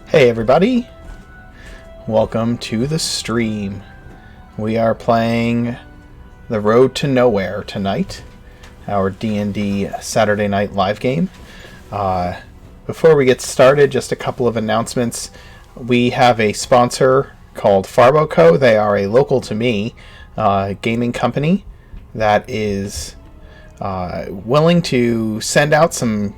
Hey everybody, welcome to the stream. We are playing The Road to Nowhere tonight, our D&D Saturday night live game. Before we get started, just a couple of announcements. We have a sponsor called FarboCo. They are a local to me gaming company that is willing to send out some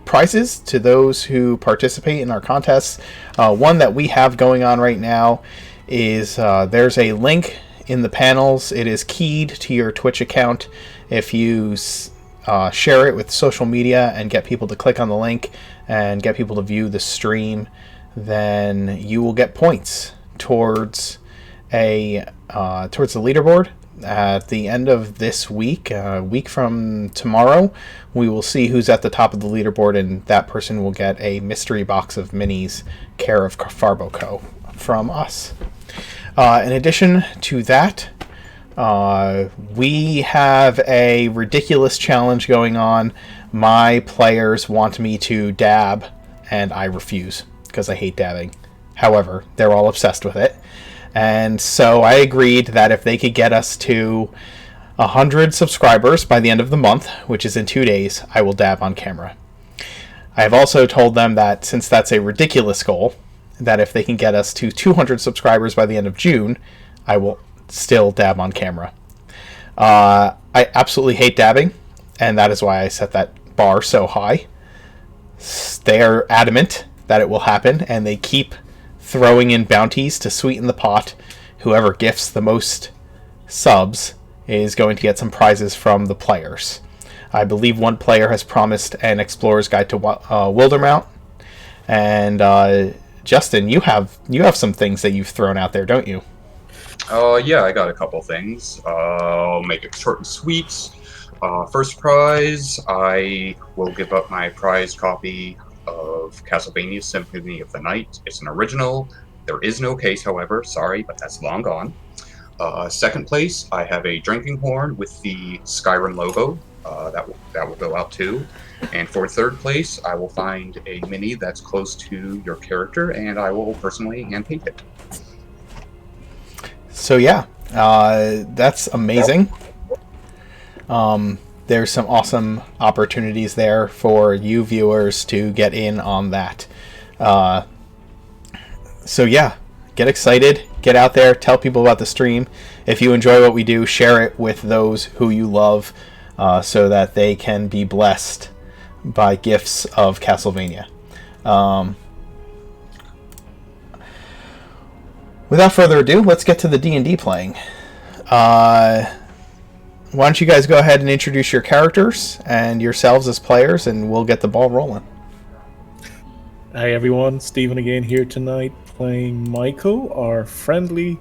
prizes to those who participate in our contests. One that we have going on right now is there's a link in the panels. It is keyed to your Twitch account. If you share it with social media and get people to click on the link and get people to view the stream, then you will get points towards the leaderboard. At the end of this week, a week from tomorrow, we will see who's at the top of the leaderboard, and that person will get a mystery box of minis, care of FarboCo, from us. In addition to that, we have a ridiculous challenge going on. My players want me to dab, and I refuse, because I hate dabbing. However, they're all obsessed with it. And so I agreed that if they could get us to 100 subscribers by the end of the month, which is in 2 days, I will dab on camera. I have also told them that since that's a ridiculous goal, that if they can get us to 200 subscribers by the end of June, I will still dab on camera. I absolutely hate dabbing, and that is why I set that bar so high. They are adamant that it will happen, and they keep throwing in bounties to sweeten the pot. Whoever gifts the most subs is going to get some prizes from the players. I believe one player has promised an Explorer's Guide to Wildermount. And Justin, you have some things that you've thrown out there, don't you? Yeah, I got a couple things. I'll make it short and sweet. First prize, I will give up my prize copy of Castlevania Symphony of the Night. It's an original. There is no case, however. Sorry, but that's long gone. Second place, I have a drinking horn with the Skyrim logo. That will go out too. And for third place, I will find a mini that's close to your character, and I will personally hand paint it. So yeah, that's amazing. There's some awesome opportunities there for you viewers to get in on that. So yeah, get excited, get out there, tell people about the stream. If you enjoy what we do, share it with those who you love, so that they can be blessed by gifts of Castlevania. Without further ado, let's get to the D&D playing. Why don't you guys go ahead and introduce your characters and yourselves as players, and we'll get the ball rolling. Hi everyone, Stephen again here tonight, playing Michael, our friendly,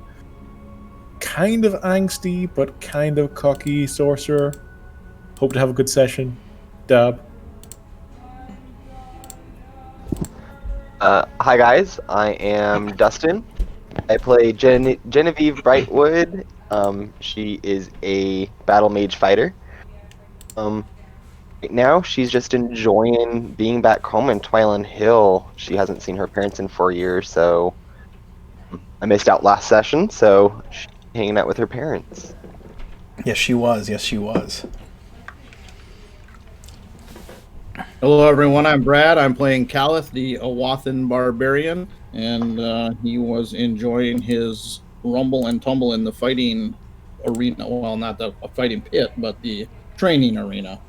kind of angsty, but kind of cocky sorcerer. Hope to have a good session. Dab. Hi guys, I am Dustin. I play Genevieve Brightwood. She is a battle mage fighter. Right now, she's just enjoying being back home in Twiland Hill. She hasn't seen her parents in 4 years, so I missed out last session, so she's hanging out with her parents. Yes, she was. Yes, she was. Hello, everyone. I'm Brad. I'm playing Calith, the Awathan Barbarian, and he was enjoying his rumble and tumble in the fighting arena. Well, not the fighting pit, but the training arena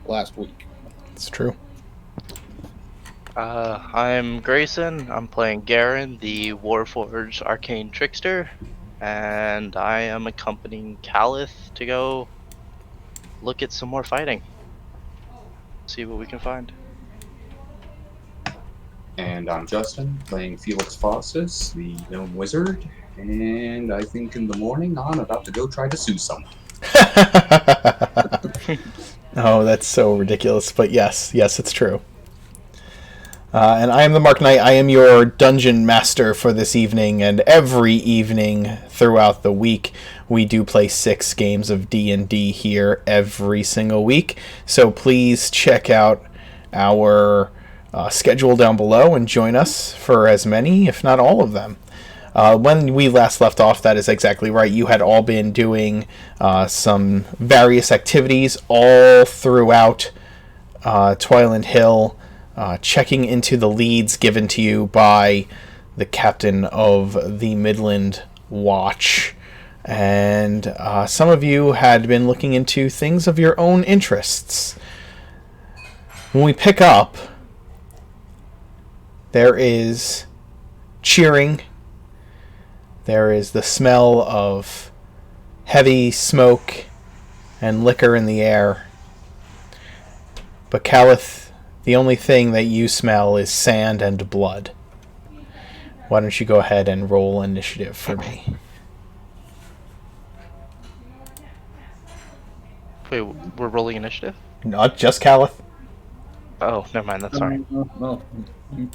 last week. It's true. I'm Grayson. I'm playing Garen, the Warforged Arcane Trickster, and I am accompanying Calith to go look at some more fighting. See what we can find. And I'm Justin, playing Felix Fossis, the gnome wizard. And I think in the morning I'm about to go try to sue someone. Oh, that's so ridiculous. But yes, it's true. And I am the Mark Knight. I am your dungeon master for this evening, and every evening throughout the week we do play 6 games of D&D here every single week. So please check out our schedule down below and join us for as many, if not all of them. When we last left off, that is exactly right. You had all been doing some various activities all throughout Twiland Hill, checking into the leads given to you by the captain of the Midland Watch. And some of you had been looking into things of your own interests. When we pick up, there is cheering. There is the smell of heavy smoke and liquor in the air. But Calith, the only thing that you smell is sand and blood. Why don't you go ahead and roll initiative for me? Wait, we're rolling initiative? Not just Calith. Oh, never mind. That's sorry. No. Do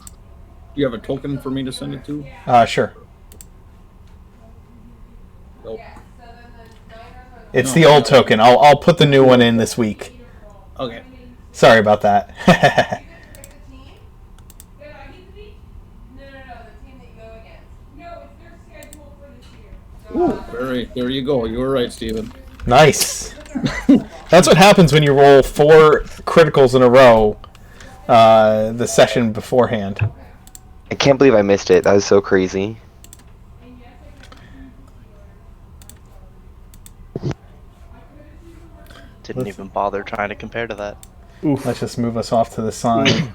you have a token for me to send it to? Sure. Nope. It's the old token. I'll put the new one in this week. Okay. Sorry about that. Ooh, there you go. You were right, Steven. Nice. That's what happens when you roll 4 criticals in a row the session beforehand. I can't believe I missed it. That was so crazy. Didn't even bother trying to compare to that. Oof. Let's just move us off to the side.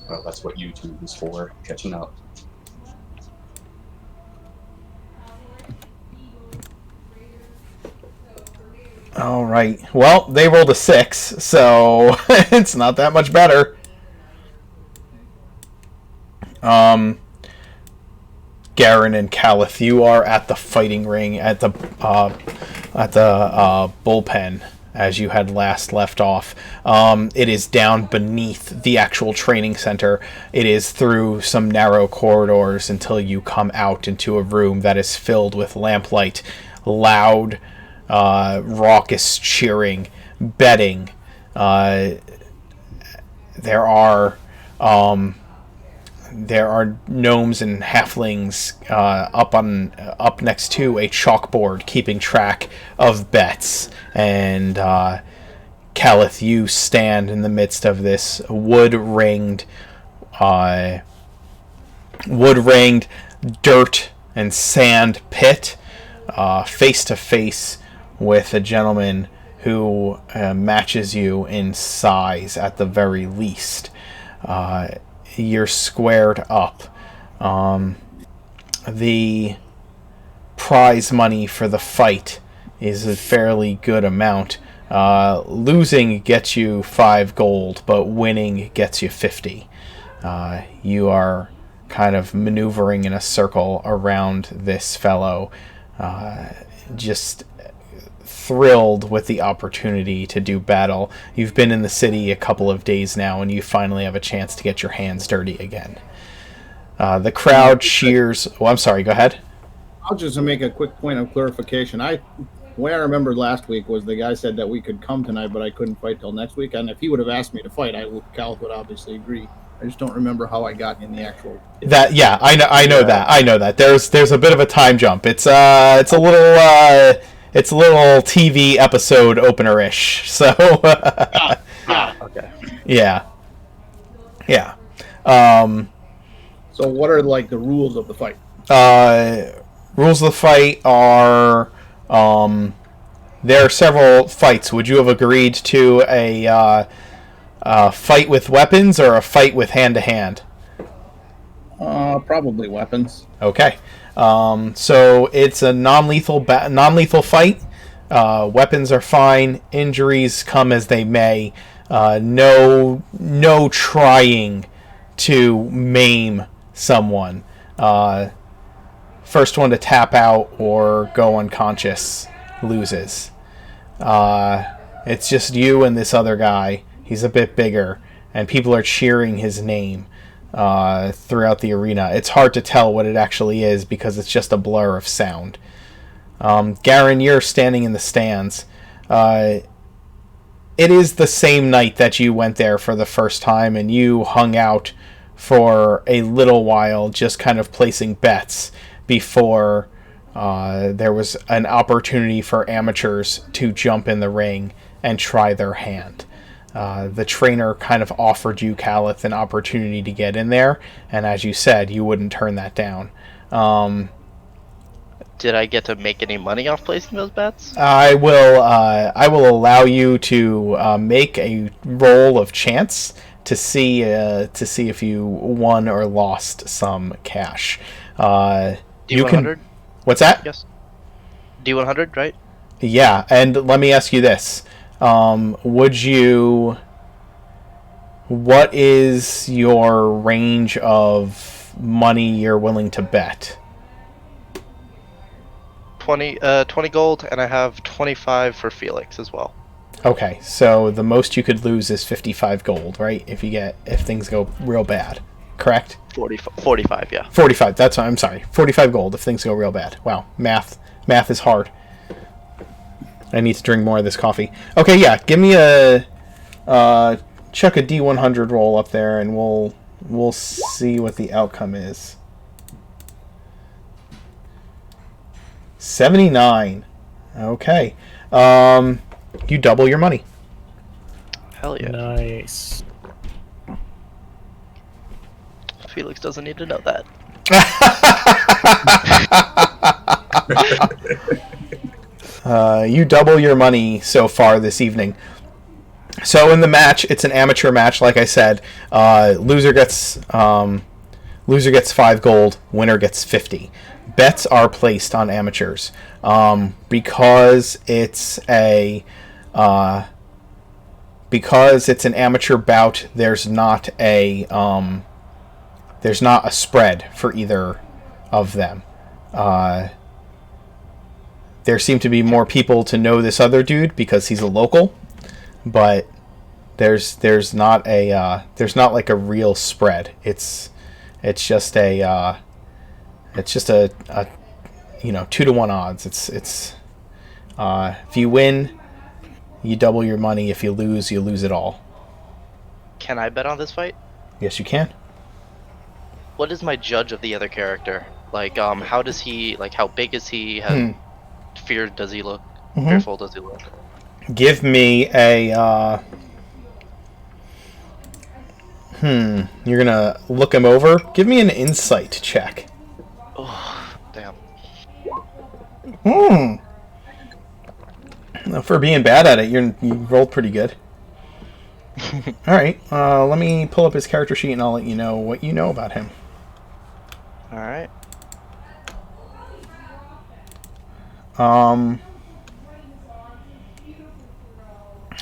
Well, that's what YouTube is for, catching up. All right. Well, they rolled a 6, so it's not that much better. Garen and Calith, you are at the fighting ring at the bullpen as you had last left off. It is down beneath the actual training center. It is through some narrow corridors until you come out into a room that is filled with lamplight, loud, raucous cheering, betting. There are gnomes and halflings up next to a chalkboard keeping track of bets. And Calith, you stand in the midst of this wood-ringed dirt and sand pit, face to face with a gentleman who matches you in size at the very least. You're squared up. The prize money for the fight is a fairly good amount. Losing gets you 5 gold, but winning gets you 50. You are kind of maneuvering in a circle around this fellow, just thrilled with the opportunity to do battle. You've been in the city a couple of days now, and you finally have a chance to get your hands dirty again. The crowd cheers. Oh, I'm sorry, go ahead. I'll just make a quick point of clarification. The way I remembered last week was the guy said that we could come tonight, but I couldn't fight till next week. And if he would have asked me to fight, Cal would obviously agree. I just don't remember how I got in the actual. That yeah, I know that. There's a bit of a time jump. It's a little TV episode opener-ish. So Okay. Yeah. So what are like the rules of the fight? Rules of the fight are there are several fights. Would you have agreed to a fight with weapons or a fight with hand-to-hand? Probably weapons. Okay. So it's a non-lethal fight. Weapons are fine. Injuries come as they may. No trying to maim someone. First one to tap out or go unconscious loses. It's just you and this other guy. He's a bit bigger, and people are cheering his name throughout the arena. It's hard to tell what it actually is because it's just a blur of sound. Garen, you're standing in the stands. it is the same night that you went there for the first time, and you hung out for a little while, just kind of placing bets before there was an opportunity for amateurs to jump in the ring and try their hand. The trainer kind of offered you, Calith, an opportunity to get in there, and as you said, you wouldn't turn that down. Did I get to make any money off placing those bets? I will allow you to make a roll of chance to see if you won or lost some cash. D100? You can. What's that? Yes. D100, right? Yeah, and let me ask you this: what is your range of money you're willing to bet? 20 gold, and I have 25 for Felix as well. Okay, so the most you could lose is 55 gold, right? If things go real bad, correct? 45, yeah. 45. That's I'm sorry. 45 gold if things go real bad. Wow, math is hard. I need to drink more of this coffee. Okay, yeah, give me a chuck a D100 roll up there, and we'll see what the outcome is. 79. Okay. You double your money. Hell yeah. Nice. Felix doesn't need to know that. You double your money so far this evening. So in the match, it's an amateur match, like I said. Loser gets 5 gold. Winner gets 50. Bets are placed on amateurs because it's an amateur bout. There's not a spread for either of them. There seem to be more people to know this other dude because he's a local, but there's not like a real spread. It's just a 2-to-1 odds. It's if you win, you double your money. If you lose it all. Can I bet on this fight? Yes, you can. What is my judge of the other character? Like, how does he, like, how big is he? How feared does he look? Fearful does he look? Give me a you're gonna look him over. Give me an insight check. Oh, damn. For being bad at it, you rolled pretty good. All right, let me pull up his character sheet and I'll let you know what you know about him. All right.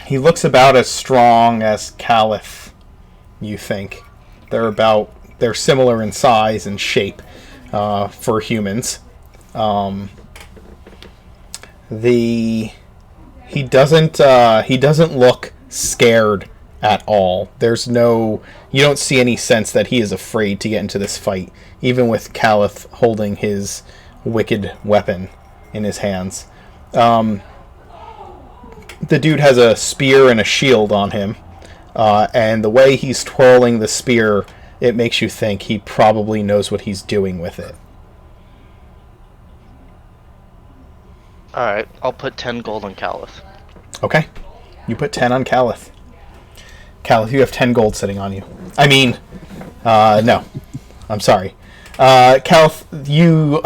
He looks about as strong as Caliph, you think. They're similar in size and shape for humans. He doesn't look scared at all. You don't see any sense that he is afraid to get into this fight, even with Caliph holding his wicked weapon in his hands. The dude has a spear and a shield on him, and the way he's twirling the spear, it makes you think he probably knows what he's doing with it. Alright, I'll put 10 gold on Caliph. Okay. You put 10 on Caliph. Caliph, you have 10 gold sitting on you. I mean, no. I'm sorry. Caliph, you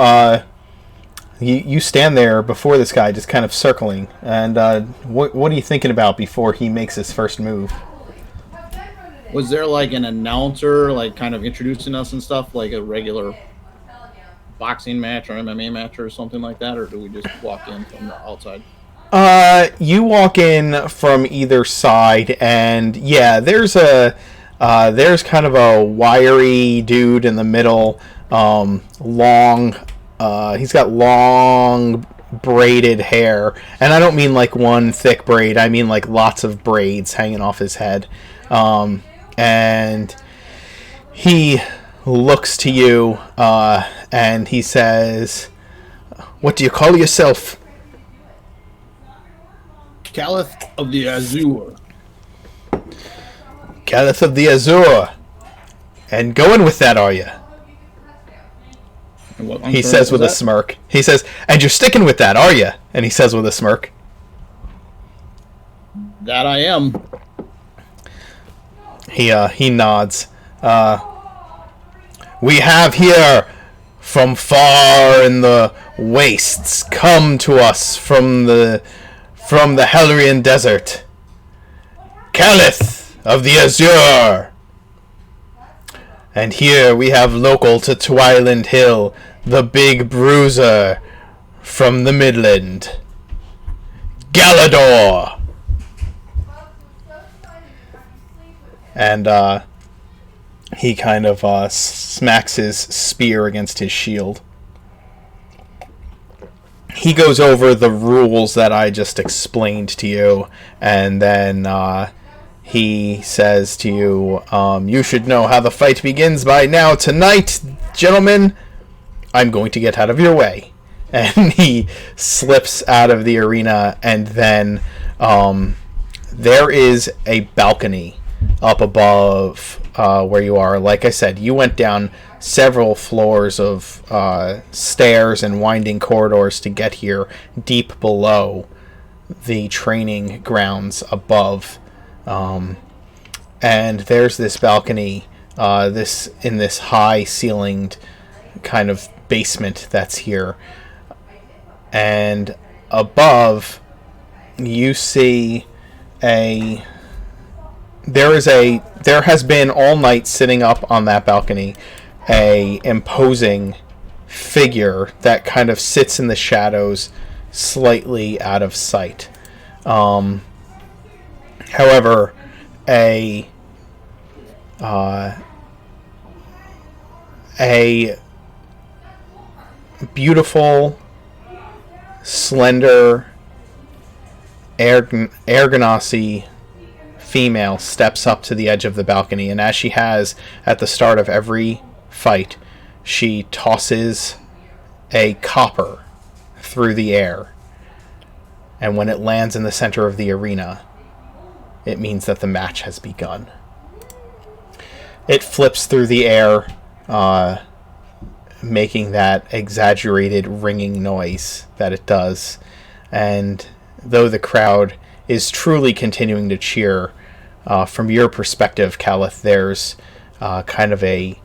stand there before this guy, just kind of circling. And what are you thinking about before he makes his first move? Was there like an announcer, like kind of introducing us and stuff, like a regular boxing match or MMA match or something like that, or do we just walk in from the outside? You walk in from either side, and yeah, there's kind of a wiry dude in the middle, long. He's got long braided hair, and I don't mean like one thick braid. I mean like lots of braids hanging off his head, and he looks to you, and he says, "What do you call yourself?" Caliph of the Azure. Caliph of the Azure. And going with that, are you? He says with a smirk. He says, and you're sticking with that, are you? And he says with a smirk. That I am. He nods. We have here from far in the wastes come to us from the Helrian desert. Caliph of the Azure. And here we have local to Twiland Hill, the big bruiser from the Midland, Galador. And he kind of smacks his spear against his shield. He goes over the rules that I just explained to you, and then he says to you, you should know how the fight begins by now. Tonight, gentlemen, I'm going to get out of your way. And he slips out of the arena, and then there is a balcony up above where you are. Like I said, you went down several floors of stairs and winding corridors to get here, deep below the training grounds above. And there's this balcony, in this high ceilinged kind of basement that's here. And above, you see there has been all night sitting up on that balcony a imposing figure that kind of sits in the shadows, slightly out of sight. However, a beautiful, slender, Argonauty female steps up to the edge of the balcony, and as she has at the start of every fight, she tosses a copper through the air, and when it lands in the center of the arena, it means that the match has begun. It flips through the air, making that exaggerated ringing noise that it does, and though the crowd is truly continuing to cheer, from your perspective, Caliph, there's kind of a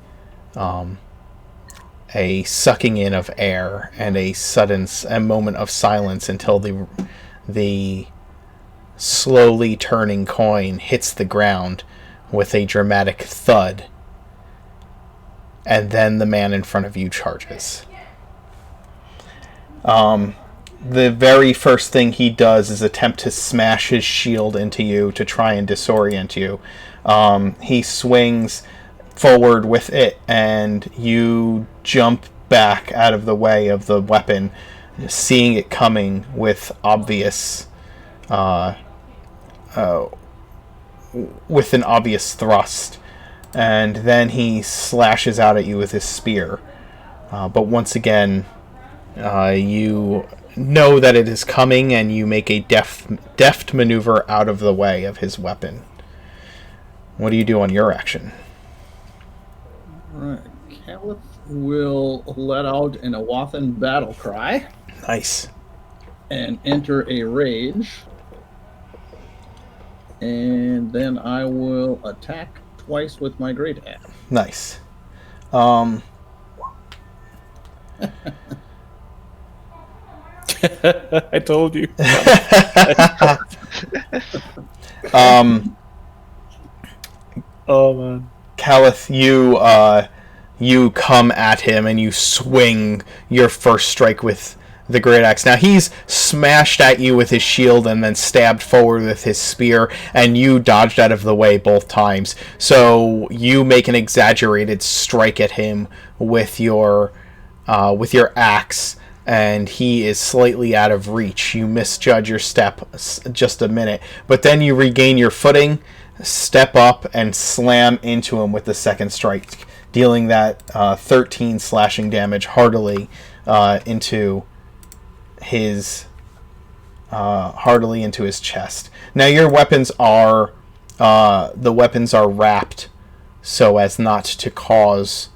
sucking in of air and a moment of silence until the slowly turning coin hits the ground with a dramatic thud, and then the man in front of you charges. The very first thing he does is attempt to smash his shield into you to try and disorient you. He swings forward with it, and you jump back out of the way of the weapon, seeing it coming with with an obvious thrust. And then he slashes out at you with his spear. But once again, you know that it is coming, and you make a deft maneuver out of the way of his weapon. What do you do on your action? Alright, Caliph will let out an Awathan battle cry. Nice. And enter a rage. And then I will attack twice with my great axe. Nice. I told you. Oh man, Caliph, you come at him and you swing your first strike with the great axe. Now he's smashed at you with his shield and then stabbed forward with his spear, and you dodged out of the way both times. So you make an exaggerated strike at him with your axe, and he is slightly out of reach. You misjudge your step just a minute, but then you regain your footing, step up, and slam into him with the second strike, dealing that 13 slashing damage heartily into his heartily into his chest. Now your weapons are wrapped so as not to cause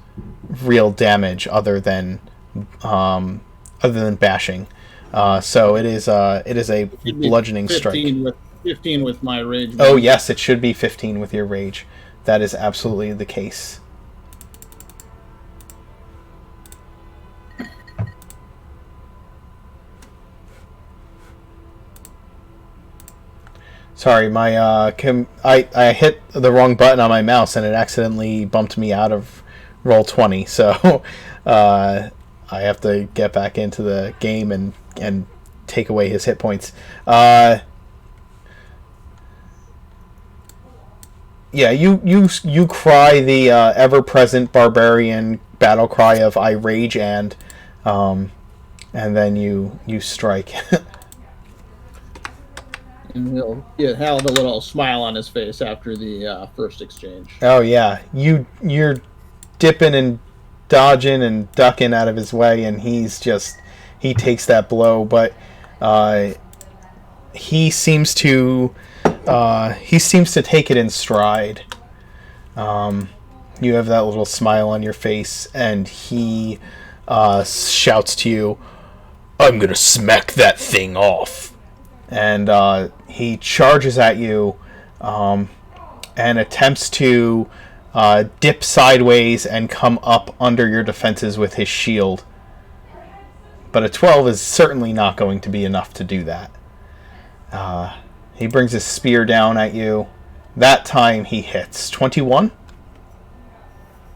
real damage other than bashing. So it is a bludgeoning strike. 15 with my rage. Oh yes, it should be 15 with your rage. That is absolutely the case. Sorry, my I hit the wrong button on my mouse and it accidentally bumped me out of roll 20. So I have to get back into the game and take away his hit points. Yeah, you cry the ever-present barbarian battle cry of "I rage," and then you strike. And he'll have a little smile on his face after the first exchange. Oh yeah, you're dipping and dodging and ducking out of his way, and he takes that blow, but he seems to take it in stride. You have that little smile on your face, and he shouts to you, "I'm gonna smack that thing off." And he charges at you and attempts to dip sideways and come up under your defenses with his shield. But a 12 is certainly not going to be enough to do that. He brings his spear down at you. That time he hits. 21?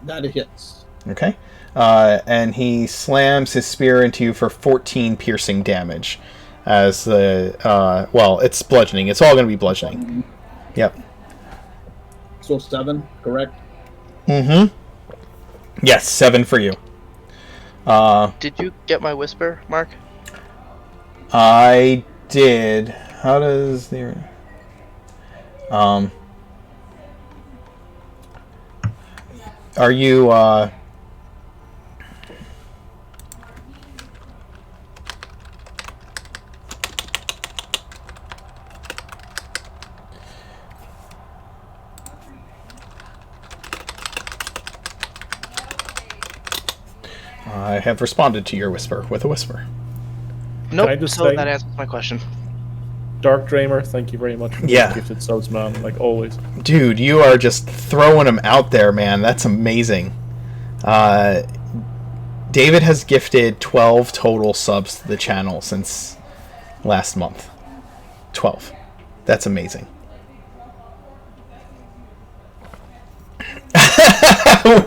That hits. Okay. And he slams his spear into you for 14 piercing damage. As it's bludgeoning. It's all going to be bludgeoning. Yep. So 7, correct? Mm-hmm. Yes, 7 for you. Did you get my whisper, Mark? I did. How does the... Are you, I have responded to your whisper with a whisper. Nope, I just so say- that answers my question. Dark Dramer, thank you very much for Yeah. the gifted subs, man, like always. Dude, you are just throwing them out there, man. That's amazing. David has gifted 12 total subs to the channel since last month. 12. That's amazing.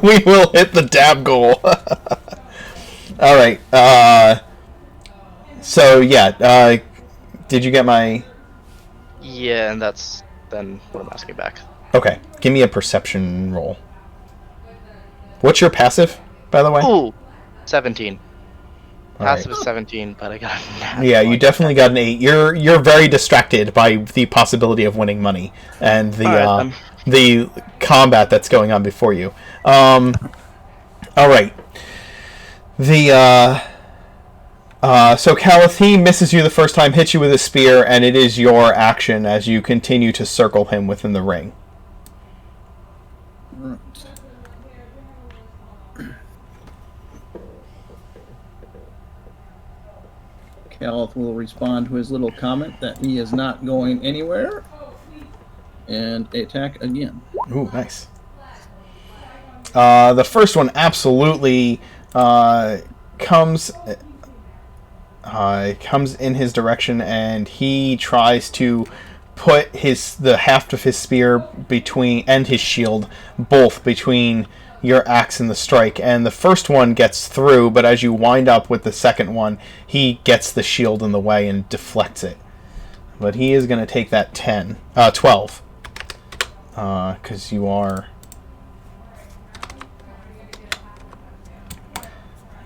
We will hit the dab goal. All right. So yeah. Did you get my? Yeah, and that's then what I'm asking back. Okay. Give me a perception roll. What's your passive, by the way? Ooh, 17. All Passive right. is 17, but I got a nat Yeah, you one. definitely got an 8. You're very distracted by the possibility of winning money and the All right, the combat that's going on before you. All right. So Calith, he misses you the first time, hits you with a spear, and it is your action as you continue to circle him within the ring. Right. Calith will respond to his little comment that he is not going anywhere and attack again. Ooh, nice. The first one absolutely comes in his direction, and he tries to put the haft of his spear between and his shield both between your axe and the strike, and the first one gets through, but as you wind up with the second one, he gets the shield in the way and deflects it. But he is going to take that 12. Because you are...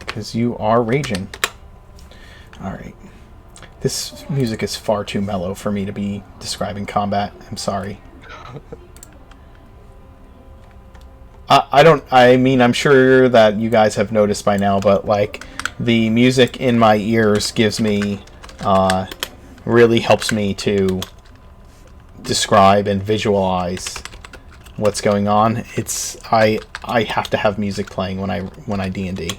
Because you are raging. Alright. This music is far too mellow for me to be describing combat. I'm sorry. I'm sure that you guys have noticed by now, but like the music in my ears gives me really helps me to describe and visualize what's going on. I have to have music playing when I D&D.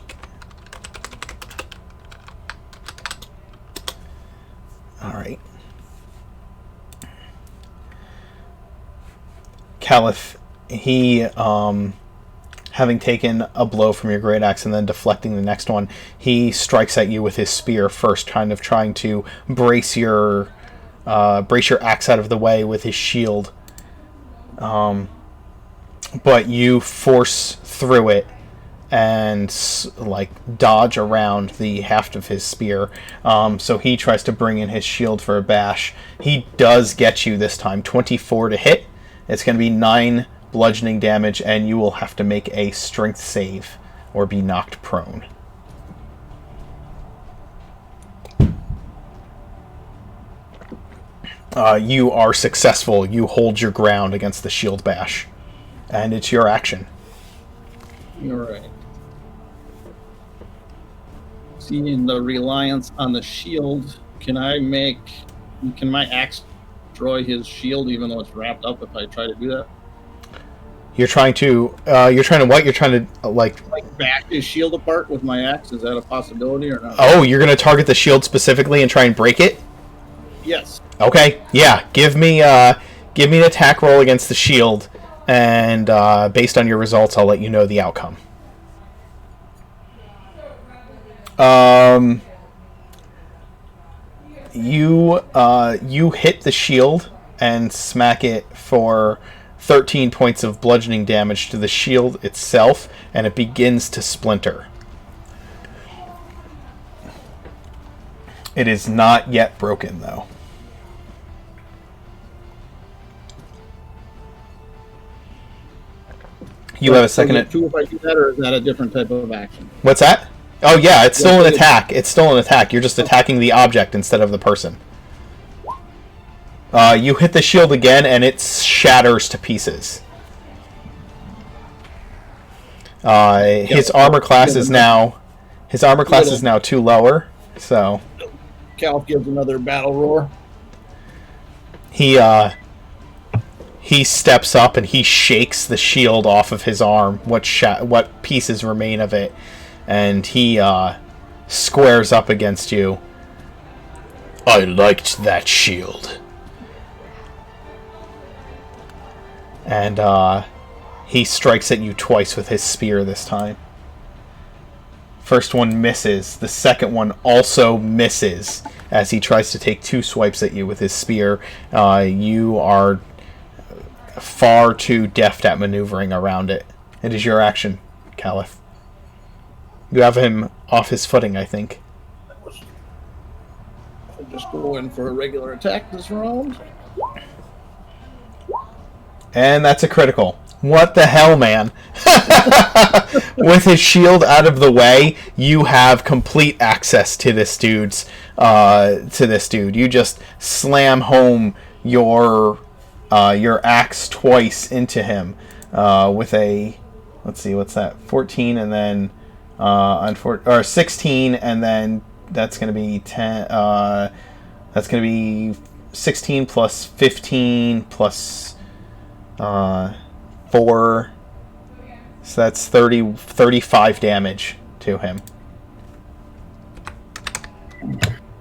All right. Caliph, he having taken a blow from your great axe and then deflecting the next one, he strikes at you with his spear first, kind of trying to brace your axe out of the way with his shield. But you force through it and dodge around the haft of his spear. So he tries to bring in his shield for a bash. He does get you this time, 24 to hit. It's going to be 9 bludgeoning damage, and you will have to make a strength save or be knocked prone. You are successful. You hold your ground against the shield bash. And it's your action. You're right. Seeing the reliance on the shield, can my axe destroy his shield even though it's wrapped up if I try to do that? You're trying to what? You're trying to like bash his shield apart with my axe? Is that a possibility or not? Oh, you're going to target the shield specifically and try and break it? Yes. Okay. Yeah. Give me an attack roll against the shield, and based on your results, I'll let you know the outcome. You hit the shield and smack it for 13 points of bludgeoning damage to the shield itself, and it begins to splinter. It is not yet broken, though. You have a second. If I do that, or is that a different type of action? What's that? Oh yeah, it's still an attack. It's still an attack. You're just attacking the object instead of the person. You hit the shield again, and it shatters to pieces. His armor class is now 2 lower. So Cal gives another battle roar. He steps up and he shakes the shield off of his arm, what pieces remain of it, and he squares up against you. I liked that shield. And he strikes at you twice with his spear this time. First one misses. The second one also misses as he tries to take 2 swipes at you with his spear. You are far too deft at maneuvering around it. It is your action, Caliph. You have him off his footing, I think. I'll just go in for a regular attack this round. And that's a critical. What the hell, man? With his shield out of the way, you have complete access to this dude. You just slam home your axe twice into him with a, let's see, what's that? 14, and then 16, and then that's going to be 10. That's going to be 16 plus 15 plus 4. So that's 35 damage to him.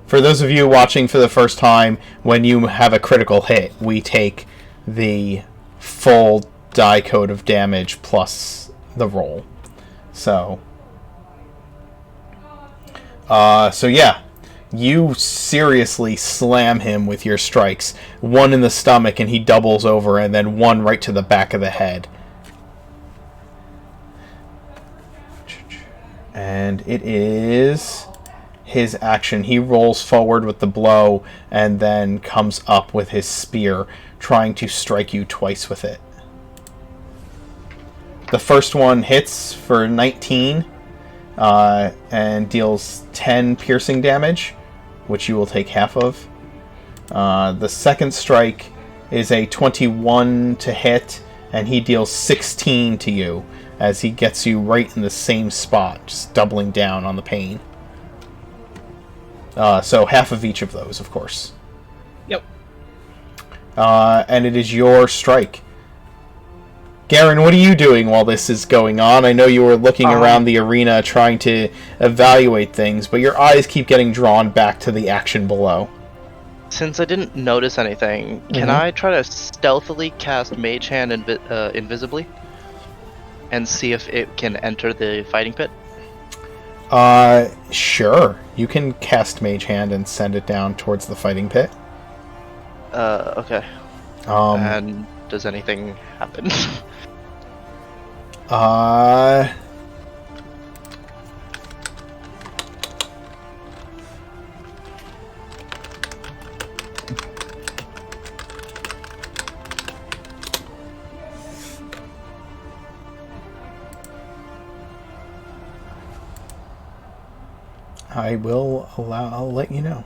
For those of you watching for the first time, when you have a critical hit, we take the full die code of damage plus the roll. So yeah, you seriously slam him with your strikes. One in the stomach and he doubles over, and then one right to the back of the head. And it is his action. He rolls forward with the blow and then comes up with his spear, trying to strike you twice with it. The first one hits for 19 and deals 10 piercing damage, which you will take half of. The second strike is a 21 to hit, and he deals 16 to you as he gets you right in the same spot, just doubling down on the pain. So half of each of those, of course. and it is your strike. Garen, what are you doing while this is going on? I know you were looking around the arena trying to evaluate things, but your eyes keep getting drawn back to the action below. Since I didn't notice anything, can I try to stealthily cast Mage Hand invisibly? And see if it can enter the fighting pit? Sure. You can cast Mage Hand and send it down towards the fighting pit. Okay. And does anything happen? I'll let you know.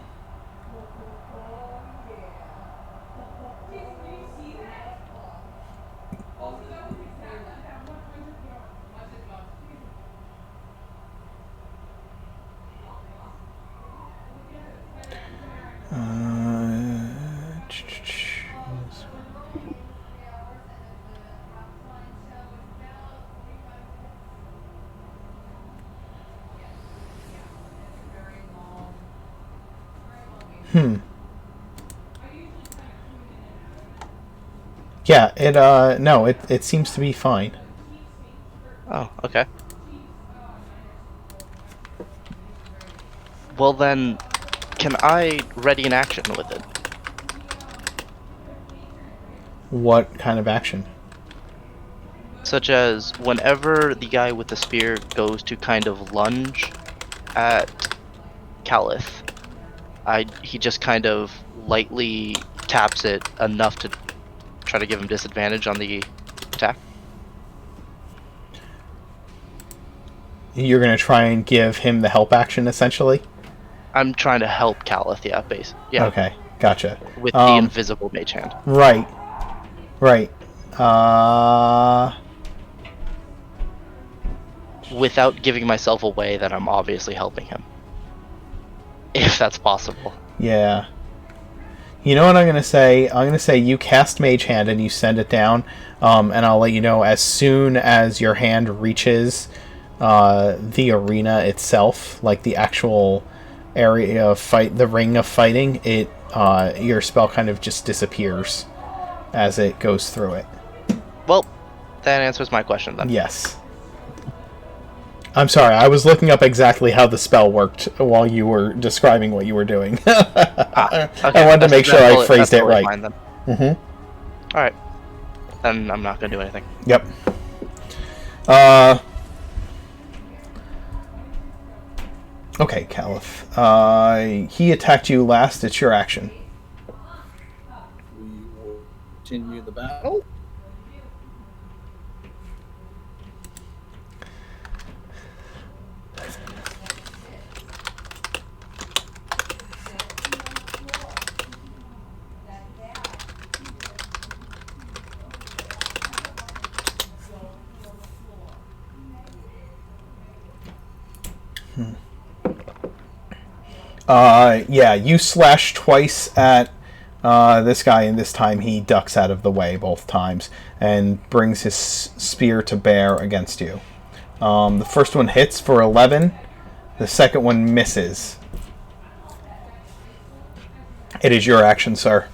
Yeah, it seems to be fine. Oh, okay. Well then, can I ready an action with it? What kind of action? Such as whenever the guy with the spear goes to kind of lunge at Calith, he just kind of lightly taps it enough to try to give him disadvantage on the attack. You're going to try and give him the help action, essentially? I'm trying to help Calith, yeah. Okay, gotcha. With the invisible Mage Hand. Right. Without giving myself away that I'm obviously helping him. If that's possible. Yeah. You know what I'm going to say? I'm going to say you cast Mage Hand and you send it down, and I'll let you know as soon as your hand reaches the arena itself, like the actual area of fight, the ring of fighting, your spell kind of just disappears as it goes through it. Well, that answers my question then. Yes. I'm sorry, I was looking up exactly how the spell worked while you were describing what you were doing. Okay. I wanted to make sure I phrased it right. Alright. Then I'm not going to do anything. Yep. Okay, Caliph. He attacked you last. It's your action. We will continue the battle. Yeah, you slash twice at this guy, and this time he ducks out of the way both times and brings his spear to bear against you. The first one hits for 11. The second one misses. It is your action, sir.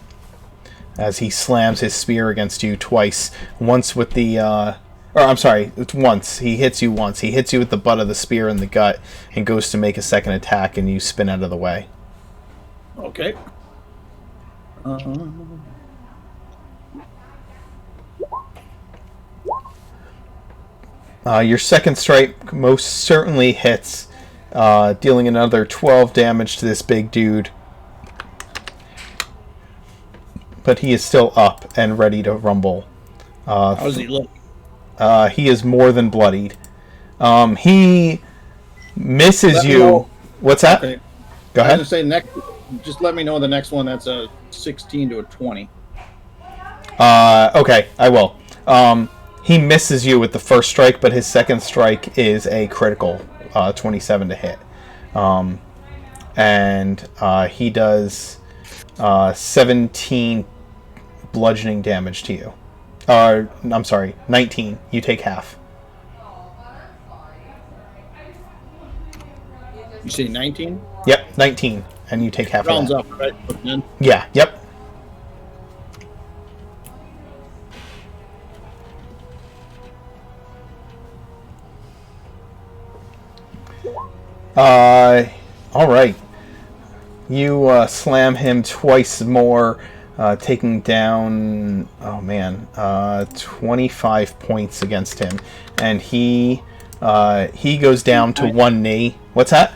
As he slams his spear against you twice. Once with the... it's once. He hits you once. He hits you with the butt of the spear in the gut and goes to make a second attack, and you spin out of the way. Okay. Your second strike most certainly hits, dealing another 12 damage to this big dude. But he is still up and ready to rumble. How does he look? He is more than bloodied. He misses you. Know. What's that? Okay. Go ahead. I was going to say, just let me know the next one that's a 16 to a 20. Okay, I will. He misses you with the first strike, but his second strike is a critical 27 to hit. And he does 17 bludgeoning damage to you. I'm sorry, 19. You take half. You say 19? Yep, 19, and you take half Rounds of that. up, right? Then. Yeah, yep. All right. You slam him twice more, taking down, 25 points against him, and he goes down to one knee. What's that?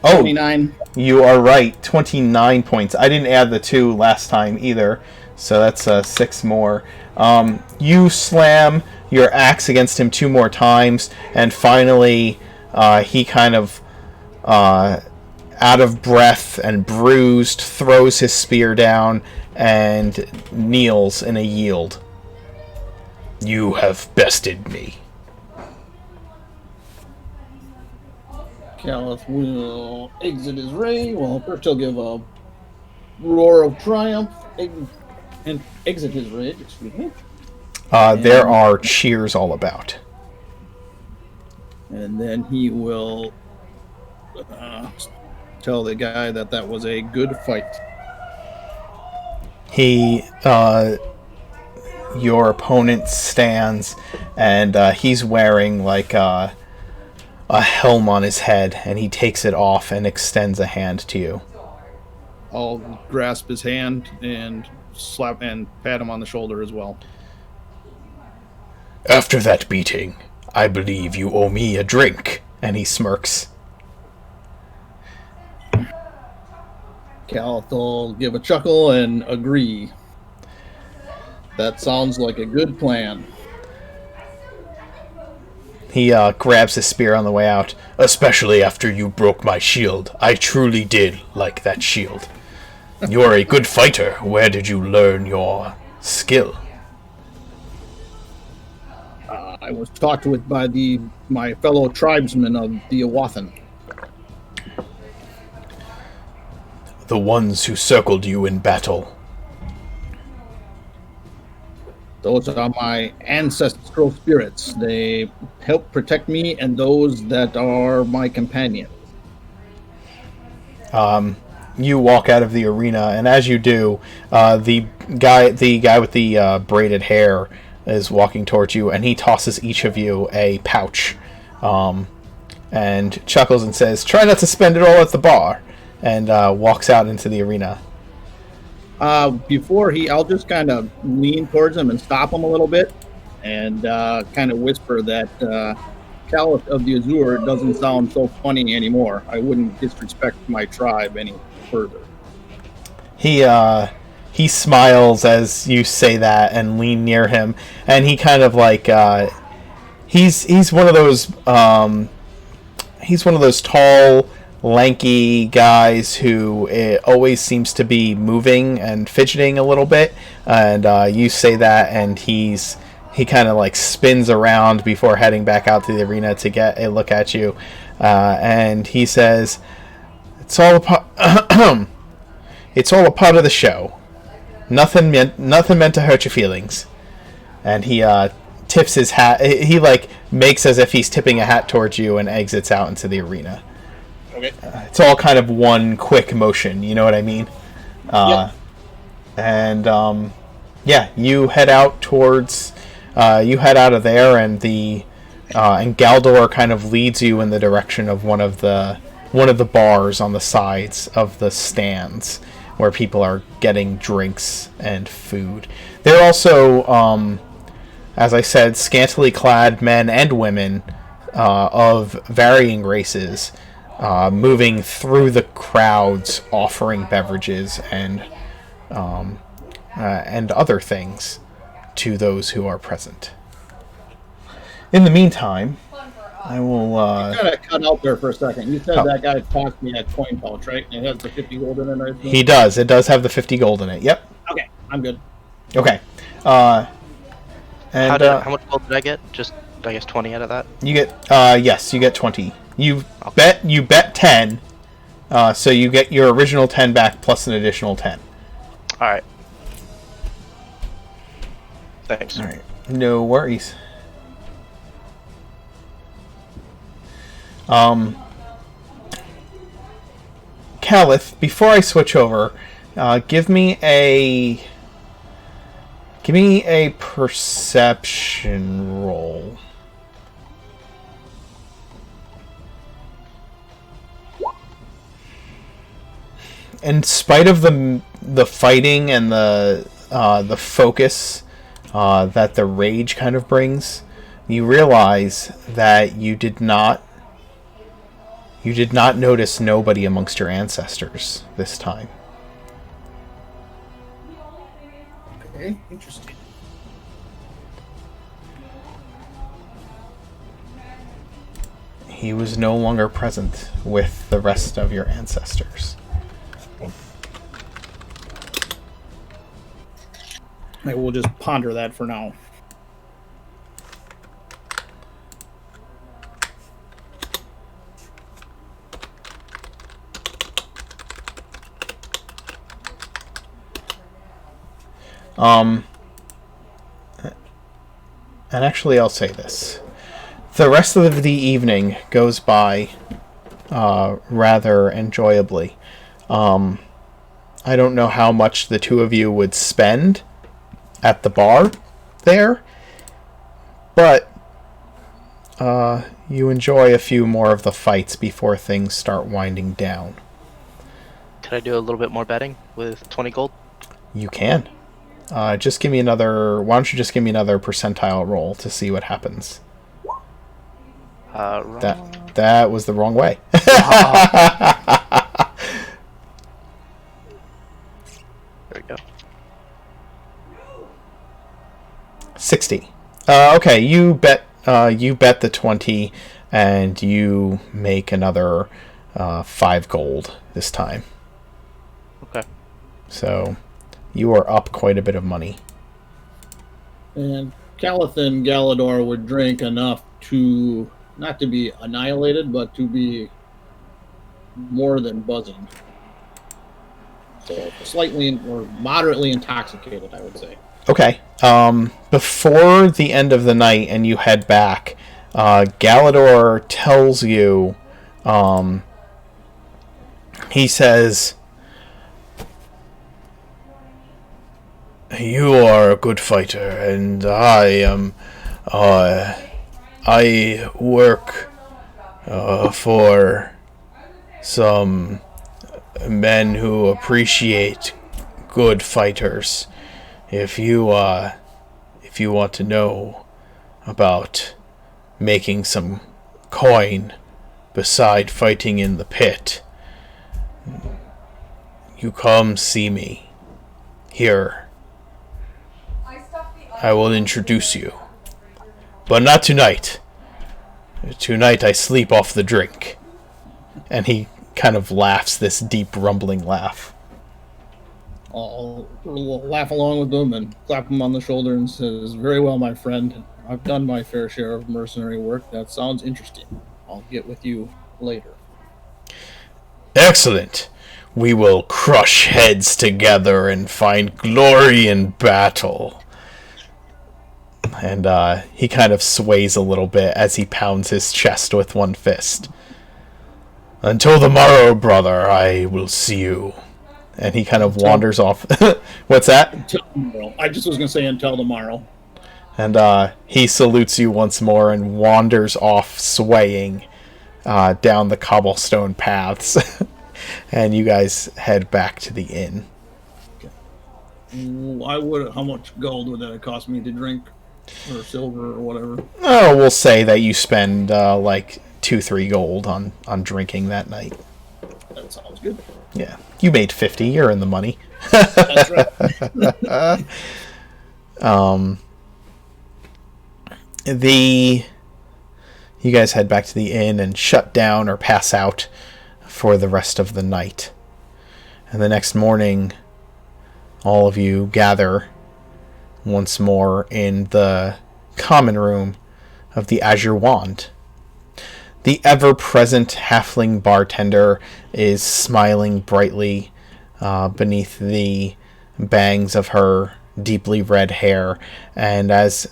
Oh, 29. You are right. 29 points. I didn't add the 2 last time either, so that's 6 more. You slam your axe against him 2 more times, and finally he kind of, out of breath and bruised, throws his spear down and kneels in a yield. You have bested me. Caliph will exit his ray. Well, first he'll give a roar of triumph and exit his rage. Excuse me. There are cheers all about. And then he will tell the guy that was a good fight. Your opponent stands, and he's wearing like a helm on his head, and he takes it off and extends a hand to you. I'll grasp his hand and slap and pat him on the shoulder as well. After that beating, I believe you owe me a drink. And he smirks. Caliph will give a chuckle and agree. That sounds like a good plan. He grabs his spear on the way out. Especially after you broke my shield. I truly did like that shield. You are a good fighter. Where did you learn your skill? I was talked with by my fellow tribesmen of the Awathan. The ones who circled you in battle. Those are my ancestral spirits. They help protect me and those that are my companions. You walk out of the arena, and as you do, the guy with the braided hair is walking towards you, and he tosses each of you a pouch, and chuckles and says, "Try not to spend it all at the bar," and walks out into the arena. I'll just kind of lean towards him and stop him a little bit, and kind of whisper that Caliph of the Azure doesn't sound so funny anymore. I wouldn't disrespect my tribe any further. He smiles as you say that and lean near him, and he kind of like he's one of those tall, lanky guys who always seems to be moving and fidgeting a little bit, and you say that, and he kind of like spins around before heading back out to the arena to get a look at you, and he says, "It's all a part of the show. Nothing meant to hurt your feelings." And he tips his hat. He like makes as if he's tipping a hat towards you and exits out into the arena. Okay. It's all kind of one quick motion. You know what I mean? Yep. And you head out towards. You head out of there, and and Galdor kind of leads you in the direction of one of the bars on the sides of the stands, where people are getting drinks and food. There are also, as I said, scantily clad men and women of varying races moving through the crowds, offering beverages and other things to those who are present. In the meantime, I will... You kind of cut out there for a second. You said that guy tossed me that coin pouch, right? And it has the 50 gold in it, I think? He does. It does have the 50 gold in it. Yep. Okay, I'm good. Okay. How much gold did I get? Just, I guess, 20 out of that? You get... yes, you get 20. You bet 10, so you get your original 10 back plus an additional 10. Alright. Thanks. All right. No worries. Calith, before I switch over, give me a perception roll. In spite of the fighting and the focus that the rage kind of brings, you realize that you did not notice nobody amongst your ancestors this time. Okay, interesting. He was no longer present with the rest of your ancestors. Maybe we'll just ponder that for now. And actually, I'll say this. The rest of the evening goes by rather enjoyably. I don't know how much the two of you would spend at the bar there, but you enjoy a few more of the fights before things start winding down. Could I do a little bit more betting with 20 gold? You can. Just give me another... Why don't you just give me another percentile roll to see what happens? Wrong. That was the wrong way. There we go. 60. Okay, you bet the 20, and you make another 5 gold this time. Okay. So you are up quite a bit of money. And Calith and Galador would drink enough to not to be annihilated, but to be more than buzzing. So slightly or moderately intoxicated, I would say. Okay. Before the end of the night and you head back, Galador tells you, he says, "You are a good fighter, and I am, I work for some men who appreciate good fighters. If you want to know about making some coin beside fighting in the pit, you come see me here. I will introduce you. But not tonight. Tonight I sleep off the drink." And he kind of laughs this deep rumbling laugh. I'll laugh along with them and clap him on the shoulder and says, "Very well, my friend. I've done my fair share of mercenary work. That sounds interesting. I'll get with you later." Excellent. We will crush heads together and find glory in battle. And he kind of sways a little bit as he pounds his chest with one fist. "Until the morrow, brother, I will see you." And he kind of wanders off. What's that? Until tomorrow. I just was going to say until tomorrow. And he salutes you once more and wanders off swaying down the cobblestone paths. And you guys head back to the inn. How much gold would that have cost me to drink? Or silver or whatever? Oh, we'll say that you spend like 2-3 gold on drinking that night. That sounds good. Yeah. You made 50. You're in the money. That's right. You guys head back to the inn and shut down or pass out for the rest of the night. And the next morning, all of you gather once more in the common room of the Azure Wand. The ever-present halfling bartender is smiling brightly beneath the bangs of her deeply red hair. And as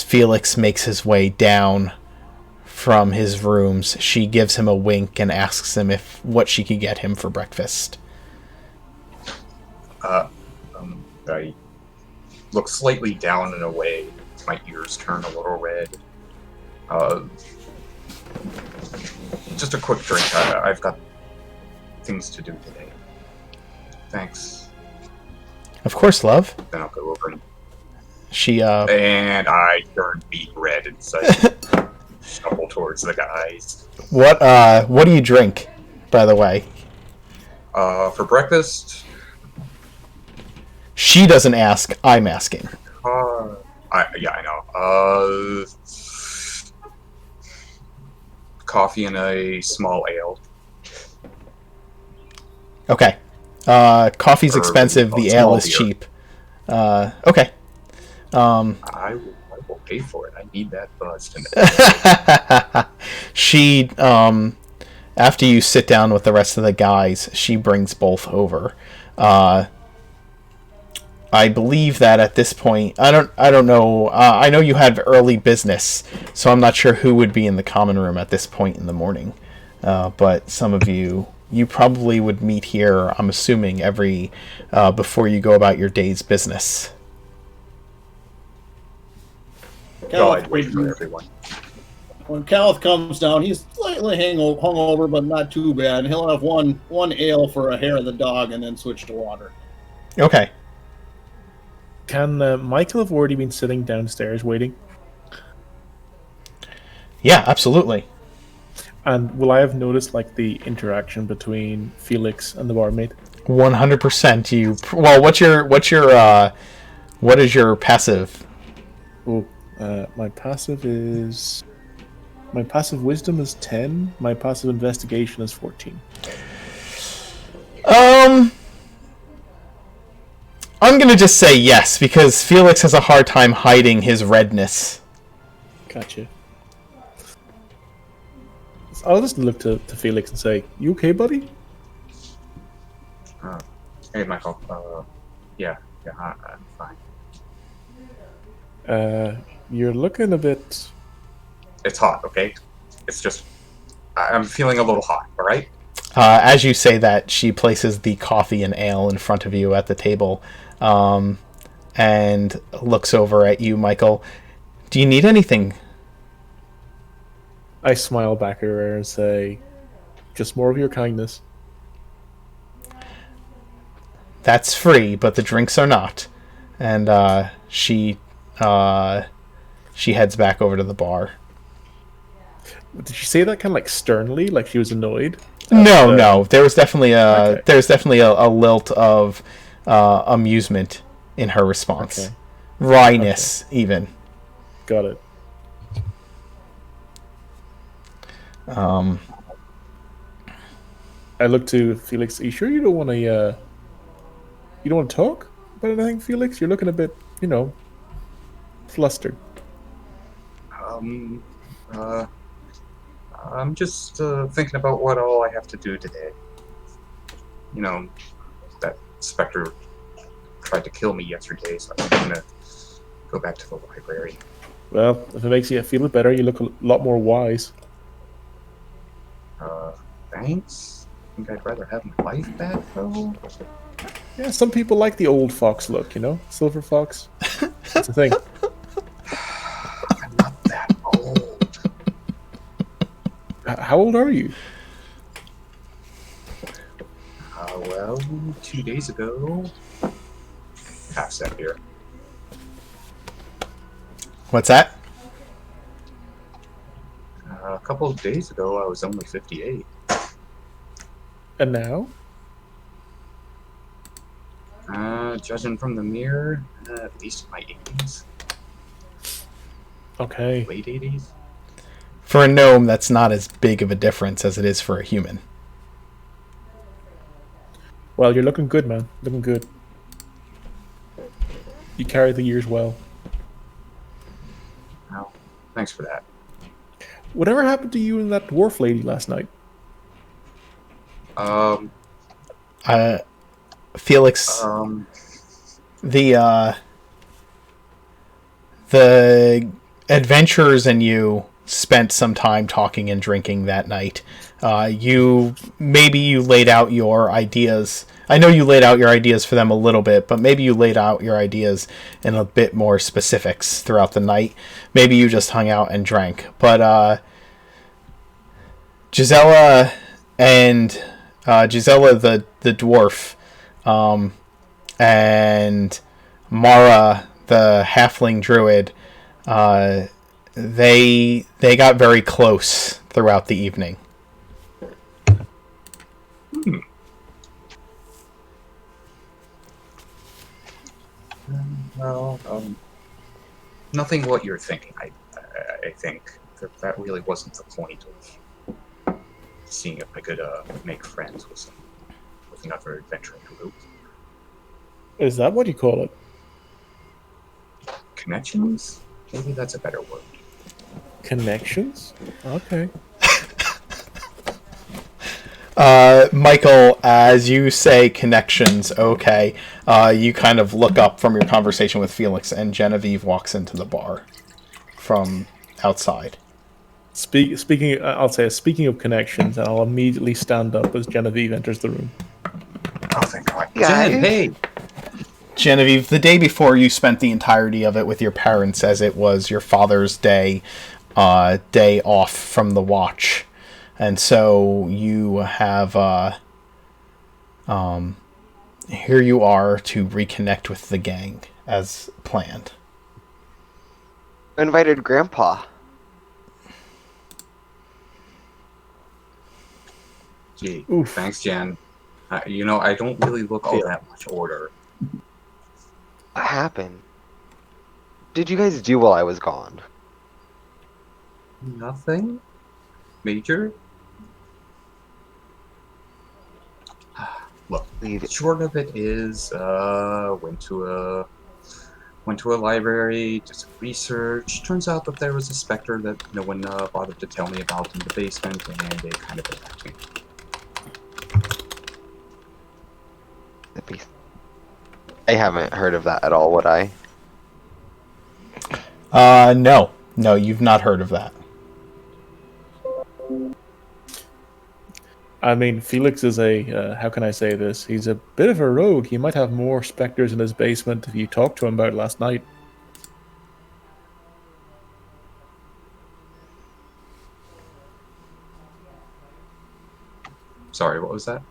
Felix makes his way down from his rooms, she gives him a wink and asks him what she could get him for breakfast. I look slightly down and away. My ears turn a little red. Just a quick drink. I've got things to do today. Thanks. Of course, love. Then I'll go over and... And I turn beet red and shuffle towards the guys. What do you drink, by the way? For breakfast... She doesn't ask, I'm asking. I know. Coffee and a small ale. Okay. Coffee's expensive, the ale is cheap. Okay. I will pay for it. I need that buzz tonight. She, after you sit down with the rest of the guys, she brings both over. I believe that at this point, I don't know. I know you had early business, so I'm not sure who would be in the common room at this point in the morning. But some of you probably would meet here, I'm assuming, every before you go about your day's business. I'd wait for everyone. When Calith comes down, he's slightly hungover, but not too bad. And he'll have one ale for a hair of the dog, and then switch to water. Okay. Can Michael have already been sitting downstairs waiting? Yeah, absolutely. And will I have noticed like the interaction between Felix and the barmaid? 100%. What is your passive? Oh, my passive wisdom is 10. My passive investigation is 14. I'm gonna just say yes, because Felix has a hard time hiding his redness. Gotcha. I'll just look to Felix and say, "You okay, buddy?" Hey, Michael. Yeah, I'm fine. You're looking a bit... It's hot, okay? It's just... I'm feeling a little hot, alright? As you say that, she places the coffee and ale in front of you at the table, and looks over at you, Michael. Do you need anything? I smile back at her and say, "Just more of your kindness." That's free, but the drinks are not. And she heads back over to the bar. Did she say that kind of like sternly, like she was annoyed? No. There was definitely a lilt of amusement in her response. Okay. Wryness, even. Got it. I look to Felix. Are you sure you don't want to? You don't want to talk about anything, Felix? You're looking a bit, flustered. I'm just thinking about what all I have to do today. That Spectre tried to kill me yesterday, so I'm gonna go back to the library. Well, if it makes you feel better, you look a lot more wise. Thanks. I think I'd rather have my life back, though. Yeah, some people like the old fox look, silver fox. That's the thing. I'm not that old. How old are you? Well, 2 days ago. Half step here. What's that? A couple of days ago, I was only 58. And now? Judging from the mirror, at least in my 80s. Okay. Late 80s. For a gnome, that's not as big of a difference as it is for a human. Well, you're looking good, man. Looking good. You carry the years well. Well, thanks for that. Whatever happened to you and that dwarf lady last night? Felix, Um, the adventurers and you spent some time talking and drinking that night. You laid out your ideas. I know you laid out your ideas for them a little bit, but maybe you laid out your ideas in a bit more specifics throughout the night. Maybe you just hung out and drank. But Gisela the dwarf, and Mara the halfling druid, they got very close throughout the evening. Well, nothing what you're thinking. I think that really wasn't the point of seeing if I could make friends with another adventuring group. Is that what you call it? Connections? Maybe that's a better word. Connections? Okay. Michael, as you say connections, okay, you kind of look up from your conversation with Felix, and Genevieve walks into the bar from outside. Speaking of connections, and I'll immediately stand up as Genevieve enters the room. Oh, thank God. Guys. Jen, hey! Genevieve, the day before you spent the entirety of it with your parents, as it was your father's day off from the watch. And so you have, here you are to reconnect with the gang as planned. I invited Grandpa. Gee, Oof. thanks, Jen. I don't really look all that much older. What happened? What did you guys do while I was gone? Nothing major. Look, Leave it. short of it is went to a library, did some research. Turns out that there was a specter that no one bothered to tell me about in the basement, and they kind of attacked me. I haven't heard of that at all, would I? No, you've not heard of that. I mean, Felix is how can I say this? He's a bit of a rogue. He might have more specters in his basement if you talked to him about it last night. Sorry, what was that?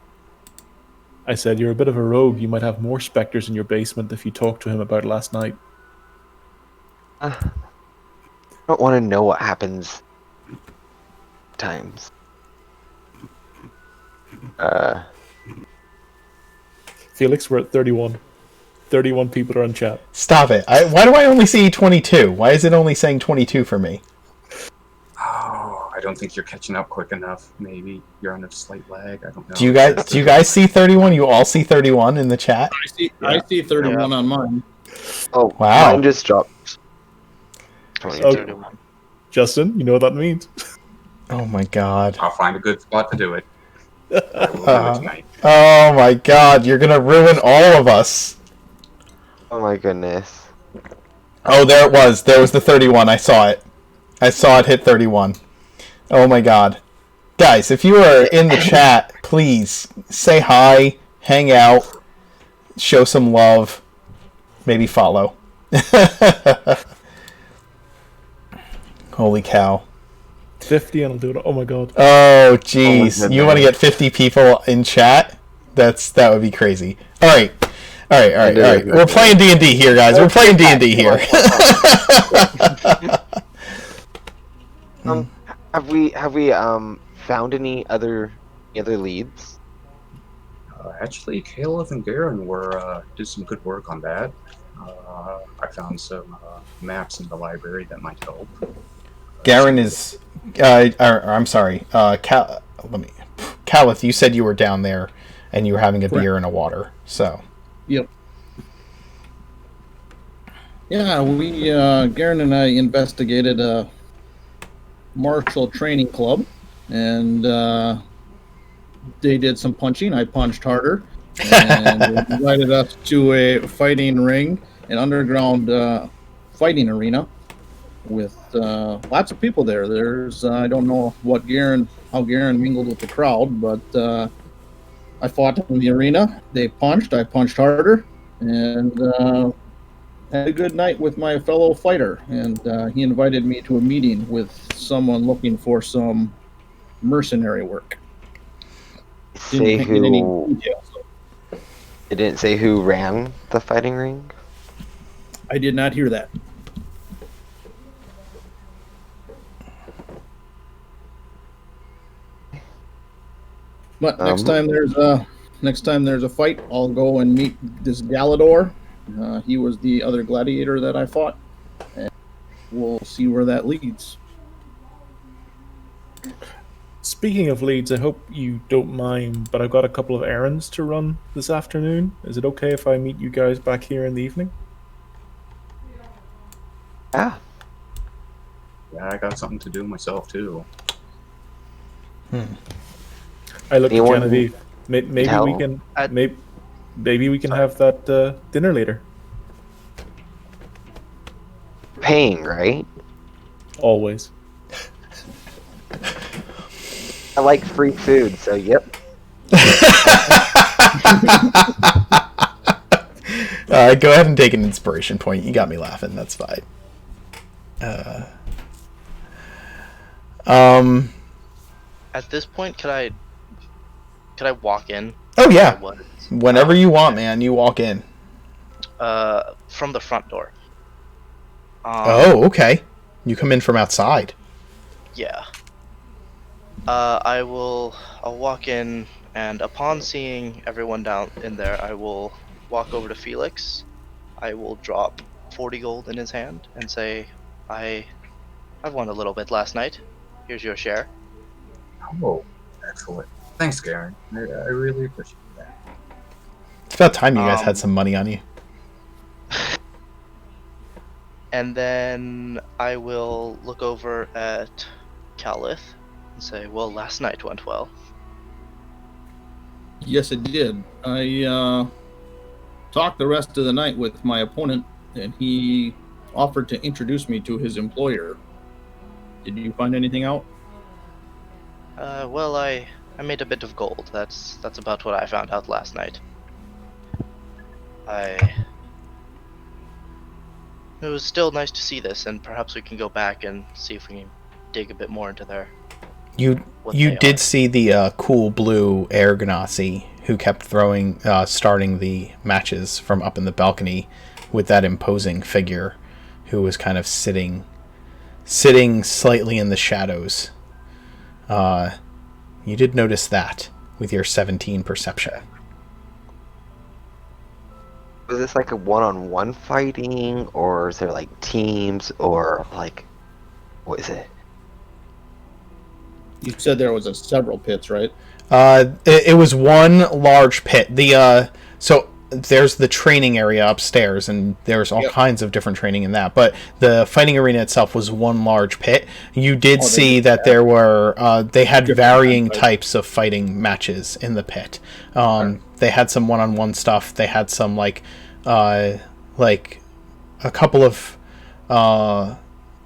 I said, you're a bit of a rogue. You might have more specters in your basement if you talked to him about it last night. I don't want to know what happens times. Felix, we're at 31. 31 people are in chat. Stop it. Why do I only see 22? Why is it only saying 22 for me? Oh, I don't think you're catching up quick enough. Maybe you're on a slight lag. I don't know. Do you guys see 31? You all see 31 in the chat? I see 31 on mine. Oh, Wow. mine just dropped. 22. Justin, you know what that means? Oh my god. I'll find a good spot to do it. I will do it tonight. Oh my god, you're gonna ruin all of us. Oh my goodness. Oh, there it was. There was the 31. I saw it. I saw it hit 31. Oh my god. Guys, if you are in the chat, please say hi, hang out, show some love, maybe follow. Holy cow. 50 and I'll do it. Oh my god. Oh, jeez. Oh my You want to get 50 people in chat? That would be crazy. All right. We're playing D&D here, guys. We're playing D&D here. Have we found any other leads? Actually, Caleb and Garen did some good work on that. I found some maps in the library that might help. Garen is... I'm sorry. Calith, you said you were down there and you were having a beer and a water, so... Yep. Yeah, Garen and I investigated a martial training club, and they did some punching. I punched harder. and they invited us to a fighting ring, an underground fighting arena with lots of people there. There's I don't know how Garen mingled with the crowd, but I fought in the arena. They punched. I punched harder, and had a good night with my fellow fighter. And he invited me to a meeting with someone looking for some mercenary work. Say Didn't get any who? details. It didn't say who ran the fighting ring. I did not hear that. But next time there's a fight, I'll go and meet this Galador. He was the other gladiator that I fought, and we'll see where that leads. Speaking of leads, I hope you don't mind, but I've got a couple of errands to run this afternoon. Is it okay if I meet you guys back here in the evening? Yeah. Yeah, I got something to do myself too. I look at Anyone Genevieve. Maybe tell? we can. Maybe we can have that dinner later. Paying, right? Always. I like free food, so yep. Go ahead and take an inspiration point. You got me laughing. That's fine. At this point, could I walk in? Oh yeah. What? Whenever you want, man, you walk in. From the front door. Oh, okay. You come in from outside. Yeah. I'll walk in, and upon seeing everyone down in there, I will walk over to Felix. I will drop 40 gold in his hand and say, I won a little bit last night. Here's your share. Oh, excellent. Thanks, Garen. I really appreciate that. It's about time you guys had some money on you. And then I will look over at Calith and say, well, last night went well. Yes, it did. I talked the rest of the night with my opponent, and he offered to introduce me to his employer. Did you find anything out? Well, I made a bit of gold. That's about what I found out last night. It was still nice to see this, and perhaps we can go back and see if we can dig a bit more into there. You did see the cool blue air ganassi who kept starting the matches from up in the balcony with that imposing figure who was kind of sitting slightly in the shadows. You did notice that with your 17 perception. Was this like a one-on-one fighting, or is there like teams, or like, what is it? You said there was several pits, right? It was one large pit. So there's the training area upstairs, and there's all kinds of different training in that. But the fighting arena itself was one large pit. You did see that there were they had varying types of fighting matches in the pit. They had some one-on-one stuff. They had some like a couple of.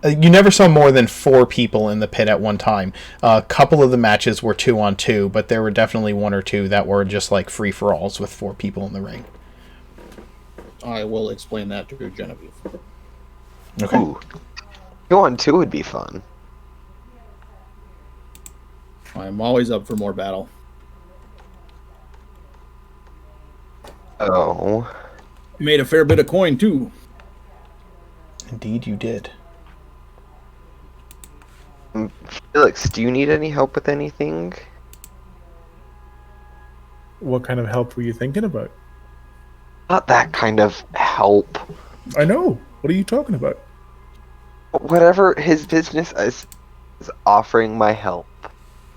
You never saw more than 4 people in the pit at one time. A couple of the matches were 2-on-2, but there were definitely 1 or 2 that were just like free-for-alls with 4 people in the ring. I will explain that to Genevieve. Okay. Ooh. 2-on-2 would be fun. I'm always up for more battle. Oh. Made a fair bit of coin, too. Indeed, you did. Felix, do you need any help with anything? What kind of help were you thinking about? Not that kind of help. I know. What are you talking about? Whatever his business is offering my help.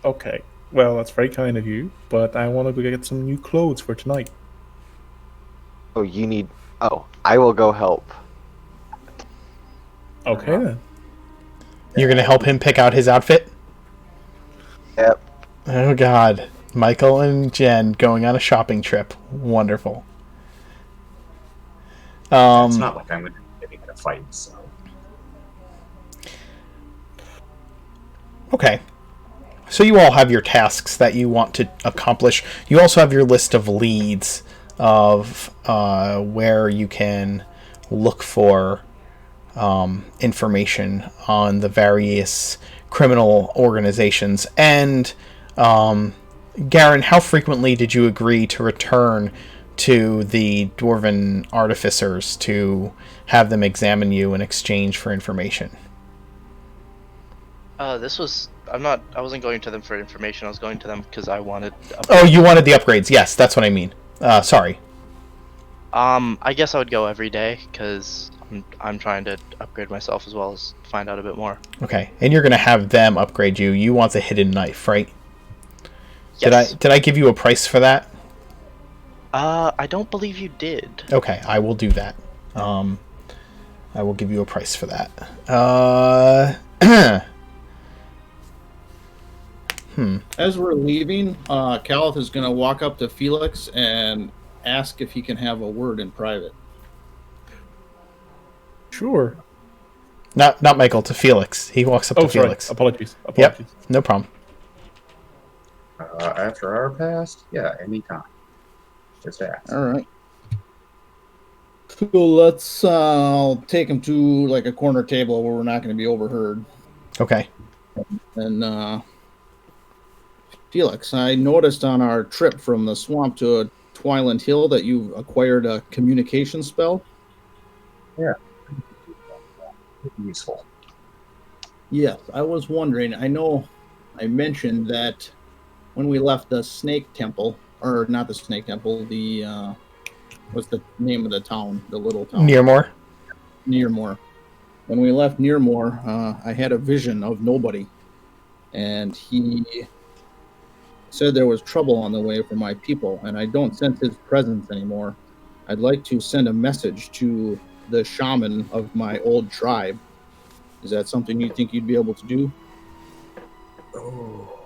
Okay. Well, that's very kind of you, but I want to go get some new clothes for tonight. Oh, you need... Oh, I will go help. Okay, then. You're going to help him pick out his outfit? Yep. Oh, God. Michael and Jen going on a shopping trip. Wonderful. It's not like I'm going to be getting in a fight, so. Okay. So you all have your tasks that you want to accomplish. You also have your list of leads of where you can look for information on the various criminal organizations. And Garen, how frequently did you agree to return to the Dwarven artificers to have them examine you in exchange for information? This was. I wasn't going to them for information. I was going to them because I wanted. Oh, you wanted the upgrades. Yes, that's what I mean. Sorry. I guess I would go every day because I'm trying to upgrade myself as well as find out a bit more. Okay, and you're gonna have them upgrade you. You want the hidden knife, right? Yes. Did I give you a price for that? I don't believe you did. Okay, I will do that. I will give you a price for that. As we're leaving, Caliph is going to walk up to Felix and ask if he can have a word in private. Sure. Not Michael, to Felix. He walks up to Sorry. Felix. Apologies. Yep, no problem. After our past? Yeah, anytime. Just ask. All right. So let's take him to like a corner table where we're not going to be overheard. Okay. And Felix, I noticed on our trip from the swamp to Twiland Hill that you acquired a communication spell. Yeah. Useful. Yes, I was wondering. I know I mentioned that when we left the Snake Temple, or not the Snake Temple, the what's the name of the town, the little town? Nearmore. Nearmore. When we left Nearmore, I had a vision of nobody, and he said there was trouble on the way for my people, and I don't sense his presence anymore. I'd like to send a message to the shaman of my old tribe. Is that something you think you'd be able to do? Oh.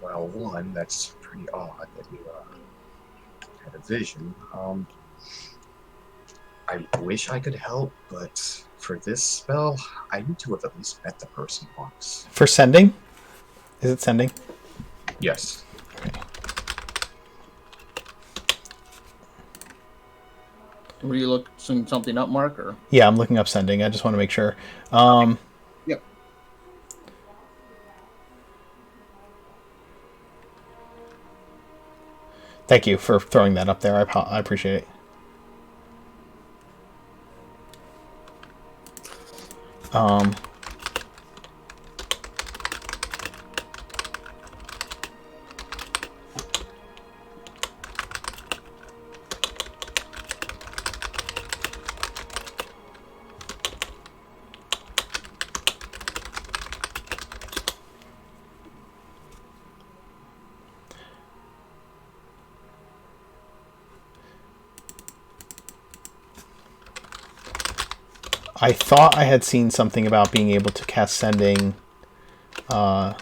Well, one, that's pretty odd that you had a vision. I wish I could help, but for this spell, I need to have at least met the person once. For sending? Is it sending? Yes. Okay. Were you looking something up, Mark? Or? Yeah, I'm looking up sending. I just want to make sure. Yep. Thank you for throwing that up there. I appreciate it. I thought I had seen something about being able to cast sending. Hold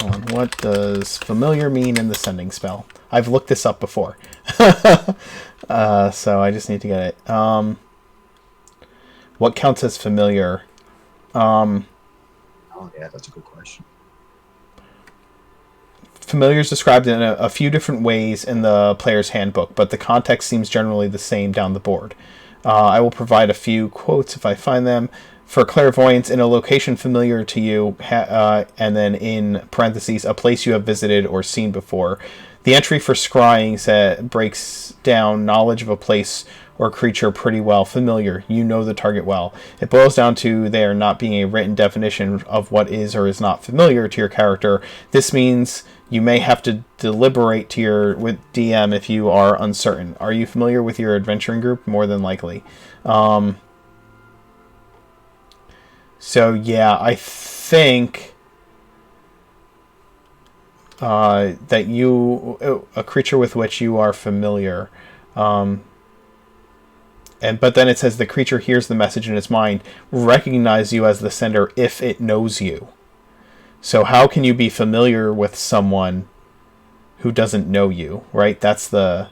on. What does familiar mean in the sending spell? I've looked this up before. So I just need to get it. What counts as familiar? Oh, yeah, that's a good question. Familiar is described in a few different ways in the player's handbook, but the context seems generally the same down the board. I will provide a few quotes if I find them. For clairvoyance, in a location familiar to you, and then in parentheses, a place you have visited or seen before. The entry for scrying breaks down knowledge of a place or creature pretty well. Familiar, you know the target well. It boils down to there not being a written definition of what is or is not familiar to your character. This means you may have to deliberate with DM if you are uncertain. Are you familiar with your adventuring group? More than likely. So yeah, I think that a creature with which you are familiar, but then it says the creature hears the message in its mind, recognize you as the sender if it knows you. So how can you be familiar with someone who doesn't know you, right? That's the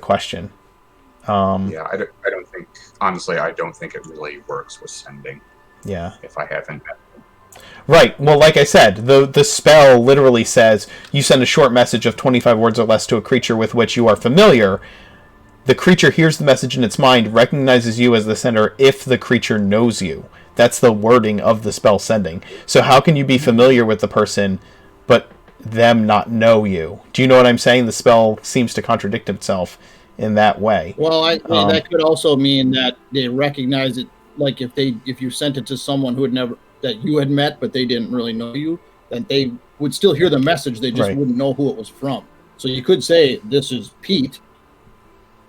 question. Yeah, I don't think, honestly, I don't think it really works with sending Yeah. if I haven't met them. Right. Well, like I said, the spell literally says you send a short message of 25 words or less to a creature with which you are familiar. The creature hears the message in its mind, recognizes you as the sender if the creature knows you. That's the wording of the spell sending. So how can you be familiar with the person, but them not know you? Do you know what I'm saying? The spell seems to contradict itself in that way. Well, that could also mean that they recognize it. Like if you sent it to someone who had never that you had met, but they didn't really know you, then they would still hear the message. They just Right. wouldn't know who it was from. So you could say this is Pete,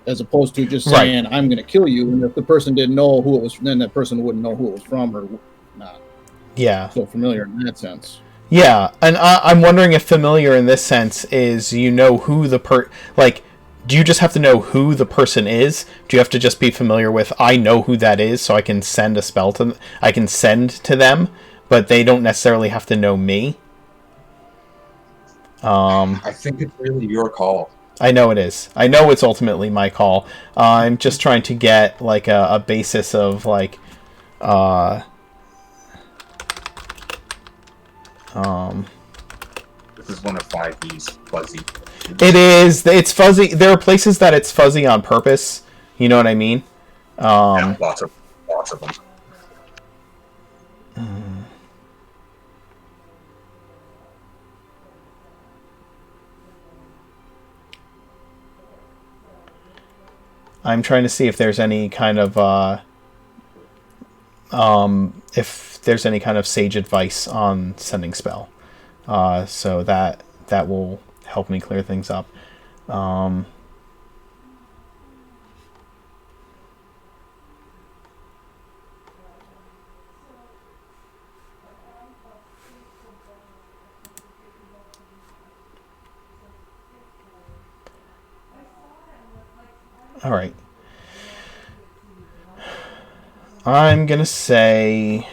as opposed to just Right. saying I'm going to kill you. And if the person didn't know who it was, then that person wouldn't know who it was from or not. Yeah. So familiar in that sense. Yeah, and I'm wondering if familiar in this sense is you know who the like. Do you just have to know who the person is? Do you have to just be familiar with I know who that is, so I can send a spell to them? I can send to them, but they don't necessarily have to know me. I think it's really your call. I know it is. I know it's ultimately my call. I'm just trying to get like a basis of like, This is one of 5E's fuzzy. It is. It's fuzzy. There are places that it's fuzzy on purpose. You know what I mean? Yeah, lots of them. I'm trying to see if there's any kind of if there's any kind of sage advice on sending spell, so that will help me clear things up. All right. I'm gonna say.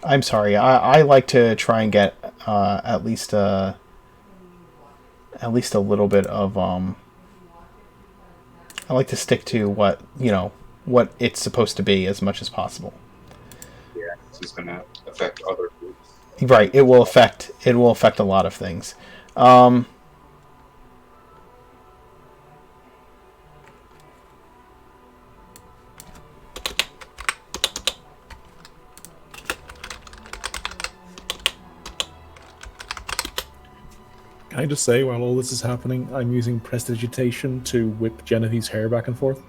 I'm sorry. I like to try and get at least a little bit of I like to stick to what what it's supposed to be as much as possible. Yeah, this is going to affect other groups. Right. It will affect a lot of things. Can I just say, while all this is happening, I'm using prestidigitation to whip Genevieve's hair back and forth?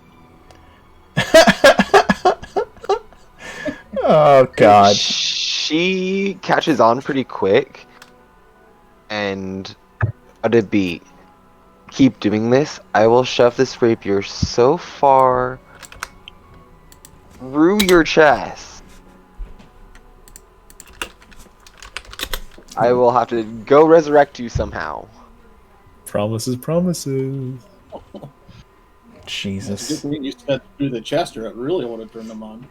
Oh God. She catches on pretty quick, and how to beat. Keep doing this. I will shove this rapier so far through your chest. I will have to go resurrect you somehow. Promises, promises. Jesus. You sped through the chest, or it really would have turned them on.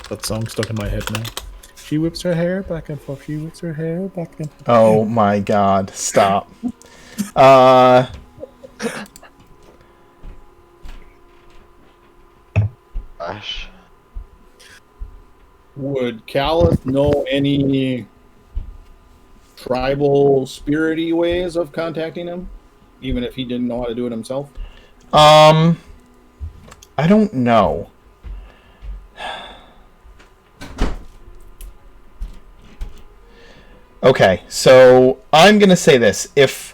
That song stuck in my head now. She whips her hair back and forth. She whips her hair back and forth. Oh my God. Stop. Gosh. Would Caliph know any tribal spirity ways of contacting him, even if he didn't know how to do it himself? I don't know. Okay, so I'm gonna say this: if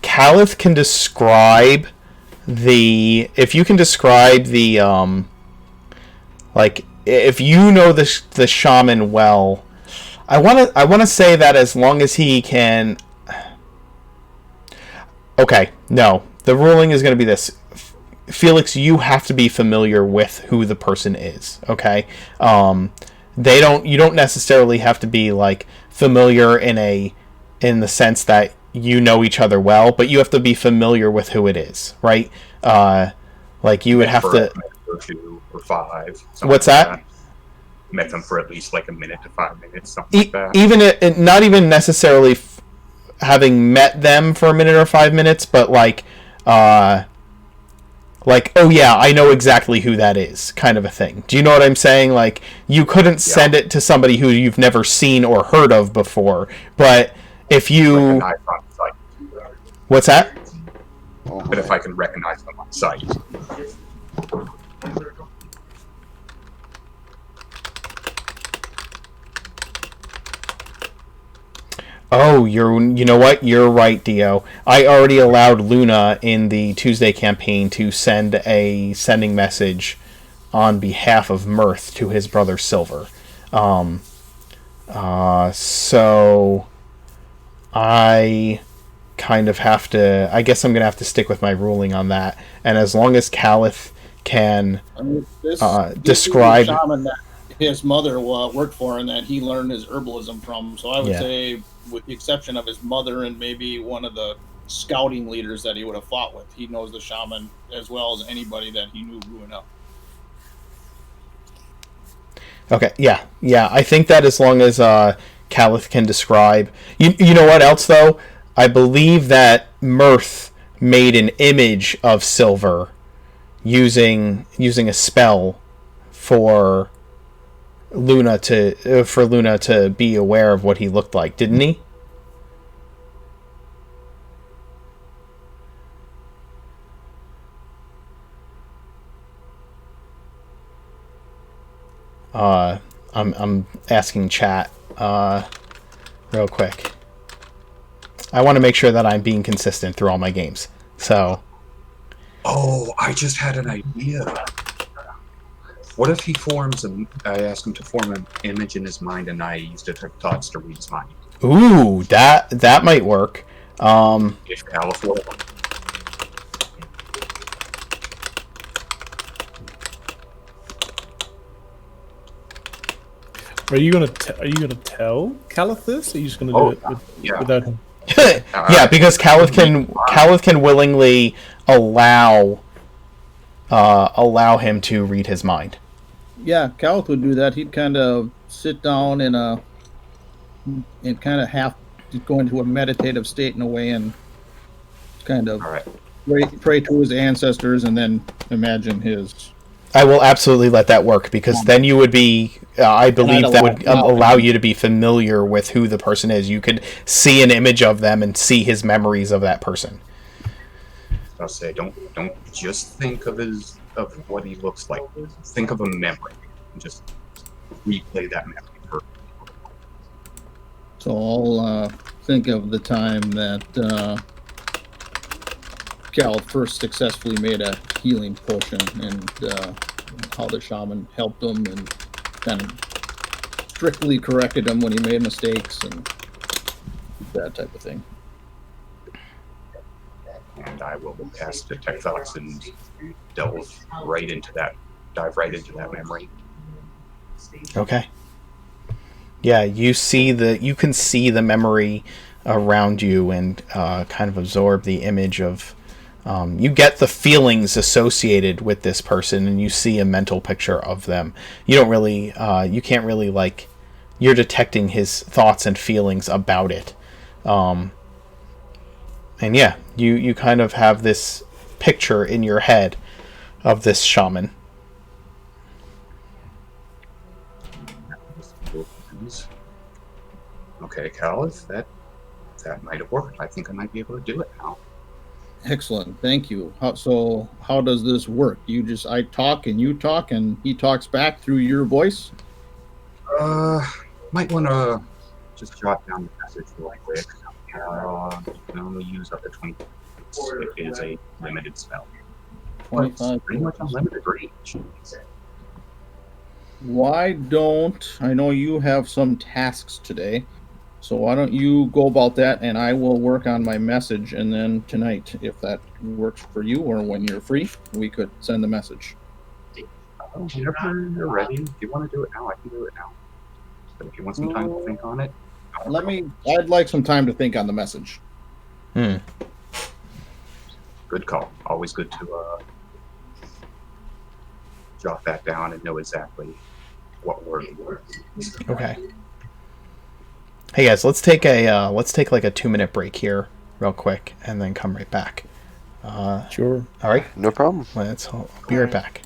Caliph can describe if you can describe the like if you know the shaman well, I wanna say that as long as he can. Okay, no, the ruling is gonna be this. Felix, you have to be familiar with who the person is. Okay, you don't necessarily have to be like familiar in the sense that you know each other well, but you have to be familiar with who it is, right? Like you would have for to. a minute or 2 or 5. What's like that? Met them for at least like a minute to 5 minutes, something like that. Even not even necessarily having met them for a minute or 5 minutes, but like, oh yeah, I know exactly who that is, kind of a thing. Do you know what I'm saying? Like, you couldn't send it to somebody who you've never seen or heard of before, but if you... Recognize on sight. What's that? But if I can recognize them on sight. Oh, you know what? You're right, Dio. I already allowed Luna in the Tuesday campaign to send a sending message on behalf of Mirth to his brother Silver. So I kind of have to... I guess I'm going to have to stick with my ruling on that. And as long as Calith can describe... This shaman that his mother worked for and that he learned his herbalism from. So I would say, with the exception of his mother and maybe one of the scouting leaders that he would have fought with, he knows the shaman as well as anybody that he knew growing up. Okay, yeah. I think that as long as Calith can describe... You know what else, though? I believe that Mirth made an image of Silver using a spell for Luna to be aware of what he looked like, didn't he? I'm asking chat real quick. I want to make sure that I'm being consistent through all my games. So. Oh, I just had an idea. What if he forms I ask him to form an image in his mind, and I use detect thoughts to read his mind? Ooh, that might work. If California. Are you gonna tell Calith this? Or are you just gonna do it without him? Yeah, because Calith can willingly allow him to read his mind. Yeah, Calith would do that. He'd kind of sit down and kind of half go into a meditative state in a way and kind of pray to his ancestors and then imagine his... I will absolutely let that work, because then you would be... I believe that would allow you to be familiar with who the person is. You could see an image of them and see his memories of that person. I'll say, don't just think of what he looks like. Think of a memory and just replay that memory. So I'll think of the time that Cal first successfully made a healing potion and how the shaman helped him and kind of strictly corrected him when he made mistakes and that type of thing. And I will cast Detect Thoughts and dive right into that memory. Okay. Yeah, you can see the memory around you and kind of absorb the image of... you get the feelings associated with this person, and you see a mental picture of them. You don't really... you can't really, like... You're detecting his thoughts and feelings about it. And yeah, you kind of have this picture in your head of this shaman. Okay, Calith, that might have worked. I think I might be able to do it now. Excellent, thank you. So how does this work? I talk and you talk and he talks back through your voice? Might want to just jot down the message real quick. Only use up to 20 points. It is a limited spell. 25 pretty much unlimited range. Why don't... I know you have some tasks today, so why don't you go about that and I will work on my message, and then tonight, if that works for you or when you're free, we could send the message. Whenever you're ready. If you want to do it now, I can do it now. But if you want some time to think on it, I'd like some time to think on the message. Hmm. Good call. Always good to jot that down and know exactly what word. Okay. Hey guys, let's take like a 2-minute break here, real quick, and then come right back. Sure. All right. No problem. I'll be right back.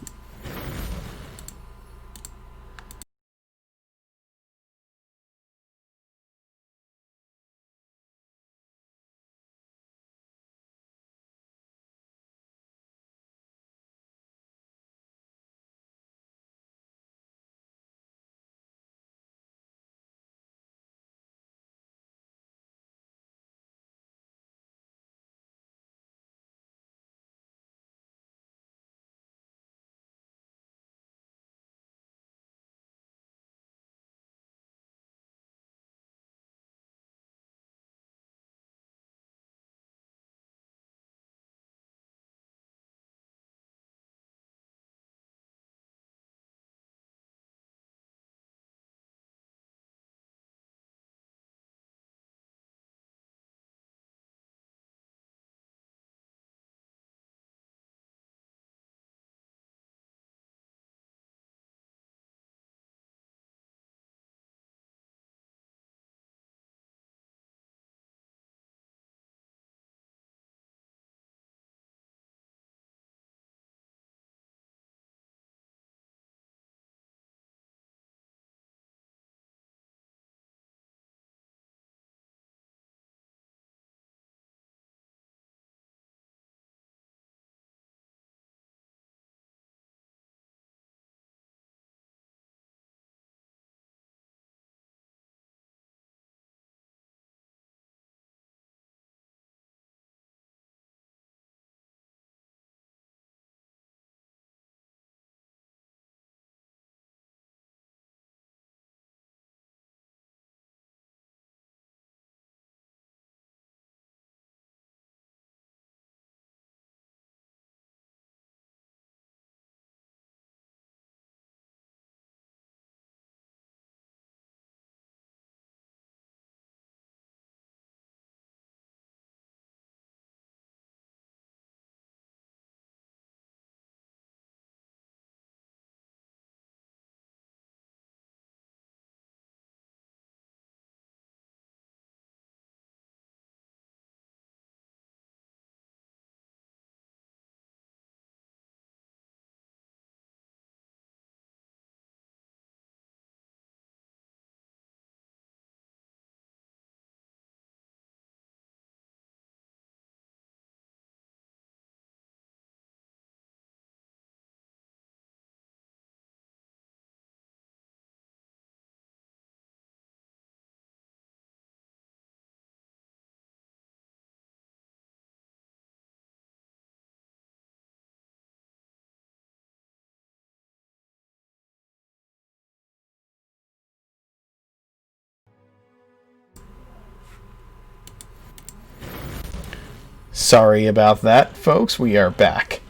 Sorry about that, folks. We are back.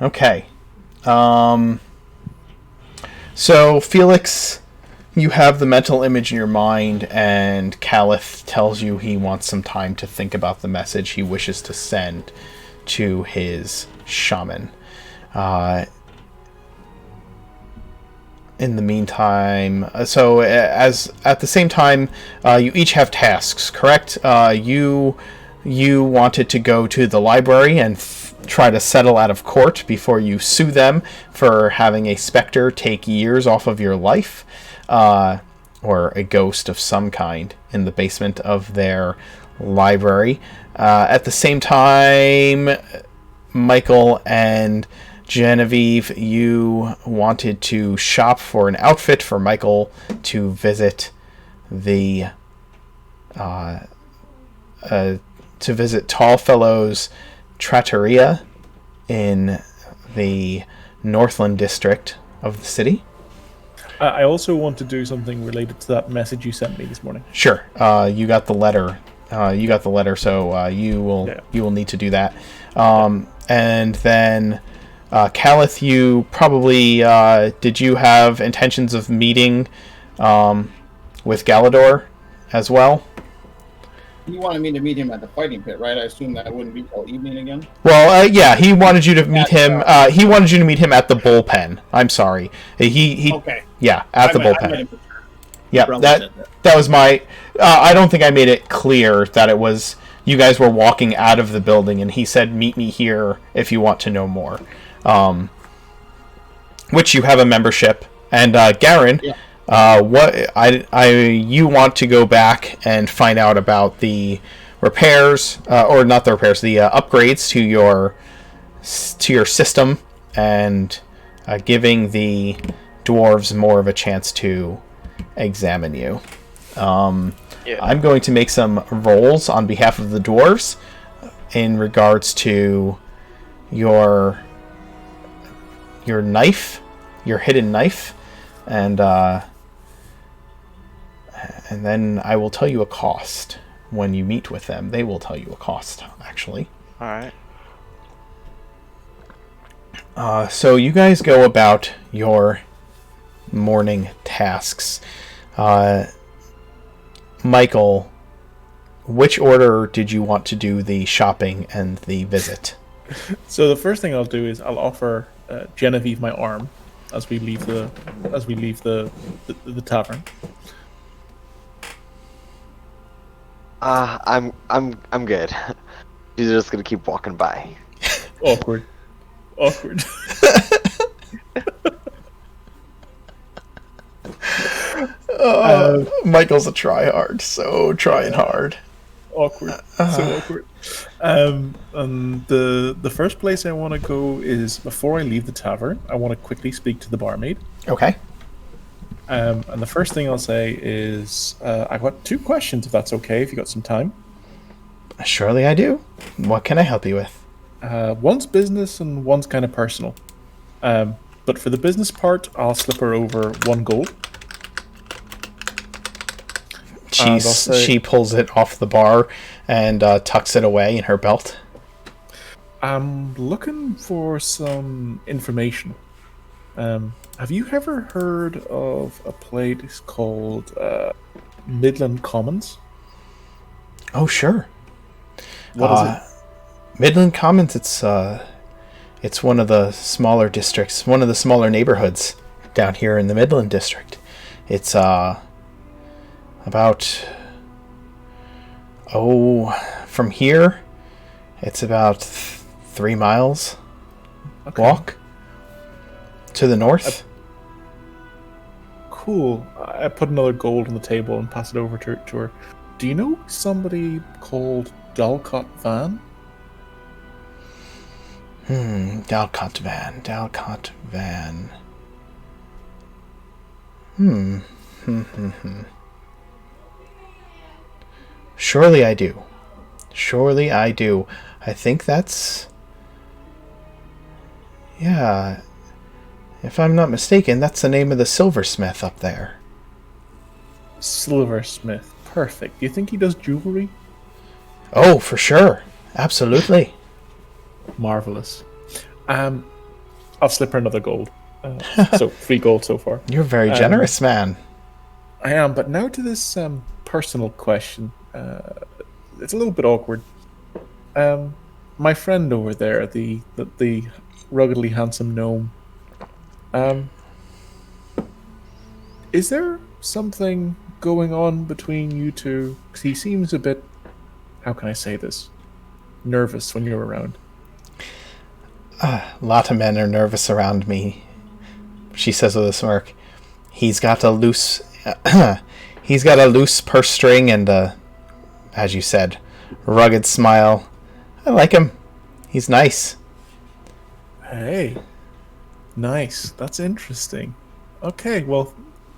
Okay. So, Felix, you have the mental image in your mind, and Caliph tells you he wants some time to think about the message he wishes to send to his shaman. In the meantime, as at the same time, you each have tasks, correct? You wanted to go to the library and try to settle out of court before you sue them for having a specter take years off of your life, or a ghost of some kind in the basement of their library. At the same time, Michael and Genevieve, you wanted to shop for an outfit for Michael to visit the Tallfellow's Trattoria in the Northland district of the city. I also want to do something related to that message you sent me this morning. Sure. You got the letter. So you will need to do that. And then, Calith, you probably did you have intentions of meeting with Galador as well. He wanted me to meet him at the fighting pit, right? I assume that wouldn't be till evening again. Well, yeah, he wanted you to meet him. He wanted you to meet him at the bullpen. I'm sorry. He Okay. Yeah, at the bullpen. I Yeah, that was my. I don't think I made it clear that it was you guys were walking out of the building, and he said, "Meet me here if you want to know more." Which you have a membership, and Garen, you want to go back and find out about the repairs, or not the repairs, the upgrades to your system, and giving the dwarves more of a chance to examine you. I'm going to make some rolls on behalf of the dwarves in regards to your knife, your hidden knife, and then I will tell you a cost when you meet with them. They will tell you a cost, actually. All right. So you guys go about your morning tasks. Michael, which order did you want to do the shopping and the visit? So the first thing I'll do is I'll offer Genevieve my arm as we leave the tavern. I'm good. She's just gonna keep walking by. Awkward. Michael's a tryhard, so trying hard. Awkward. So awkward. And the first place I want to go is, before I leave the tavern, I want to quickly speak to the barmaid. Okay. And the first thing I'll say is, I've got 2 questions, if that's okay, if you got some time. Surely I do. What can I help you with? One's business and one's kind of personal. But for the business part, I'll slip her over 1 gold. She pulls it off the bar and tucks it away in her belt. I'm looking for some information. Have you ever heard of a place called Midland Commons? Oh, sure. What is it? Midland Commons, it's one of the smaller districts, one of the smaller neighborhoods down here in the Midland District. It's about from here it's about 3 miles walk to the north. Cool. I put another gold on the table and pass it over to her. Do you know somebody called Dalcott Van? Dalcott Van. Surely I do. I think that's... Yeah. If I'm not mistaken, that's the name of the silversmith up there. Silversmith. Perfect. Do you think he does jewelry? Oh, for sure. Absolutely. Marvelous. I'll slip her another gold. So 3 gold so far. You're very generous, man. I am, but now to this personal question. It's a little bit awkward. My friend over there, the ruggedly handsome gnome. Is there something going on between you two? 'Cause he seems a bit, how can I say this, nervous when you're around. A lot of men are nervous around me, she says with a smirk. He's got a loose purse string and as you said, rugged smile. I like him. He's nice. Hey. Nice. That's interesting. Okay, well,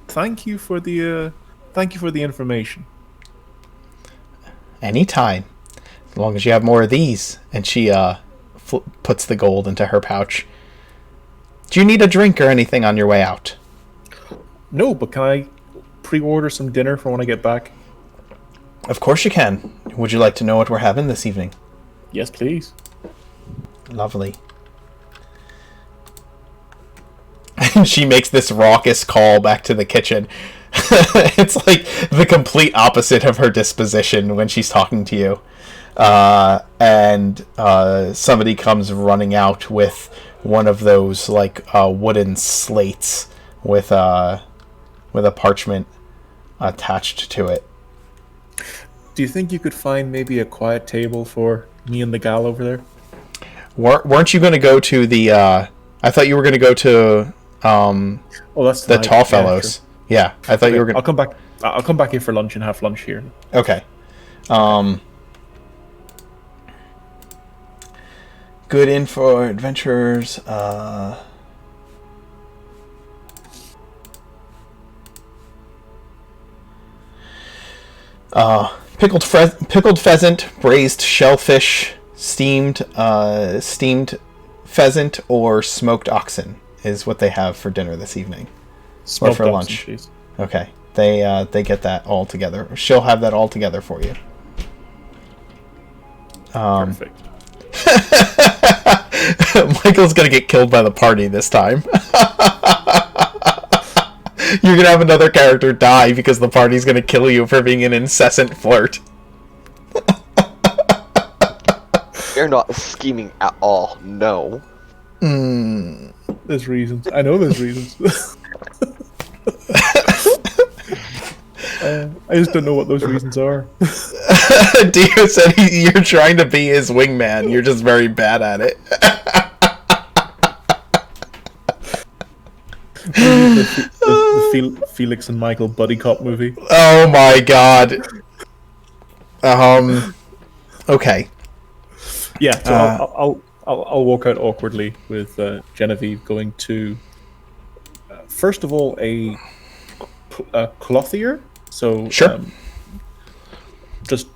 thank you for the information. Anytime. As long as you have more of these. And she puts the gold into her pouch. Do you need a drink or anything on your way out? No, but can I pre-order some dinner for when I get back? Of course you can. Would you like to know what we're having this evening? Yes, please. Lovely. And she makes this raucous call back to the kitchen. It's like the complete opposite of her disposition when she's talking to you. And somebody comes running out with one of those like wooden slates with a parchment attached to it. Do you think you could find maybe a quiet table for me and the gal over there? Weren't you going to go to the? I thought you were going to go to That's the tonight. Tall Yeah, Fellows. sure. Yeah, I thought you were going. I'll come back. I'll come back here for lunch and have lunch here. Okay. Good info, adventurers. Pickled pheasant, braised shellfish, steamed pheasant, or smoked oxen is what they have for dinner this evening. Smoked or for oxen, lunch. please. Okay. They get that all together. She'll have that all together for you. Perfect. Michael's gonna get killed by the party this time. You're gonna have another character die because the party's gonna kill you for being an incessant flirt. They're not scheming at all. No. There's reasons. I know there's reasons. I just don't know what those reasons are. Dio said you're trying to be his wingman. You're just very bad at it. the Felix and Michael buddy cop movie. Oh my god. Okay. Yeah, so I'll walk out awkwardly with Genevieve going to first of all a clothier. So Sure. Just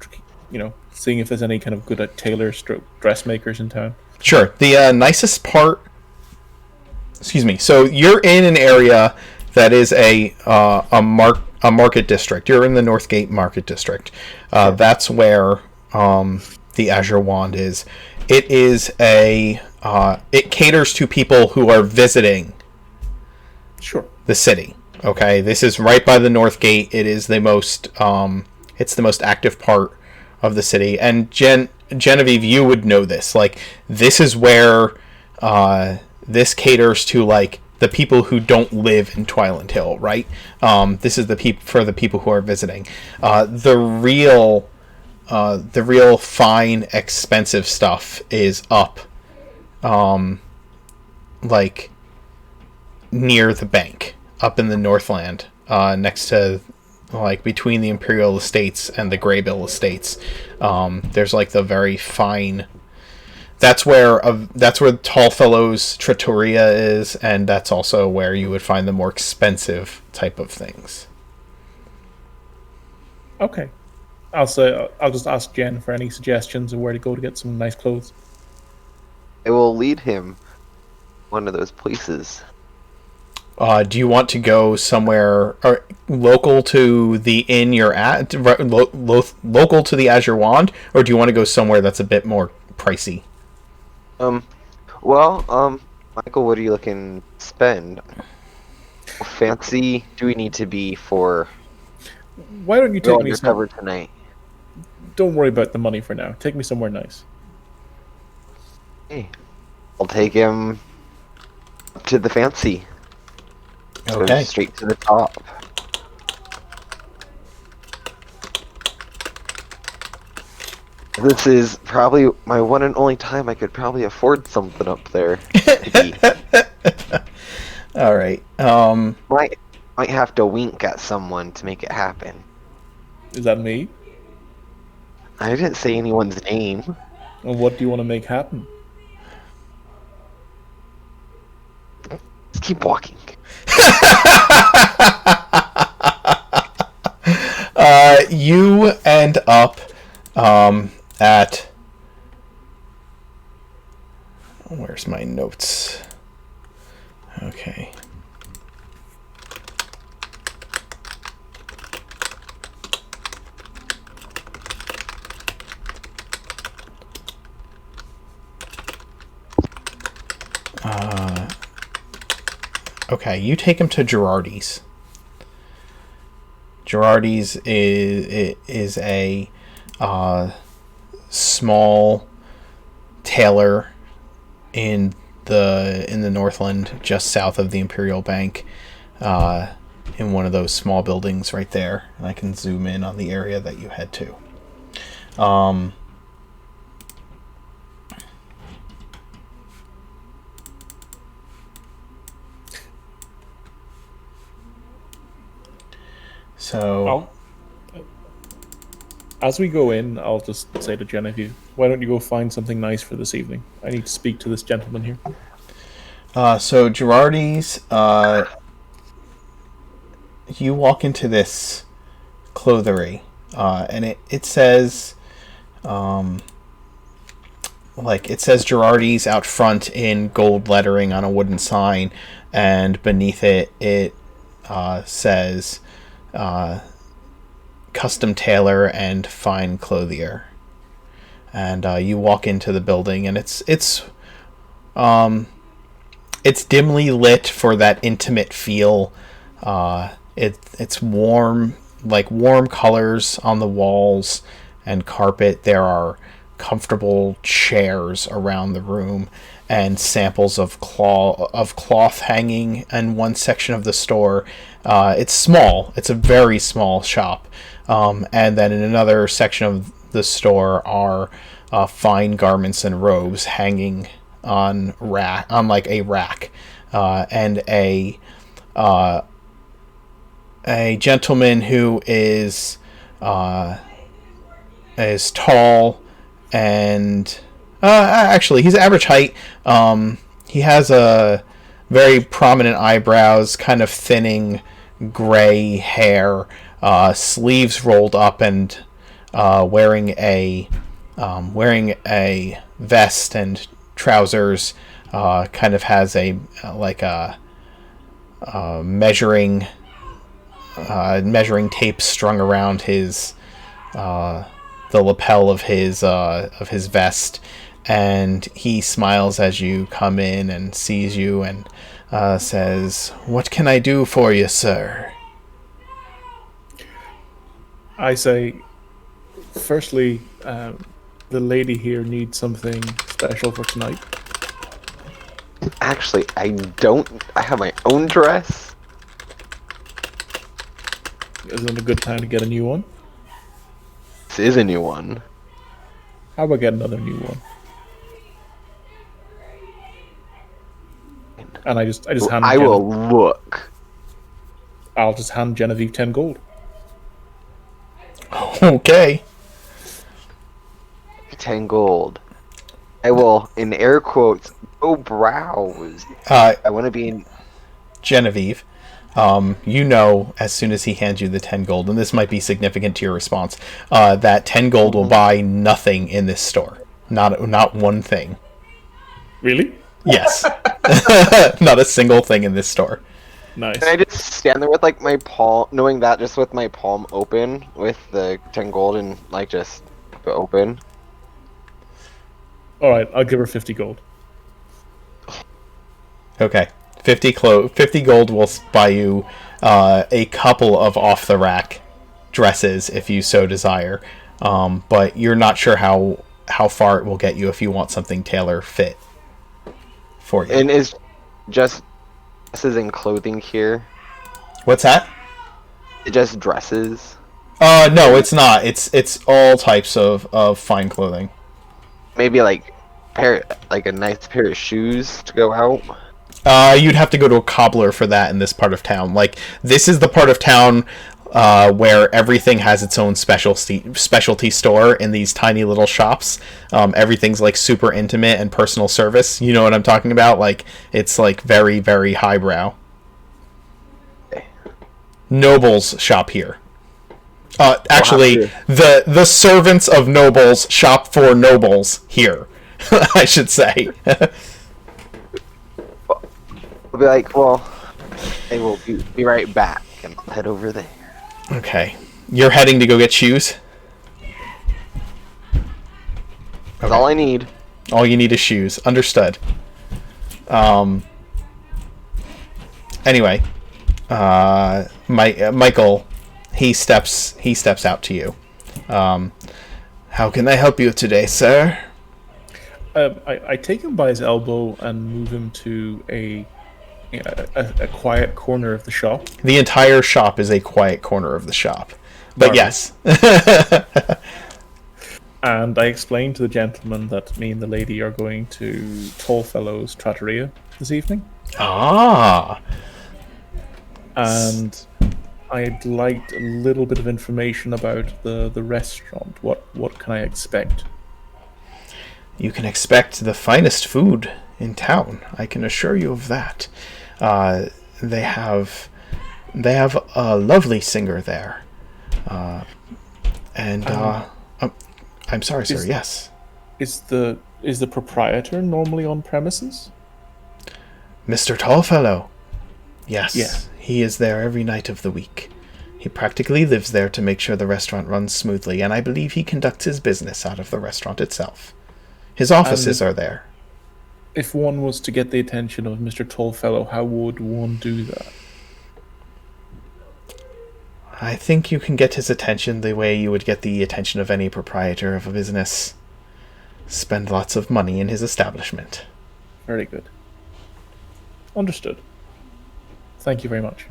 seeing if there's any kind of good tailor stroke dressmakers in town. Sure. The nicest part. Excuse me. So you're in an area that is a market district. You're in the Northgate Market District. That's where the Azure Wand is. It is it caters to people who are visiting. Sure. The city. Okay, this is right by the North Gate. It is the most it's the most active part of the city. And Genevieve, you would know this. Like, this is where this caters to like the people who don't live in Twiland Hill, right? This is for the people who are visiting. The real fine, expensive stuff is up, like near the bank, up in the Northland, next to, like, between the Imperial Estates and the Greybill Estates. There's like the very fine. That's where Tallfellow's Trattoria is, and that's also where you would find the more expensive type of things. Okay. I'll just ask Jen for any suggestions of where to go to get some nice clothes. I will lead him one of those places. Do you want to go somewhere local to the inn you're at, local to the Azure Wand, or do you want to go somewhere that's a bit more pricey? Michael, what are you looking to spend? How fancy do we need to be for Why don't you take me undercover tonight? Don't worry about the money for now. Take me somewhere nice. Hey, I'll take him up to the fancy. Go Okay. straight to the top. This is probably my one and only time I could probably afford something up there. All right. Might have to wink at someone to make it happen. Is that me? I didn't say anyone's name. And what do you want to make happen? Just keep walking. You end up at. Where's my notes? Okay. Okay, you take him to Girardi's. Girardi's is a small tailor in the Northland, just south of the Imperial Bank, in one of those small buildings right there. And I can zoom in on the area that you head to. So, as we go in, I'll just say to Genevieve, why don't you go find something nice for this evening? I need to speak to this gentleman here. so Girardi's, you walk into this clothery, and it says, it says Girardi's out front in gold lettering on a wooden sign, and beneath it says, custom tailor and fine clothier. And you walk into the building, and it's dimly lit for that intimate feel. It's warm, warm colors on the walls and carpet. There are comfortable chairs around the room, and samples of cloth hanging in one section of the store. It's small. It's a very small shop. And then in another section of the store are fine garments and robes hanging on a rack. And a gentleman who is tall and actually he's average height. He has a very prominent eyebrows, kind of thinning gray hair, sleeves rolled up, and wearing a vest and trousers. Kind of has a measuring tape strung around his the lapel of his vest, and he smiles as you come in and sees you and says, "What can I do for you, sir?" I say, firstly, the lady here needs something special for tonight. Actually, I don't. I have my own dress. Isn't it a good time to get a new one? This is a new one. How about get another new one? And I just hand. I will look. I'll just hand Genevieve 10 gold. Okay. 10 gold. I will, in air quotes, go browse. I want to be in. Genevieve, as soon as he hands you the 10 gold, and this might be significant to your response, that 10 gold will buy nothing in this store. Not one thing. Really? Yes. Not a single thing in this store. Nice. Can I just stand there with my palm, knowing that, just with my palm open with the 10 gold and just open? Alright, I'll give her 50 gold. Okay. 50 gold will buy you a couple of off-the-rack dresses if you so desire. But you're not sure how far it will get you if you want something tailor-fit for you. And is just dresses and clothing here? What's that? Just dresses? No, it's not. It's all types of fine clothing. Maybe a nice pair of shoes to go out? You'd have to go to a cobbler for that in this part of town. This is the part of town where everything has its own specialty store in these tiny little shops. Everything's super intimate and personal service. You know what I'm talking about? It's very, very highbrow. Nobles shop here. Actually, the servants of nobles shop for nobles here. I should say. I'll be I will be right back, and I'll head over there. Okay. You're heading to go get shoes? That's all I need. All you need is shoes. Understood. Anyway, Michael, he steps out to you. How can I help you today, sir? I take him by his elbow and move him to a quiet corner of the shop. The entire shop is a quiet corner of the shop. But yes. And I explain to the gentleman that me and the lady are going to Tallfellow's Trattoria this evening. Ah. And I'd like a little bit of information about the restaurant. What can I expect? You can expect the finest food in town. I can assure you of that. They have a lovely singer there. I'm sorry, sir. Yes. Is the proprietor normally on premises? Mr. Tallfellow. Yes. Yeah. He is there every night of the week. He practically lives there to make sure the restaurant runs smoothly, and I believe he conducts his business out of the restaurant itself. His offices are there. If one was to get the attention of Mr. Tallfellow, how would one do that? I think you can get his attention the way you would get the attention of any proprietor of a business. Spend lots of money in his establishment. Very good. Understood. Thank you very much.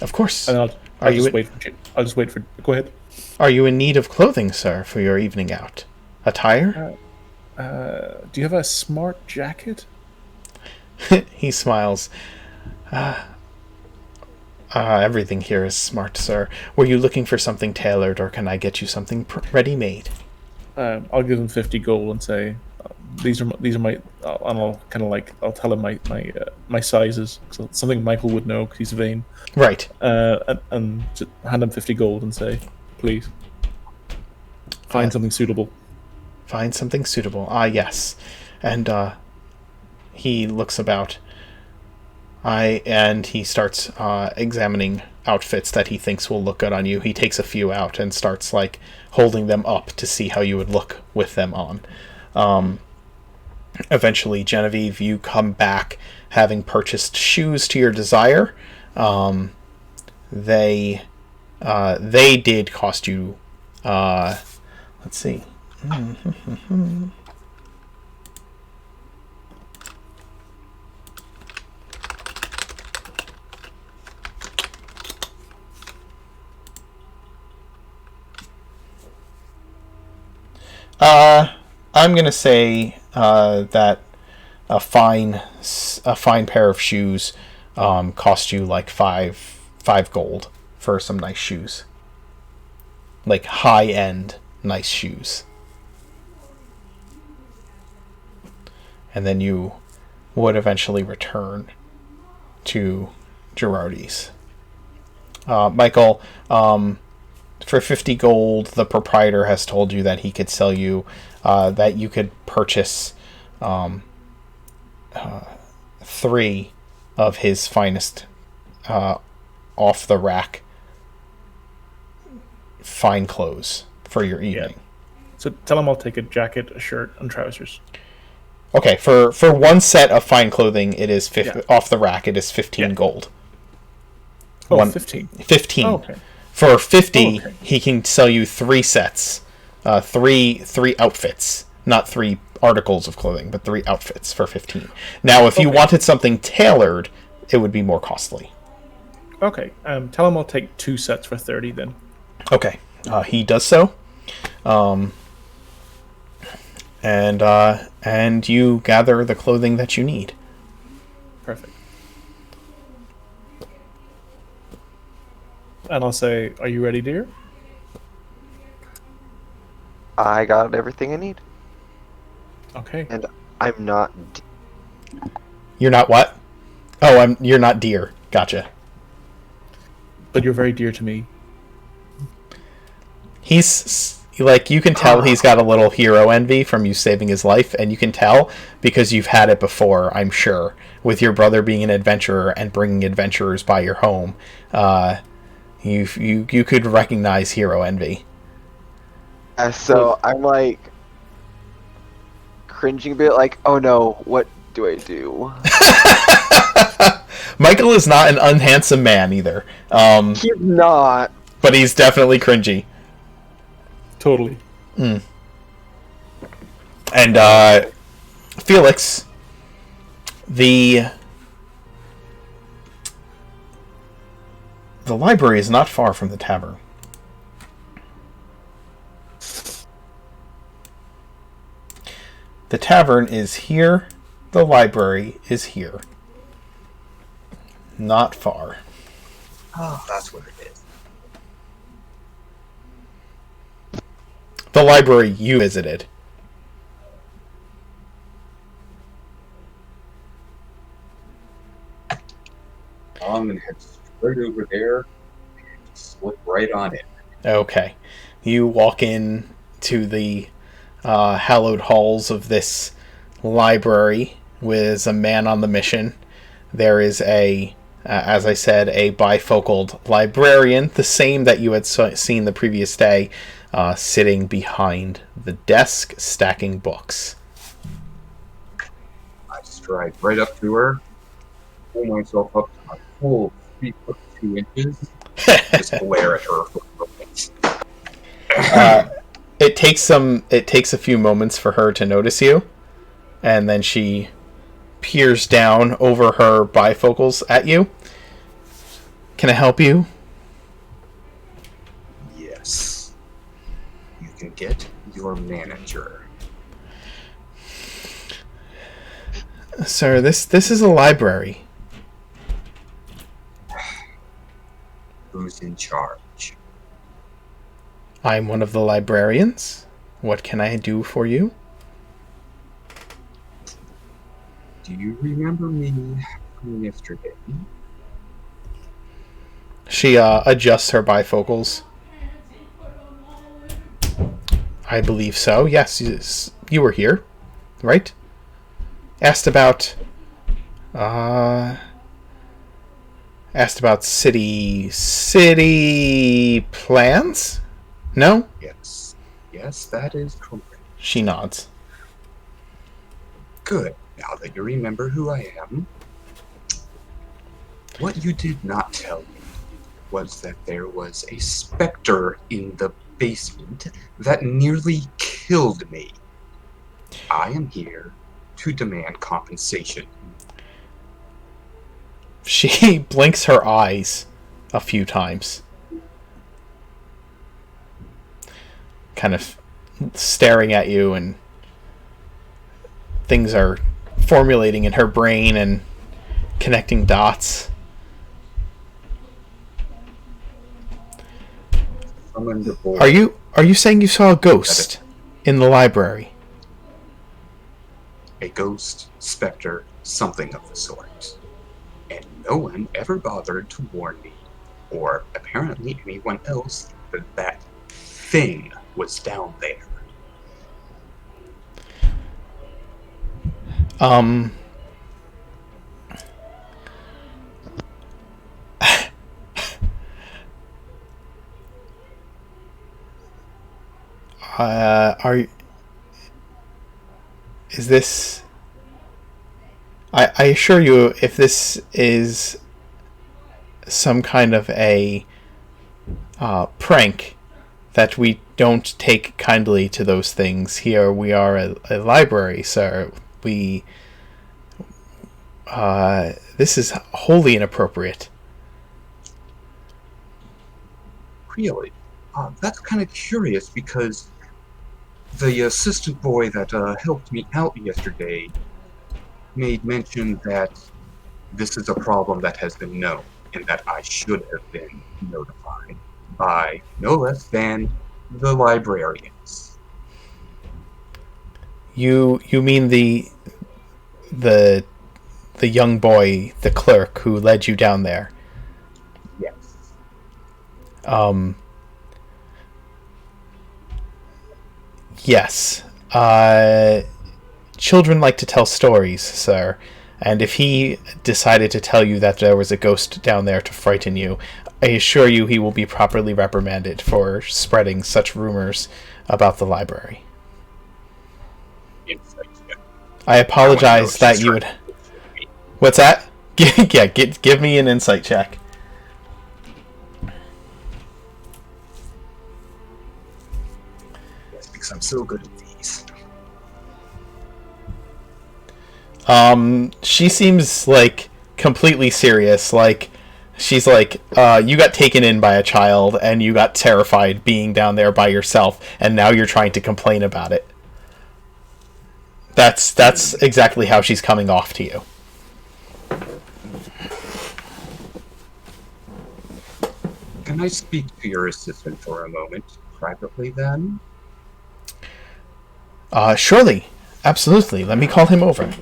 Of course. And I'll just wait for. Go ahead. Are you in need of clothing, sir, for your evening out? Attire? Do you have a smart jacket? He smiles. Everything here is smart, sir. Were you looking for something tailored, or can I get you something ready-made? I'll give him 50 gold and say, these are my. And I'll tell him my sizes. So something Michael would know because he's vain. Right. And just hand him 50 gold and say, please find something suitable. Find something suitable. Yes. And he looks about. And he starts examining outfits that he thinks will look good on you. He takes a few out and starts holding them up to see how you would look with them on. Eventually, Genevieve, you come back having purchased shoes to your desire. They did cost you. Let's see. I'm gonna say that a fine pair of shoes cost you five gold for some nice shoes, high end nice shoes. And then you would eventually return to Girardi's. Michael, for 50 gold, the proprietor has told you that he could sell you, that you could purchase 3 of his finest off the rack fine clothes for your evening. Yeah. So tell him I'll take a jacket, a shirt, and trousers. Okay, for one set of fine clothing, it is off the rack. It is 15 gold. Oh, 15. 15. Oh, okay. For 50, he can sell you 3 sets, three outfits, not 3 articles of clothing, but 3 outfits for 15. Now, if you wanted something tailored, it would be more costly. Okay. Tell him I'll take 2 sets for 30 then. Okay. He does so. And you gather the clothing that you need. Perfect. And I'll say, are you ready, dear? I got everything I need. Okay. And I'm not... You're not what? Oh, you're not dear. Gotcha. But you're very dear to me. He's... you can tell he's got a little hero envy from you saving his life, and you can tell because you've had it before, I'm sure, with your brother being an adventurer and bringing adventurers by your home. You could recognize hero envy. So I'm cringing a bit, oh no, what do I do? Michael is not an unhandsome man either. He's not. but he's definitely cringy. Totally. And Felix, the library is not far from the tavern. The tavern is here. The library is here. Not far. Oh, that's what it is. The library you visited. I'm gonna head straight over there and slip right on it. Okay. You walk in to the hallowed halls of this library with a man on the mission. There is as I said, a bifocaled librarian, the same that you had seen the previous day, sitting behind the desk, stacking books. I stride right up to her, pull myself up to my full 3'2", just glare at her for a moment. It takes a few moments for her to notice you, and then she peers down over her bifocals at you. Can I help you? Yes. You can get your manager. Sir, this is a library. Who's in charge? I'm one of the librarians. What can I do for you? Do you remember me from yesterday? She adjusts her bifocals. I believe so. Yes, you were here, right? Asked about city plans? No? Yes. Yes, that is correct. She nods. Good. Now that you remember who I am, what you did not tell me was that there was a specter in the basement that nearly killed me. I am here to demand compensation. She blinks her eyes a few times, kind of staring at you, and things are formulating in her brain and connecting dots. Are you saying you saw a ghost in the library? A ghost, specter, something of the sort. And no one ever bothered to warn me, or apparently anyone else, that that thing was down there. Is this... I assure you, if this is some kind of a prank, that we don't take kindly to those things. Here we are a library, sir. This is wholly inappropriate. Really? That's kind of curious, because the assistant boy that helped me out yesterday made mention that this is a problem that has been known, and that I should have been notified by no less than the librarians. You mean the young boy, the clerk who led you down there? Yes. Yes. Children like to tell stories, sir. And if he decided to tell you that there was a ghost down there to frighten you, I assure you he will be properly reprimanded for spreading such rumors about the library. I apologize that you would... What's that? Yeah, give me an insight check. because I'm so good at these. She seems like completely serious. Like she's like, you got taken in by a child and you got terrified being down there by yourself, and now you're trying to complain about it. That's exactly how she's coming off to you. Can I speak to your assistant for a moment, privately then? Surely. Absolutely. Let me call him over.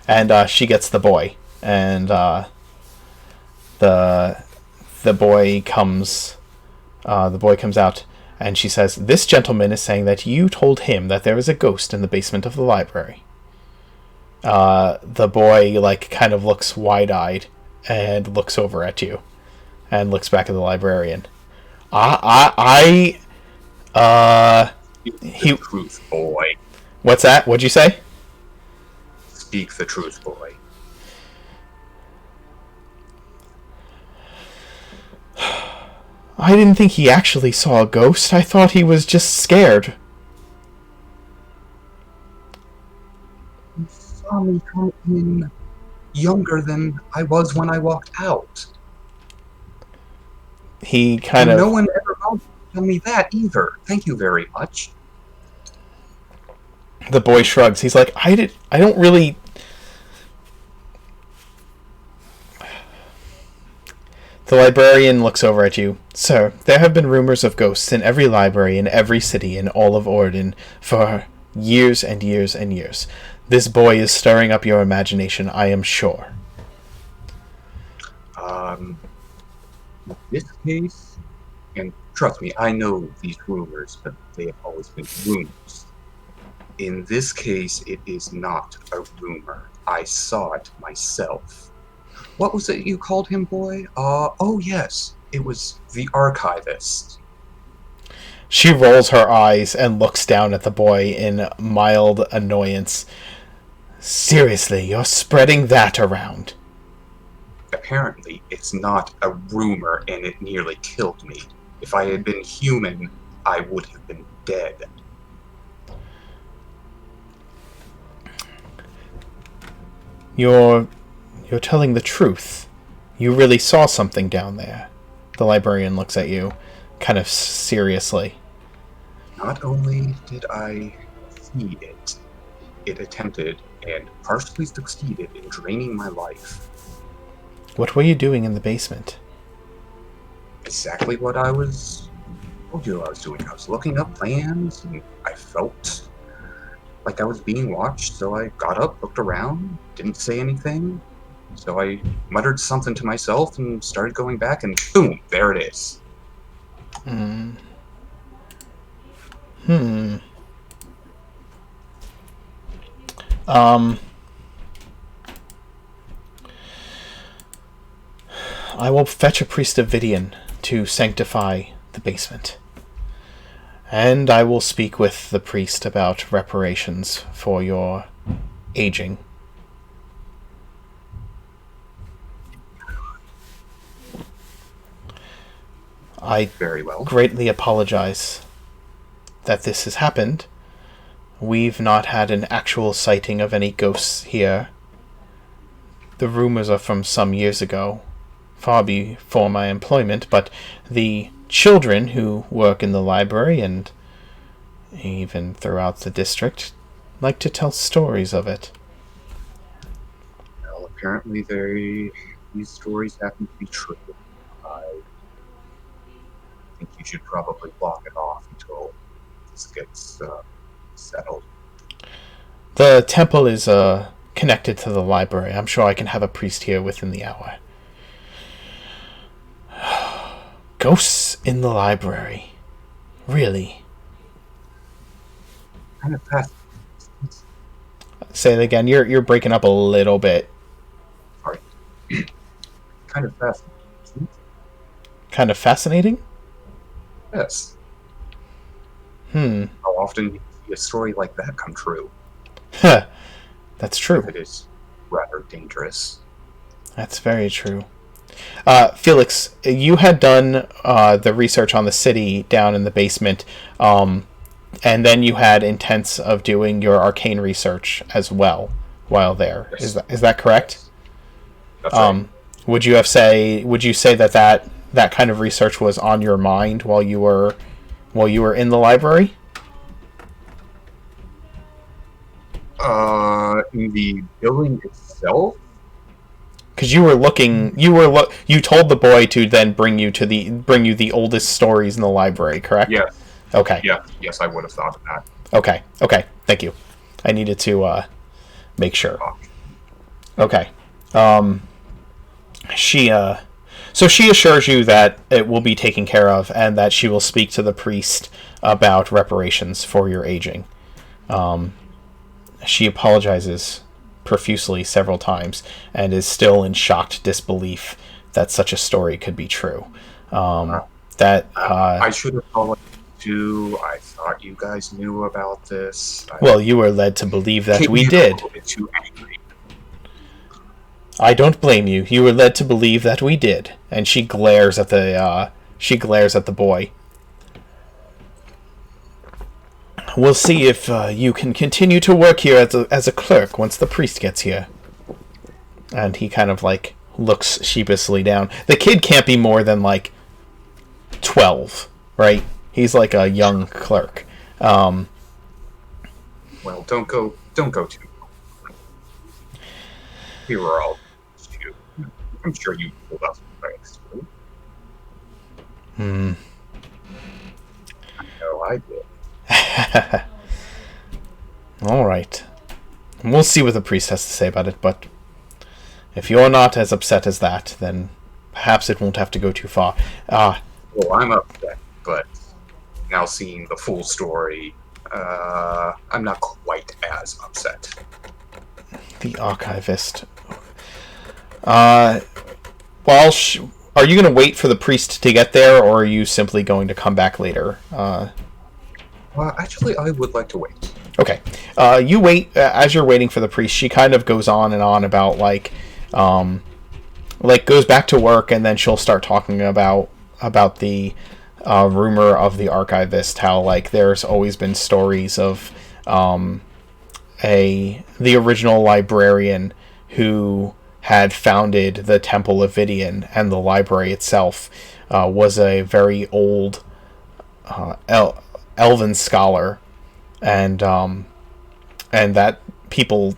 And she gets the boy. And the boy comes out, and she says, "This gentleman is saying that you told him that there is a ghost in the basement of the library." The boy like kind of looks wide-eyed and looks over at you and looks back at the librarian. The truth, boy. What's that? What'd you say? Speak the truth, boy. I didn't think he actually saw a ghost. I thought he was just scared. You saw me come in younger than I was when I walked out. He kind And of... no one ever told me that either. Thank you very much. The boy shrugs. He's like, I don't really... The librarian looks over at you. "Sir, there have been rumors of ghosts in every library in every city in all of Orden for years and years and years. This boy is stirring up your imagination, I am sure." In this case, and trust me, I know these rumors, but they have always been rumors. In this case, it is not a rumor. I saw it myself. What was it you called him, boy? Oh yes, it was the archivist. She rolls her eyes and looks down at the boy in mild annoyance. "Seriously, you're spreading that around." Apparently, it's not a rumor, and it nearly killed me. If I had been human, I would have been dead. You're telling the truth. You really saw something down there. The librarian looks at you, kind of seriously. Not only did I see it, it attempted and partially succeeded in draining my life. What were you doing in the basement? Exactly what I told you I was doing. I was looking up plans, and I felt like I was being watched, so I got up, looked around, didn't say anything. So I muttered something to myself and started going back, and boom, there it is. I will fetch a priest of Vidian to sanctify the basement. And I will speak with the priest about reparations for your aging. I Very well. greatly apologize that this has happened. We've not had an actual sighting of any ghosts here. The rumors are from some years ago, far before my employment, but the children who work in the library and even throughout the district like to tell stories of it. Well, apparently these stories happen to be true. I think you should probably block it off until this gets settled. The temple is connected to the library. I'm sure I can have a priest here within the hour. Ghosts in the library. Really? Kind of fast. Say it again. You're breaking up a little bit. Sorry. Kind of fast. Kind of fascinating? Yes. How How often do you see a story like that come true? That's true. It is rather dangerous. That's very true. Felix, you had done the research on the city down in the basement. And then you had intents of doing your arcane research as well while there. Yes. Is that correct? That's right. Would you say that kind of research was on your mind while you were in the library? In the building itself? Because you told the boy to then bring you the oldest stories in the library, correct? Yes. Okay. Yes, I would have thought of that. Okay. Thank you. I needed to make sure. Okay. So she assures you that it will be taken care of and that she will speak to the priest about reparations for your aging. She apologizes profusely several times and is still in shocked disbelief that such a story could be true. I should have followed too. I thought you guys knew about this. Well, you were led to believe that Came we in a did. little bit too angry. I don't blame you. You were led to believe that we did. And she glares at the boy. We'll see if you can continue to work here as a clerk once the priest gets here. And he kind of like looks sheepishly down. The kid can't be more than like 12, right? He's like a young clerk. Well, don't go too far. We were all. I'm sure you pulled out some things too. I know I did. All right. We'll see what the priest has to say about it, but if you're not as upset as that, then perhaps it won't have to go too far. Well, I'm upset, but now seeing the full story, I'm not quite as upset. The archivist. Are you going to wait for the priest to get there, or are you simply going to come back later? Actually, I would like to wait. Okay. You wait. As you're waiting for the priest, she kind of goes on and on about, goes back to work, and then she'll start talking about the rumor of the archivist, how, there's always been stories of the original librarian who had founded the Temple of Vidian, and the library itself was a very old elven scholar, and that people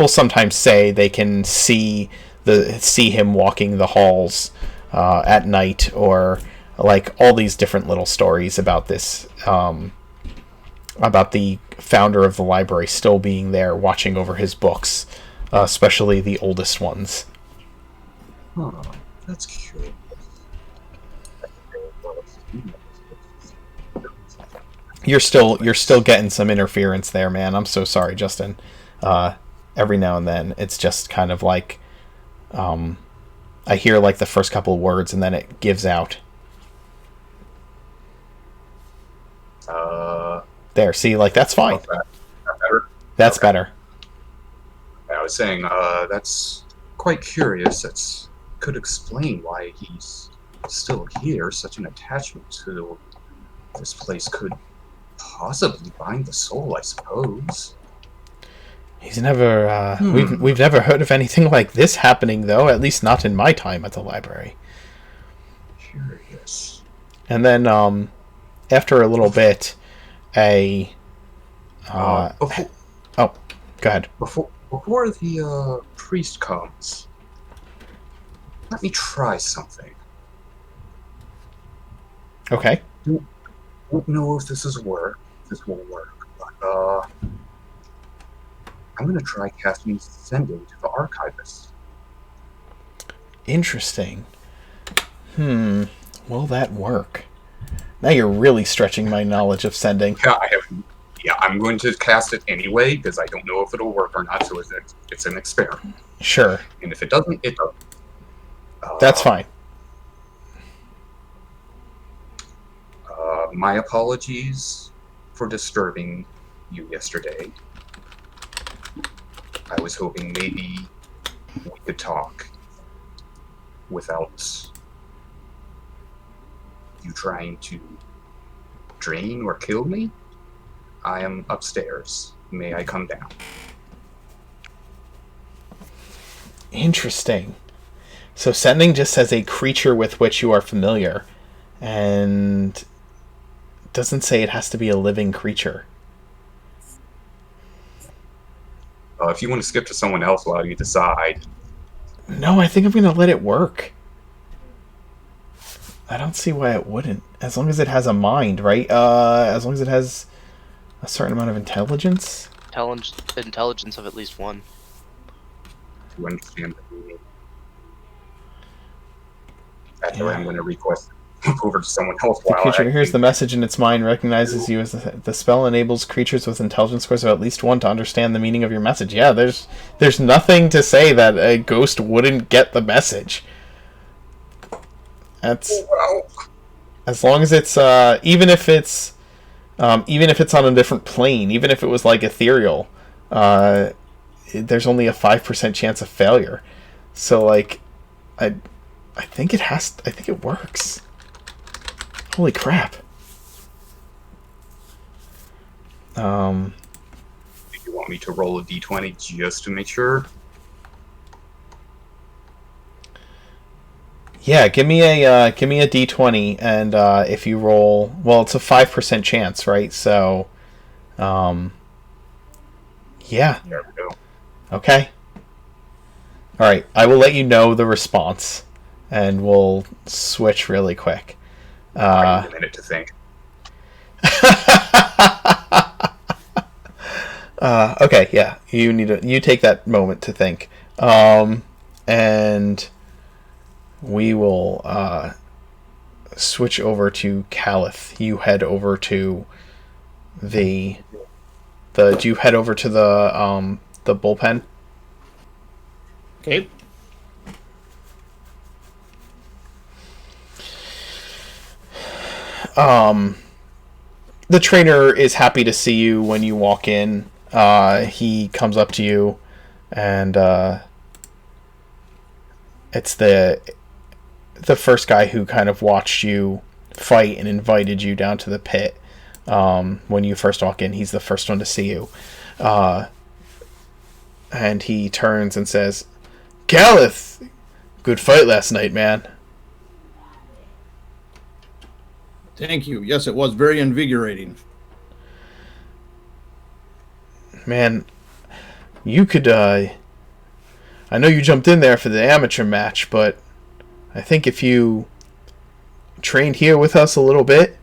sometimes say they can see him walking the halls at night, or all these different little stories about this, about the founder of the library still being there watching over his books, especially the oldest ones. Huh, that's curious. You're still getting some interference there, man. I'm so sorry, Justin. Every now and then, it's just kind of I hear the first couple of words and then it gives out. There, see, that's fine. That better? That's Okay. better. I was saying, that's quite curious. That could explain why he's still here. Such an attachment to this place could possibly bind the soul, I suppose. He's never. We've never heard of anything like this happening, though. At least not in my time at the library. Curious. And then, after a little bit, go ahead. Before the priest comes, let me try something. Okay. Don't know if this will work, but I'm gonna try casting Sending to the archivist. Interesting. Will that work? Now you're really stretching my knowledge of sending. Yeah, I'm going to cast it anyway because I don't know if it'll work or not. So it's an experiment. Sure. And if it doesn't, it doesn't. That's fine. My apologies for disturbing you yesterday. I was hoping maybe we could talk without you trying to drain or kill me. I am upstairs. May I come down? Interesting. So sending just says a creature with which you are familiar, and doesn't say it has to be a living creature. If you want to skip to someone else while you decide. No, I think I'm going to let it work. I don't see why it wouldn't. As long as it has a mind, right? As long as it has a certain amount of intelligence. Intelligence of at least 1. To understand the meaning. Actually, I'm going to request over to someone else. The creature hears the message in its mind, recognizes you as the spell enables creatures with intelligence scores of at least 1 to understand the meaning of your message. Yeah, there's nothing to say that a ghost wouldn't get the message. That's as long as it's even if it's on a different plane, even if it was like ethereal, there's only a 5% chance of failure. So like, I think it works. Holy crap. Do you want me to roll a d20 just to make sure? Yeah, give me a d20, and if you roll, well, it's a 5% chance, right? So, yeah. There we go. Okay. All right, I will let you know the response, and we'll switch really quick. I need a minute to think. Okay, yeah, you take that moment to think, and we will switch over to Calith. You head over to do you head over to the bullpen? Okay. The trainer is happy to see you when you walk in. He comes up to you, and it's the first guy who kind of watched you fight and invited you down to the pit. When you first walk in, he's the first one to see you. And he turns and says, "Calith, good fight last night, man." Thank you. Yes, it was very invigorating. Man, you could, I know you jumped in there for the amateur match, but I think if you trained here with us a little bit,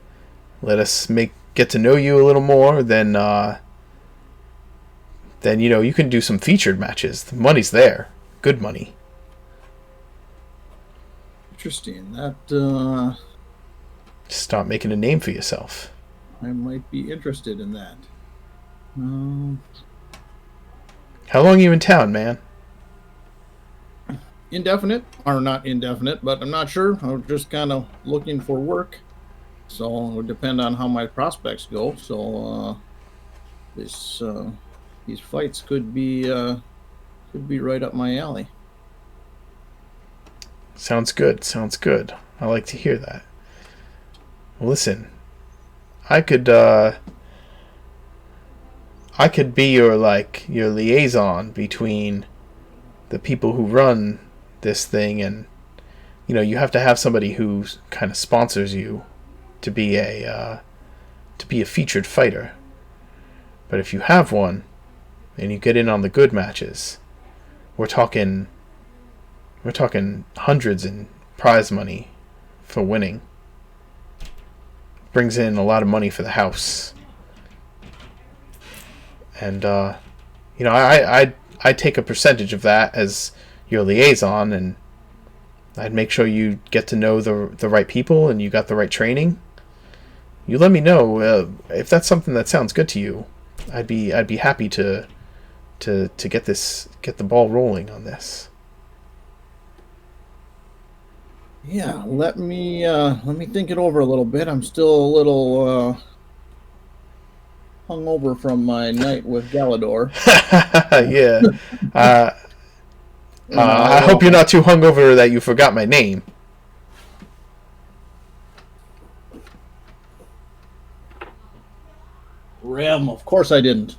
let us get to know you a little more, then you can do some featured matches. The money's there. Good money. Interesting. That, Start making a name for yourself. I might be interested in that. How long are you in town, man? Indefinite, or not indefinite, but I'm not sure. I'm just kind of looking for work, so it would depend on how my prospects go. So these fights could be right up my alley. Sounds good. I like to hear that. Listen, I could be your liaison between the people who run this thing, and you have to have somebody who kind of sponsors you to be a featured fighter. But if you have one and you get in on the good matches, we're talking hundreds in prize money for winning. Brings in a lot of money for the house. And I take a percentage of that as your liaison, and I'd make sure you get to know the right people and you got the right training. You let me know if that's something that sounds good to you. I'd be happy to get the ball rolling on this. Yeah, let me think it over a little bit. I'm still a little hungover from my night with Galador. Yeah. I hope you're not too hungover that you forgot my name. Grim, of course I didn't.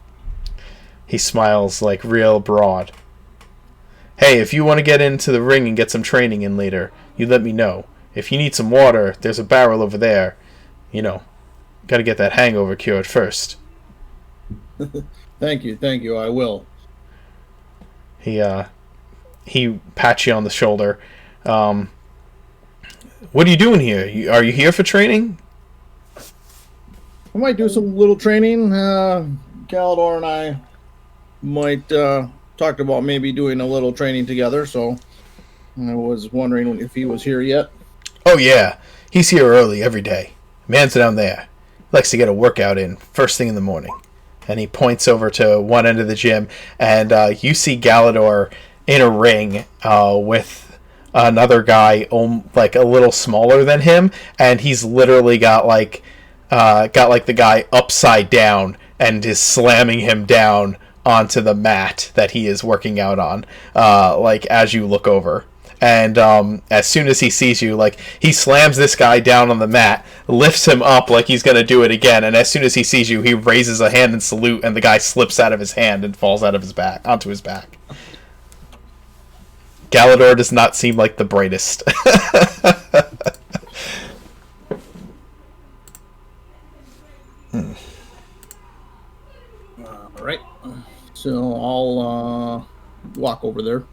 He smiles like real broad. Hey, if you want to get into the ring and get some training in later, you let me know. If you need some water, there's a barrel over there. You know, gotta get that hangover cured first. Thank you, I will. He pats you on the shoulder. What are you doing here? Are you here for training? I might do some little training. Galador and I might talked about maybe doing a little training together, so I was wondering if he was here yet. Oh yeah, he's here early every day. Man's down there. Likes to get a workout in first thing in the morning. And he points over to one end of the gym, and you see Galador in a ring with another guy, like a little smaller than him, and he's literally got the guy upside down and is slamming him down onto the mat that he is working out on, like as you look over. And as soon as he sees you, like, he slams this guy down on the mat, lifts him up like he's going to do it again, and as soon as he sees you, he raises a hand in salute, and the guy slips out of his hand and falls out of his back, onto his back. Galador does not seem like the brightest. All right. So I'll walk over there.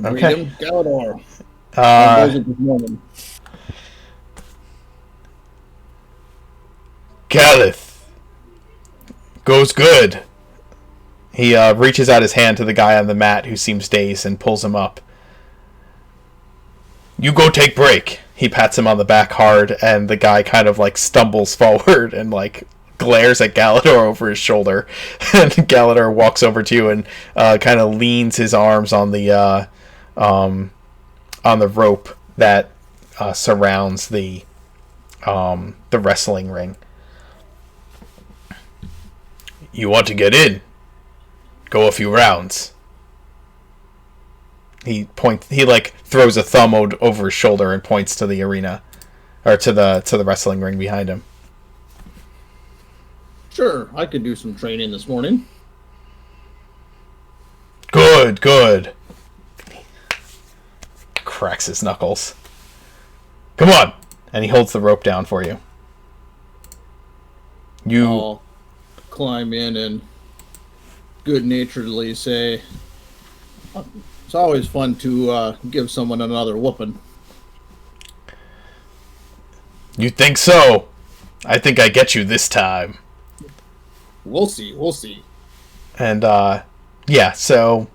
Okay. Galador. Galith. Goes good. He reaches out his hand to the guy on the mat who seems dazed and pulls him up. You go take break. He pats him on the back hard, and the guy kind of like stumbles forward and like glares at Galador over his shoulder. And Galador walks over to you and kind of leans his arms on the rope that surrounds the wrestling ring. You want to get in? Go a few rounds. He like throws a thumb over his shoulder and points to the arena, or to the wrestling ring behind him. Sure, I could do some training this morning. Good. Cracks his knuckles. Come on! And he holds the rope down for you. I'll climb in and good-naturedly say, it's always fun to give someone another whooping. You think so? I think I get you this time. We'll see. And, yeah, so,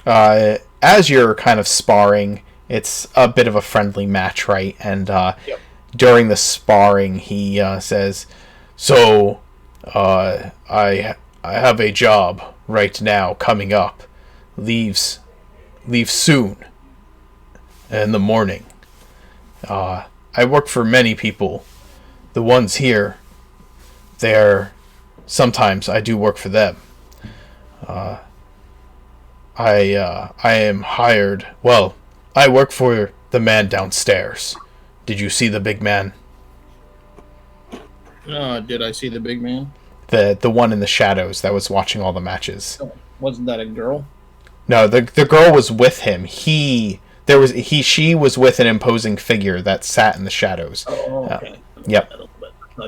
as you're kind of sparring, it's a bit of a friendly match, right? And, during the sparring, he, says, so, I have a job right now coming up. Leave soon. In the morning. I work for many people. The ones here, sometimes I do work for them. I am hired. Well, I work for the man downstairs. Did you see the big man? Did I see the big man? The one in the shadows that was watching all the matches. Oh, wasn't that a girl? No, the girl was with him. She was with an imposing figure that sat in the shadows. Oh, okay. Yep.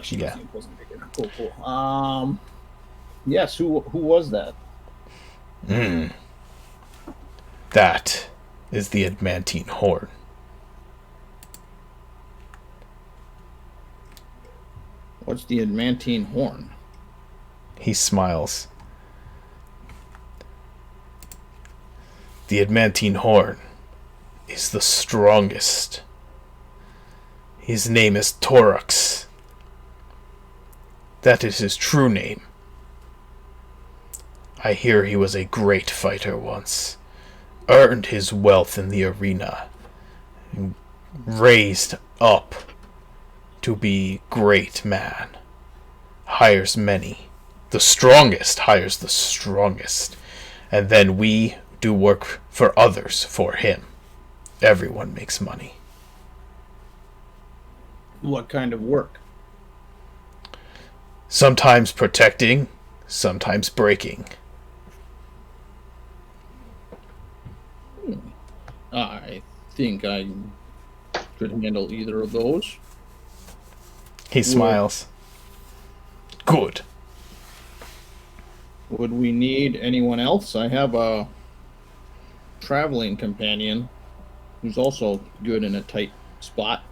She was the imposing figure. Cool. Yes, who was that? That is the adamantine horn. What's the adamantine horn? He smiles. The adamantine horn is the strongest. His name is Torux. That is his true name. I hear he was a great fighter once. Earned his wealth in the arena. And raised up to be great man. Hires many. The strongest hires the strongest. And then we do work for others for him. Everyone makes money. What kind of work? Sometimes protecting, sometimes breaking. I think I could handle either of those. He smiles. Good. Would we need anyone else? I have a traveling companion who's also good in a tight spot.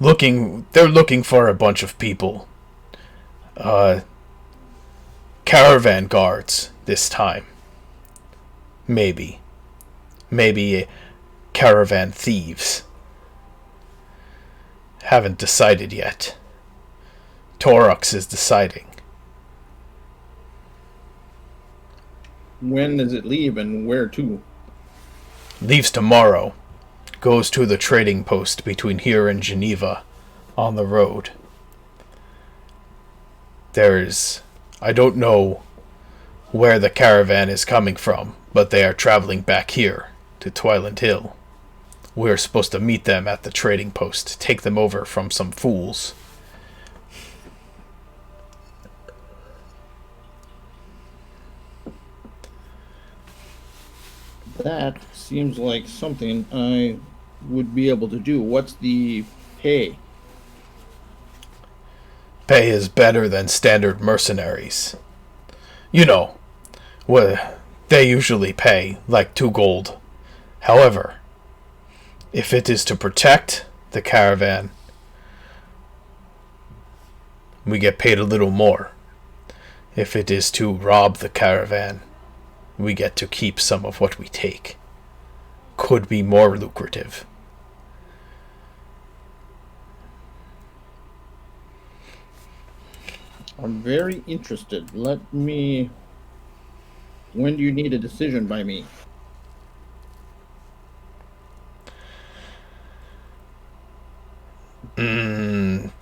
They're looking for a bunch of people. Caravan guards this time. Maybe caravan thieves. Haven't decided yet. Torux is deciding. When does it leave and where to? Leaves tomorrow. Goes to the trading post between here and Geneva on the road. I don't know where the caravan is coming from, but they are traveling back here to Twiland Hill. We're supposed to meet them at the trading post, take them over from some fools. That seems like something I would be able to do. What's the pay? Pay is better than standard mercenaries. You know, well, they usually pay like 2 gold. However, if it is to protect the caravan, we get paid a little more. If it is to rob the caravan, we get to keep some of what we take. Could be more lucrative. I'm very interested. When do you need a decision by me? Soon.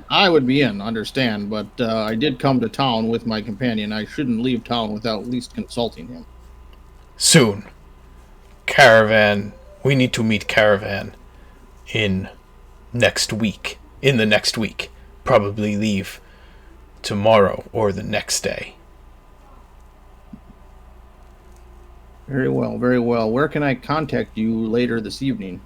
I would be in, understand, but I did come to town with my companion. I shouldn't leave town without at least consulting him. Soon. Caravan. We need to meet Caravan in the next week. Probably leave tomorrow or the next day. Very well, very well. Where can I contact you later this evening?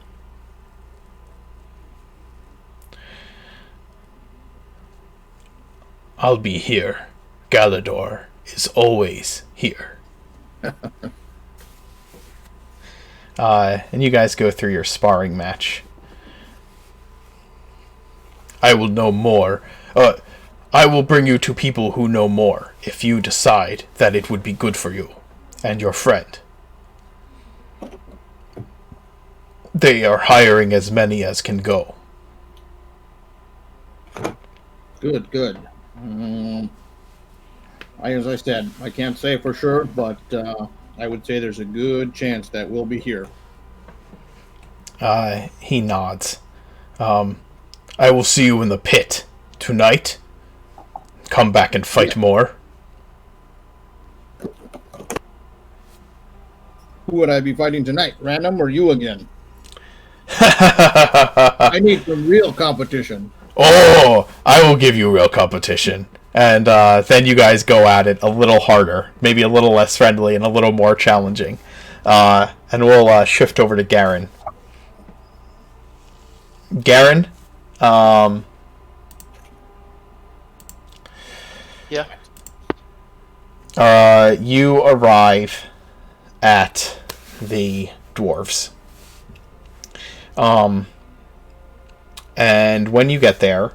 I'll be here. Galador is always here. And you guys go through your sparring match. I will know more. I will bring you to people who know more if you decide that it would be good for you and your friend. They are hiring as many as can go. Good, good. As I said, I can't say for sure, but I would say there's a good chance that we'll be here. He nods. I will see you in the pit tonight. Come back and fight more. Who would I be fighting tonight? Random or you again? I need some real competition. Oh, I will give you real competition. And then you guys go at it a little harder. Maybe a little less friendly and a little more challenging. And we'll shift over to Garen. Garen? Yeah. You arrive at the dwarves. And when you get there,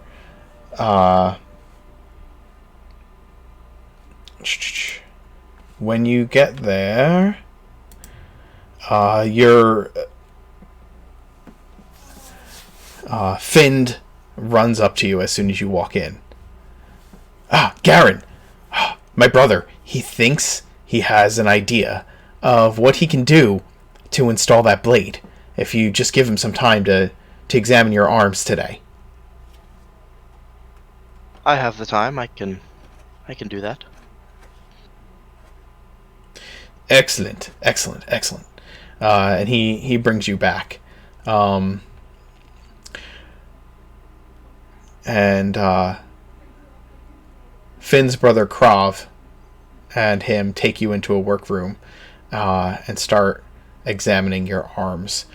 your Find runs up to you as soon as you walk in. Garen, my brother, he thinks he has an idea of what he can do to install that blade, if you just give him some time to examine your arms today. I have the time. I can do that. Excellent. And he brings you back. And Finn's brother Krav and him take you into a workroom and start examining your arms.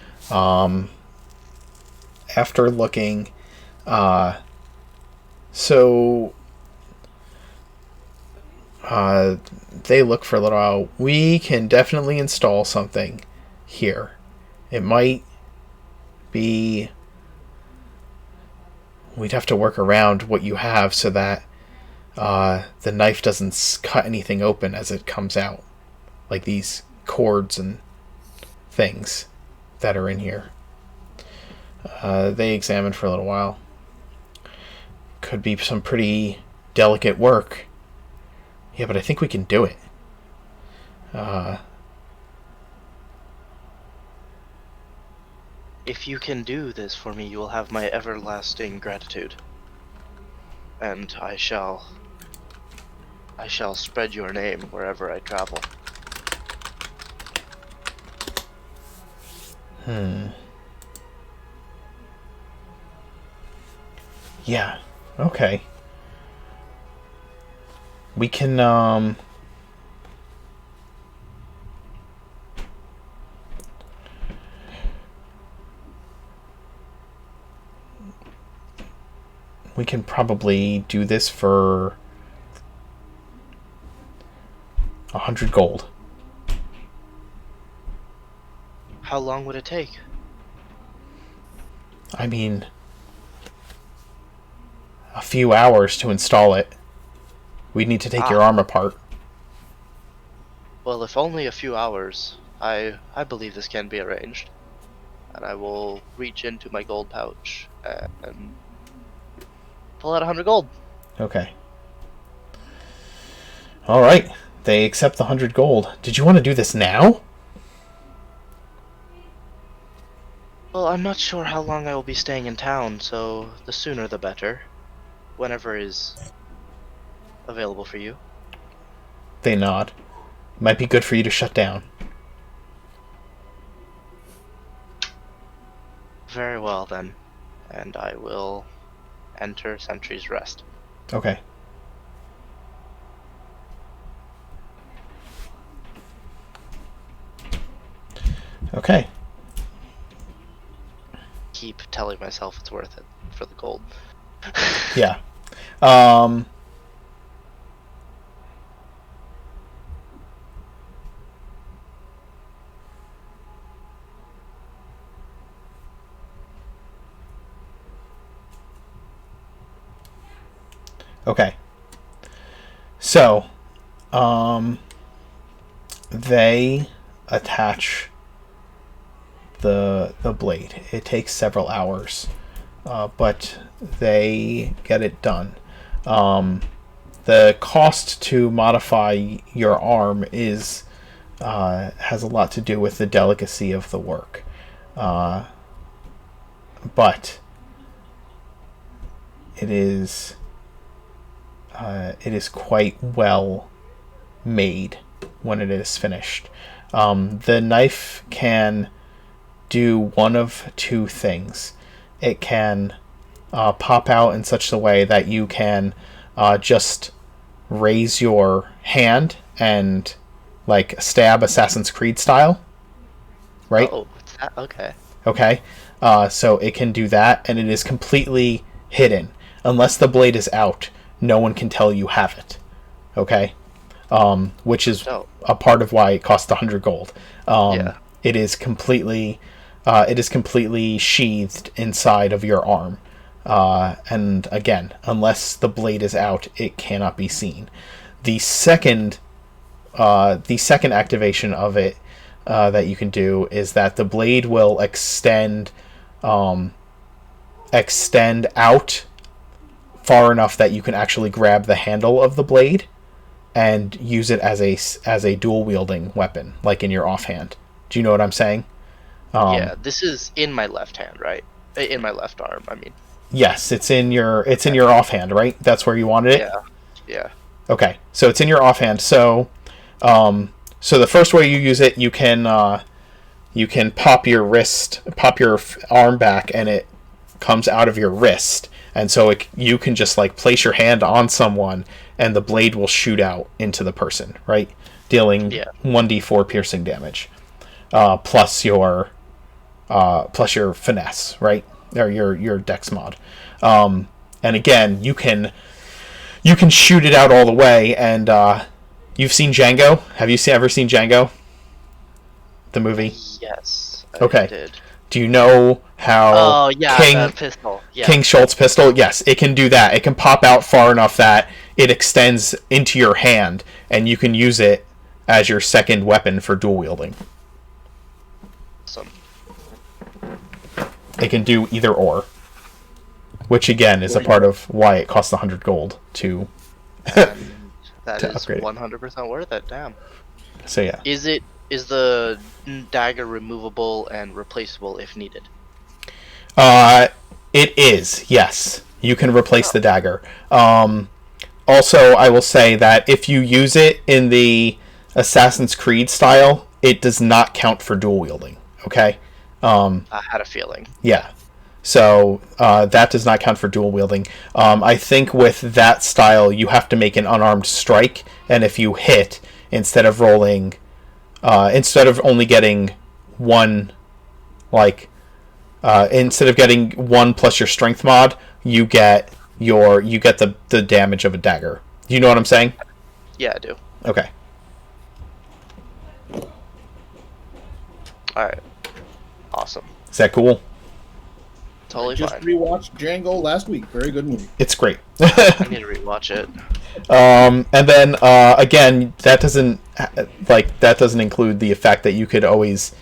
After looking, they look for a little while. We can definitely install something here. It might be... We'd have to work around what you have so that the knife doesn't cut anything open as it comes out. Like these cords and things that are in here. They examined for a little while. Could be some pretty delicate work. Yeah, but I think we can do it. If you can do this for me, you will have my everlasting gratitude. And I shall spread your name wherever I travel. Yeah. Okay. We can, we can probably do this for 100 gold. How long would it take? I mean, a few hours to install it. We'd need to take your arm apart. Well, if only a few hours, I believe this can be arranged. And I will reach into my gold pouch and pull out 100 gold. Okay. Alright. They accept the 100 gold. Did you want to do this now? Well, I'm not sure how long I will be staying in town, so the sooner the better. Whenever is available for you. They nod. Might be good for you to shut down. Very well then. And I will enter Sentry's Rest. Okay. Okay. Keep telling myself it's worth it for the gold. Yeah. Okay. So, they attach the blade. It takes several hours, but they get it done. The cost to modify your arm is has a lot to do with the delicacy of the work, but it is quite well made when it is finished. The knife can do one of two things. It can pop out in such a way that you can just raise your hand and like stab Assassin's Creed style, right? Oh, okay. Okay. So it can do that, and it is completely hidden. Unless the blade is out, no one can tell you have it. Okay? Which is a part of why it costs 100 gold. Yeah. It is completely sheathed inside of your arm. And again, unless the blade is out, it cannot be seen. The second activation of it that you can do is that the blade will extend out far enough that you can actually grab the handle of the blade and use it as a dual wielding weapon, like in your offhand. Do you know what I'm saying? Yeah, this is in my left hand, right? In my left arm, I mean. Yes, it's in your offhand, right? That's where you wanted it? Yeah. Okay, so it's in your offhand. So So the first way you use it, you can pop your arm back, and it comes out of your wrist, and so you can just like place your hand on someone, and the blade will shoot out into the person, right, dealing 1d4 piercing damage, plus your finesse, right, or your dex mod, and again you can shoot it out all the way, and you've seen Django? Have you ever seen Django? The movie? Yes. Okay. I did. Do you know how Oh yeah, the pistol. Yeah. King Schultz pistol? Yes, it can do that. It can pop out far enough that it extends into your hand, and you can use it as your second weapon for dual wielding. Awesome. It can do either or, which again is a part of why it costs 100 gold to. And that To is upgrade it. 100% worth it. Damn. So yeah. Is the dagger removable and replaceable if needed? It is, yes. You can replace the dagger. Also, I will say that if you use it in the Assassin's Creed style, it does not count for dual wielding. Okay? I had a feeling. Yeah. So that does not count for dual wielding. I think with that style, you have to make an unarmed strike, and if you hit, instead of only getting one, instead of getting 1 plus your strength mod, you get the damage of a dagger. Do you know what I'm saying? Yeah, I do. Okay. Alright. Awesome. Is that cool? Totally Just fine. rewatched Django last week. Very good movie. It's great. I need to rewatch it. And then again, that doesn't include the fact that you could always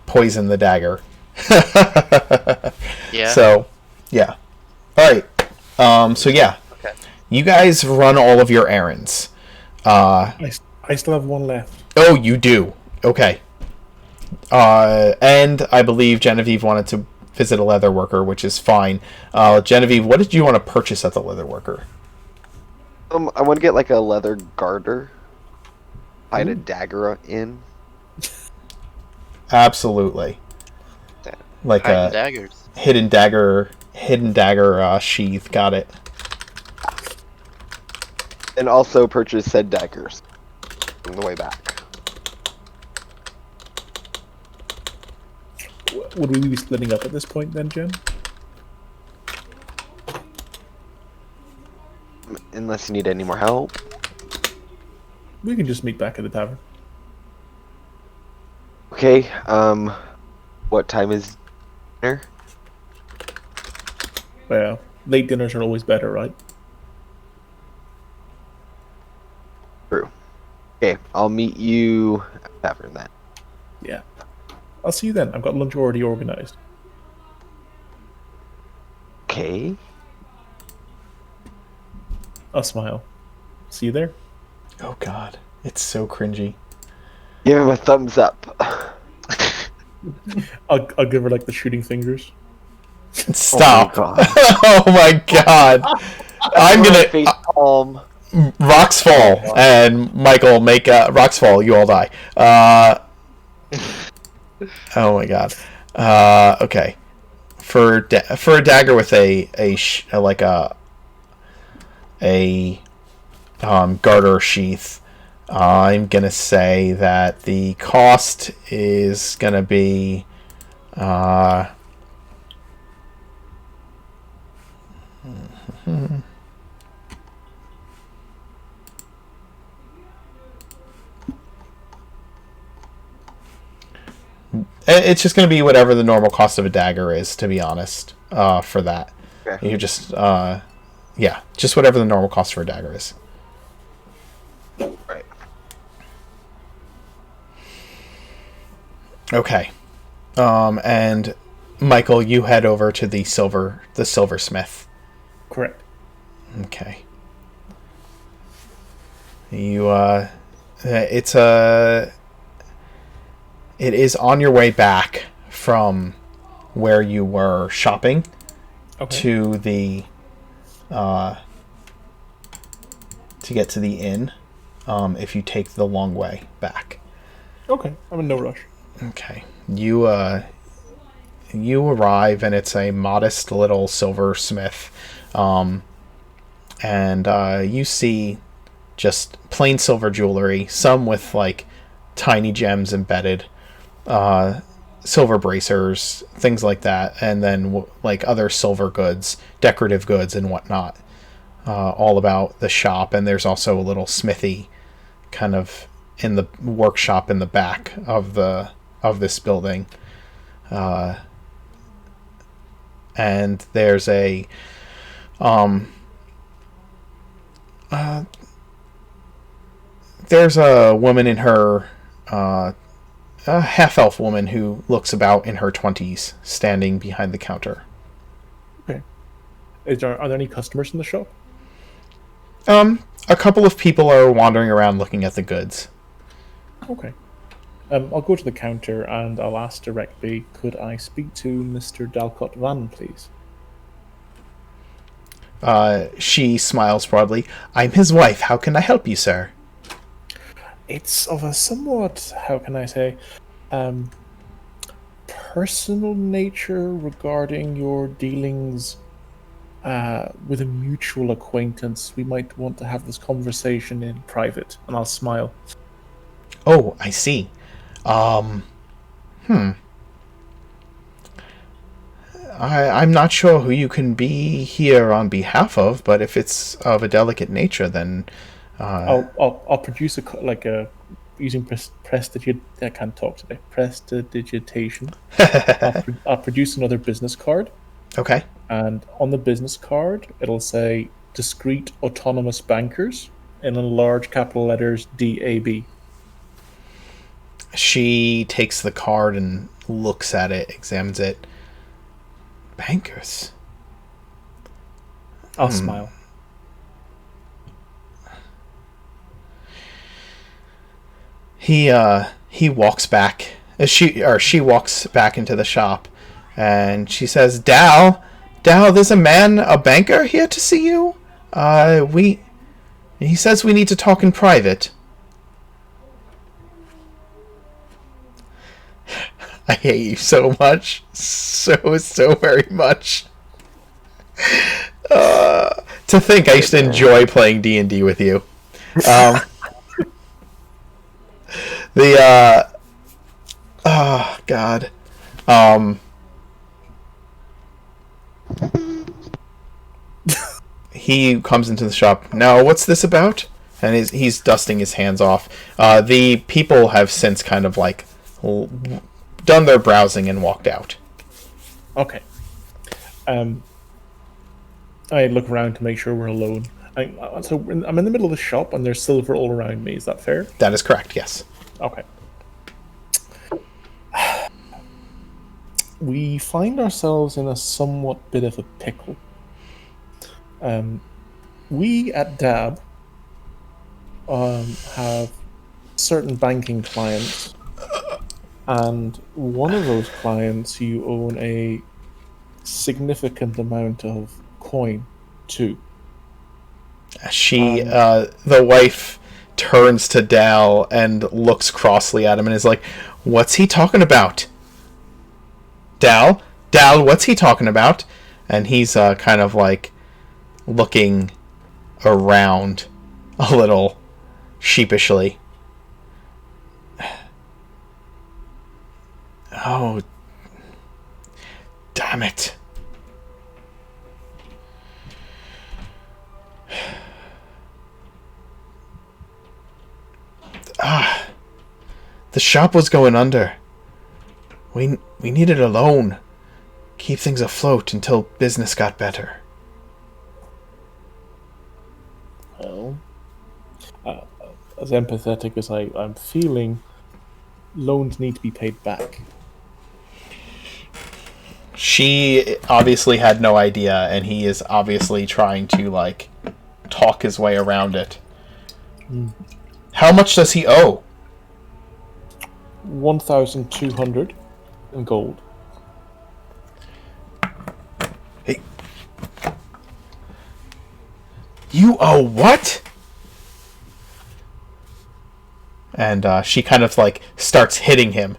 poison the dagger. Yeah. So, yeah. All right. So yeah, Okay. you guys run all of your errands. I still have one left. Oh, you do. Okay. And I believe Genevieve wanted to visit a leather worker, which is fine. Genevieve, what did you want to purchase at the leather worker? I want to get like a leather garter, hide a dagger in. Absolutely. Like Hiding a daggers. hidden dagger sheath. Got it. And also purchase said daggers on the way back. Would we be splitting up at this point then, Jen? Unless you need any more help. We can just meet back at the tavern. Okay, what time is dinner? Well, late dinners are always better, right? True. Okay, I'll meet you at the tavern then. Yeah. I'll see you then. I've got lunch already organized. Okay. I'll smile. See you there. Oh God, it's so cringy. Give him a thumbs up. I'll give her like the shooting fingers. Stop. Oh my god. Oh my God. I'm gonna Face palm. rocks fall, and Michael make rocks fall. You all die. Oh my God. Okay. For a dagger with a garter sheath, I'm gonna say that the cost is gonna be it's just going to be whatever the normal cost of a dagger is, to be honest, for that. Okay. You just, just whatever the normal cost for a dagger is. Right. Okay. And Michael, you head over to the silversmith. Correct. Okay. You, it is on your way back from where you were shopping to the to get to the inn, if you take the long way back. Okay, I'm in no rush. Okay. You arrive, and it's a modest little silversmith. And you see just plain silver jewelry, some with like tiny gems embedded, silver bracers, things like that, and then like other silver goods, decorative goods, and whatnot. All about the shop, and there's also a little smithy kind of in the workshop in the back of this building. And there's a woman in her a half-elf woman who looks about in her 20s standing behind the counter. Okay. Are there any customers in the shop? A couple of people are wandering around looking at the goods. Okay. I'll go to the counter and I'll ask directly, could I speak to Mr. Dalcott Van, please? She smiles broadly. I'm his wife. How can I help you, sir? It's of a somewhat, how can I say, personal nature regarding your dealings with a mutual acquaintance. We might want to have this conversation in private, and I'll smile. Oh, I see. I'm not sure who you can be here on behalf of, but if it's of a delicate nature, then I'll produce using I can't talk today. Prestidigitation. I'll produce another business card, Okay. and on the business card it'll say "Discreet Autonomous Bankers" in large capital letters DAB. She takes the card and looks at it, examines it. Bankers. I'll smile. He walks back. She walks back into the shop, and she says, Dal, there's a banker here to see you. He says we need to talk in private. I hate you so much. So very much. To think I used to enjoy playing D&D with you. Oh, God. He comes into the shop. Now, what's this about? And he's dusting his hands off. The people have since kind of like done their browsing and walked out. Okay. I look around to make sure we're alone. I'm in the middle of the shop and there's silver all around me. Is that fair? That is correct, yes. Okay. We find ourselves in a somewhat bit of a pickle. We at DAB have certain banking clients, and one of those clients you own a significant amount of coin to. The wife turns to Dal and looks crossly at him and is like, what's he talking about? Dal, what's he talking about? And he's kind of like looking around a little sheepishly. Oh, damn it. The shop was going under. We needed a loan. Keep things afloat until business got better. Well, as empathetic as I'm feeling, loans need to be paid back. She obviously had no idea, and he is obviously trying to, like, talk his way around it. How much does he owe? 1,200 in gold. Hey. You owe what? And she kind of like starts hitting him,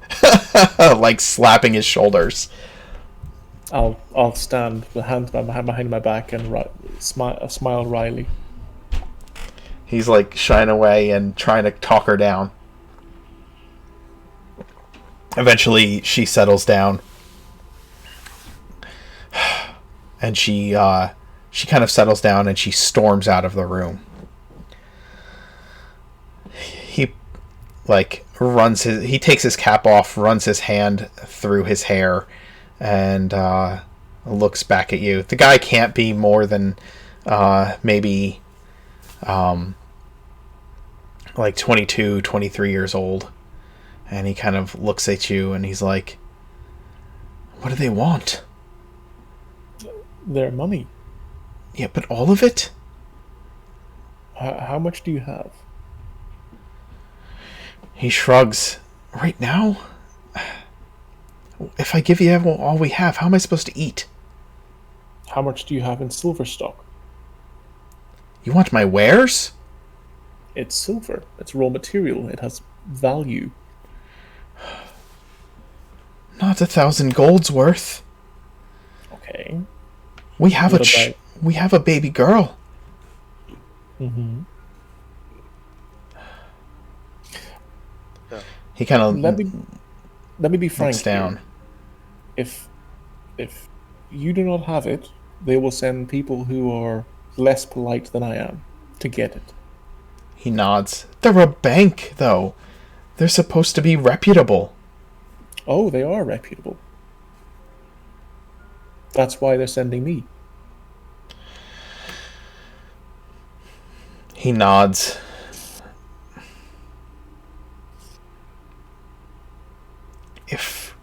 like slapping his shoulders. I'll stand with hands behind my back and smile wryly. He's like shying away and trying to talk her down. Eventually, she settles down, and she kind of settles down and she storms out of the room. He like he takes his cap off, runs his hand through his hair, and looks back at you. The guy can't be more than maybe like 22, 23 years old. And he kind of looks at you and he's like, what do they want? Their money. Yeah, but all of it? How much do you have? He shrugs. Right now? If I give you all we have, how am I supposed to eat? How much do you have in silver stock? You want my wares? It's silver. It's raw material. It has value. Not 1,000 gold's worth. Okay. We have What we have a baby girl. Mm-hmm. He kind of Let me be frank looks down. Here. If you do not have it, they will send people who are less polite than I am to get it. He nods. They're a bank, though. They're supposed to be reputable. Oh, they are reputable. That's why they're sending me. He nods.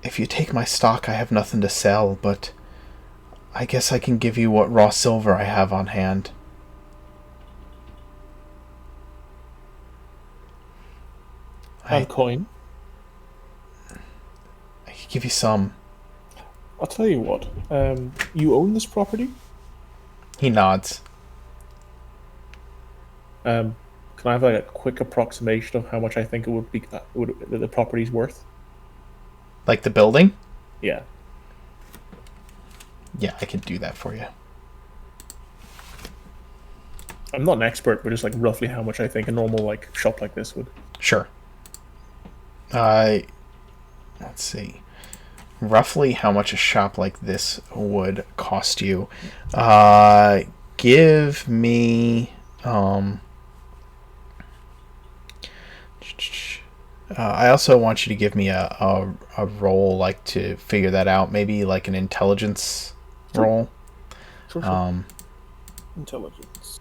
If you take my stock, I have nothing to sell, but I guess I can give you what raw silver I have on hand. And coin. I could give you some. I'll tell you what. You own this property? He nods. Can I have like a quick approximation of how much I think it would be the property's worth? Like the building? Yeah. Yeah, I could do that for you. I'm not an expert, but just like roughly how much I think a normal like shop like this would. Sure. Let's see. Roughly how much a shop like this would cost you. Give me I also want you to give me a roll, like, to figure that out. Maybe like an intelligence roll. Sure. Intelligence.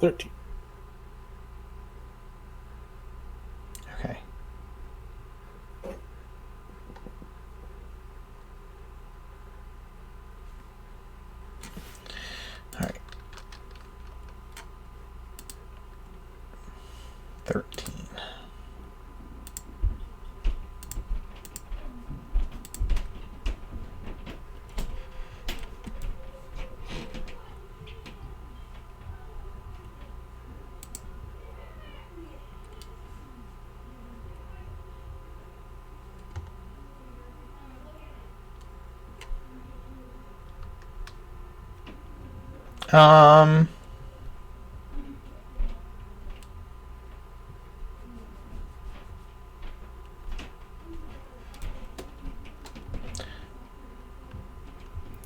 13. Okay. All right. 13.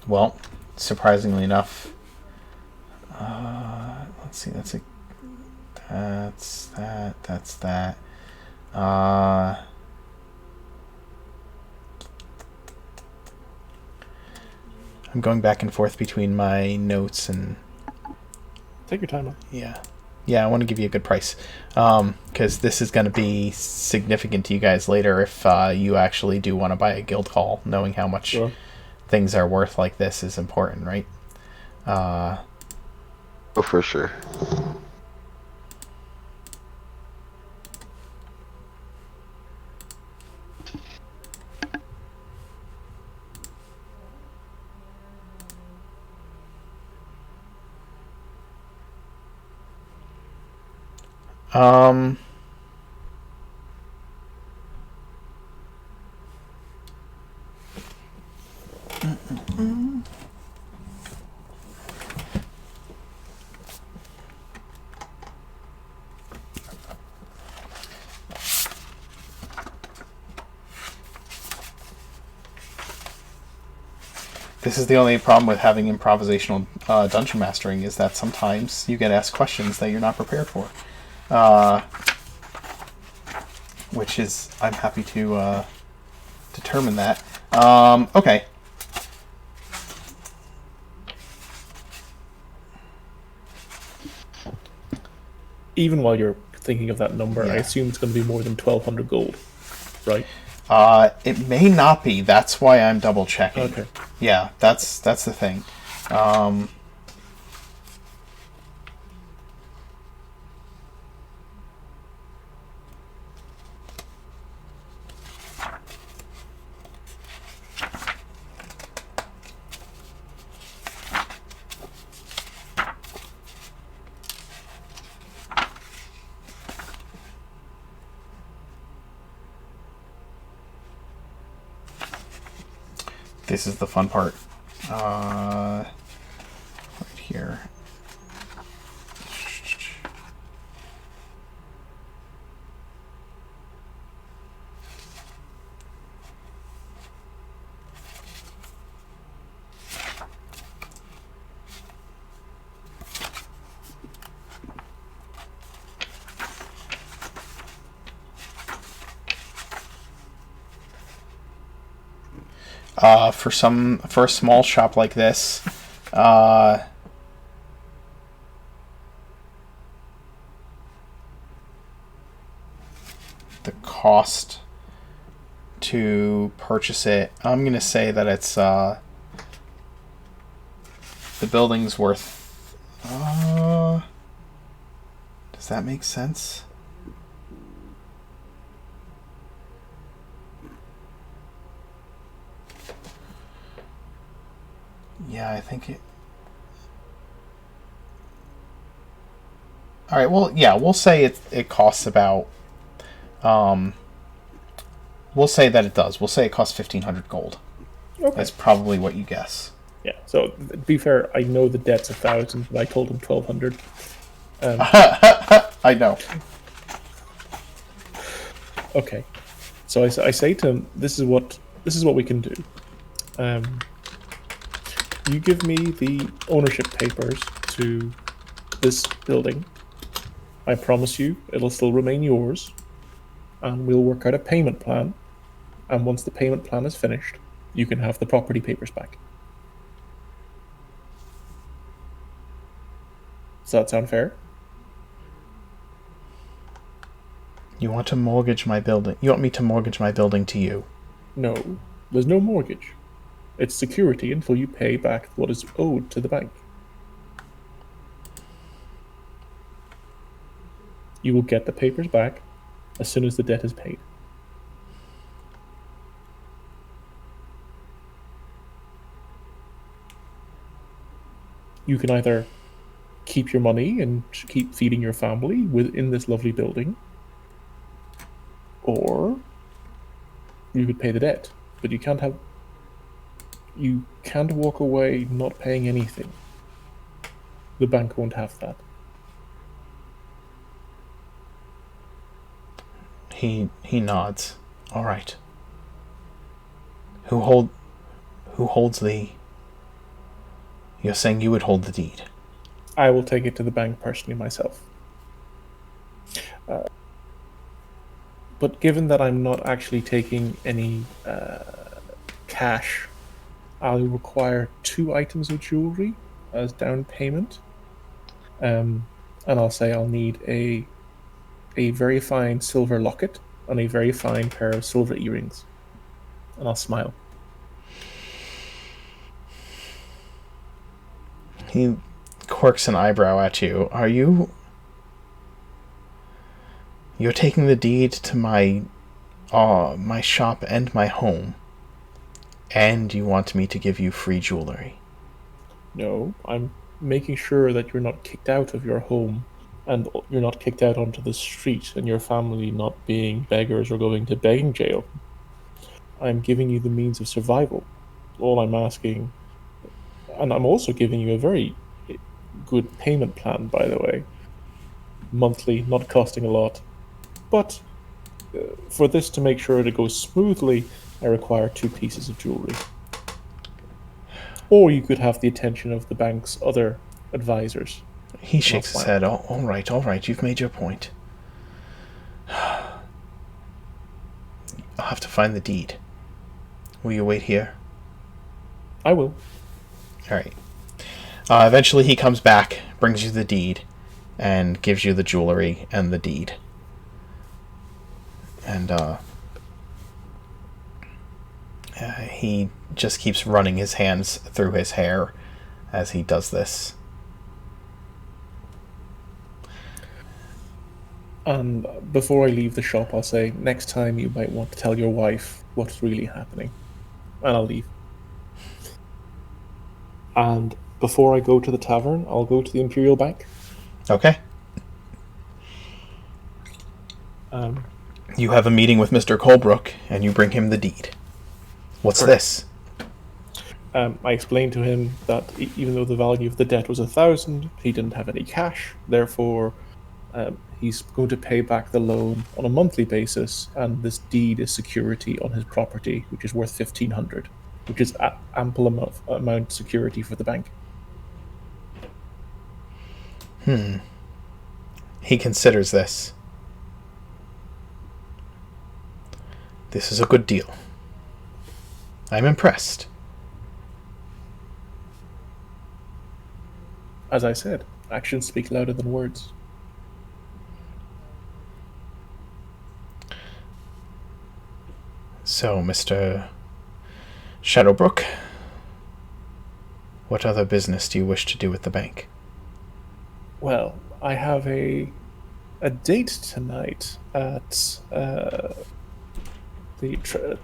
Well, surprisingly enough, let's see, that's that. I'm going back and forth between my notes and... Take your time. Yeah, I want to give you a good price, because this is going to be significant to you guys later if you actually do want to buy a guild hall. Knowing how much things are worth like this is important, right? Oh, for sure. Um. This is the only problem with having improvisational dungeon mastering, is that sometimes you get asked questions that you're not prepared for. Which is, I'm happy to determine that. Okay. Even while you're thinking of that number, Yeah. I assume it's going to be more than 1,200 gold, right? It may not be. That's why I'm double checking. Okay. Yeah, that's the thing. This is the fun part. Right here. For a small shop like this, the cost to purchase it, I'm gonna say that it's the building's worth. Does that make sense? Yeah, I think it... Alright, well, yeah, we'll say it costs about... we'll say that it does. We'll say it costs 1,500 gold. Okay. That's probably what you guess. Yeah. So to be fair, I know the debt's 1,000, but I told him 1,200. I know. Okay. So I say to him, this is what we can do. You give me the ownership papers to this building. I promise you it'll still remain yours. And we'll work out a payment plan. And once the payment plan is finished, you can have the property papers back. Does that sound fair? You want to mortgage my building? You want me to mortgage my building to you? No, there's no mortgage. It's security until you pay back what is owed to the bank. You will get the papers back as soon as the debt is paid. You can either keep your money and keep feeding your family within this lovely building, or you could pay the debt, but you can't walk away not paying anything. The bank won't have that. He nods. All right. Who holds the... You're saying you would hold the deed. I will take it to the bank personally myself. But given that I'm not actually taking any cash, I'll require 2 items of jewelry as down payment. And I'll say I'll need a very fine silver locket and a very fine pair of silver earrings. And I'll smile. He quirks an eyebrow at you. Are you... You're taking the deed to my shop and my home, and you want me to give you free jewelry? No, I'm making sure that you're not kicked out of your home and you're not kicked out onto the street, and your family not being beggars or going to begging jail. I'm giving you the means of survival. All I'm asking, and I'm also giving you a very good payment plan, by the way. Monthly, not costing a lot. But for this to make sure it goes smoothly, I require 2 pieces of jewelry. Or you could have the attention of the bank's other advisors. He shakes his head. Oh, all right, you've made your point. I'll have to find the deed. Will you wait here? I will. All right. Eventually he comes back, brings you the deed, and gives you the jewelry and the deed. And he just keeps running his hands through his hair as he does this. And before I leave the shop, I'll say, next time you might want to tell your wife what's really happening. And I'll leave. And before I go to the tavern, I'll go to the Imperial Bank. Okay. You have a meeting with Mr. Colebrook, and you bring him the deed. What's this? I explained to him that even though the value of the debt was 1,000, he didn't have any cash. Therefore, he's going to pay back the loan on a monthly basis, and this deed is security on his property, which is worth 1,500, which is ample amount security for the bank. He considers this. This is a good deal. I'm impressed. As I said, actions speak louder than words. So, Mr. Shadowbrook, what other business do you wish to do with the bank? Well, I have a date tonight at the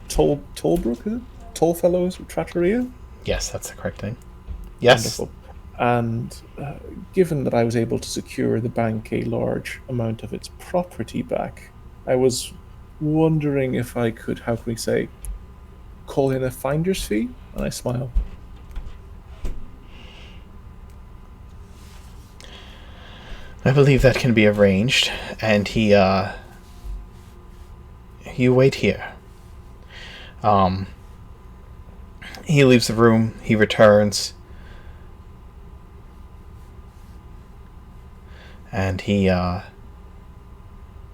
Tollbrook, is it? Tollfellows Trattoria? Yes, that's the correct thing. Yes. Wonderful. And given that I was able to secure the bank a large amount of its property back, I was wondering if I could, how can we say, call in a finder's fee? And I smile. I believe that can be arranged, and you wait here. He leaves the room, he returns, and he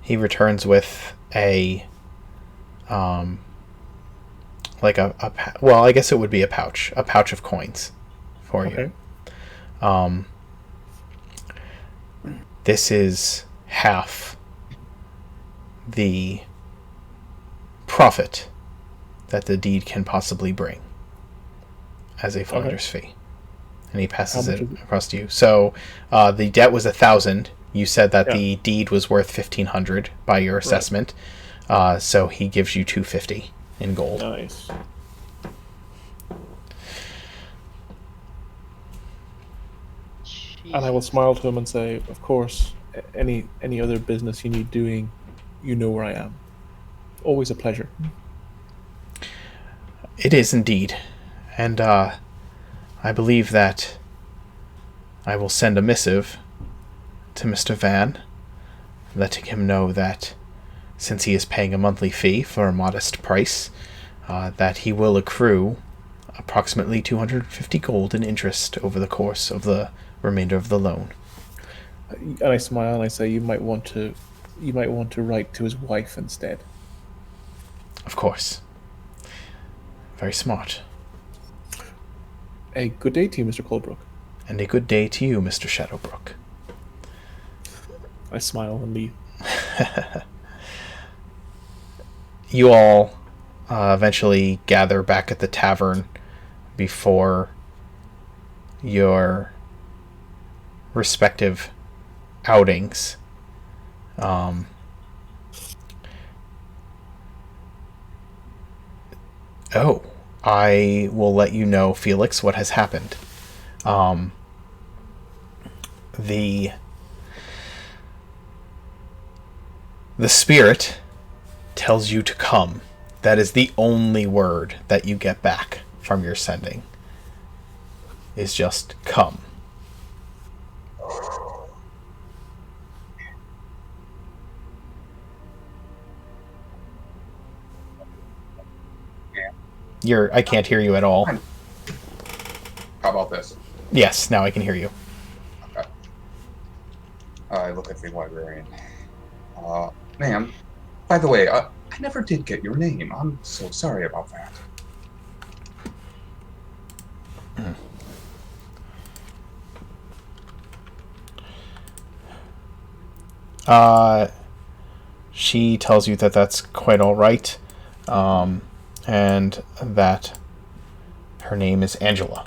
returns with a well, I guess it would be a pouch of coins for you. Okay. This is half the profit that the deed can possibly bring as a finder's fee. And he passes it across to you. So the debt was 1,000. You said that the deed was worth 1,500 by your assessment. Right. So he gives you 250 in gold. Nice. And I will smile to him and say, of course, any other business you need doing, you know where I am. Always a pleasure. It is indeed. And I believe that I will send a missive to Mr. Van, letting him know that since he is paying a monthly fee for a modest price, that he will accrue approximately 250 gold in interest over the course of the remainder of the loan. And I smile and I say, you might want to write to his wife instead. Of course. Very smart. A good day to you, Mr. Colebrook. And a good day to you, Mr. Shadowbrook. I smile and leave. You all eventually gather back at the tavern before your respective outings. I will let you know, Felix, what has happened. The spirit tells you to come. That is the only word that you get back from your sending. Is just come. I can't hear you at all. How about this? Yes, now I can hear you. Okay. I look at the librarian. Ma'am, by the way, I never did get your name. I'm so sorry about that. She tells you that that's quite all right, and that her name is Angela.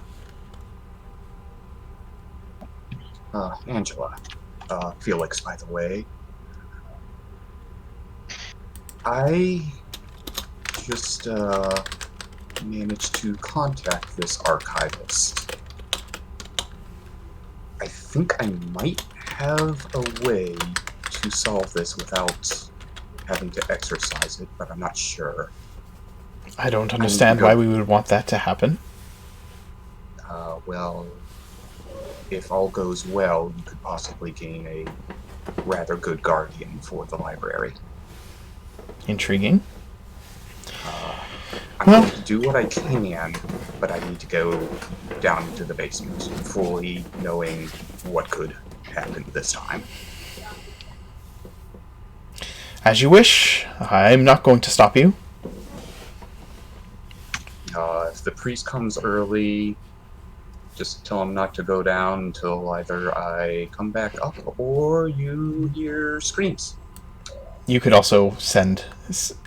Angela. Felix, by the way. I just managed to contact this archivist. I think I might have a way to solve this without having to exercise it, but I'm not sure. I don't understand why we would want that to happen. Well, if all goes well, you could possibly gain a rather good guardian for the library. Intriguing. I'm going to do what I can, but I need to go down into the basement, fully knowing what could happen this time. As you wish. I'm not going to stop you. If the priest comes early, just tell him not to go down until either I come back up or you hear screams. You could also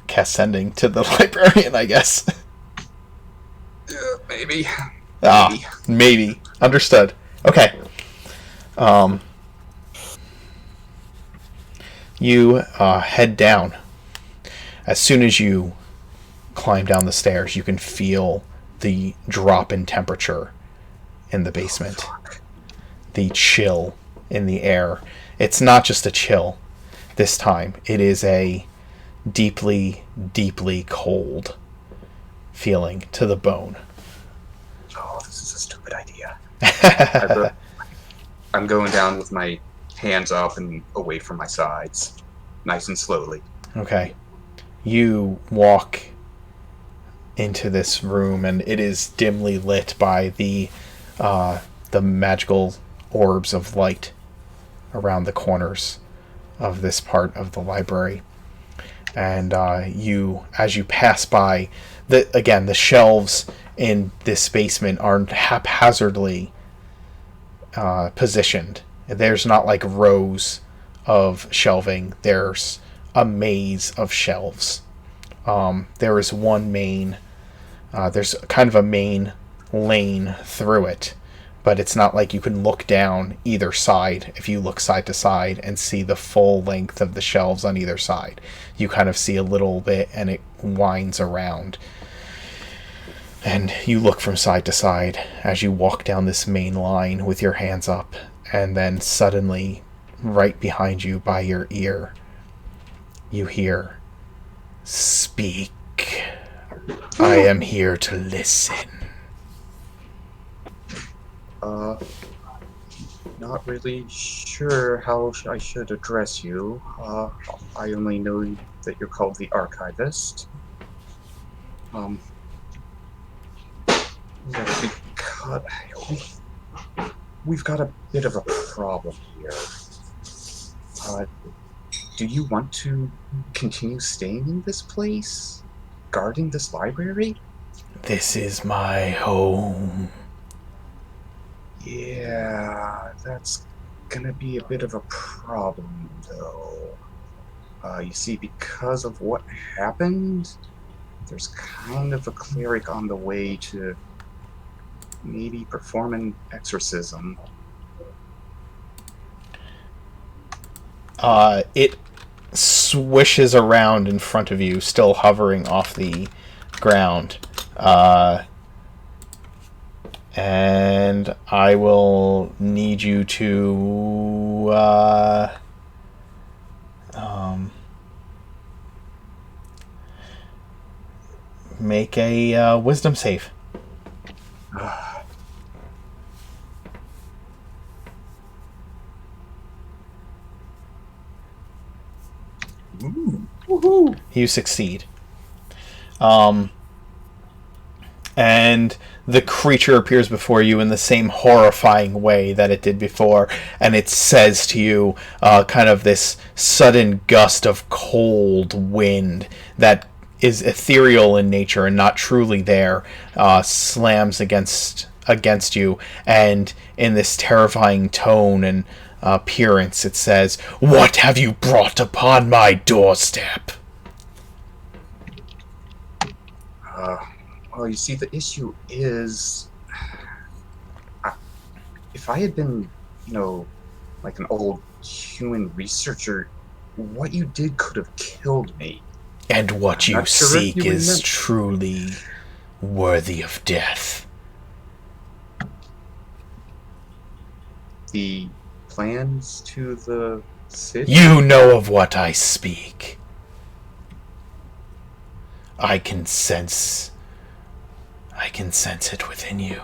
cast sending to the librarian, I guess. Maybe. Maybe. Understood. Okay. You head down. As soon as you climb down the stairs, you can feel the drop in temperature in the basement. The chill in the air. It's not just a chill this time. It is a deeply, deeply cold feeling to the bone. Oh, this is a stupid idea. I'm going down with my hands up and away from my sides, nice and slowly. Okay. You walk into this room, and it is dimly lit by the magical orbs of light around the corners of this part of the library. And as you pass by, the shelves in this basement are haphazardly positioned. There's not like rows of shelving. There's a maze of shelves. There is one main... there's kind of a main lane through it, but it's not like you can look down either side. If you look side to side and see the full length of the shelves on either side, you kind of see a little bit, and it winds around. And you look from side to side as you walk down this main line with your hands up, and then suddenly, right behind you by your ear, you hear, "Speak. I am here to listen." Not really sure how I should address you. I only know that you're called the Archivist. Because we've got a bit of a problem here. Do you want to continue staying in this place? Guarding this library? This is my home. Yeah, that's gonna be a bit of a problem, though. You see, because of what happened, there's kind of a cleric on the way to maybe perform an exorcism. It swishes around in front of you, still hovering off the ground. And I will need you to Make a wisdom save. Ooh. Woohoo! You succeed. And the creature appears before you in the same horrifying way that it did before, and it says to you, kind of this sudden gust of cold wind that is ethereal in nature and not truly there, slams against you, and in this terrifying tone and appearance, it says, "What have you brought upon my doorstep?" Well, you see, the issue is, if I had been, like an old human researcher, what you did could have killed me. And what you Not sure if seek you is remember. truly worthy of death. The plans to the city? You know of what I speak. I can sense it within you.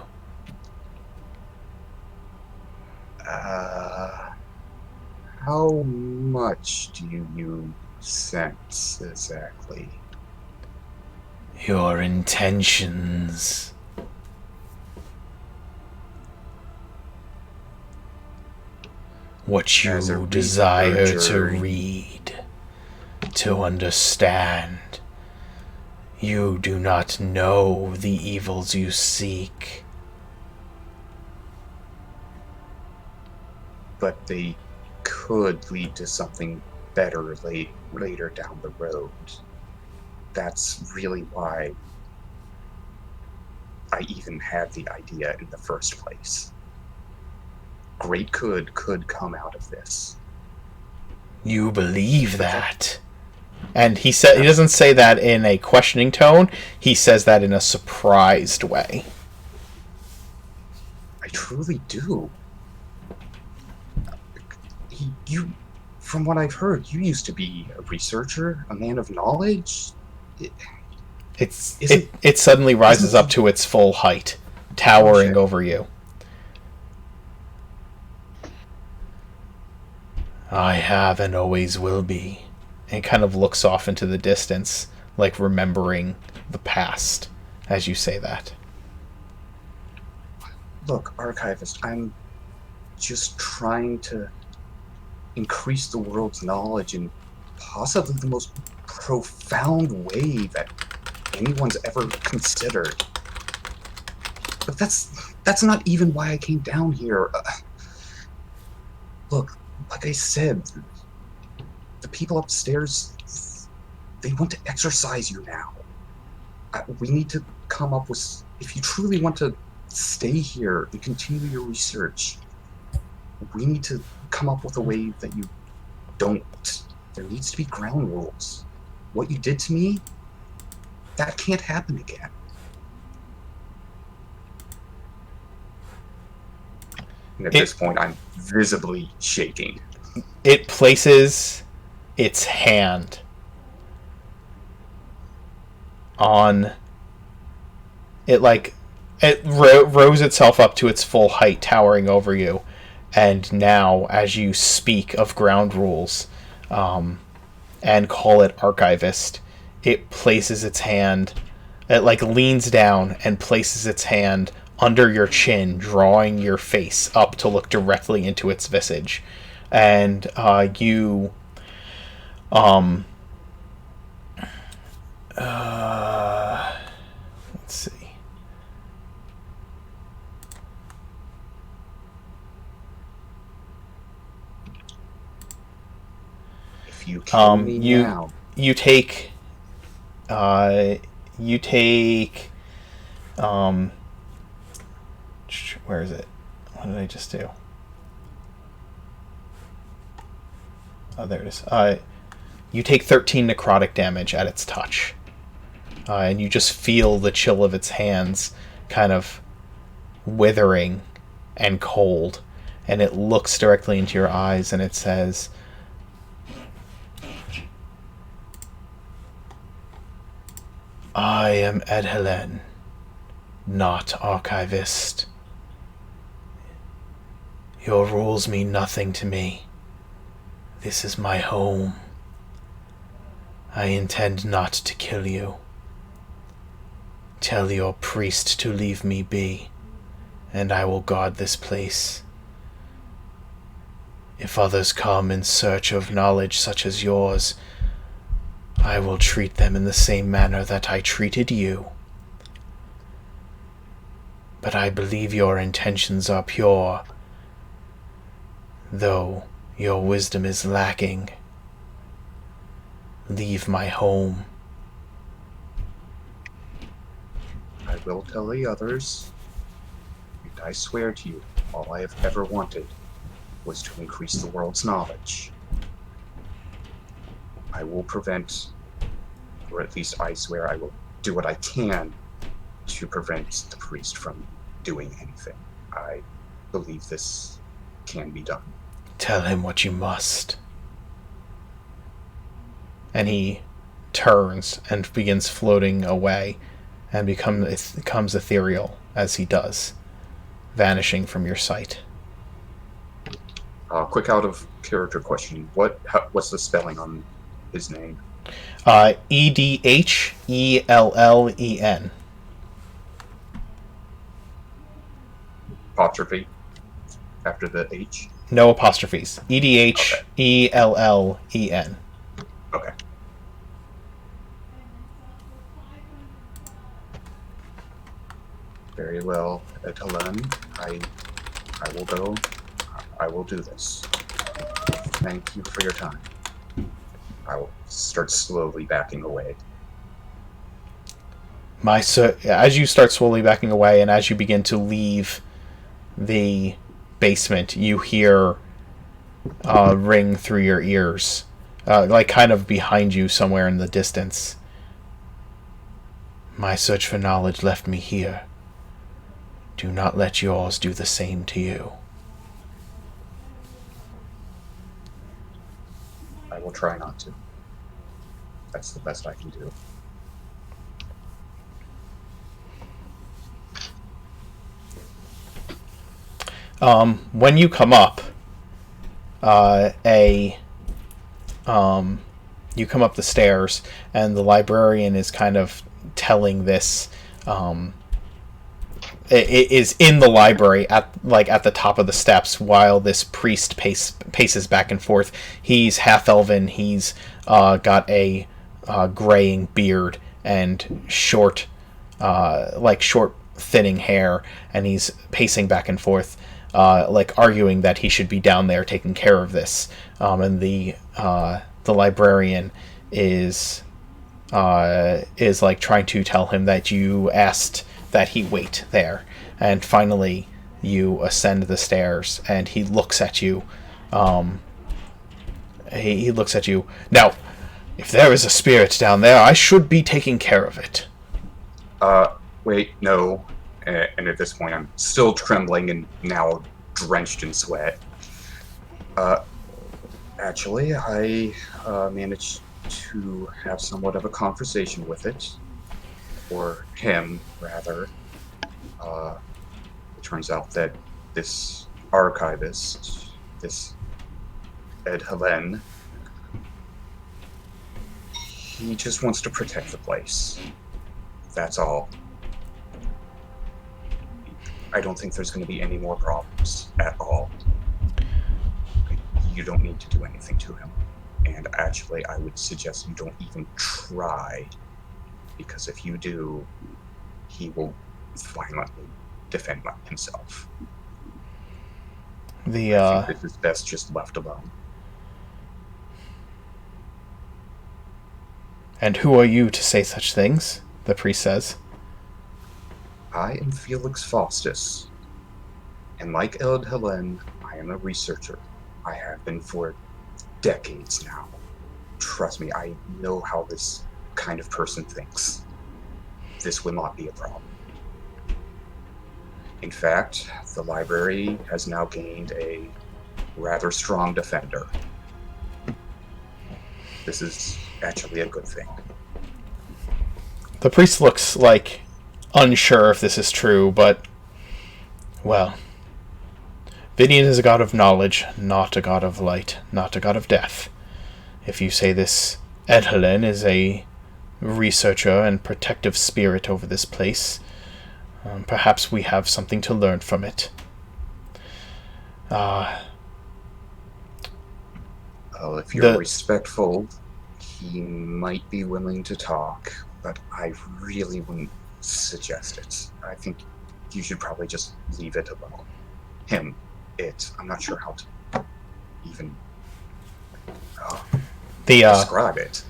How much do you sense exactly? Your intentions. What As a you desire to researcher. read, to understand. You do not know the evils you seek. But they could lead to something better later down the road. That's really why I even had the idea in the first place. Great good could come out of this. You believe that? And he doesn't say that in a questioning tone. He says that in a surprised way. I truly do. You, from what I've heard, you used to be a researcher, a man of knowledge. It suddenly rises up to its full height, towering over you. I have and always will be. And kind of looks off into the distance, like remembering the past as you say that. Look, Archivist, I'm just trying to increase the world's knowledge in possibly the most profound way that anyone's ever considered. But that's not even why I came down here. Look, like I said, the people upstairs, they want to exorcise you now. We need to come up with, if you truly want to stay here and continue your research, we need to come up with a way that you don't. There needs to be ground rules. What you did to me, that can't happen again. And at this point, I'm visibly shaking. It places its hand on it, like it rose itself up to its full height, towering over you. And now, as you speak of ground rules and call it Archivist, it places its hand, it like leans down and places its hand under your chin, drawing your face up to look directly into its visage. And you let's see. If you kill me now, you take where is it? What did I just do? Oh, there it is. You take 13 necrotic damage at its touch. And you just feel the chill of its hands kind of withering and cold. And it looks directly into your eyes and it says, I am Ed Helen, not archivist. Your rules mean nothing to me. This is my home. I intend not to kill you. Tell your priest to leave me be, and I will guard this place. If others come in search of knowledge such as yours, I will treat them in the same manner that I treated you. But I believe your intentions are pure, though your wisdom is lacking. Leave my home. I will tell the others, and I swear to you, all I have ever wanted was to increase the world's knowledge. I will prevent, or at least I swear I will do what I can to prevent the priest from doing anything. I believe this can be done. Tell him what you must. And he turns and begins floating away and becomes ethereal as he does, vanishing from your sight. Quick out of character question. What's the spelling on his name? Edhellen. Apostrophe after the H? No apostrophes. Edhellen. Okay. Very well, Helen. I will go. I will do this. Thank you for your time. I will start slowly backing away. As you start slowly backing away and as you begin to leave the basement, you hear ring through your ears, like kind of behind you somewhere in the distance. My search for knowledge left me here. Do not let yours do the same to you. I will try not to. That's the best I can do. When you come up, you come up the stairs, and the librarian is kind of telling this. It is in the library at the top of the steps, while this priest paces back and forth. He's half elven. He's got a graying beard and short, thinning hair, and he's pacing back and forth, arguing that he should be down there taking care of this. And the librarian is trying to tell him that you asked that he wait there. And finally, you ascend the stairs, and he looks at you. He looks at you. Now, if there is a spirit down there, I should be taking care of it. Wait, no. And at this point, I'm still trembling and now drenched in sweat. Actually, I managed to have somewhat of a conversation with it. Or him, rather. It turns out that this archivist, this Ed Helen, he just wants to protect the place. That's all. I don't think there's going to be any more problems at all. You don't need to do anything to him. And actually, I would suggest you don't even try. Because if you do, he will violently defend himself. I think this is best just left alone. And who are you to say such things? The priest says. I am Felix Faustus. And like Eld Helen, I am a researcher. I have been for decades now. Trust me, I know how this kind of person thinks. This will not be a problem. In fact, the library has now gained a rather strong defender. This is actually a good thing. The priest looks like unsure if this is true, but, well, Vidian is a god of knowledge, not a god of light, not a god of death. If you say this Edhelin is a researcher and protective spirit over this place, perhaps we have something to learn from it. Well, if you're The- respectful, he might be willing to talk, but I really wouldn't suggest it. I think you should probably just leave it alone. Him, it. I'm not sure how to even describe it.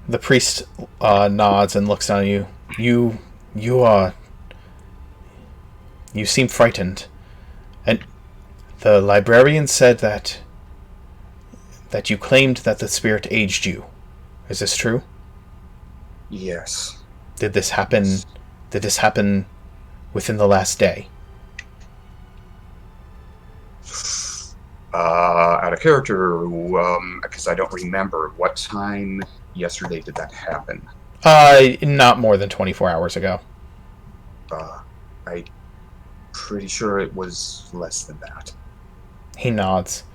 The priest nods and looks down at you. You seem frightened. And the librarian said that you claimed that the spirit aged you. Is this true? Yes. Did this happen? Yes. Did this happen within the last day? Out of character, because I don't remember what time yesterday did that happen. Not more than 24 hours ago. I'm pretty sure it was less than that. He nods.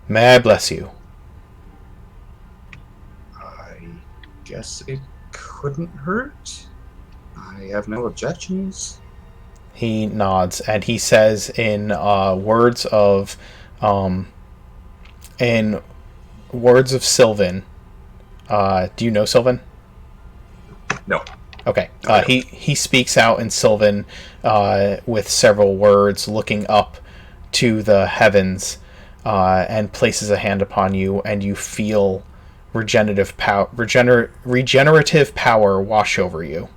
May I bless you? I guess it couldn't hurt. I have no objections. He nods and he says in words of Sylvan. Do you know Sylvan? No. Okay. He speaks out in Sylvan with several words, looking up to the heavens, and places a hand upon you, and you feel regenerative power wash over you.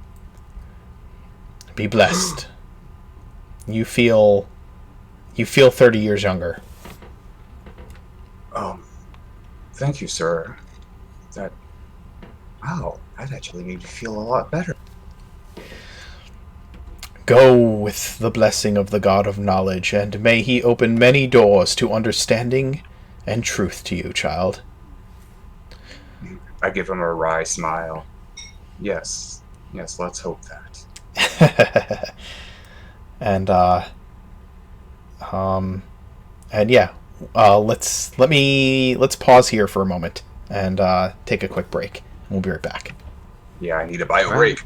Be blessed. You feel 30 years younger. Thank you, sir. That actually made me feel a lot better. Go with the blessing of the God of knowledge, and may he open many doors to understanding and truth to you, child. I give him a wry smile. Yes, let's hope that. And yeah, let's pause here for a moment and take a quick break. We'll be right back. Yeah, I need a bio break.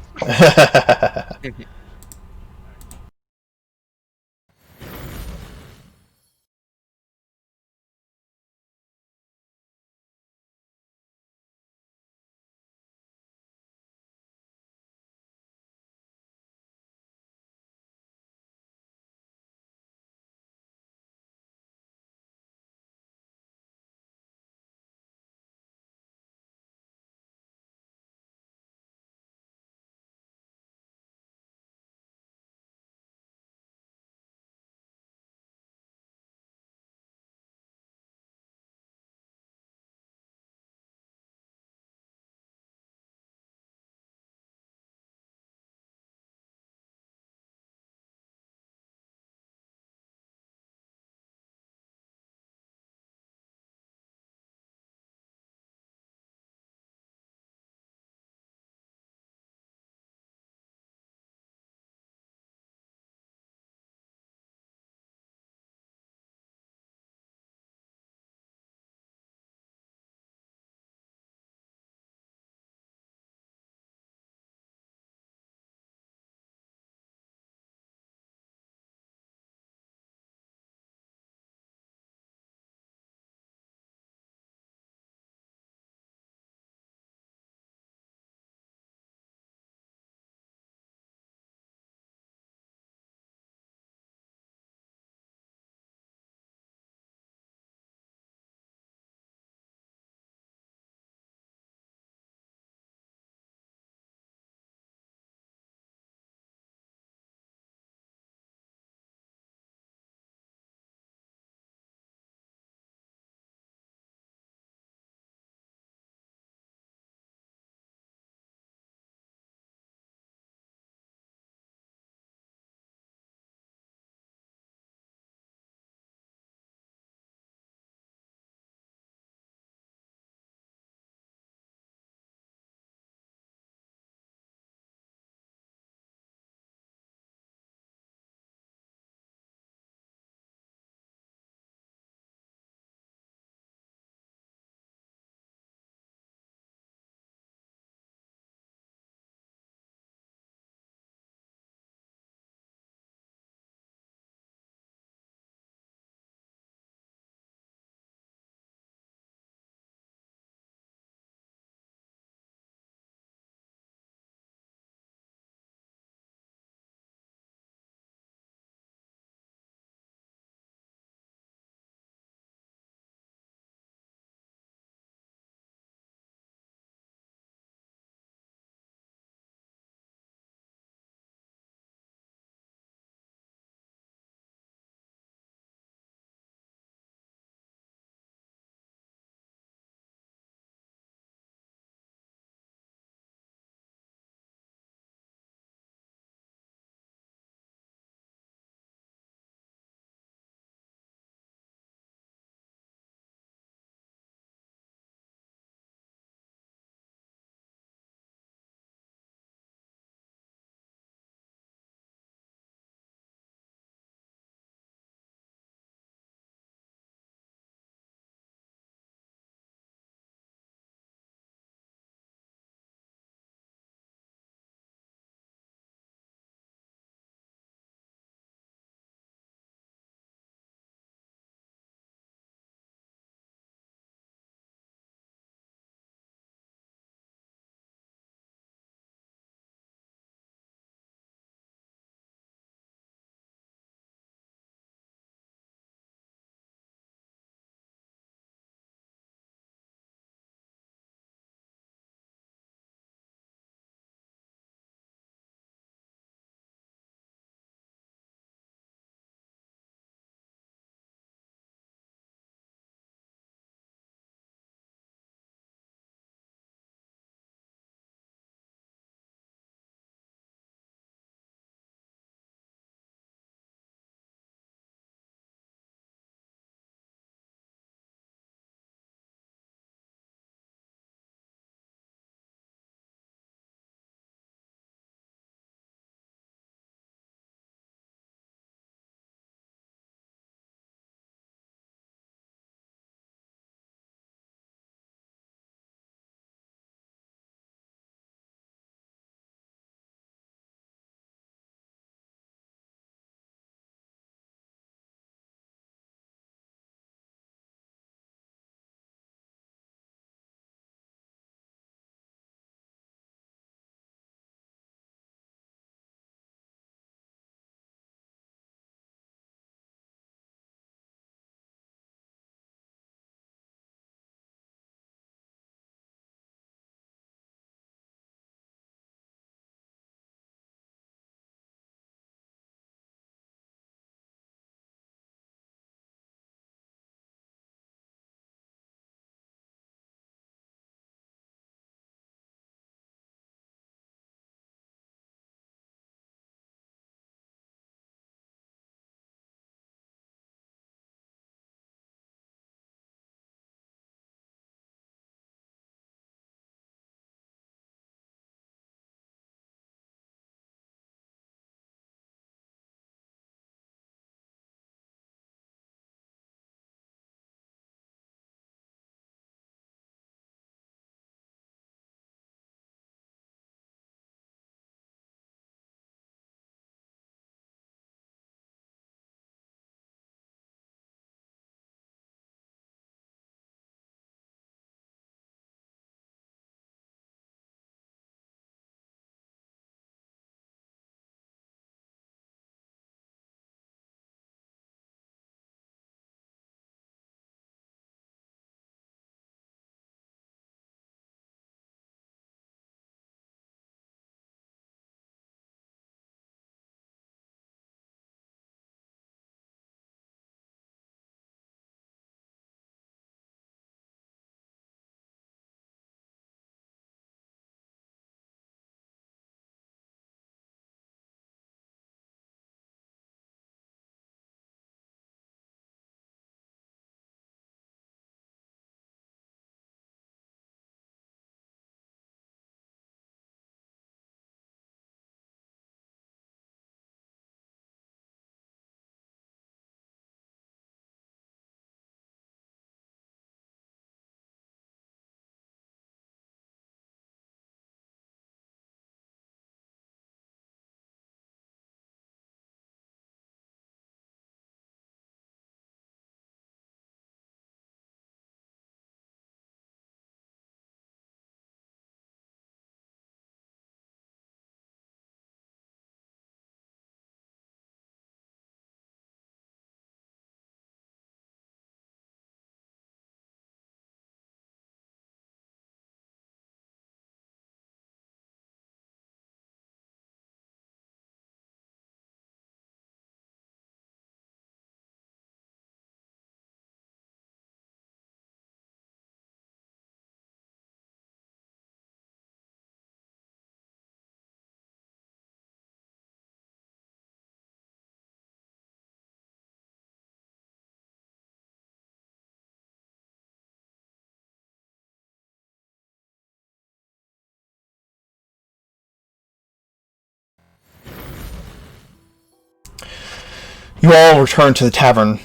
You all return to the tavern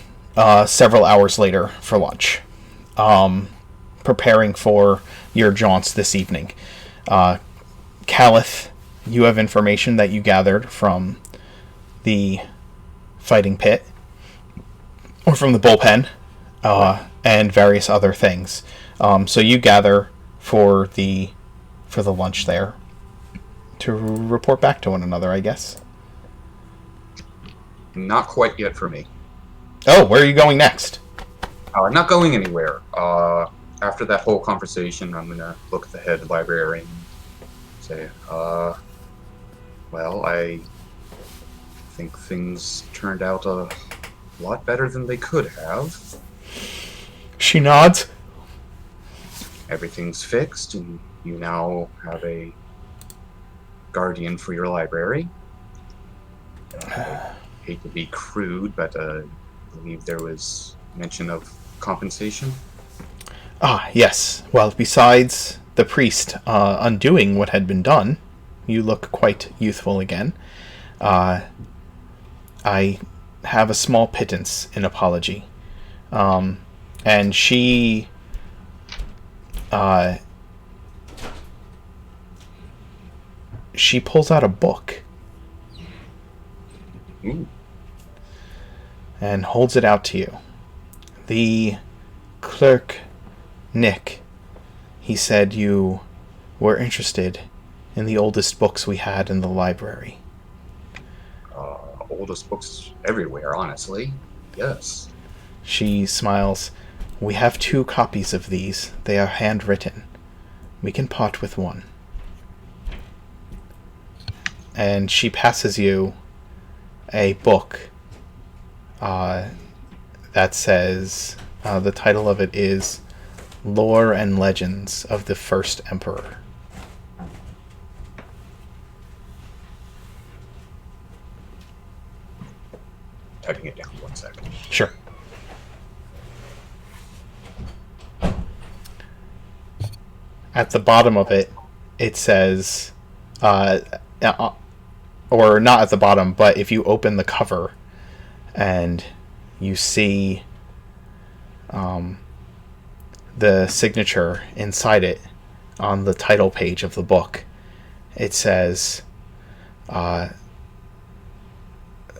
several hours later for lunch, preparing for your jaunts this evening. Caliph, you have information that you gathered from the fighting pit, or from the bullpen, and various other things. So you gather for the lunch there to report back to one another, I guess. Not quite yet for me. Oh, where are you going next? Not going anywhere. After that whole conversation, I'm gonna look at the head librarian and say, well, I think things turned out a lot better than they could have. She nods. Everything's fixed, and you now have a guardian for your library. I hate to be crude, but I believe there was mention of compensation. Ah, yes. Well, besides the priest undoing what had been done, you look quite youthful again. I have a small pittance in apology. And she pulls out a book. Ooh. And holds it out to you. The clerk, Nick, he said you were interested in the oldest books we had in the library. Oldest books everywhere, honestly. Yes. She smiles. We have 2 copies of these. They are handwritten. We can part with one. And she passes you a book that says, the title of it is Lore and Legends of the First Emperor. Typing it down 1 second. Sure. At the bottom of it, it says, or not at the bottom, but if you open the cover and you see the signature inside it on the title page of the book, it says,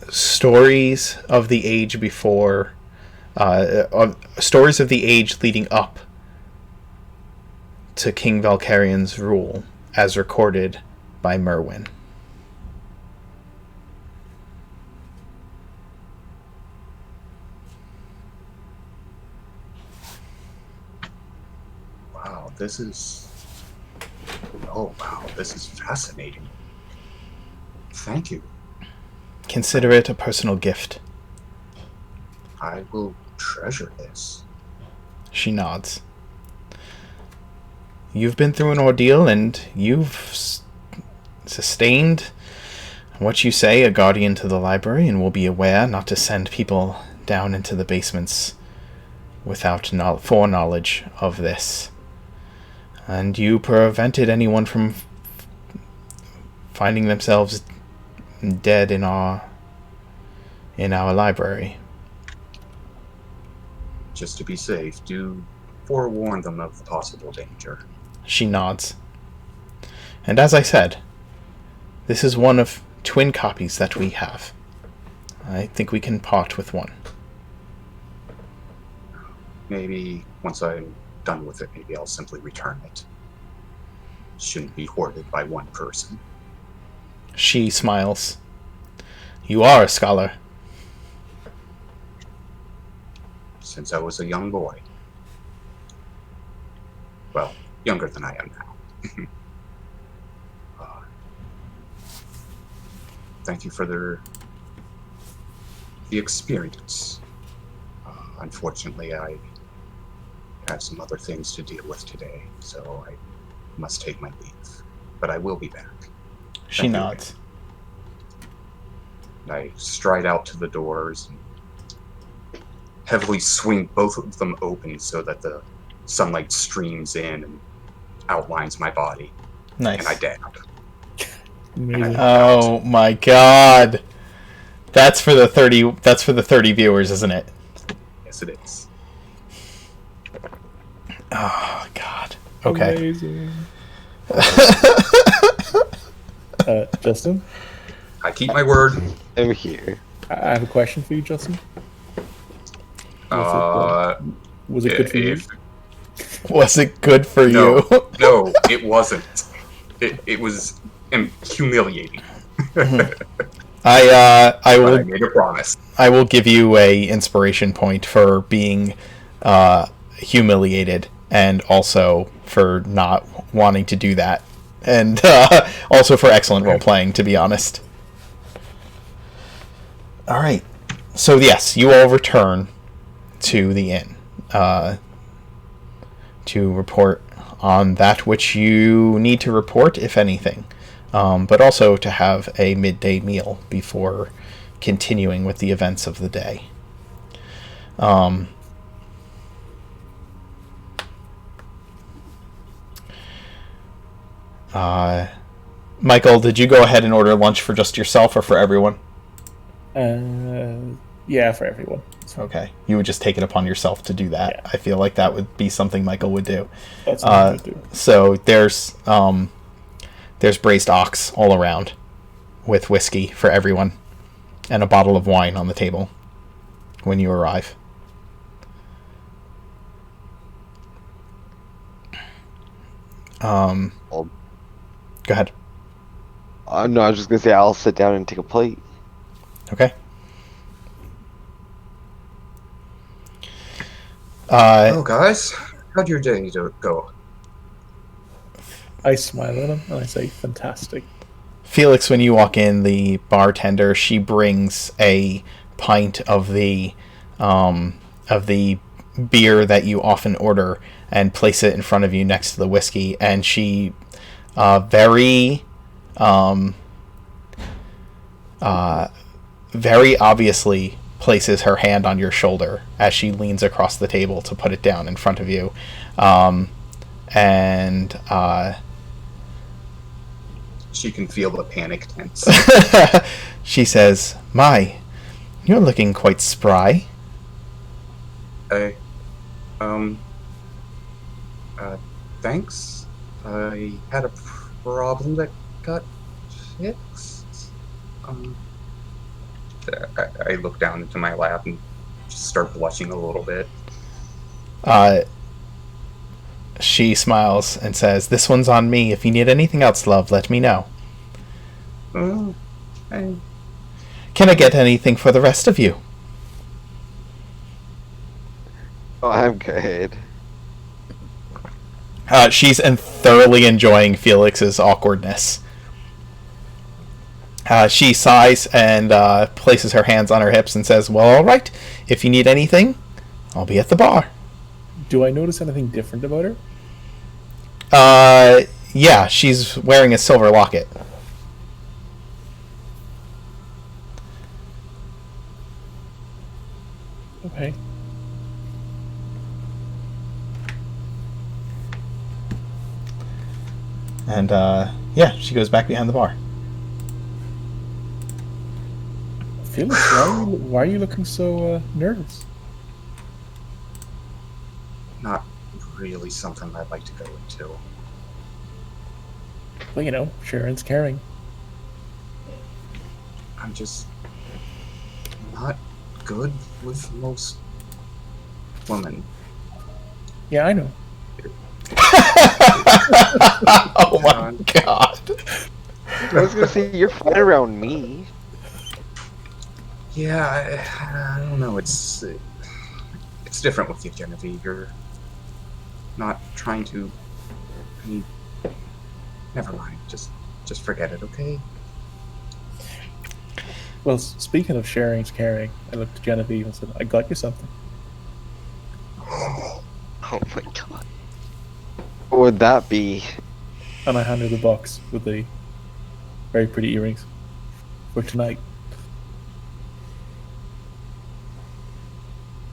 stories of the age before, stories of the age leading up to King Valkyrian's rule, as recorded by Merwin. Wow, this is fascinating. Thank you. Consider it a personal gift. I will treasure this. She nods. You've been through an ordeal, and you've sustained what you say, a guardian to the library, and will be aware not to send people down into the basements without foreknowledge of this. And you prevented anyone from finding themselves dead in our library. Just to be safe, do forewarn them of the possible danger. She nods. And as I said, this is one of twin copies that we have. I think we can part with one. Maybe once I'm done with it, maybe I'll simply return it. Shouldn't be hoarded by one person. She smiles. You are a scholar. Since I was a young boy. Well, younger than I am now. Thank you for the experience. Unfortunately, I have some other things to deal with today, so I must take my leave. But I will be back. She nods. I stride out to the doors and heavily swing both of them open so that the sunlight streams in and outlines my body. Nice. And I dab. Amazing. Oh my god. That's for the 30. That's for the 30 viewers, isn't it? Yes, it is. Oh God. Okay. Amazing. Justin, I keep my word. I'm here. I have a question for you, Justin. Uh, Was it good for you? Was it good for No, you? no, it wasn't. It was humiliating. I But I will made a promise. I will give you a inspiration point for being humiliated, and also for not wanting to do that, and also for excellent role playing. To be honest. All right. So yes, you all return to the inn to report on that which you need to report, if anything, but also to have a midday meal before continuing with the events of the day. Michael, did you go ahead and order lunch for just yourself or for everyone? Yeah, for everyone. Okay, you would just take it upon yourself to do that. Yeah. I feel like that would be something Michael would do. That's what I would do. So there's braised ox all around, with whiskey for everyone, and a bottle of wine on the table when you arrive. Go ahead. No, I was just gonna say I'll sit down and take a plate. Okay. Oh, guys, how'd your day go? I smile at him and I say, "Fantastic." Felix, when you walk in, the bartender, she brings a pint of the beer that you often order and place it in front of you next to the whiskey, and she very obviously places her hand on your shoulder as she leans across the table to put it down in front of you, and She can feel the panic tense. she says, "My, you're looking quite spry." Thanks. I had a problem that got fixed. I look down into my lap and just start blushing a little bit. She smiles and says, "This one's on me. If you need anything else, love, let me know." Oh, Can I get anything for the rest of you? Oh, I'm good. She's thoroughly enjoying Felix's awkwardness. She sighs and places her hands on her hips and says, "Well, all right. If you need anything, I'll be at the bar." Do I notice anything different about her? Yeah, she's wearing a silver locket. Okay. And, yeah, she goes back behind the bar. Felix, why are you looking so nervous? not really something I'd like to go into. Well, you know, Sharon's caring. I'm just not good with most women. Yeah, I know. Oh my god. I was gonna say you're fine around me. Yeah, I don't know. It's different with you, Genevieve. You're not trying to. I mean, never mind. Just forget it, okay? Well, speaking of sharing's caring, I looked at Genevieve and said, "I got you something." Oh my god. What would that be? And I handed her the box with the very pretty earrings for tonight.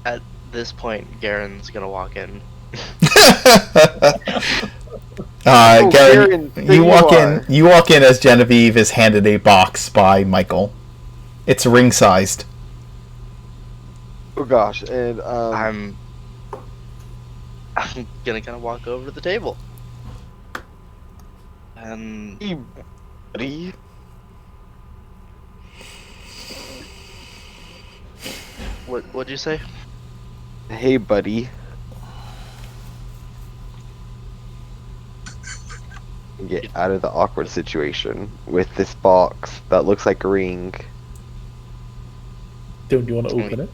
At this point, Garen's gonna walk in. Oh, Garen, Garen, there you walk you in. are. You walk in as Genevieve is handed a box by Michael. It's ring-sized. Oh gosh, and I'm gonna kind of walk over to the table. And hey, buddy. what'd you say? Hey, buddy. Get out of the awkward situation with this box that looks like a ring. Do you want to open it?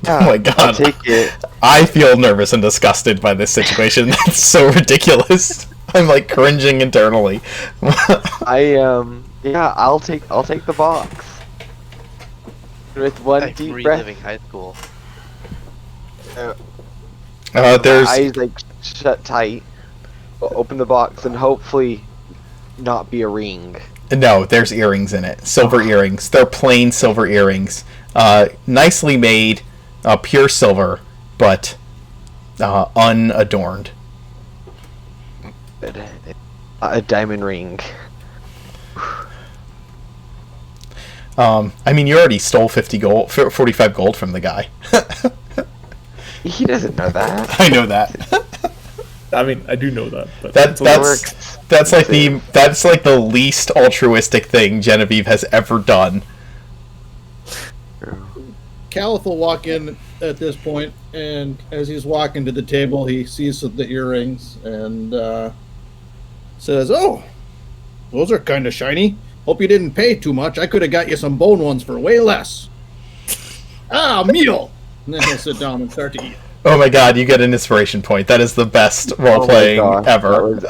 Oh my god. I'll take it. I feel nervous and disgusted by this situation. That's so ridiculous. I'm like cringing internally. Yeah, I'll take the box. With one Like deep reliving breath. high school. There's My eyes like shut tight. Open the box and hopefully not be a ring. no, there's earrings in it. Silver earrings. They're plain silver earrings. Nicely made, pure silver, but unadorned. A diamond ring. I mean, you already stole 45 gold from the guy. He doesn't know that. I know that. I mean, I do know that, but That's works. that's like the least altruistic thing Genevieve has ever done. Caliph will walk in at this point, and as he's walking to the table, he sees the earrings and says, "Oh, those are kind of shiny. Hope you didn't pay too much. I could have got you some bone ones for way less." Ah, meal! And then he'll sit down and start to eat. Oh my god, you get an inspiration point. That is the best role playing ever. That was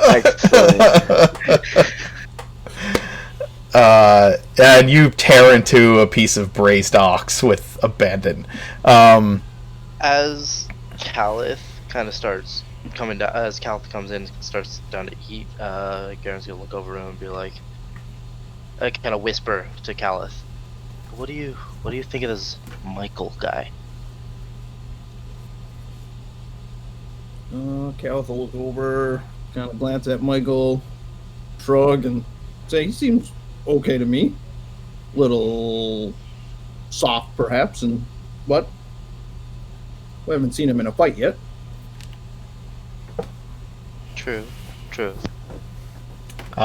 excellent. And you tear into a piece of braised ox with abandon. As Caliph kind of starts coming down, as Caliph comes in and starts down to eat, Garen's gonna look over him and be like, kind of whisper to Caliph, what do you think of this Michael guy? Caliph will look over, kind of glance at Michael, shrug, and say, "He seems okay to me. Little soft, perhaps, but we haven't seen him in a fight yet." True.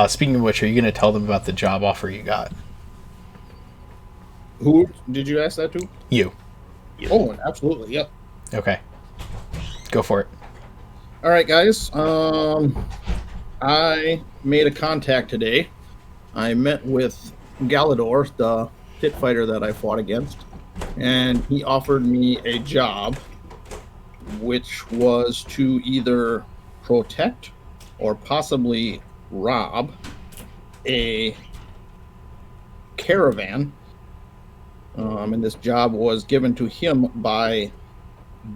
Speaking of which, are you going to tell them about the job offer you got? Who did you ask that to? You. Oh, absolutely, yep. Okay. Go for it. All right, guys. I made a contact today. I met with Galador, the pit fighter that I fought against, and he offered me a job, which was to either protect or possibly rob a caravan. And this job was given to him by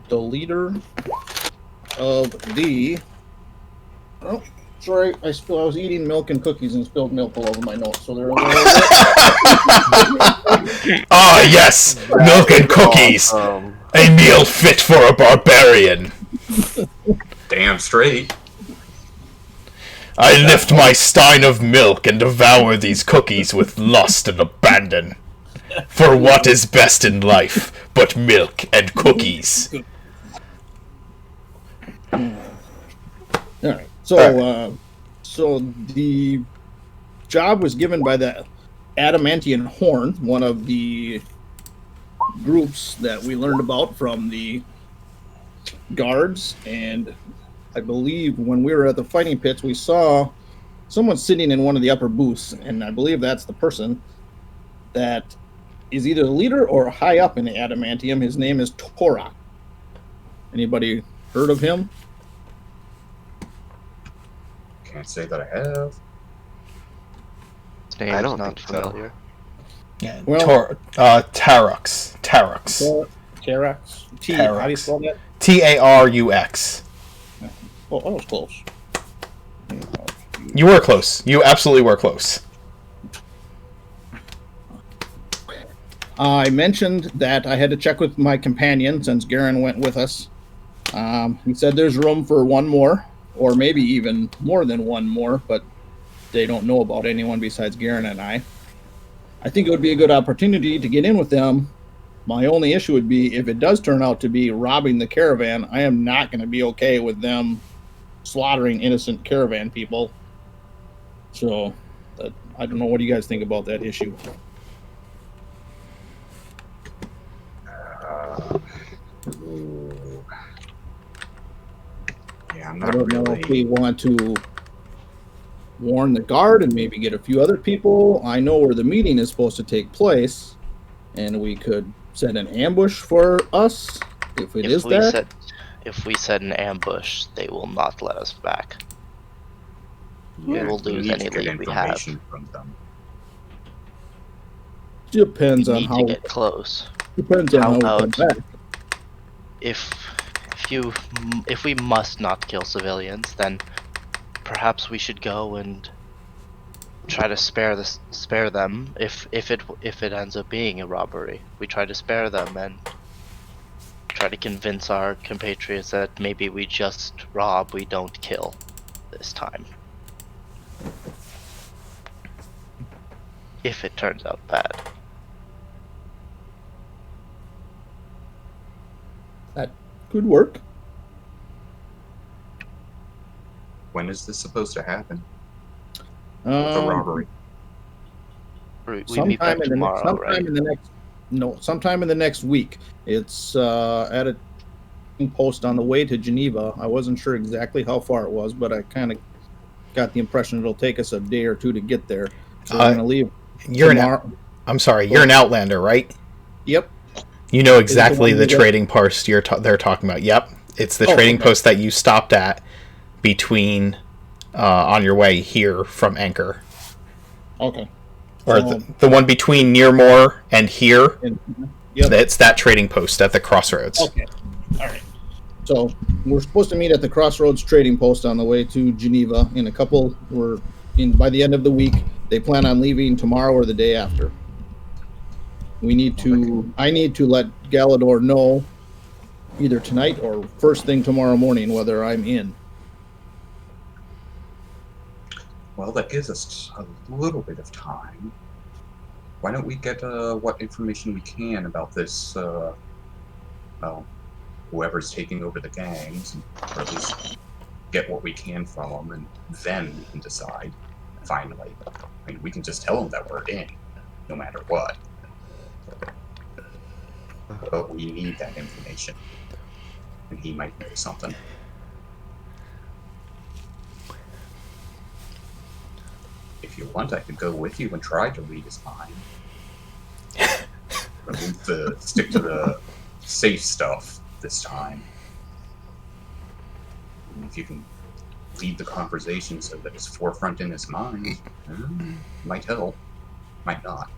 the leader of the... Oh, sorry, I was eating milk and cookies and spilled milk all over my nose, so they're a little... Ah, yes! Milk and cookies! Awesome. A meal fit for a barbarian! Damn straight. I lift my stein of milk and devour these cookies with lust and abandon. For what is best in life but milk and cookies? All right. So, so the job was given by the Adamantian Horn, one of the groups that we learned about from the guards. And I believe when we were at the fighting pits, we saw someone sitting in one of the upper booths, and I believe that's the person that is either the leader or high up in the Adamantium. His name is Torah. Anybody heard of him? Can't say that I have. His name I is don't not think so. familiar. Yeah, Well- Tarux. Terax. T. Terax. How do you spell that? Tarux. Oh, I was close. You were close. You absolutely were close. I mentioned that I had to check with my companion since Garen went with us. He said there's room for one more, or maybe even more than one more, but they don't know about anyone besides Garen and I. I think it would be a good opportunity to get in with them. My only issue would be if it does turn out to be robbing the caravan, I am not going to be okay with them slaughtering innocent caravan people. So, I don't know. What do you guys think about that issue? Ooh. Yeah, I'm I not don't know if we really. want to warn the guard and maybe get a few other people. I know where the meeting is supposed to take place, and we could set an ambush for us if it is there. If we set an ambush, they will not let us back. Yeah, will we lose need any to get lead we have. information from them. Depends We on need how. to get close. Depends on How how we come about back. if we must not kill civilians, then perhaps we should go and try to spare them if it ends up being a robbery. We try to spare them and try to convince our compatriots that maybe we just rob, we don't kill this time. If it turns out bad. That could work. When is this supposed to happen? The robbery. We meet back tomorrow, right? Sometime in the next week. It's at a post on the way to Geneva. I wasn't sure exactly how far it was, but I kind of got the impression it'll take us a day or two to get there. So we're gonna leave tomorrow. I'm sorry, you're an Outlander, right? Yep. You know exactly the one trading post they're talking about. Yep, it's the trading post that you stopped at between on your way here from Anchor. Okay. Or the one between Nearmore and here. Yep. It's that trading post at the crossroads. Okay. All right. So we're supposed to meet at the crossroads trading post on the way to Geneva in a couple. By the end of the week. They plan on leaving tomorrow or the day after. I need to let Galador know either tonight or first thing tomorrow morning whether I'm in. Well, that gives us a little bit of time. Why don't we get what information we can about this, whoever's taking over the gangs, or at least get what we can from them, and then we can decide, finally. I mean, we can just tell them that we're in, no matter what. But we need that information. And he might know something. If you want, I could go with you and try to read his mind. Stick to the safe stuff this time. And if you can lead the conversation so that it's forefront in his mind, might help, might not.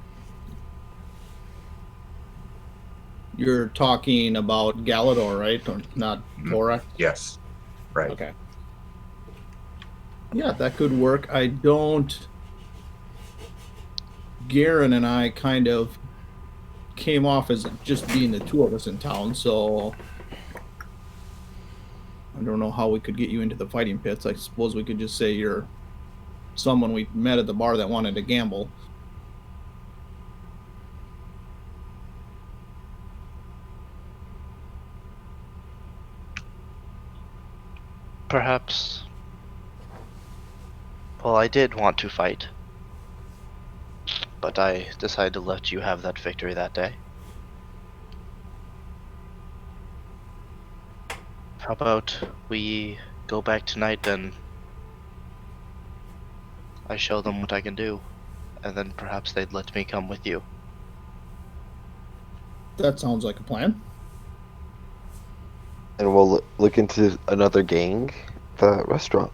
You're talking about Galador, right? Or not Torak? Yes. Right. Okay. Yeah, that could work. Garen and I kind of came off as just being the two of us in town, so I don't know how we could get you into the fighting pits. I suppose we could just say you're someone we met at the bar that wanted to gamble. Perhaps. Well, I did want to fight, but I decided to let you have that victory that day. How about we go back tonight and I show them what I can do, and then perhaps they'd let me come with you. That sounds like a plan. And we'll look into another gang at the restaurant.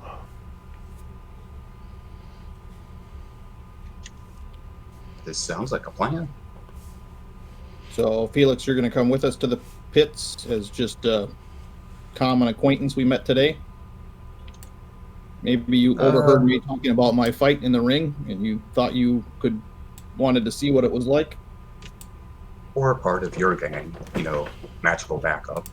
This sounds like a plan. So, Felix, you're going to come with us to the pits as just a common acquaintance we met today? Maybe you overheard me talking about my fight in the ring, and you thought you wanted to see what it was like? Or part of your gang, magical backup.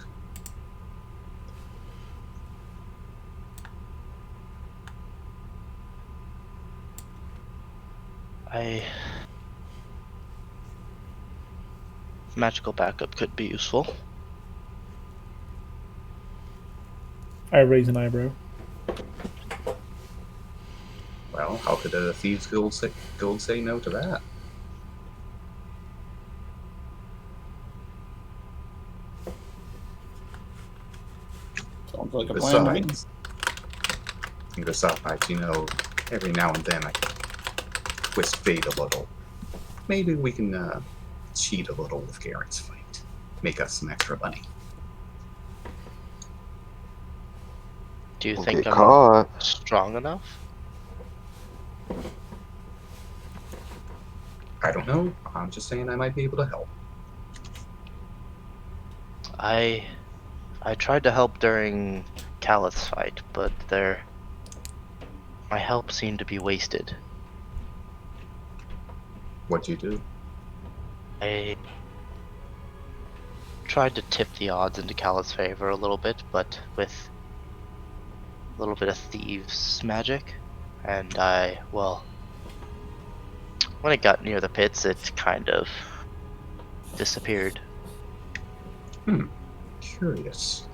magical backup could be useful. I raise an eyebrow. Well, how could a Thieves Guild say no to that? Sounds like a plan to me. Besides, you know, every now and then I can twist fate a little. Maybe we can cheat a little with Garen's fight. Make us some extra money. Do you Don't think get I'm caught. strong enough? I don't know. I'm just saying I might be able to help. I tried to help during Calith's fight, but my help seemed to be wasted. What'd you do? I tried to tip the odds into Calith's favor a little bit, but with a little bit of thieves' magic, and when it got near the pits, it kind of disappeared. Curious.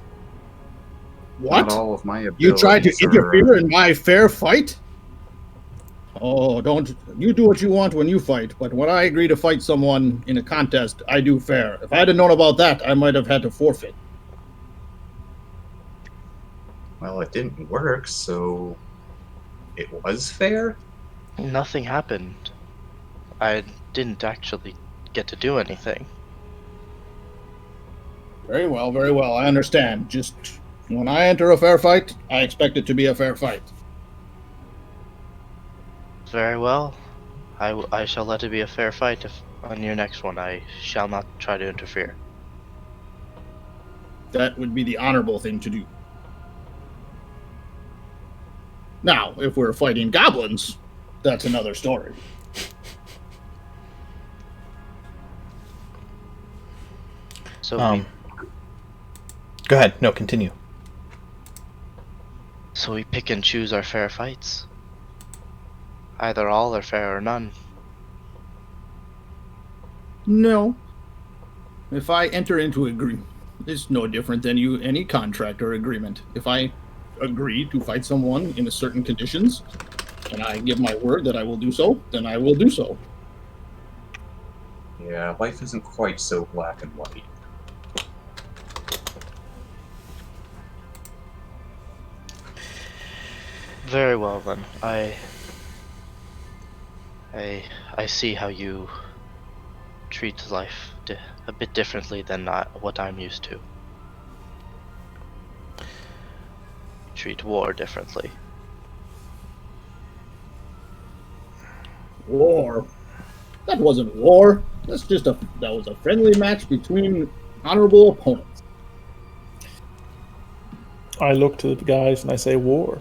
What? Not all of my You tried to abilities are, interfere in my fair fight? Oh, don't. You do what you want when you fight, but when I agree to fight someone in a contest, I do fair. If I had known about that, I might have had to forfeit. Well, it didn't work, so it was fair? Nothing happened. I didn't actually get to do anything. Very well, very well. I understand. Just when I enter a fair fight, I expect it to be a fair fight. Very well. I shall let it be a fair fight. If on your next one, I shall not try to interfere. That would be the honorable thing to do. Now, if we're fighting goblins, that's another story. So Go ahead. No, continue. so we pick and choose our fair fights. Either all or fair or none. No. If I enter into agreement, it's no different than any contract or agreement. If I agree to fight someone in a certain conditions, and I give my word that I will do so, then I will do so. Yeah, life isn't quite so black and white. Very well then. I see how you treat life a bit differently than what I'm used to. Treat war differently. War? That wasn't war. That was a friendly match between honorable opponents. I look to the guys and I say, war.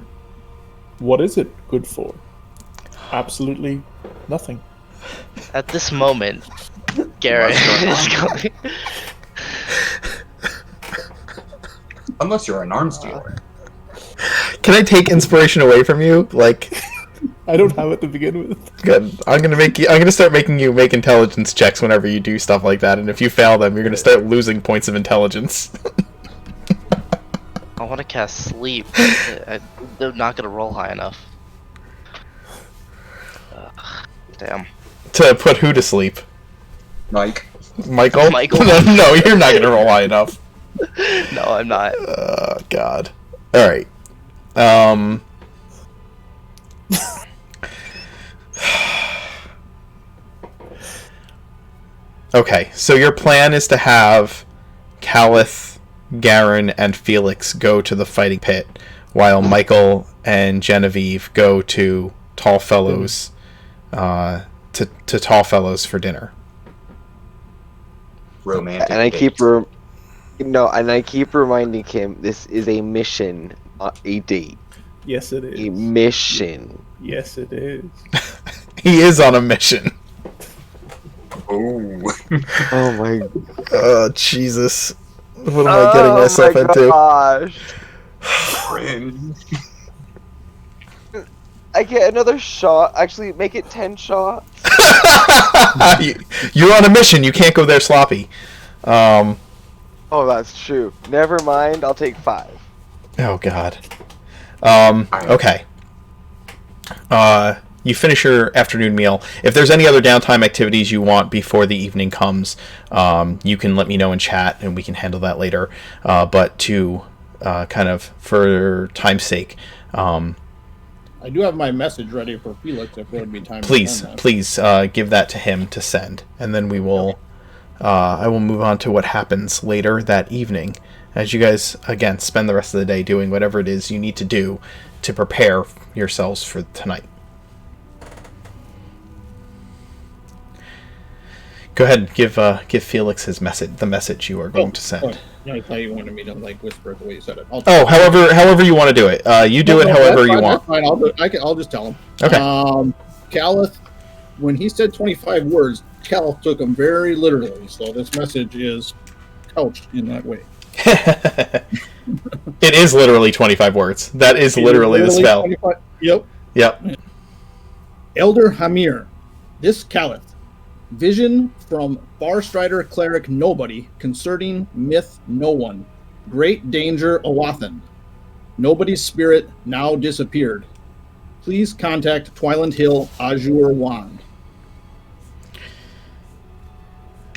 What is it good for? Absolutely nothing. At this moment, Garrett is going. Unless you're an arms dealer. Can I take inspiration away from you? Like, I don't have it to begin with. good. I'm gonna start making you make intelligence checks whenever you do stuff like that, and if you fail them, you're gonna start losing points of intelligence. I want to cast sleep. They're not gonna roll high enough. Damn. To put who to sleep? Mike. Michael? Michael. No, you're not gonna roll high enough. No, I'm not. God. Alright. Okay, so your plan is to have Calith, Garen, and Felix go to the fighting pit, while Michael and Genevieve go to Tallfellows, to Tallfellows for dinner. Romantic. And I date. keep reminding him this is a mission, not a date. Yes, it A is. mission. Yes, it is. He is on a mission. Oh. Oh my. Oh, Jesus. What am I getting myself into? Gosh. Cringe. I get another shot. Actually, make it 10 shots. You're on a mission. You can't go there sloppy. Oh, that's true. Never mind. I'll take 5. Oh God. Okay. You finish your afternoon meal. If there's any other downtime activities you want before the evening comes, you can let me know in chat, and we can handle that later. But to kind of for time's sake, I do have my message ready for Felix if there would be time. please give that to him to send, and then we will. I will move on to what happens later that evening, as you guys again spend the rest of the day doing whatever it is you need to do to prepare yourselves for tonight. Go ahead and give Felix his message, the message you are going to send. Oh, I thought you wanted me to whisper it the way you said it. However you want to do it. You do it however you want. That's fine. I'll just tell him. Okay. Calith, when he said 25 words, Calith took them very literally. So this message is couched in that way. It is literally 25 words. That is literally the spell. 25. Yep. Elder Hamir, this Calith. Vision from Farstrider Cleric Nobody concerning myth no one. Great danger Awathan. Nobody's spirit now disappeared. Please contact Twiland Hill Azure Wand.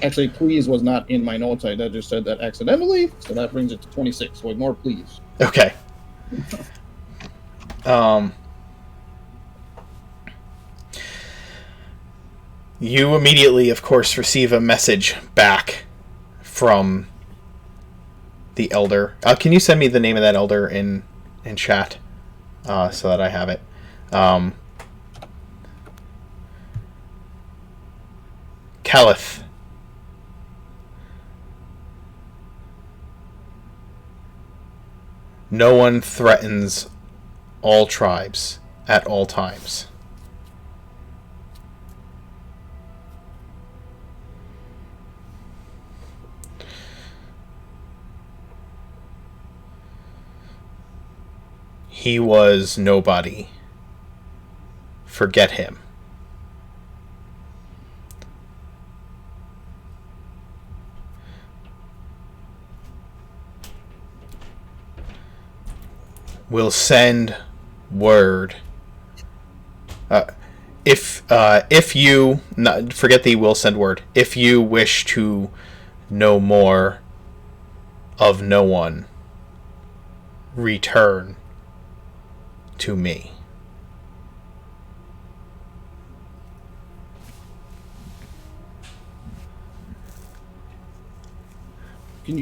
Actually, please was not in my notes. I just said that accidentally, so that brings it to 26. So ignore please. Okay. You immediately, of course, receive a message back from the elder. Can you send me the name of that elder in chat so that I have it? Caliph. No one threatens all tribes at all times. He was nobody. Forget him. We'll send word. If you forget the will send word. If you wish to know more of no one, return to me.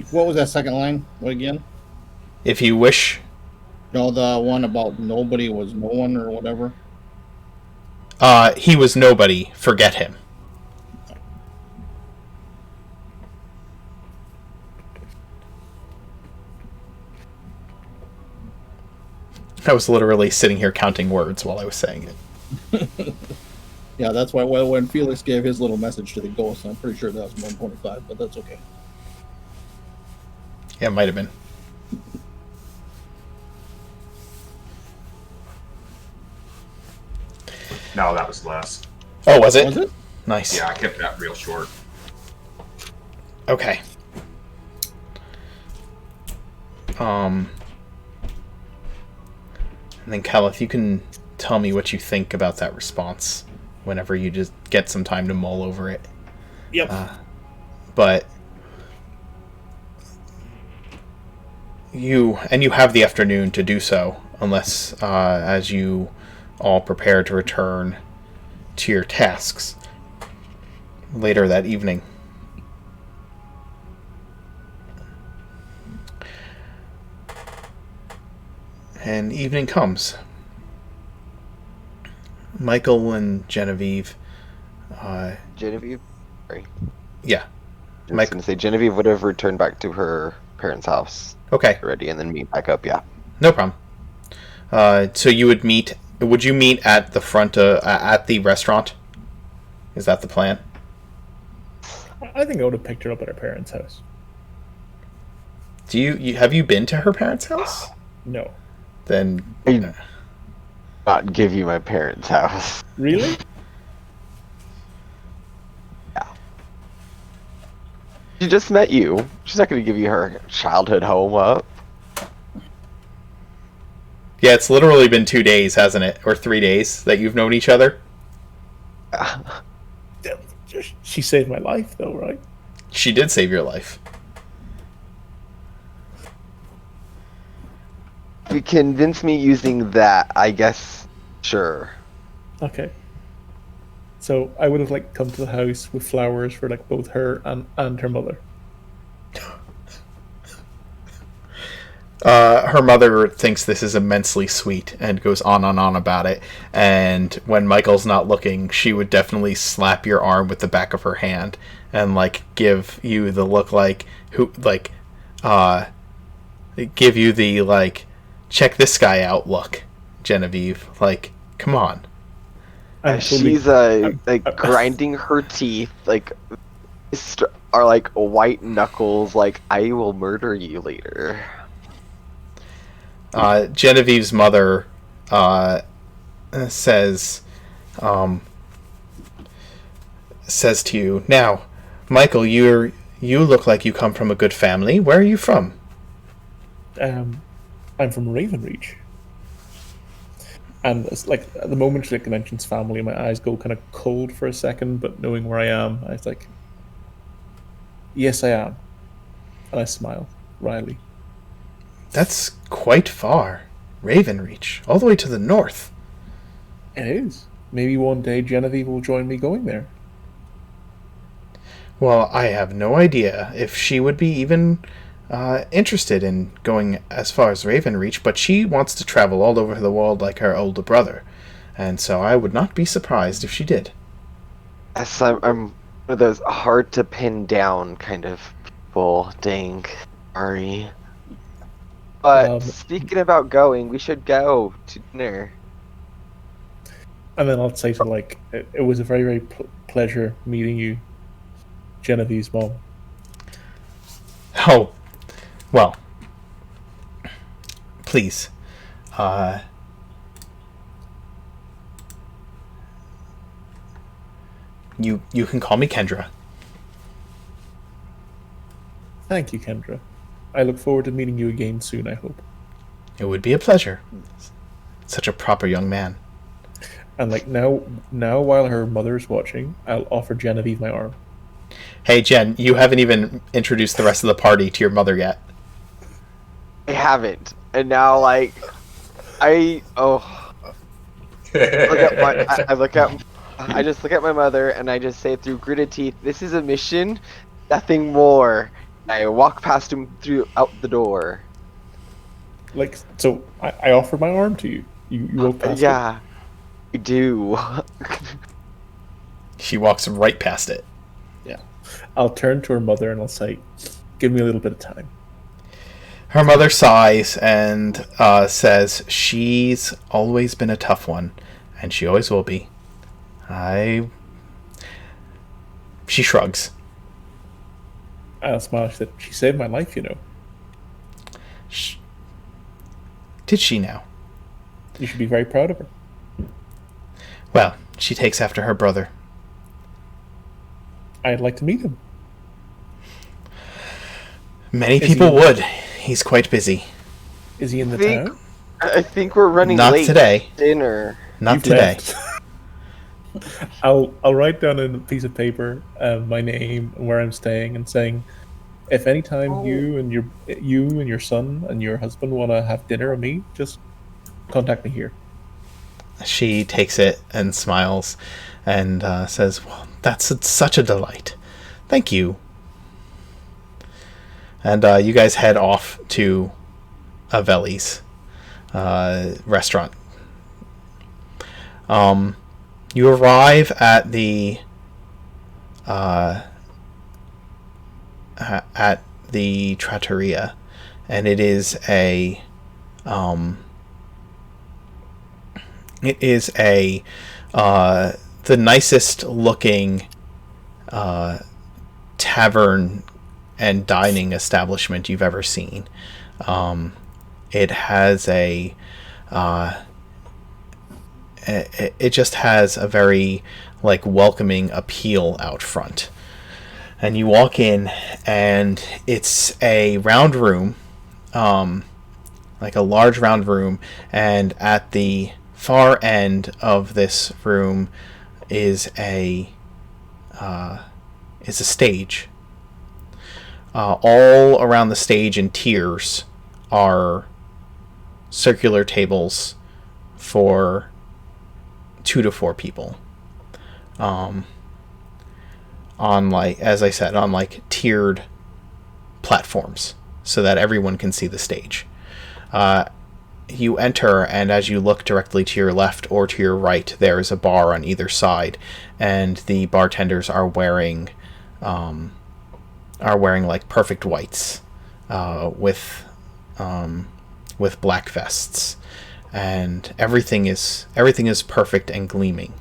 What was that second line? What again? If you wish. No, the one about nobody was no one or whatever. He was nobody. Forget him. I was literally sitting here counting words while I was saying it. Yeah, that's why when Felix gave his little message to the ghost, I'm pretty sure that was 125, but that's okay. Yeah, it might have been. No, that was less. Oh, was it? Was it? Nice. Yeah, I kept that real short. Okay. And then Caliph, you can tell me what you think about that response whenever you just get some time to mull over it. Yep. But you have the afternoon to do so, unless as you all prepare to return to your tasks later that evening. And evening comes. Michael and Genevieve. Genevieve? Sorry. Yeah. I was going to say Genevieve would have returned back to her parents' house Okay. already and then meet back up, yeah. No problem. So you would meet... Would you meet at the front, at the restaurant? Is that the plan? I think I would have picked her up at her parents' house. Have you been to her parents' house? No. Then... not give you my parents' house. Really? She just met you. She's not going to give you her childhood home up. Yeah, it's literally been 2 days, hasn't it? Or 3 days that you've known each other? She saved my life, though, right? She did save your life. If you convince me using that, I guess, sure. Okay. So I would have like come to the house with flowers for like both her and her mother. Her mother thinks this is immensely sweet and goes on and on about it. And when Michael's not looking, she would definitely slap your arm with the back of her hand and like give you the look like give you the like check this guy out look, Genevieve. Like, come on. She's like grinding her teeth, like are like white knuckles. Like, I will murder you later. Genevieve's mother says to you, now, Michael, you look like you come from a good family. Where are you from? I'm from Ravenreach. And it's like at the moment she like mentions family, my eyes go kind of cold for a second, but knowing where I am, I was like, yes, I am. And I smile, wryly. That's quite far. Ravenreach, all the way to the north. It is. Maybe one day Genevieve will join me going there. Well, I have no idea if she would be even interested in going as far as Ravenreach, but she wants to travel all over the world like her older brother, and so I would not be surprised if she did. Yes, I'm one of those hard to pin down kind of people. Dang, sorry. But speaking about going, we should go to dinner. And then I'll say to like, it was a very, very pleasure meeting you, Genevieve's mom. Oh, well, please, you can call me Kendra. Thank you, Kendra. I look forward to meeting you again soon, I hope. It would be a pleasure. Such a proper young man. And like now while her mother's watching, I'll offer Genevieve my arm. Hey, Jen, you haven't even introduced the rest of the party to your mother yet. I haven't, and now like I just look at my mother and I just say through gritted teeth, "This is a mission, nothing more." I walk past him out the door. Like, so I offer my arm to you. You walk past Yeah, you do. She walks right past it. Yeah. I'll turn to her mother and I'll say, give me a little bit of time. Her mother sighs and says she's always been a tough one, and she always will be. She shrugs. I'll smile. She said, she saved my life, you know. Did she now? You should be very proud of her. Well, she takes after her brother. I'd like to meet him. Many people would. He's quite busy. Is he in the town? I think we're running Not late. today. Dinner. Not You've today. left. I'll write down on a piece of paper my name and where I'm staying, and saying, if any time you and your son and your husband want to have dinner with me, just contact me here. She takes it and smiles and says, well, that's such a delight. Thank you. And you guys head off to Avelli's restaurant. You arrive at the trattoria, and it is a the nicest looking tavern and dining establishment you've ever seen. it just has a very like welcoming appeal out front. And you walk in, and it's a round room, like a large round room, and at the far end of this room is a stage. All around the stage in tiers are circular tables for 2 to 4 people. On like, as I said, on like tiered platforms so that everyone can see the stage. You enter, and as you look directly to your left or to your right, there is a bar on either side, and the bartenders are wearing like perfect whites, with black vests, and everything is perfect and gleaming.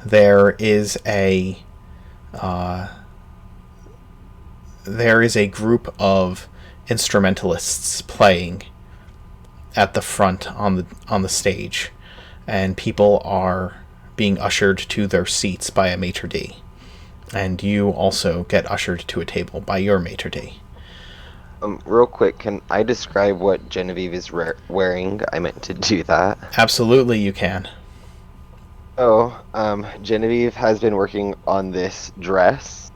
There is a group of instrumentalists playing at the front on the stage, and people are being ushered to their seats by a maitre d', and you also get ushered to a table by your maitre d'. Real quick, can I describe what Genevieve is wearing? I meant to do that. Absolutely, you can. Oh, Genevieve has been working on this dress.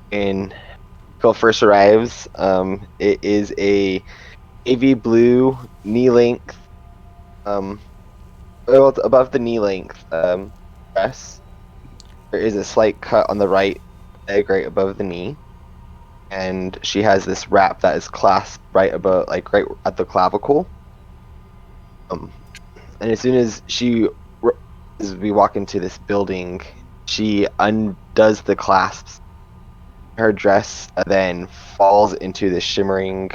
In Phil first arrives, it is a navy blue knee length, above the knee length dress. There is a slight cut on the right leg, right above the knee, and she has this wrap that is clasped right above, like right at the clavicle. And as soon as we walk into this building, she undoes the clasps. Her dress then falls into the shimmering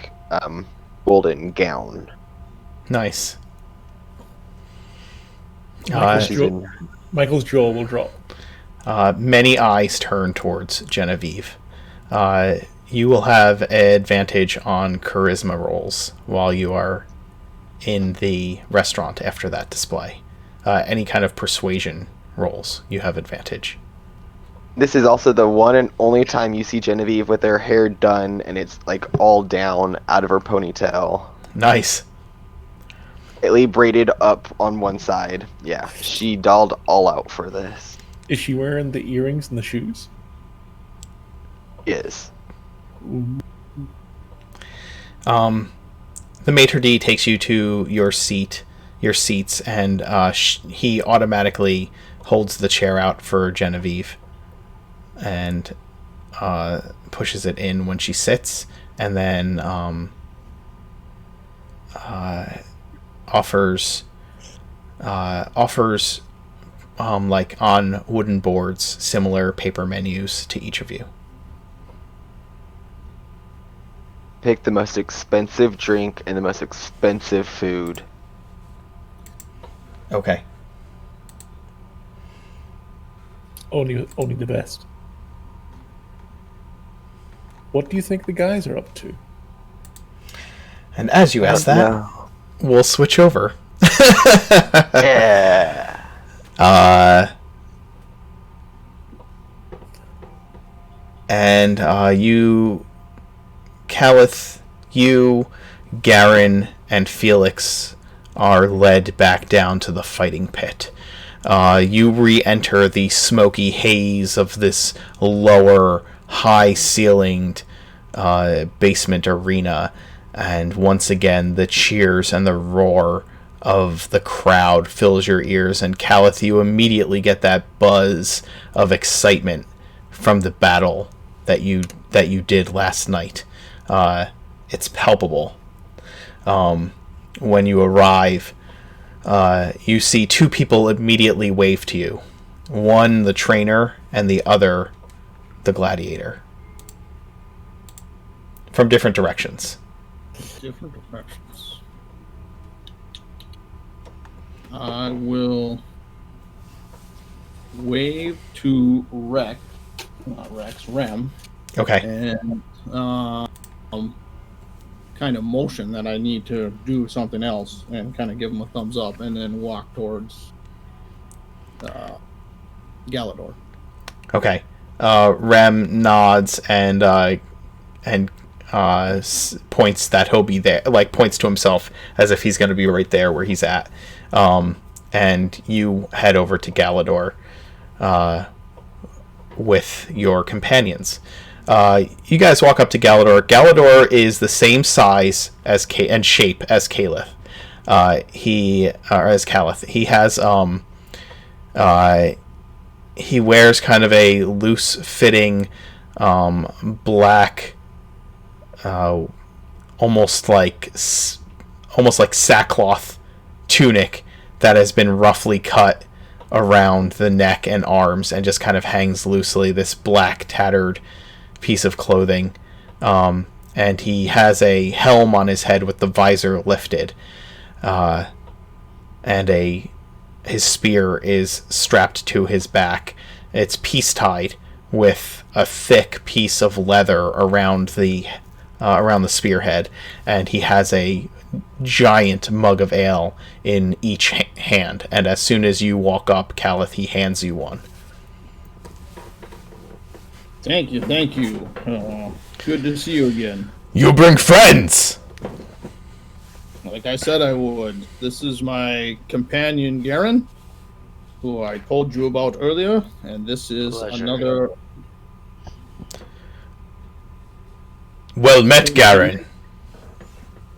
golden gown. Nice. Michael's jaw will drop. Many eyes turn towards Genevieve. You will have advantage on charisma rolls while you are in the restaurant after that display. Any kind of persuasion rolls, you have advantage. This is also the one and only time you see Genevieve with her hair done, and it's like all down out of her ponytail. Nice. Slightly braided up on one side. Yeah, she dolled all out for this. Is she wearing the earrings and the shoes? Yes. The maitre d' takes you to your seats, and he automatically holds the chair out for Genevieve and pushes it in when she sits, and then offers like on wooden boards similar paper menus to each of you. Pick the most expensive drink and the most expensive food. Okay. Only the best. What do you think the guys are up to? And as you ask that, we'll switch over. Yeah. And you, Calith, you, Garen, and Felix are led back down to the fighting pit. You re-enter the smoky haze of this lower, high-ceilinged basement arena, and once again the cheers and the roar of the crowd fills your ears, and Calith, you immediately get that buzz of excitement from the battle that you did last night. It's palpable. When you arrive, you see 2 people immediately wave to you. One, the trainer, and the other, the gladiator. From different directions. Different directions. I will wave to Rem. kind of motion that I need to do something else and kind of give him a thumbs up and then walk towards Galador. Okay. Rem nods and points that he'll be there, like points to himself as if he's going to be right there where he's at. And you head over to Galador with your companions. You guys walk up to Galador. Galador is the same size as and shape as Caliph. As Caliph. He has he wears kind of a loose fitting black almost like sackcloth tunic that has been roughly cut around the neck and arms and just kind of hangs loosely, this black tattered piece of clothing. And he has a helm on his head with the visor lifted, and his spear is strapped to his back. It's piece tied with a thick piece of leather around the spearhead, and he has a giant mug of ale in each hand. And as soon as you walk up, Caliph, he hands you one. Thank you. Good to see you again. You bring friends! Like I said I would. This is my companion, Garen, who I told you about earlier, and this is Pleasure. another... Well met, Garen.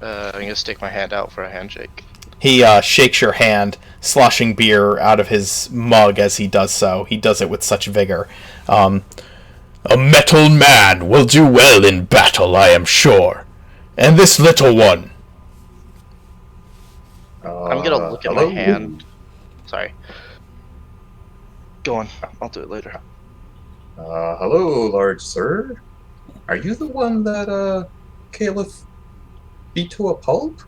I'm gonna stick my hand out for a handshake. He shakes your hand, sloshing beer out of his mug as he does so. He does it with such vigor. A metal man will do well in battle, I am sure. And this little one. I'm gonna look at my hand. Sorry. Go on. I'll do it later. Hello, large sir. Are you the one that, Caliph beat to a pulp?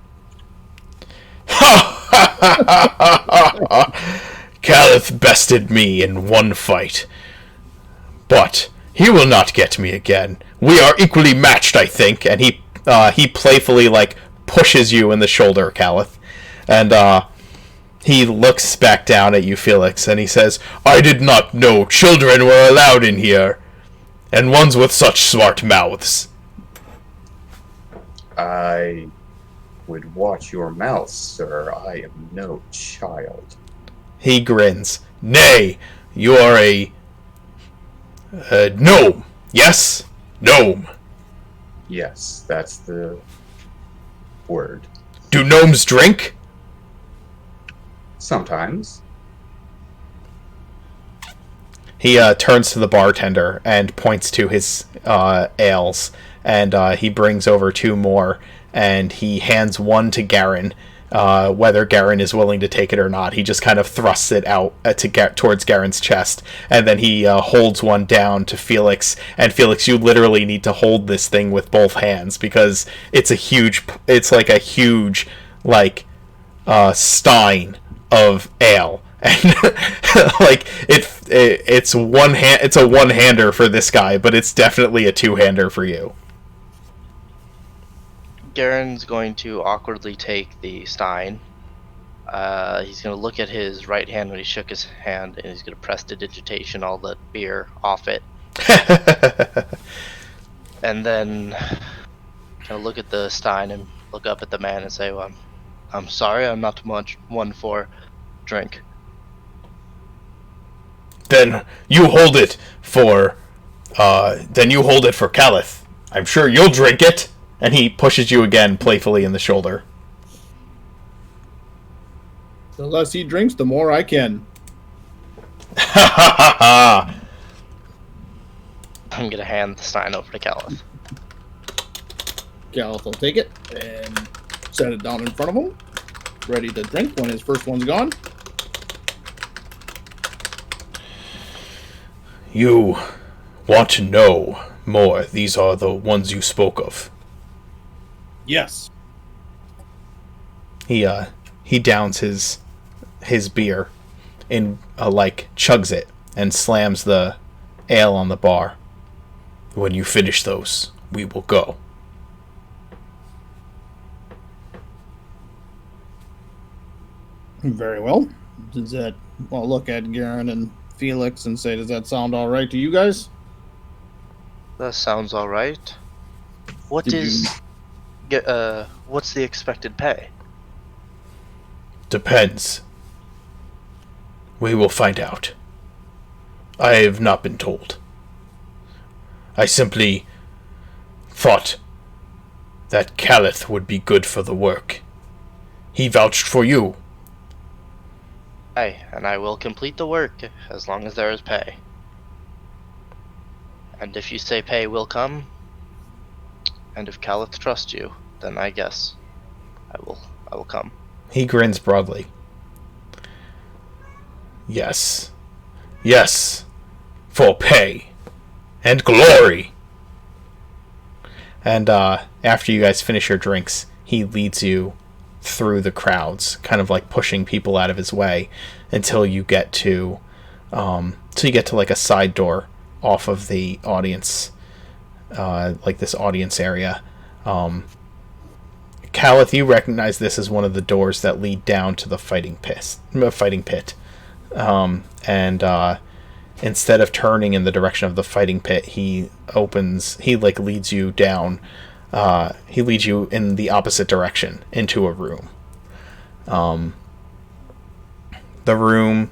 Caliph bested me in one fight. But he will not get me again. We are equally matched, I think. And he playfully, pushes you in the shoulder, Caliph. And, he looks back down at you, Felix, and he says, I did not know children were allowed in here. And ones with such smart mouths. I would watch your mouth, sir. I am no child. He grins. Nay, you are a gnome. Yes? Gnome. Yes, that's the word. Do gnomes drink? Sometimes. He turns to the bartender and points to his ales, and he brings over two more, and he hands one to Garen. Whether Garen is willing to take it or not, he just kind of thrusts it out towards Garen's chest, and then he holds one down to Felix. And Felix, you literally need to hold this thing with both hands because it's like a huge stein of ale. And it's a one-hander for this guy, but it's definitely a two-hander for you. Garen's going to awkwardly take the stein. He's going to look at his right hand when he shook his hand, and he's going to prestidigitation all the beer off it. And then kind of look at the stein and look up at the man and say, well, I'm sorry, I'm not much one for drink. Then you hold it for Caliph. I'm sure you'll drink it. And he pushes you again playfully in the shoulder. The less he drinks, the more I can. Ha ha ha ha! I'm going to hand the stein over to Caliph. Caliph will take it and set it down in front of him, ready to drink when his first one's gone. You want to know more. These are the ones you spoke of. Yes. He downs his beer in chugs it and slams the ale on the bar. When you finish those, we will go. Very well. Does that? I'll look at Garen and Felix and say, "Does that sound all right to you guys?" That sounds all right. Did you- What's the expected pay? Depends. We will find out. I have not been told. I simply thought that Calith would be good for the work. He vouched for you. Aye, and I will complete the work as long as there is pay. And if you say pay will come, and if Calith trusts you, then I guess I will come. He grins broadly. Yes. Yes. For pay. And glory. And after you guys finish your drinks, he leads you through the crowds, kind of like pushing people out of his way until you get to like a side door off of the audience, like this audience area. Calith, you recognize this as one of the doors that lead down to the fighting pit. Instead of turning in the direction of the fighting pit, he leads you down. He leads you in the opposite direction into a room. The room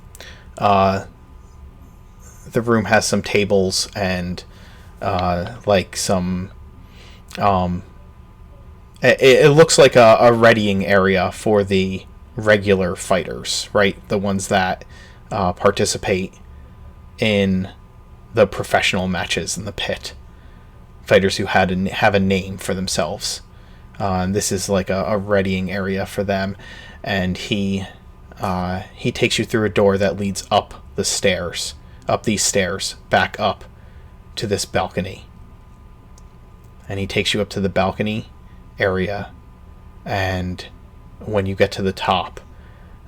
has some tables and it looks like a readying area for the regular fighters, right? The ones that participate in the professional matches in the pit. Fighters who have a name for themselves. This is like a readying area for them, and he takes you through a door that leads up these stairs, back up to this balcony. And he takes you up to the balcony area, and when you get to the top,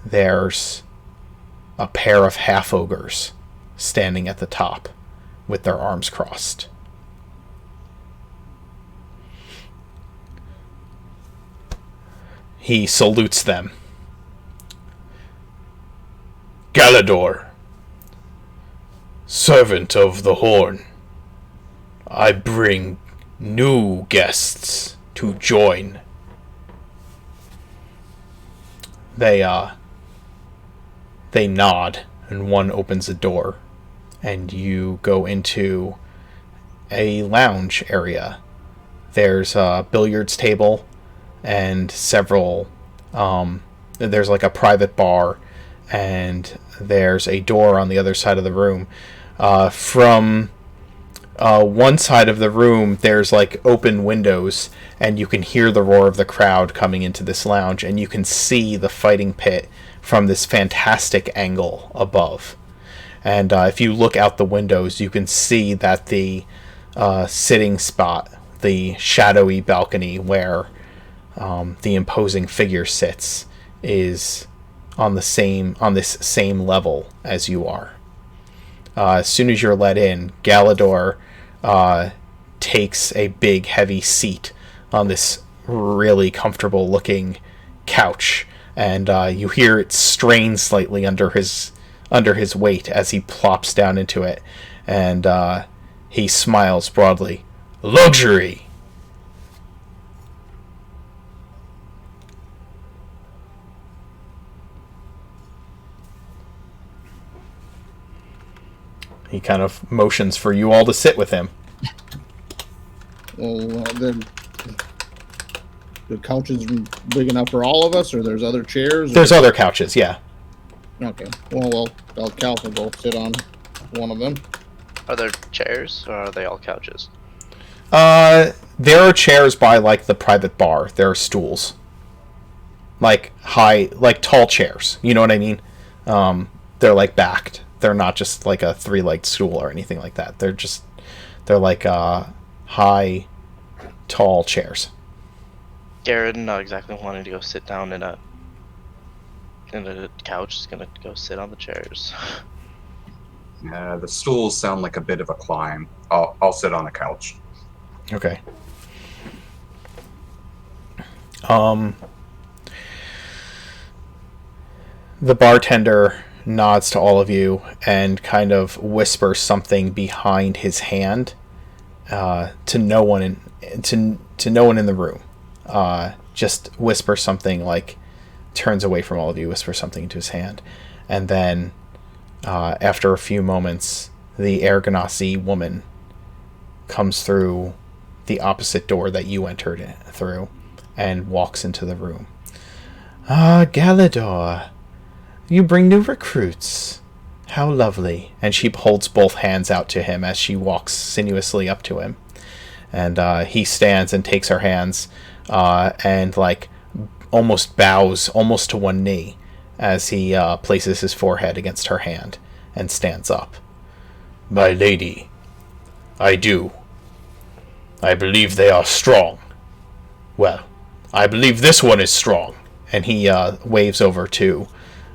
there's a pair of half-ogres standing at the top with their arms crossed. He salutes them. Galador, servant of the Horn, I bring new guests to join. They nod, and one opens a door, and you go into a lounge area. There's a billiards table and several there's like a private bar, and there's a door on the other side of the room. From one side of the room, there's like open windows, and you can hear the roar of the crowd coming into this lounge, and you can see the fighting pit from this fantastic angle above. And if you look out the windows, you can see that the sitting spot, the shadowy balcony where the imposing figure sits, is on this same level as you are. As soon as you're let in, Galador takes a big, heavy seat on this really comfortable looking couch, and you hear it strain slightly under his weight as he plops down into it, and he smiles broadly. Luxury! He kind of motions for you all to sit with him. Well, then the couch is big enough for all of us, or there's other chairs? There's other couches, yeah. Okay. Well, Cal will go sit on one of them. Are there chairs, or are they all couches? There are chairs by, like, the private bar. There are stools. Like, tall chairs. You know what I mean? They're, like, backed. They're not just, like, a three-legged stool or anything like that. They're like, high, tall chairs. Garen, not exactly wanting to go sit down in a couch, is gonna go sit on the chairs. The stools sound like a bit of a climb. I'll sit on a couch. Okay. The bartender nods to all of you and kind of whispers something behind his hand to no one to no one in the room. Just whispers something, like turns away from all of you, whispers something into his hand, and then after a few moments, the Ergonasi woman comes through the opposite door that you entered through and walks into the room. Ah, Galador, you bring new recruits. How lovely. And she holds both hands out to him as she walks sinuously up to him. And he stands and takes her hands and like almost bows almost to one knee as he places his forehead against her hand and stands up. My lady, I do. I believe they are strong. Well, I believe this one is strong. And he waves over to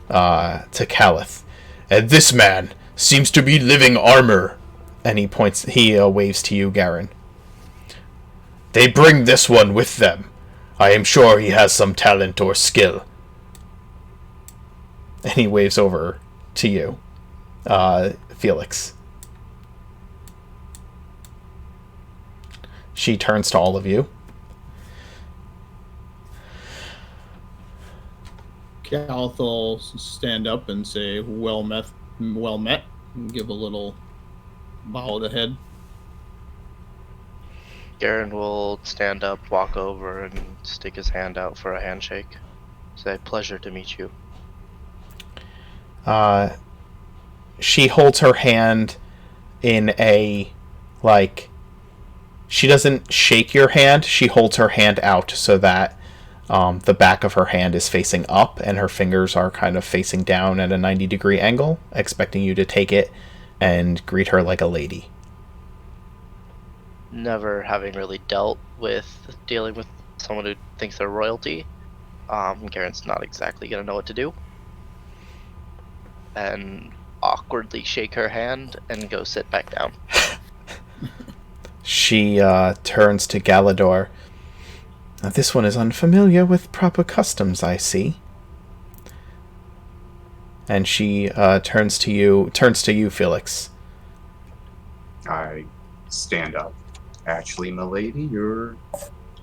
Calith. And this man seems to be living armor. And he waves to you, Garen. They bring this one with them. I am sure he has some talent or skill. And he waves over to you, Felix. She turns to all of you. Calith will stand up and say, well met, and give a little bow of the head. Garen will stand up, walk over, and stick his hand out for a handshake. Say, pleasure to meet you. She holds her hand in a, like, she doesn't shake your hand, she holds her hand out so that the back of her hand is facing up and her fingers are kind of facing down at a 90-degree angle, expecting you to take it and greet her like a lady. Never having really dealing with someone who thinks they're royalty, Garen's not exactly gonna know what to do. And awkwardly shake her hand and go sit back down. She turns to Galador. Now, this one is unfamiliar with proper customs, I see. And she turns to you, Felix. I stand up. Actually, milady, you're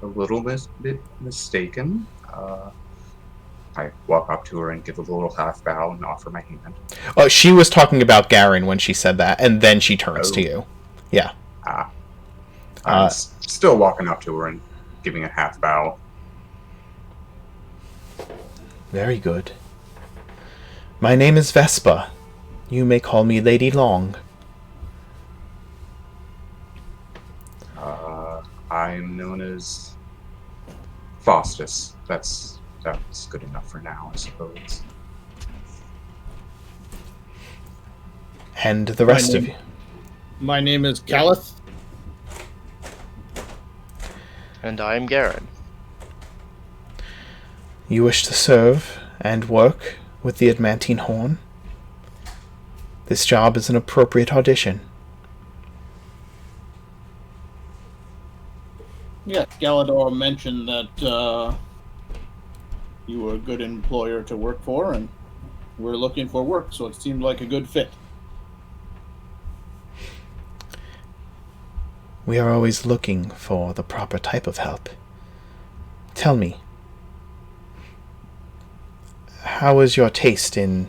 a little bit mistaken. I walk up to her and give a little half bow and offer my hand. Oh, she was talking about Garen when she said that, and then she turns to you. Yeah. I'm still walking up to her and giving a half bow. Very good. My name is Vespa. You may call me Lady Long. I'm known as Faustus. That's good enough for now, I suppose. And the rest of you. My name is Calith. And I'm Garen. You wish to serve and work with the Adamantine Horn? This job is an appropriate audition. Yeah, Galador mentioned that you were a good employer to work for, and we're looking for work, so it seemed like a good fit. We are always looking for the proper type of help. Tell me, how is your taste in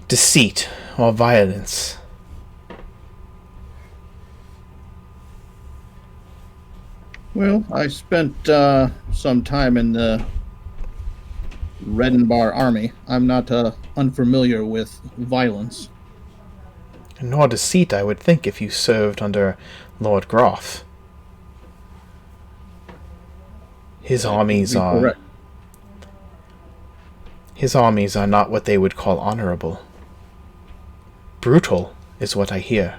deceit or violence? Well, I spent some time in the Redenbar army. I'm not unfamiliar with violence. Nor deceit, I would think, if you served under Lord Groff. His armies are... Correct. His armies are not what they would call honorable. Brutal is what I hear.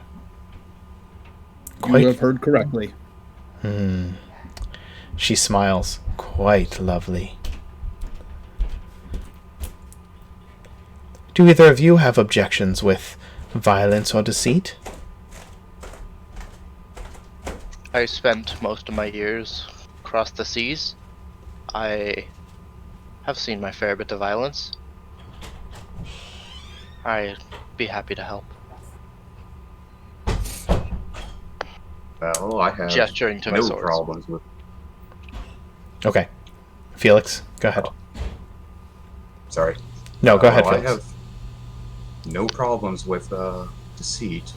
You have heard correctly. She smiles. Quite lovely. Do either of you have objections with violence or deceit? I spent most of my years across the seas, I have seen my fair bit of violence. I'd be happy to help. Well, I have Gesturing to my no swords. problems with. Okay. Felix, go ahead. Sorry. No, go ahead, Well, I Felix. have no problems with deceit.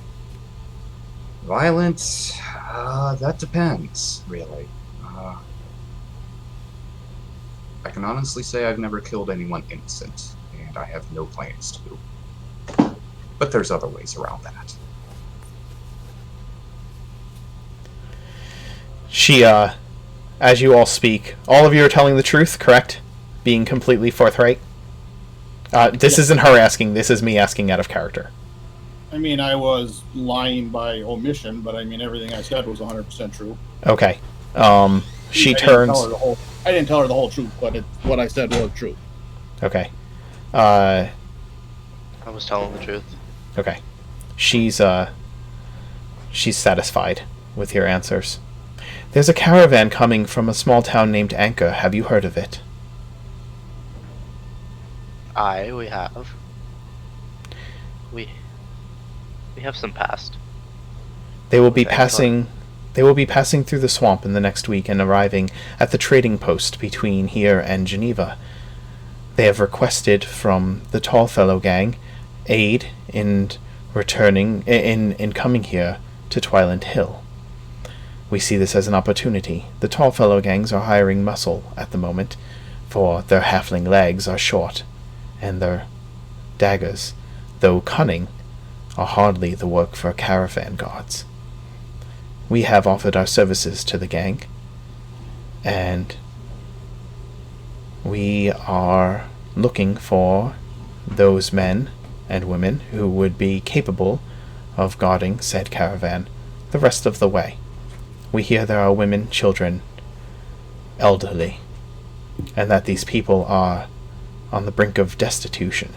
Violence, that depends, really. I can honestly say I've never killed anyone innocent, and I have no plans to. But there's other ways around that. She, as you all speak, all of you are telling the truth, correct? Being completely forthright? This isn't her asking, this is me asking out of character. I mean, I was lying by omission, but I mean, everything I said was 100% true. Okay. She I turns... I didn't tell her the whole truth, but what I said was true. Okay. I was telling the truth. Okay. She's satisfied with your answers. There's a caravan coming from a small town named Anchor. Have you heard of it? We have. We have some past. They will be Thanks, passing through the swamp in the next week and arriving at the trading post between here and Geneva. They have requested from the Tallfellow gang aid in returning in coming here to Twiland Hill. We see this as an opportunity. The Tallfellow gangs are hiring muscle at the moment, for their halfling legs are short, and their daggers, though cunning, are hardly the work for caravan guards. We have offered our services to the gang, and we are looking for those men and women who would be capable of guarding said caravan the rest of the way. We hear there are women, children, elderly, and that these people are on the brink of destitution.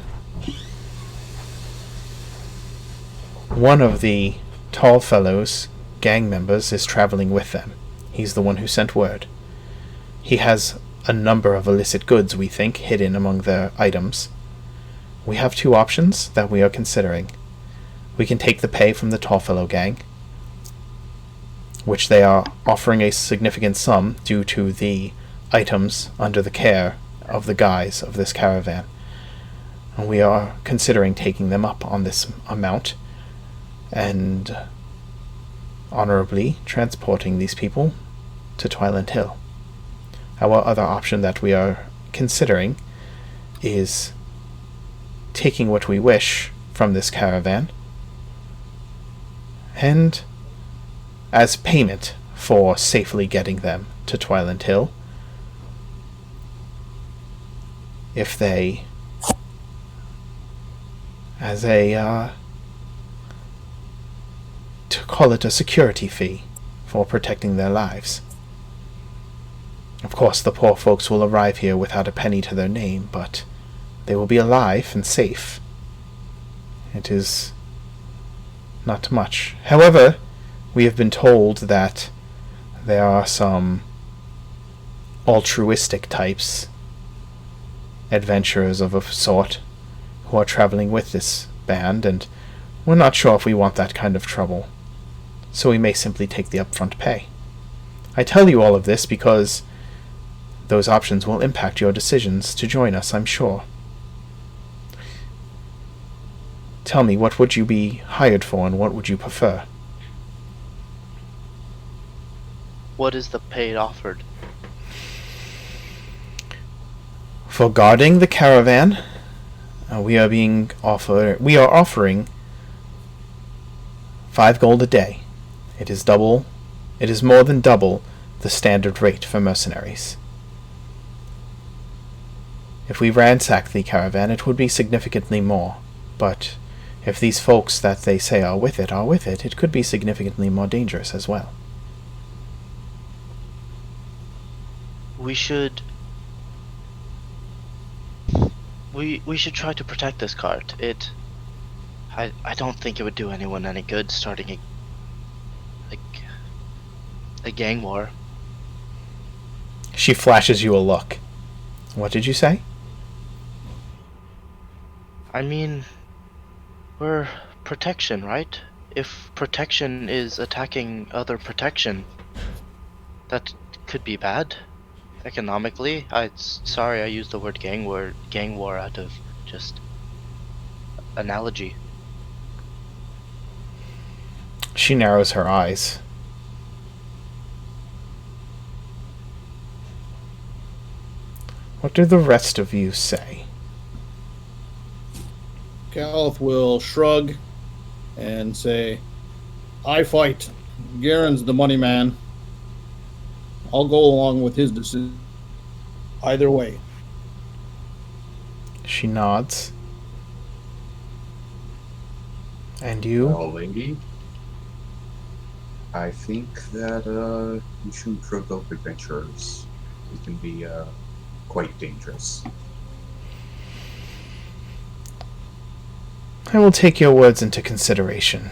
One of the Tallfellow's gang members is traveling with them. He's the one who sent word. He has a number of illicit goods, we think, hidden among their items. We have two options that we are considering. We can take the pay from the Tallfellow gang, which they are offering a significant sum due to the items under the care of the guys of this caravan. And we are considering taking them up on this amount and honorably transporting these people to Twiland Hill. Our other option that we are considering is taking what we wish from this caravan and, as payment for safely getting them to Twiland Hill, if they, as a, to call it a security fee for protecting their lives. Of course, the poor folks will arrive here without a penny to their name, but they will be alive and safe. It is not much. However, we have been told that there are some altruistic types, adventurers of a sort, who are traveling with this band, and we're not sure if we want that kind of trouble. So we may simply take the upfront pay. I tell you all of this because those options will impact your decisions to join us, I'm sure. Tell me, what would you be hired for and what would you prefer? What is the pay offered? For guarding the caravan, we are offering 5 gold a day. It is more than double the standard rate for mercenaries. If we ransack the caravan, it would be significantly more, but if these folks that they say are with it, it could be significantly more dangerous as well. We should try to protect this cart. I don't think it would do anyone any good starting a gang war. She flashes you a look. What did you say? I mean, we're protection, right? If protection is attacking other protection, that could be bad economically. Sorry, I used the word gang war out of just analogy. She narrows her eyes. What do the rest of you say? Calith will shrug and say, I fight. Garen's the money man. I'll go along with his decision. Either way. She nods. And you? Well, lady, I think that you shouldn't provoke adventurers. It can be quite dangerous. I will take your words into consideration.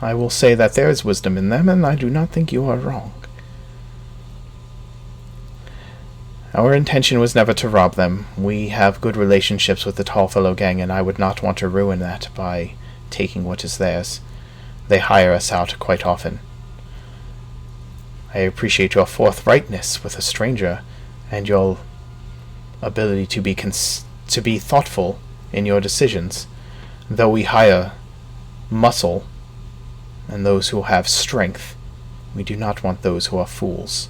I will say that there is wisdom in them, and I do not think you are wrong. Our intention was never to rob them. We have good relationships with the Tallfellow gang, and I would not want to ruin that by taking what is theirs. They hire us out quite often. I appreciate your forthrightness with a stranger, and your ability to be thoughtful in your decisions. Though we hire muscle and those who have strength, we do not want those who are fools.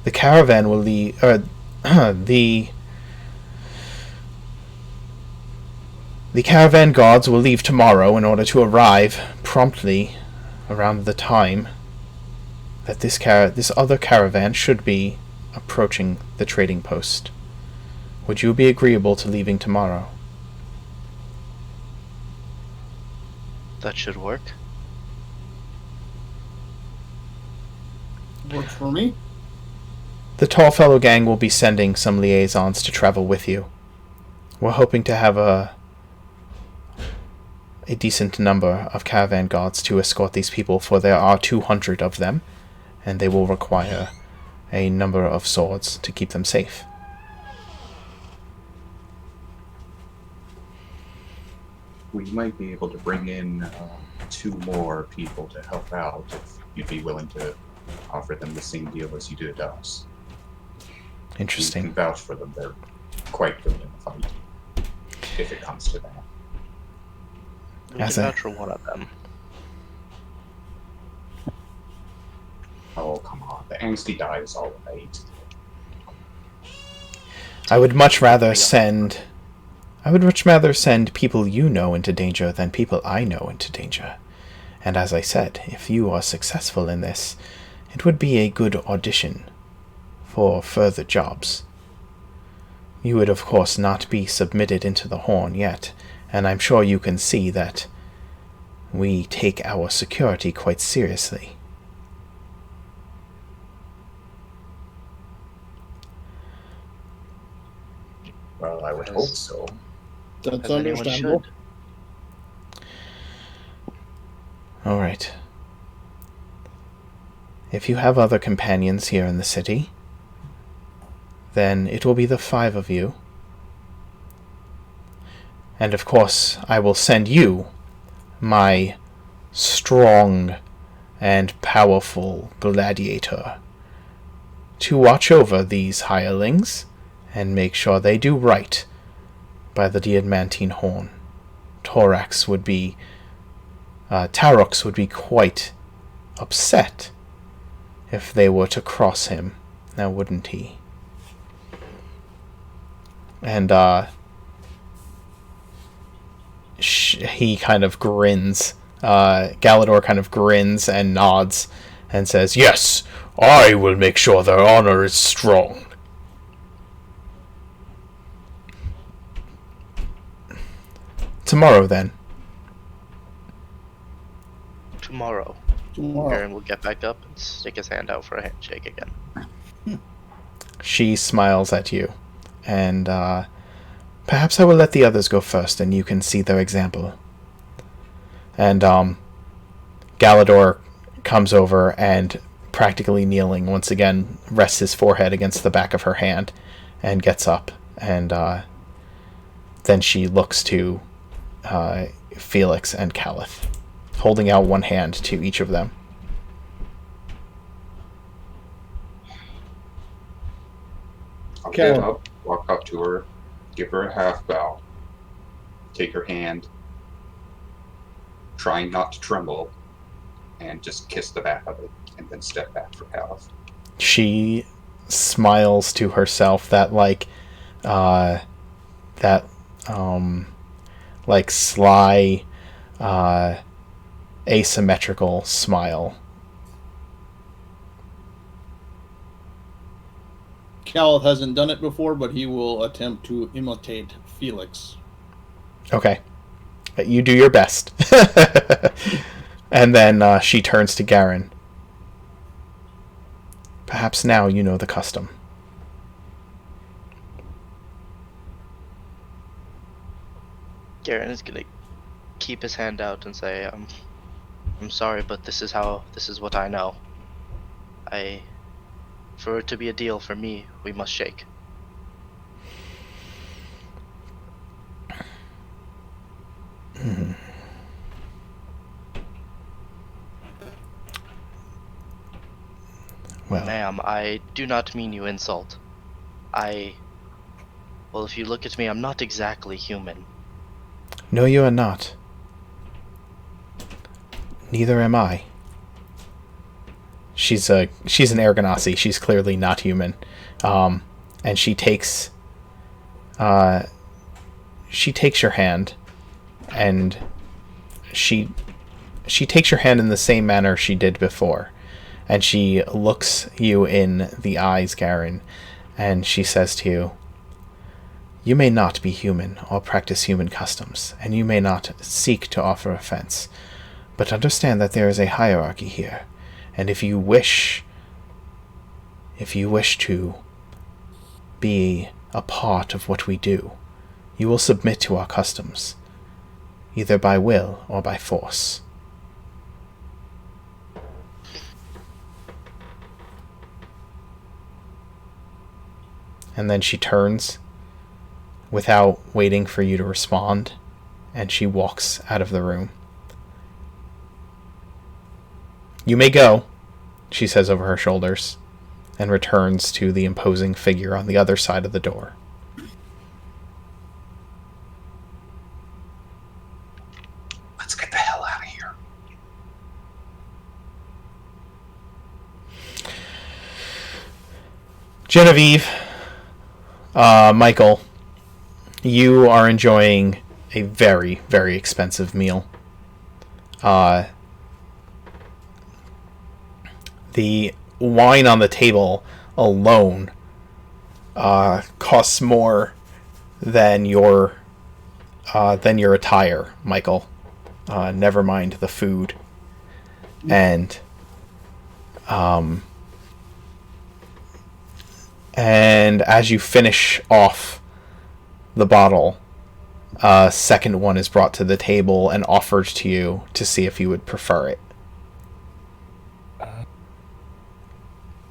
The caravan will leave. The caravan guards will leave tomorrow in order to arrive promptly around the time that this other caravan should be approaching the trading post. Would you be agreeable to leaving tomorrow? That should work. Works for me. The Tallfellow gang will be sending some liaisons to travel with you. We're hoping to have a decent number of caravan guards to escort these people, for there are 200 of them, and they will require a number of swords to keep them safe. We might be able to bring in 2 more people to help out if you'd be willing to offer them the same deal as you did us. You Interesting. can vouch for them. They're quite good in the fight, if it comes to that. We can vouch for one of them. Oh, come on. The angsty die is all right. I would much rather send people you know into danger than people I know into danger. And as I said, if you are successful in this, it would be a good audition for further jobs. You would, of course, not be submitted into the Horn yet, and I'm sure you can see that we take our security quite seriously. Well, I would hope so. That's As anyone understandable. should. All right. If you have other companions here in the city, then it will be the 5 of you. And of course, I will send you my strong and powerful gladiator to watch over these hirelings and make sure they do right by the Diamantine Horn. Tarux would be quite upset if they were to cross him, now wouldn't he? And he kind of grins. Galador kind of grins and nods and says, "Yes, I will make sure their honor is strong." Tomorrow, then. Tomorrow. Aaron will get back up and stick his hand out for a handshake again. She smiles at you, and perhaps I will let the others go first, and you can see their example. And Galador comes over and practically kneeling once again, rests his forehead against the back of her hand and gets up. And then she looks to Felix and Calith, holding out one hand to each of them. I'll get up, walk up to her, give her a half bow, take her hand, trying not to tremble, and just kiss the back of it, and then step back for Caliph. She smiles to herself, that sly, asymmetrical smile. Calith hasn't done it before, but he will attempt to imitate Felix. Okay. You do your best. And then she turns to Garen. Perhaps now you know the custom. Garen is gonna keep his hand out and say, I'm sorry, but this is what I know. For it to be a deal for me, we must shake. Well, Ma'am, I do not mean you insult. Well, if you look at me, I'm not exactly human. no, you are not. Neither am I. She's an Ergonasi. She's clearly not human, and she takes your hand, and she takes your hand in the same manner she did before, and she looks you in the eyes, Garen, and she says to you, "You may not be human or practice human customs, and you may not seek to offer offense, but understand that there is a hierarchy here. And if you wish to be a part of what we do, you will submit to our customs, either by will or by force." And then she turns without waiting for you to respond, and she walks out of the room. "You may go," she says over her shoulders, and returns to the imposing figure on the other side of the door. Let's get the hell out of here. Genevieve, Michael, you are enjoying a very, very expensive meal. The wine on the table alone costs more than your attire, Michael. Never mind the food. And as you finish off the bottle, a second one is brought to the table and offered to you to see if you would prefer it.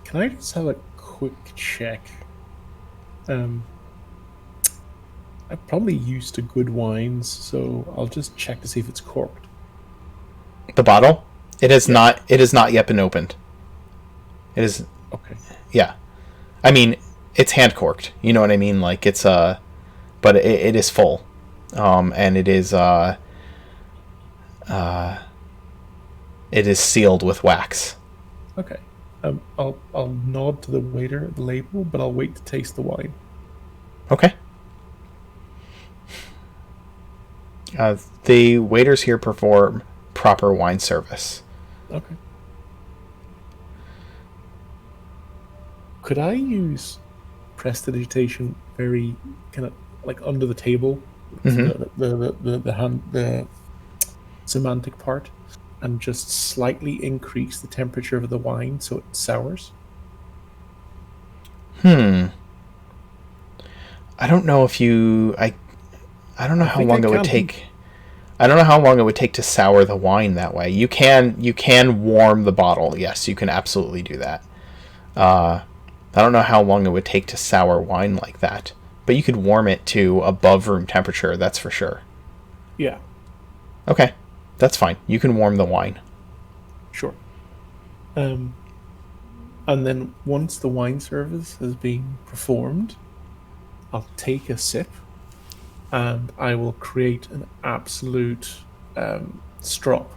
Can I just have a quick check? I'm probably used to good wines, so I'll just check to see if it's corked. The bottle? It has not. It has not yet been opened. It is. Okay. Yeah, I mean, it's hand corked. You know what I mean? Like it's but it is full, and it is sealed with wax. Okay. I'll nod to the waiter at the label, but I'll wait to taste the wine. Okay. The waiters here perform proper wine service. Okay. Could I use prestidigitation very kind of like under the table, the semantic part, and just slightly increase the temperature of the wine so it sours? I don't know if you... I don't know how long it would take. I don't know how long it would take to sour the wine that way. You can warm the bottle. Yes, you can absolutely do that. I don't know how long it would take to sour wine like that, but you could warm it to above room temperature. That's for sure. Yeah. Okay, that's fine. You can warm the wine. Sure. And then once the wine service has been performed, I'll take a sip and I will create an absolute strop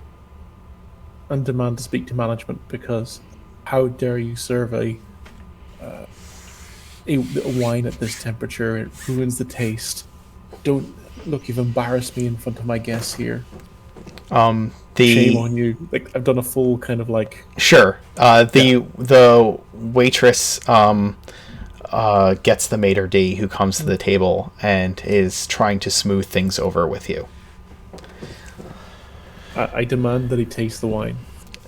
and demand to speak to management, because how dare you serve a wine at this temperature? It ruins the taste. Don't look, you've embarrassed me in front of my guests here. Shame on you. Like, I've done a full kind of like... Sure. The waitress gets the maitre d' who comes to the table and is trying to smooth things over with you. I demand that he taste the wine.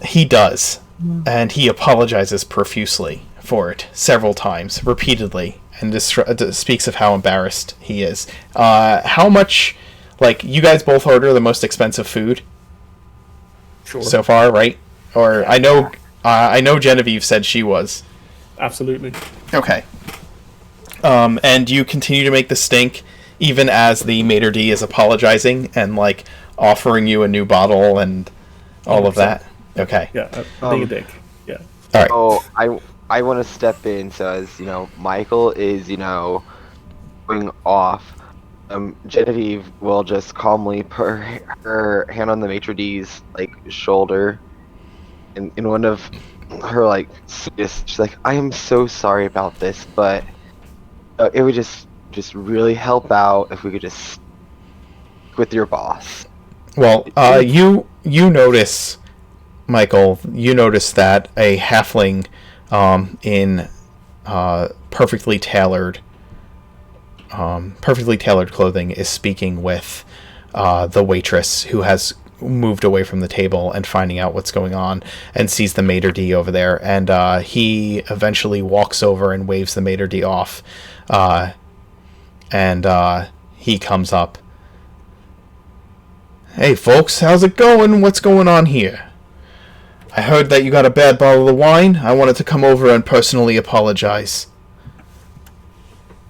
He does, and he apologizes profusely for it several times, repeatedly, and speaks of how embarrassed he is. How much, like, you guys both order the most expensive food? Sure. So far, right? Or I know Genevieve said she was. Absolutely. Okay. And you continue to make the stink, even as the maitre d' is apologizing and, like, offering you a new bottle and all of that. Okay. Yeah, being a dick. Yeah. All right. Oh, I want to step in. So as Michael is going off, Genevieve will just calmly put her hand on the maitre d's shoulder, and in one of her she's like, I am so sorry about this, but it would just really help out if we could just with your boss. Well, you notice, Michael, that a halfling in perfectly tailored clothing is speaking with the waitress, who has moved away from the table and finding out what's going on, and sees the maitre d' over there, and he eventually walks over and waves the maitre d' off, and he comes up. Hey folks, how's it going? What's going on here? I heard that you got a bad bottle of wine. I wanted to come over and personally apologize.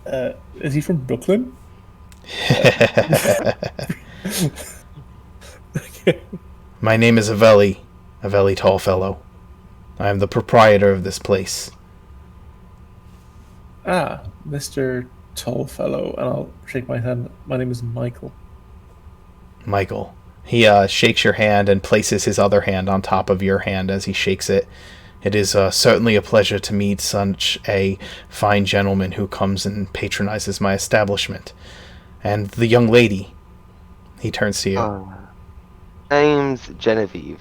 Is he from Brooklyn? My name is Avelli Tallfellow. I am the proprietor of this place. Ah, Mr. Tallfellow, and I'll shake my hand. My name is Michael. Michael. He shakes your hand and places his other hand on top of your hand as he shakes it. It is certainly a pleasure to meet such a fine gentleman who comes and patronizes my establishment. And the young lady. He turns to you. Name's Genevieve.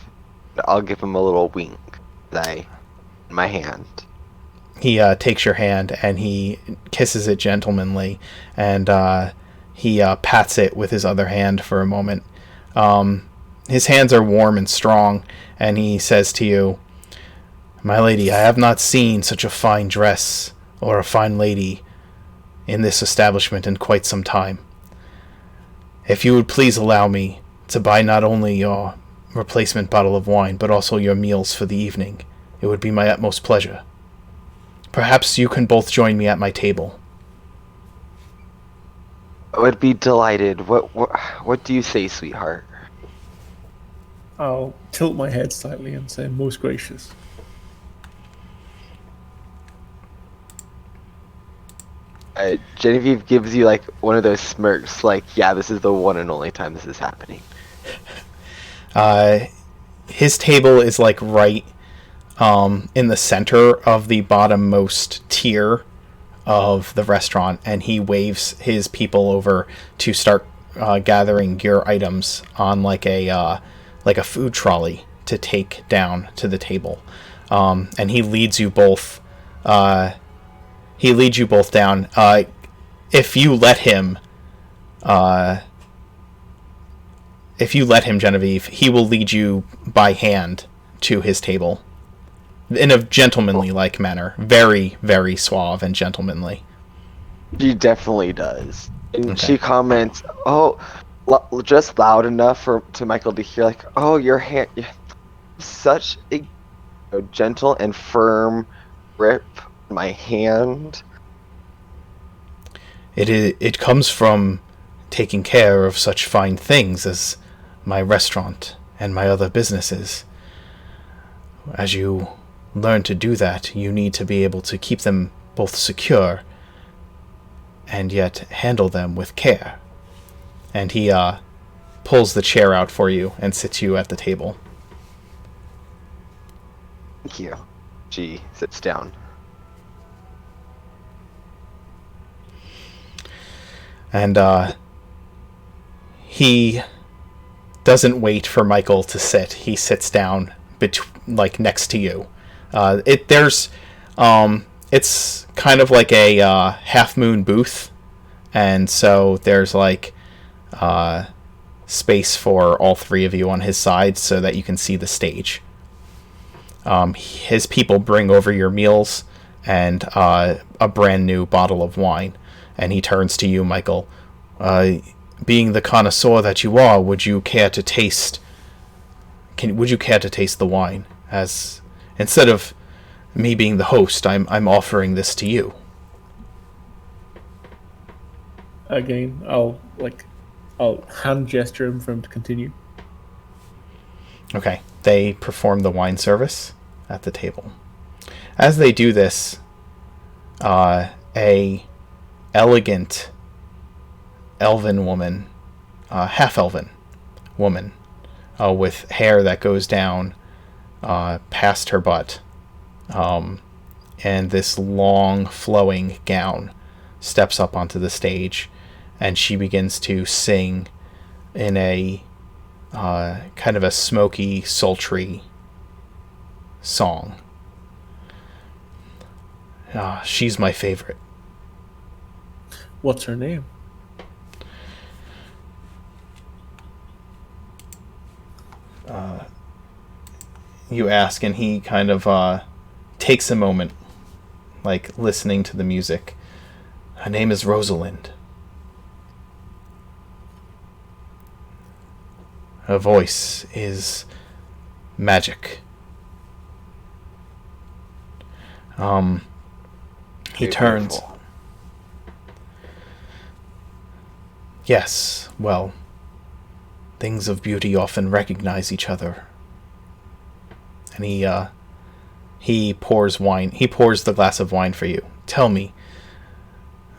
I'll give him a little wink. My hand. He takes your hand and he kisses it gentlemanly, and he pats it with his other hand for a moment. His hands are warm and strong, and he says to you, My lady, I have not seen such a fine dress or a fine lady in this establishment in quite some time. If you would please allow me to buy not only your replacement bottle of wine, but also your meals for the evening, it would be my utmost pleasure. Perhaps you can both join me at my table. I would be delighted. What do you say, sweetheart? I'll tilt my head slightly and say, most gracious. Genevieve gives you one of those smirks, yeah, this is the one and only time this is happening. His table is right in the center of the bottommost tier of the restaurant, and he waves his people over to start gathering your items on a food trolley to take down to the table, and he leads you both down. If you let him, Genevieve, he will lead you by hand to his table in a gentlemanly-like manner. Very, very suave and gentlemanly. She definitely does. And Okay. she comments, oh, just loud enough to Michael to hear, like, "Oh, your hand, such a gentle and firm grip on my hand." It comes from taking care of such fine things as my restaurant and my other businesses. As you learn to do that, you need to be able to keep them both secure and yet handle them with care. And he pulls the chair out for you and sits you at the table. Thank you. She sits down. And he doesn't wait for Michael to sit. He sits down next to you. It's kind of like a half moon booth, and so there's like space for all three of you on his side so that you can see the stage. His people bring over your meals and a brand new bottle of wine, and he turns to you, Michael. Being the connoisseur that you are, would you care to taste the wine? As instead of me being the host, I'm offering this to you. Again, I'll hand gesture him for him to continue. Okay, they perform the wine service at the table. As they do this, a elegant elven woman, half-elven woman, with hair that goes down past her butt, and this long flowing gown, steps up onto the stage, and she begins to sing in a kind of a smoky, sultry song. She's my favorite. What's her name? You ask, and he kind of takes a moment, like listening to the music. Her name is Rosalind. Her voice is magic. He turns. Beautiful. Yes, well, things of beauty often recognize each other. And he pours wine. He pours the glass of wine for you. Tell me,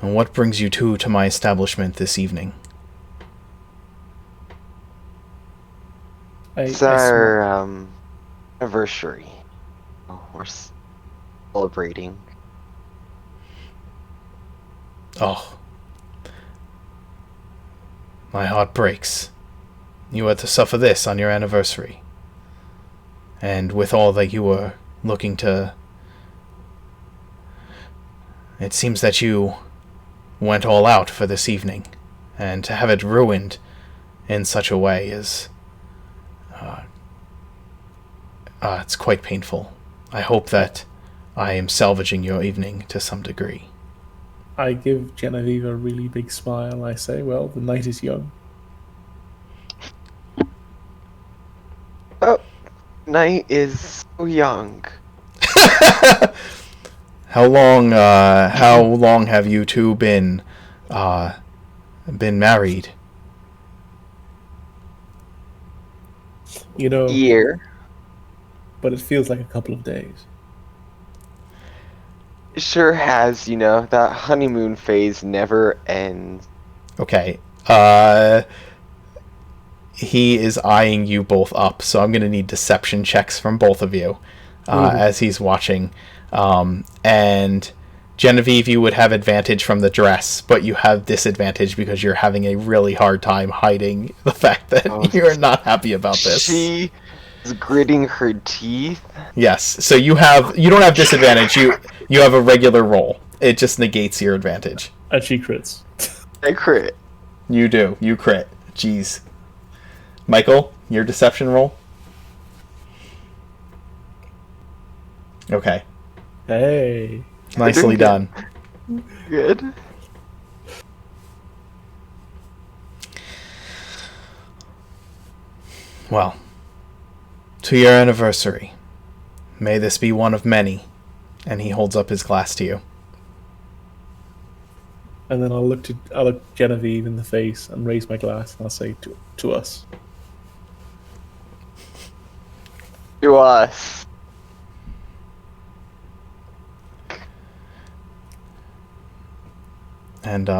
what brings you to my establishment this evening? It's our anniversary. We're celebrating. Oh, my heart breaks. You are to suffer this on your anniversary. And with all that you were looking to... It seems that you went all out for this evening, and to have it ruined in such a way is... it's quite painful. I hope that I am salvaging your evening to some degree. I give Genevieve a really big smile. I say, well, the night is young. Oh, night is so young. How long have you two been married? You know, Year. but it feels like a couple of days. It sure has, that honeymoon phase never ends. Okay. He is eyeing you both up, so I'm going to need deception checks from both of you as he's watching. And Genevieve, you would have advantage from the dress, but you have disadvantage because you're having a really hard time hiding the fact that you're not happy about this. She is gritting her teeth. Yes, so you don't have disadvantage. You have a regular roll. It just negates your advantage. And she crits. I crit. You do. You crit. Jeez. Michael, your deception roll? Okay. Hey. Nicely done. Good. Well, to your anniversary. May this be one of many. And he holds up his glass to you. And then I'll look Genevieve in the face and raise my glass and I'll say to us. To us. And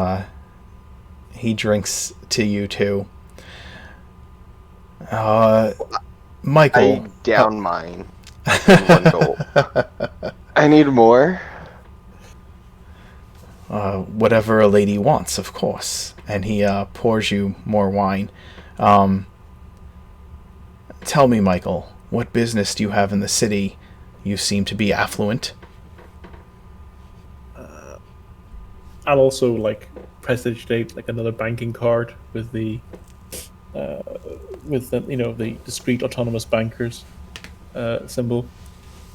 he drinks to you too. Michael. I down mine. In one gulp. I need more. Whatever a lady wants, of course. And he pours you more wine. Tell me, Michael, what business do you have in the city? You seem to be affluent. I'll also prestidigitate another banking card with the the discrete autonomous bankers symbol,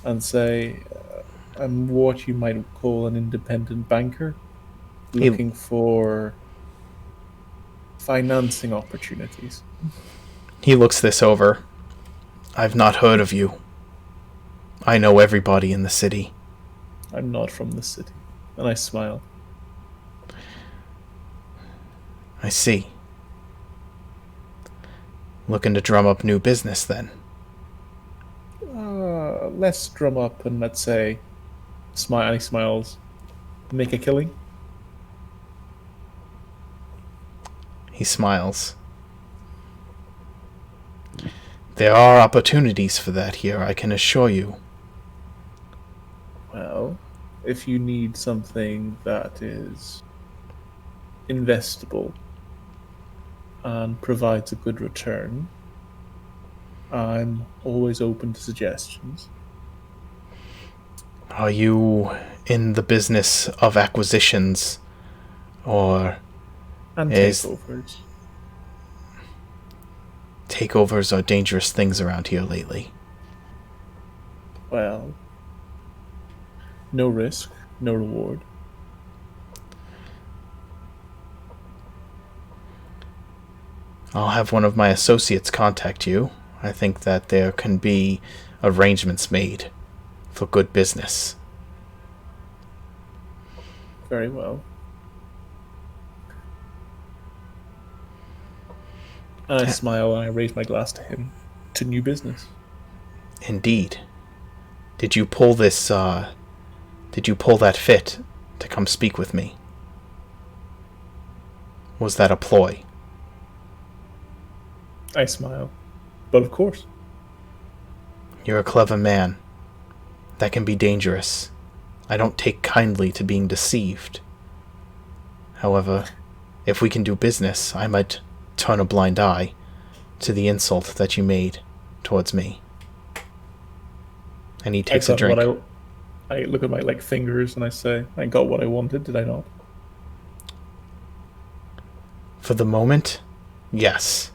and say I'm what you might call an independent banker, looking for financing opportunities. He looks this over. I've not heard of you. I know everybody in the city. I'm not from the city. And I smile. I see. Looking to drum up new business, then? Let's drum up and let's say, and he smiles, make a killing. He smiles. There are opportunities for that here, I can assure you. Well, if you need something that is investable and provides a good return, I'm always open to suggestions. Are you in the business of acquisitions, or And takeovers. Takeovers are dangerous things around here lately. Well, no risk, no reward. I'll have one of my associates contact you. I think that there can be arrangements made for good business. Very well. And I smile and I raise my glass to him. To new business. Indeed. Did you pull that fit to come speak with me? Was that a ploy? I smile. But of course. You're a clever man. That can be dangerous. I don't take kindly to being deceived. However, if we can do business, I might turn a blind eye to the insult that you made towards me. And he takes a drink. I look at my fingers and I say, I got what I wanted, did I not? For the moment, yes.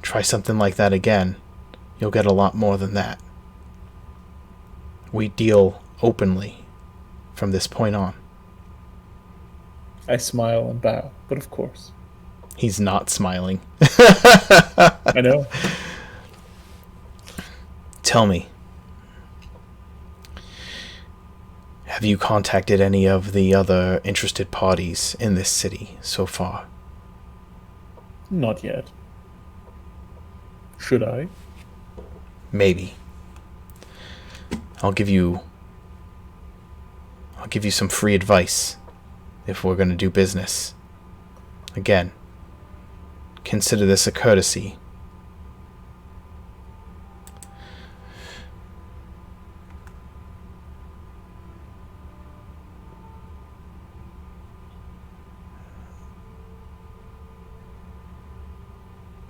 Try something like that again. You'll get a lot more than that. We deal openly from this point on. I smile and bow, but of course. He's not smiling. I know. Tell me, have you contacted any of the other interested parties in this city so far? Not yet. Should I? Maybe. I'll give you some free advice if we're going to do business. Again, consider this a courtesy.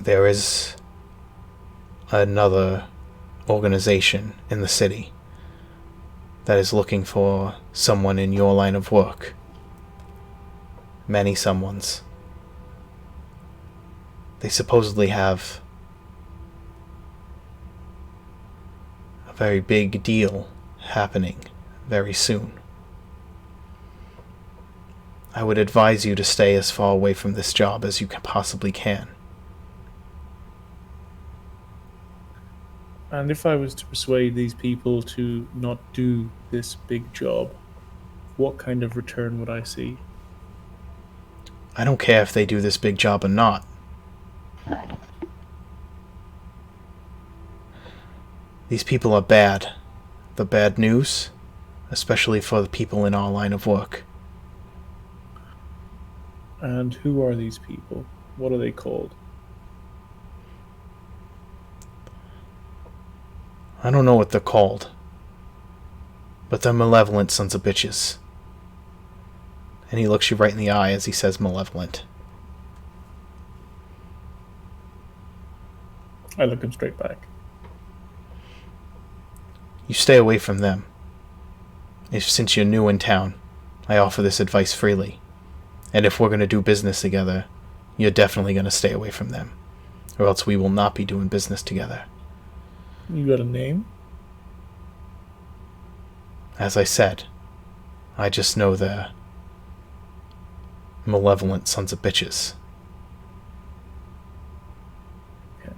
There is another organization in the city that is looking for someone in your line of work. Many someones. They supposedly have a very big deal happening very soon. I would advise you to stay as far away from this job as you possibly can. And if I was to persuade these people to not do this big job, what kind of return would I see? I don't care if they do this big job or not. These people are bad. The bad news, especially for the people in our line of work. And who are these people? What are they called? I don't know what they're called, but they're malevolent sons of bitches. And he looks you right in the eye as he says malevolent. I look him straight back. You stay away from them. Since you're new in town, I offer this advice freely. And if we're going to do business together, you're definitely going to stay away from them. Or else we will not be doing business together. You got a name? As I said, I just know they're malevolent sons of bitches. Okay.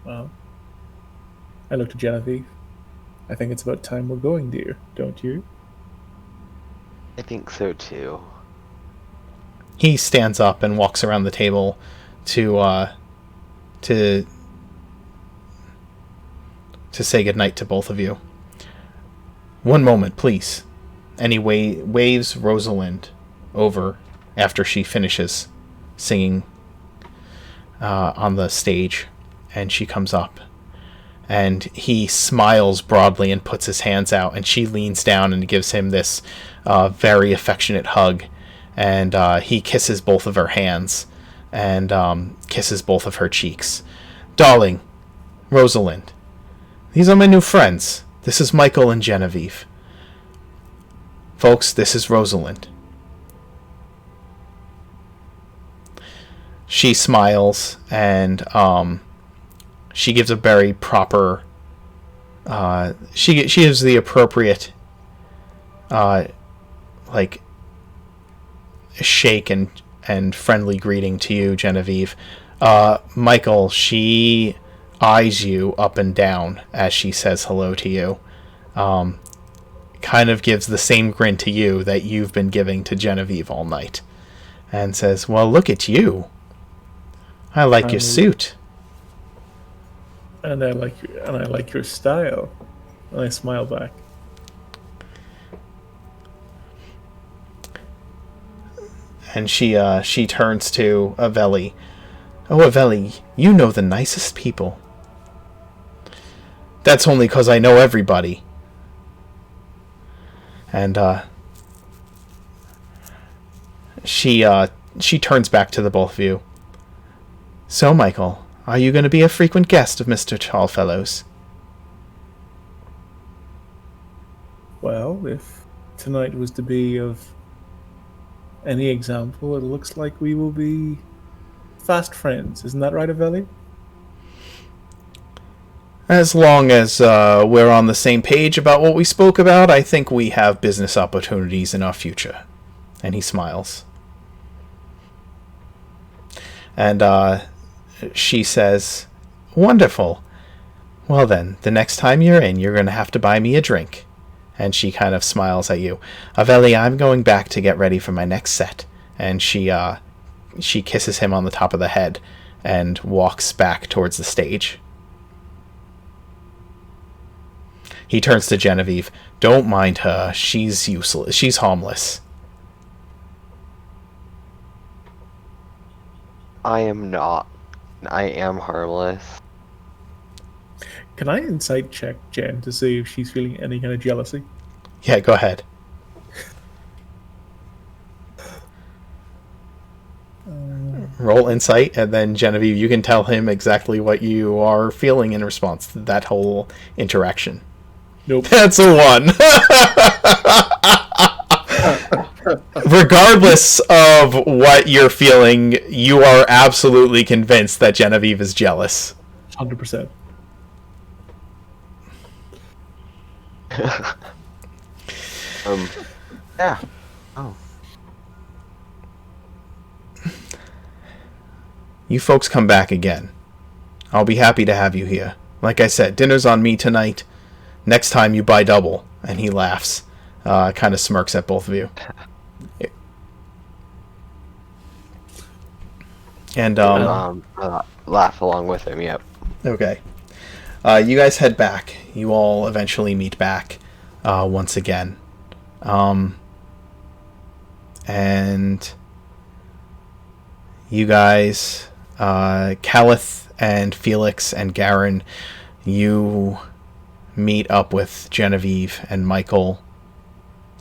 Well, I looked at Genevieve. I think it's about time we're going, dear, don't you? I think so too. He stands up and walks around the table to say goodnight to both of you. One moment, please. And he waves Rosalind over after she finishes singing on the stage, and she comes up. And he smiles broadly and puts his hands out, and she leans down and gives him this very affectionate hug. And he kisses both of her hands and kisses both of her cheeks. Darling, Rosalind, these are my new friends. This is Michael and Genevieve. Folks, this is Rosalind. She smiles and she gives a very proper she gives the appropriate like shake and friendly greeting to you, Genevieve. Michael, she eyes you up and down as she says hello to you. Kind of gives the same grin to you that you've been giving to Genevieve all night, and says, "Well, look at you. I like your suit." And I like your style. And I smile back. And she turns to Aveli. "Oh, Aveli, you know the nicest people." "That's only 'cause I know everybody." And she turns back to the both of you. "So, Michael, are you going to be a frequent guest of Mr. Tallfellow's?" Well, if tonight was to be of any example, it looks like we will be fast friends. Isn't that right, Aveli? As long as we're on the same page about what we spoke about, I think we have business opportunities in our future. And he smiles. And she says, "Wonderful. Well then, the next time you're in, you're going to have to buy me a drink." And she kind of smiles at you. "Aveli, I'm going back to get ready for my next set." And she kisses him on the top of the head and walks back towards the stage. He turns to Genevieve. "Don't mind her. She's useless. She's harmless." I am not. I am harmless. Can I insight check Jen to see if she's feeling any kind of jealousy? Yeah, go ahead. Roll insight, and then Genevieve, you can tell him exactly what you are feeling in response to that whole interaction. Nope. That's a 1. Regardless of what you're feeling, you are absolutely convinced that Genevieve is jealous. 100%. Yeah. Oh. You folks come back again. I'll be happy to have you here. like I said, dinner's on me tonight. Next time you buy double. And he laughs, kind of smirks at both of you. And laugh along with him. Yep. okay, you guys head back. You all eventually meet back once again, and you guys, Calith and Felix and Garen, you meet up with Genevieve and Michael.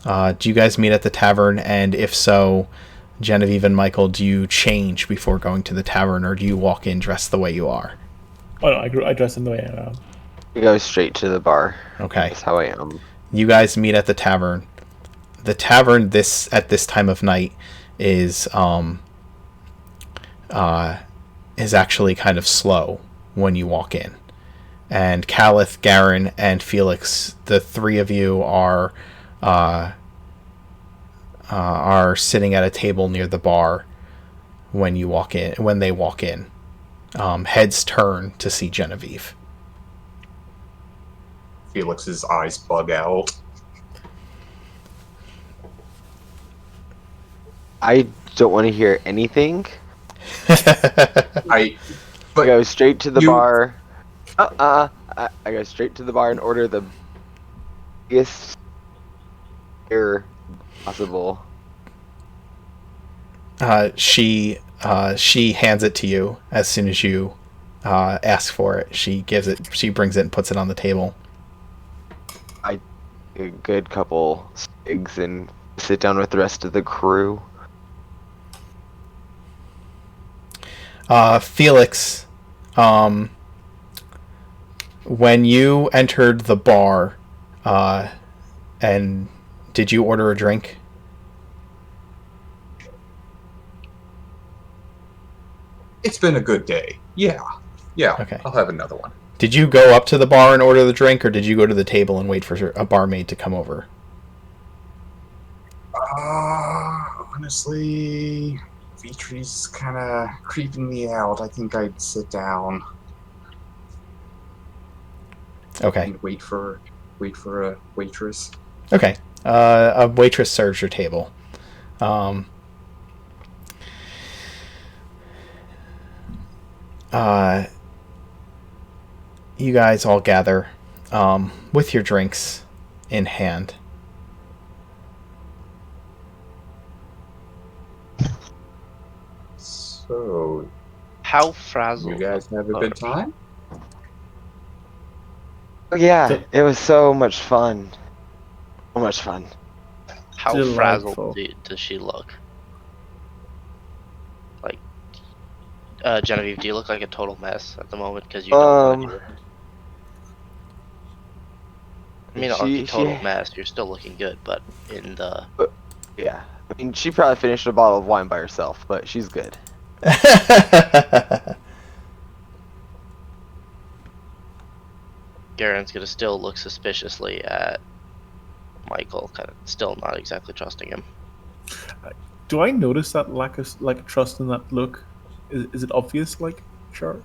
Do you guys meet at the tavern? And if so, Genevieve and Michael, do you change before going to the tavern, or do you walk in dressed the way you are? Oh no, I dress in the way I am. We go straight to the bar. Okay. That's how I am. You guys meet at the tavern. The tavern at this time of night is actually kind of slow when you walk in. And Calith, Garen, and Felix, the three of you are sitting at a table near the bar when you walk in. When they walk in, heads turn to see Genevieve. Felix's eyes bug out. I don't want to hear anything. I go straight to the bar. I go straight to the bar and order the biggest beer possible. She hands it to you as soon as you ask for it. She brings it and puts it on the table. A good couple cigs and sit down with the rest of the crew. Felix, when you entered the bar, and did you order a drink? It's been a good day. Yeah. Okay. I'll have another one. Did you go up to the bar and order the drink, or did you go to the table and wait for a barmaid to come over? Honestly, Vitri's kind of creeping me out. I think I'd sit down. Okay. And wait for a waitress. Okay. A waitress serves your table. You guys all gather with your drinks in hand. So, How frazzled? you guys have a good time? Oh, yeah, it was so much fun. So much fun. How Delightful. frazzled does she look? Like, Genevieve, do you look like a total mess at the moment? Because you don't. I mean, not like a total mess. You're still looking good, but in the. Yeah, I mean, she probably finished a bottle of wine by herself, but she's good. Garen's gonna still look suspiciously at Michael, kind of still not exactly trusting him. Do I notice that lack of trust in that look? Is it obvious? Like, sure.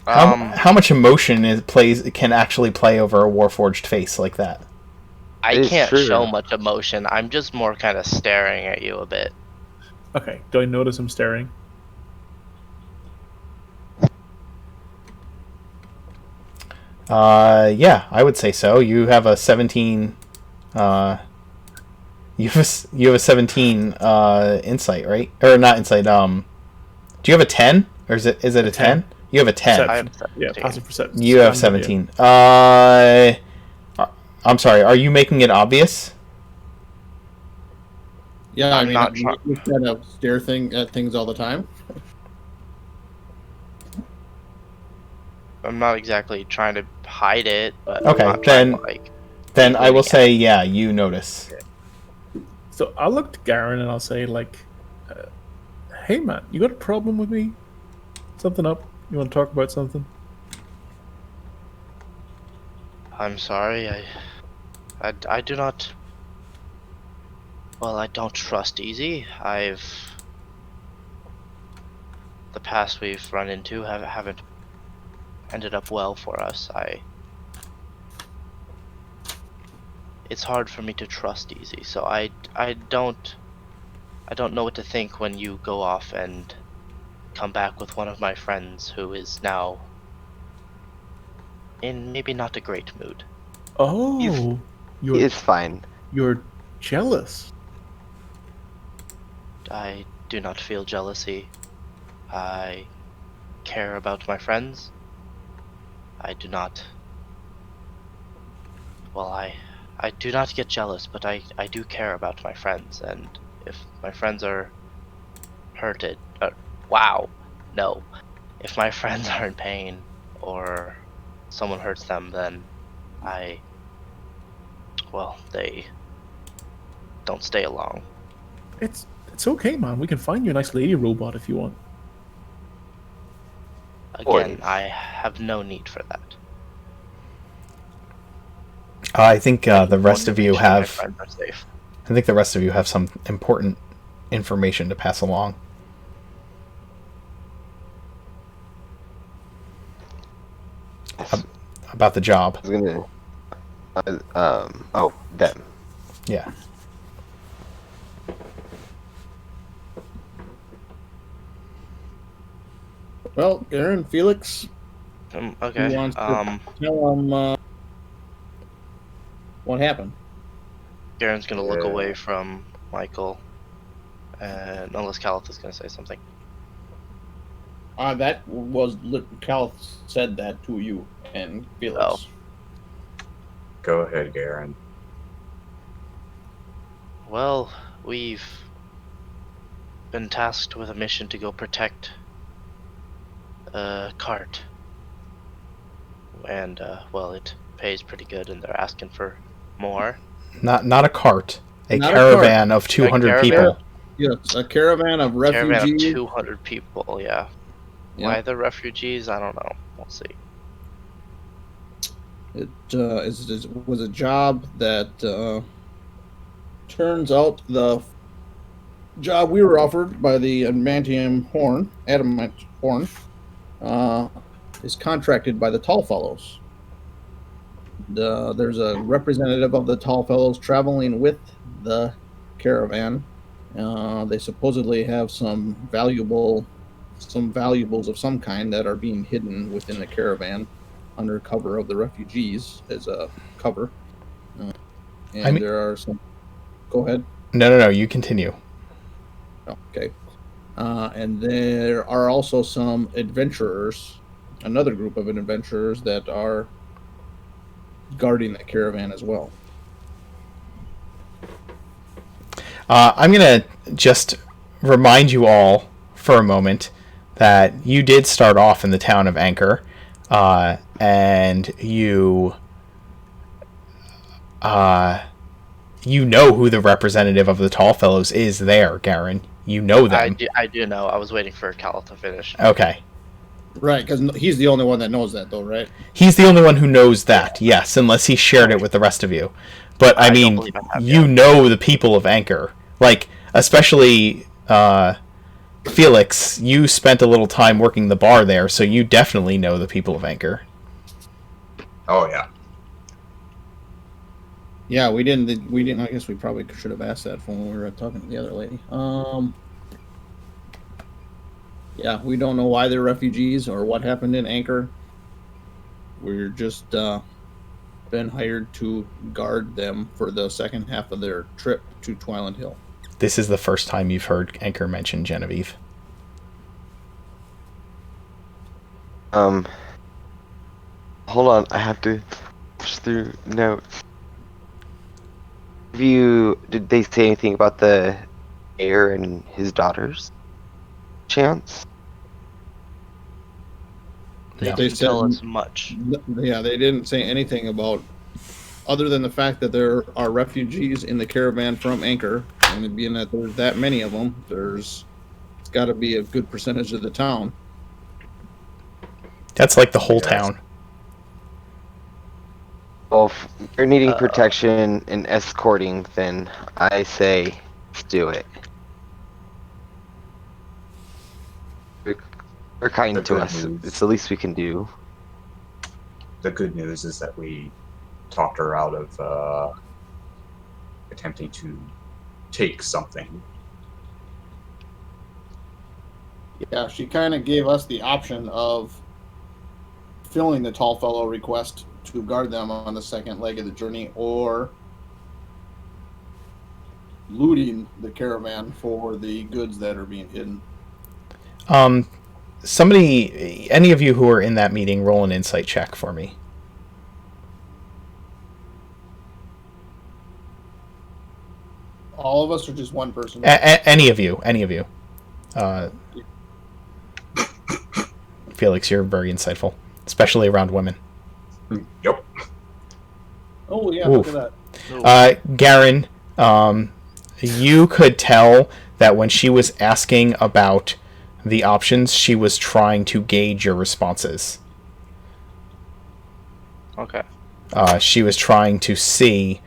How much emotion can actually play over a warforged face like that? I can't show much emotion. I'm just more kind of staring at you a bit. Okay. Do I notice him staring? Yeah, I would say so. You have a 17. You have a 17 insight, right? Or not insight. Do you have a 10, or is it a 10? You have a 10. I have Yeah, passive perception. You have 17. I'm sorry. Are you making it obvious? Yeah, I I'm mean, not we kind of stare at things all the time. I'm not exactly trying to hide it, but Okay, I'm not trying to, then I will leaving say, yeah, you notice. So I'll look to Garen and I'll say, like, hey man, you got a problem with me? Something up? You want to talk about something? I'm sorry. I do not. Well, I don't trust Easy. The past we've run into haven't ended up well for us. It's hard for me to trust easy, so I don't know what to think when you go off and come back with one of my friends who is now in maybe not a great mood. Oh, It's fine. you're jealous. I do not feel jealousy. I care about my friends. I do not. Well, I do not get jealous, but I do care about my friends, and if my friends are hurted, wow, no. If my friends are in pain or someone hurts them, then they don't stay along. It's okay, man. We can find you a nice lady robot if you want. Again, Boys. I have no need for that. I think the rest I of you want to make sure my have. friends are safe. I think the rest of you have some important information to pass along. About the job. I was gonna. Them. Yeah. Well, Aaron, Felix, Okay. who wants to tell them what happened? Garen's gonna look Yeah. away from Michael, and unless Caliph is gonna say something. That was Cal said that to you and Felix. Oh. Go ahead, Garen. Well, we've been tasked with a mission to go protect a cart. And, well, it pays pretty good, and they're asking for more. Not a cart. A Not a caravan of 200 caravan? people. Yes, a caravan of refugees. Caravan of 200 people, yeah. Yeah. Why the refugees? I don't know. We'll see. It was a job that turns out the job we were offered by the adamant horn, is contracted by the Tall Fellows. There's a representative of the Tall Fellows traveling with the caravan. They supposedly have some valuables of some kind that are being hidden within the caravan under cover of the refugees as a cover. There are some. Go ahead. No. You continue. Okay. And there are also some adventurers, another group of adventurers that are guarding the caravan as well. I'm going to just remind you all for a moment that you did start off in the town of Anchor, and you know who the representative of the Tall Fellows is there, Garen. You know them. I do know. I was waiting for Caliph to finish. Okay. Right, because he's the only one that knows that, though, right? He's the only one who knows that, yes, unless he shared it with the rest of you. But, I mean, you know the people of Anchor. Like, especially Felix, you spent a little time working the bar there, so you definitely know the people of Anchor. Oh, yeah. Yeah, we didn't. I guess we probably should have asked that when we were talking to the other lady. Yeah, we don't know why they're refugees or what happened in Anchor. We're just been hired to guard them for the second half of their trip to Twiland Hill. This is the first time you've heard Anchor mention Genevieve. Hold on, I have to push through notes. Did they say anything about the heir and his daughters? Chance? They No. didn't They said- tell us much. Yeah, they didn't say anything about, other than the fact that there are refugees in the caravan from Anchor, and being that there's that many of them, it's got to be a good percentage of the town. That's like the whole Yes. town. Well, if you're needing protection and escorting, then I say let's do it. They're kind They're to good us. moves. It's the least we can do. the good news is that we talked her out of attempting to take something. Yeah, she kind of gave us the option of filling the tall fellow request to guard them on the second leg of the journey, or looting the caravan for the goods that are being hidden. Somebody, any of you who are in that meeting, roll an insight check for me. All of us, or just one person? Any of you. Felix, you're very insightful, especially around women. Yep. Oh yeah, Oof. look at that. Garen, you could tell that when she was asking about the options, she was trying to gauge your responses. Okay. She was trying to see.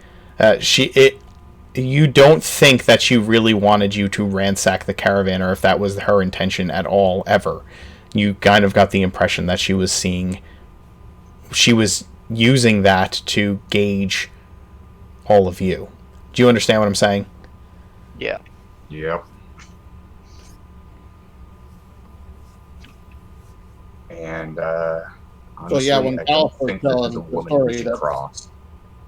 You don't think that she really wanted you to ransack the caravan, or if that was her intention at all, ever. You kind of got the impression that she was using that to gauge all of you. Do you understand what I'm saying? Yeah. Yep. And honestly, yeah, when I Cal don't was think this telling is a the woman story, we should that's- cross.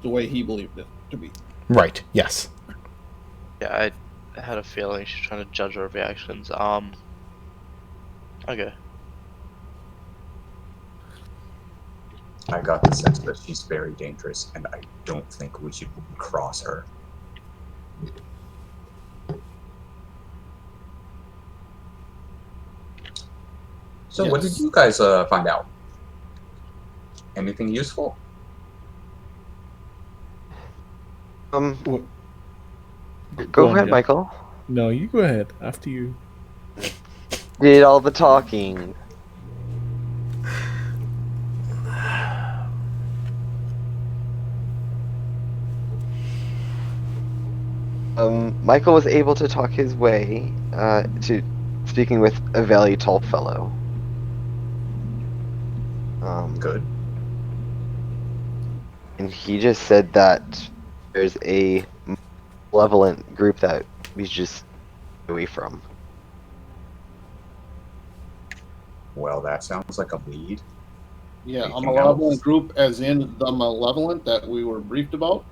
The way he believed it to be. Right. Yes. Yeah, I had a feeling she's trying to judge our reactions. Okay. I got the sense that she's very dangerous, and I don't think we should cross her. So, what did Yes. you guys find out? Anything useful? What? Go on, ahead, yeah. Michael. No, you go ahead. After you. Did all the talking. Michael was able to talk his way to speaking with a very tall fellow. Good. And he just said that there's a malevolent group that we should just stay away from. Well, that sounds like a lead. Yeah, a Anything malevolent else? group, as in the malevolent that we were briefed about.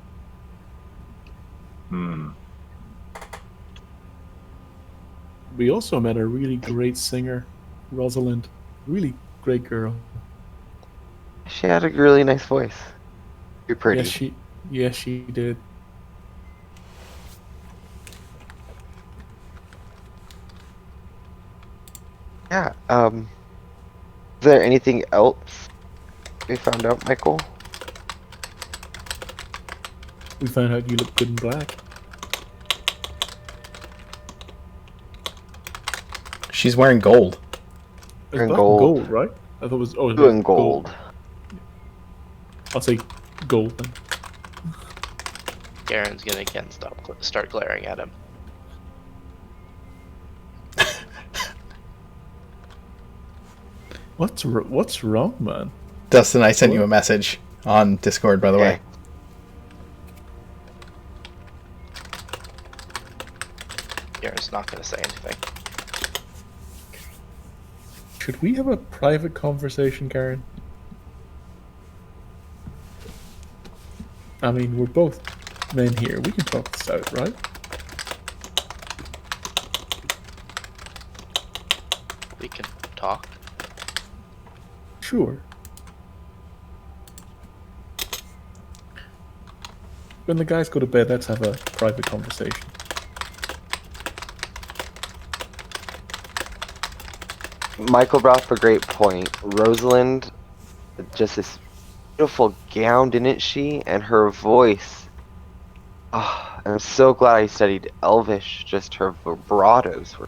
We also met a really great singer, Rosalind. Really great girl. She had a really nice voice. You're pretty. Yes, she did. Yeah. Is there anything else we found out, Michael? We found out you look good in black. She's wearing gold. It's Wearing black and gold. gold, right? I thought it was. Oh, it's Blue and black gold. I'll say gold then. Garen's gonna again start glaring at him. What's wrong, man? Dustin, I sent you a message on Discord, by the way. Garen's not gonna say anything. Should we have a private conversation, Karen? I mean, we're both men here. We can talk this out, right? We can talk. Sure. When the guys go to bed, let's have a private conversation. Michael brought up a great point. Rosalind, just this beautiful gown, didn't she? And her voice. Oh, I'm so glad I studied Elvish. Just her vibratos were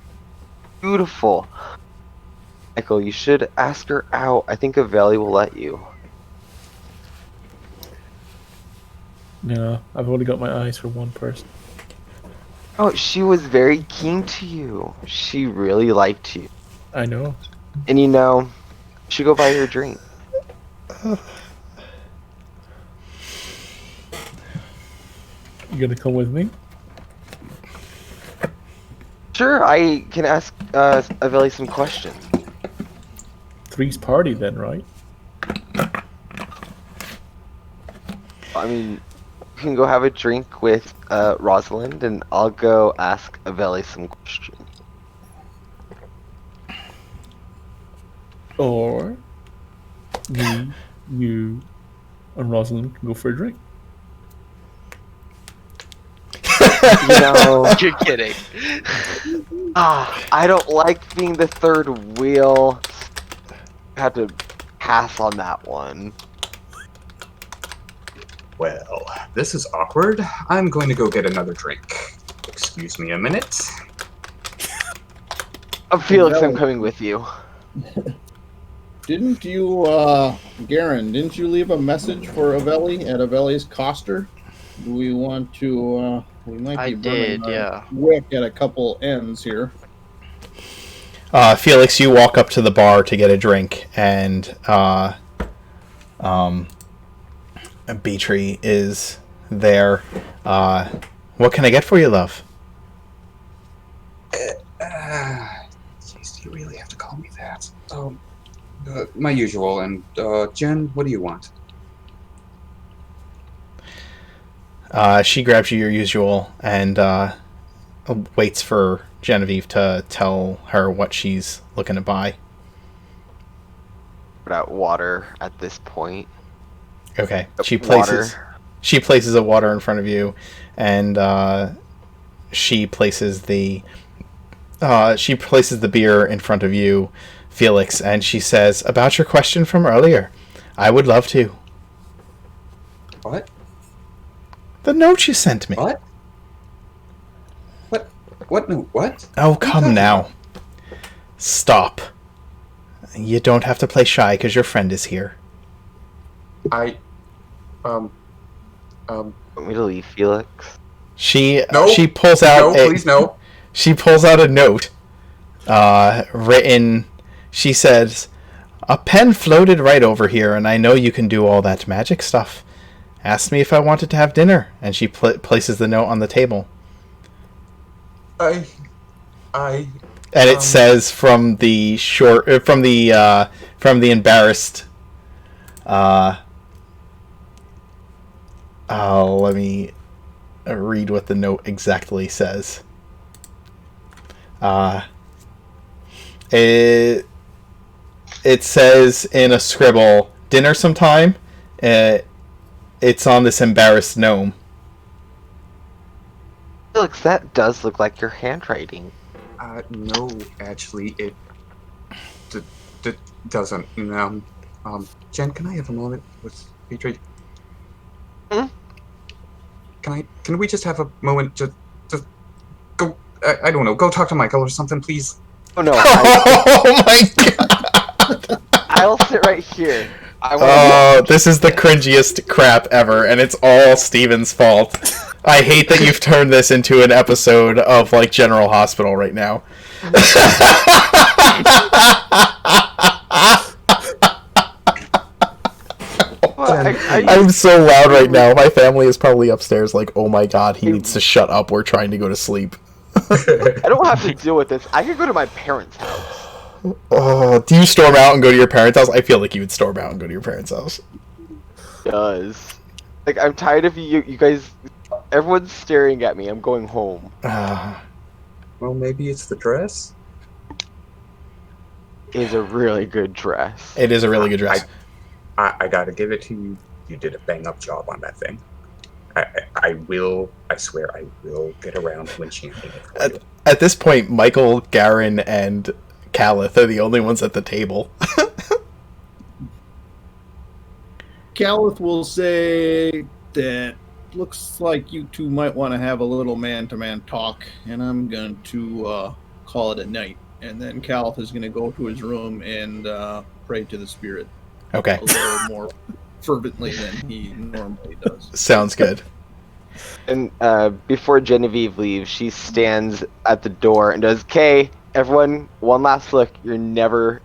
beautiful. Michael, you should ask her out. I think Aveli will let you. No, I've only got my eyes for one person. Oh, she was very keen to you. She really liked you. I know. And you know, you should go buy her a drink. You gonna come with me? Sure, I can ask Aveli some questions. Three's party then, right? I mean, you can go have a drink with Rosalind, and I'll go ask Aveli some questions. Or me, you, and Rosalind can go for a drink. You know, You're kidding. I don't like being the third wheel. I had to pass on that one. Well, this is awkward. I'm going to go get another drink. Excuse me a minute. Felix, I'm coming with you. Didn't you, Garen, didn't you leave a message for Aveli at Aveli's Coster? Do we want to, we might be I did, burning our yeah. wick at a couple ends here. Felix, you walk up to the bar to get a drink, and Beatree is there. What can I get for you, love? Jeez, do you really have to call me that? My usual. And Jen, what do you want? She grabs you your usual and waits for Genevieve to tell her what she's looking to buy. Put out water at this point. Okay. She Water. places a water in front of you, and she places the beer in front of you, Felix, and she says, "About your question from earlier, I would love to." What? The note you sent me. What? What? No, what? Oh, come now. Stop. You don't have to play shy because your friend is here. Want me to leave, Felix? She No. pulls out No, please, no. She pulls out a note written. She says, "A pen floated right over here, and I know you can do all that magic stuff. Asked me if I wanted to have dinner," and she places the note on the table. I. And it says from the embarrassed. Let me read what the note exactly says. It says in a scribble, "Dinner sometime." It's on this embarrassed gnome. Felix, that does look like your handwriting. No, actually, it doesn't. Jen, can I have a moment with Beatrix? Hmm? Can we just have a moment to go? I don't know. Go talk to Michael or something, please. Oh no, Oh my god! I'll sit right here. This is the cringiest crap ever, and it's all Steven's fault. I hate that you've turned this into an episode of, like, General Hospital right now. I'm so loud right now. My family is probably upstairs like, "Oh my god, he needs to shut up. We're trying to go to sleep." I don't have to deal with this. I could go to my parents' house. Oh, do you storm out and go to your parents' house? I feel like you would storm out and go to your parents' house. Does. Like, I'm tired of you guys. Everyone's staring at me. I'm going home. Well, maybe it's the dress. It is a really good dress. It is a really good dress. I gotta give it to you. You did a bang-up job on that thing. I swear I will get around to enchanting it for you. At this point, Michael, Garen, and Calith are the only ones at the table. Calith will say that looks like you two might want to have a little man-to-man talk, and I'm going to call it a night. And then Calith is going to go to his room and pray to the spirit. Okay. A little more fervently than he normally does. Sounds good. And before Genevieve leaves, she stands at the door and does, "Okay, everyone, one last look. You're never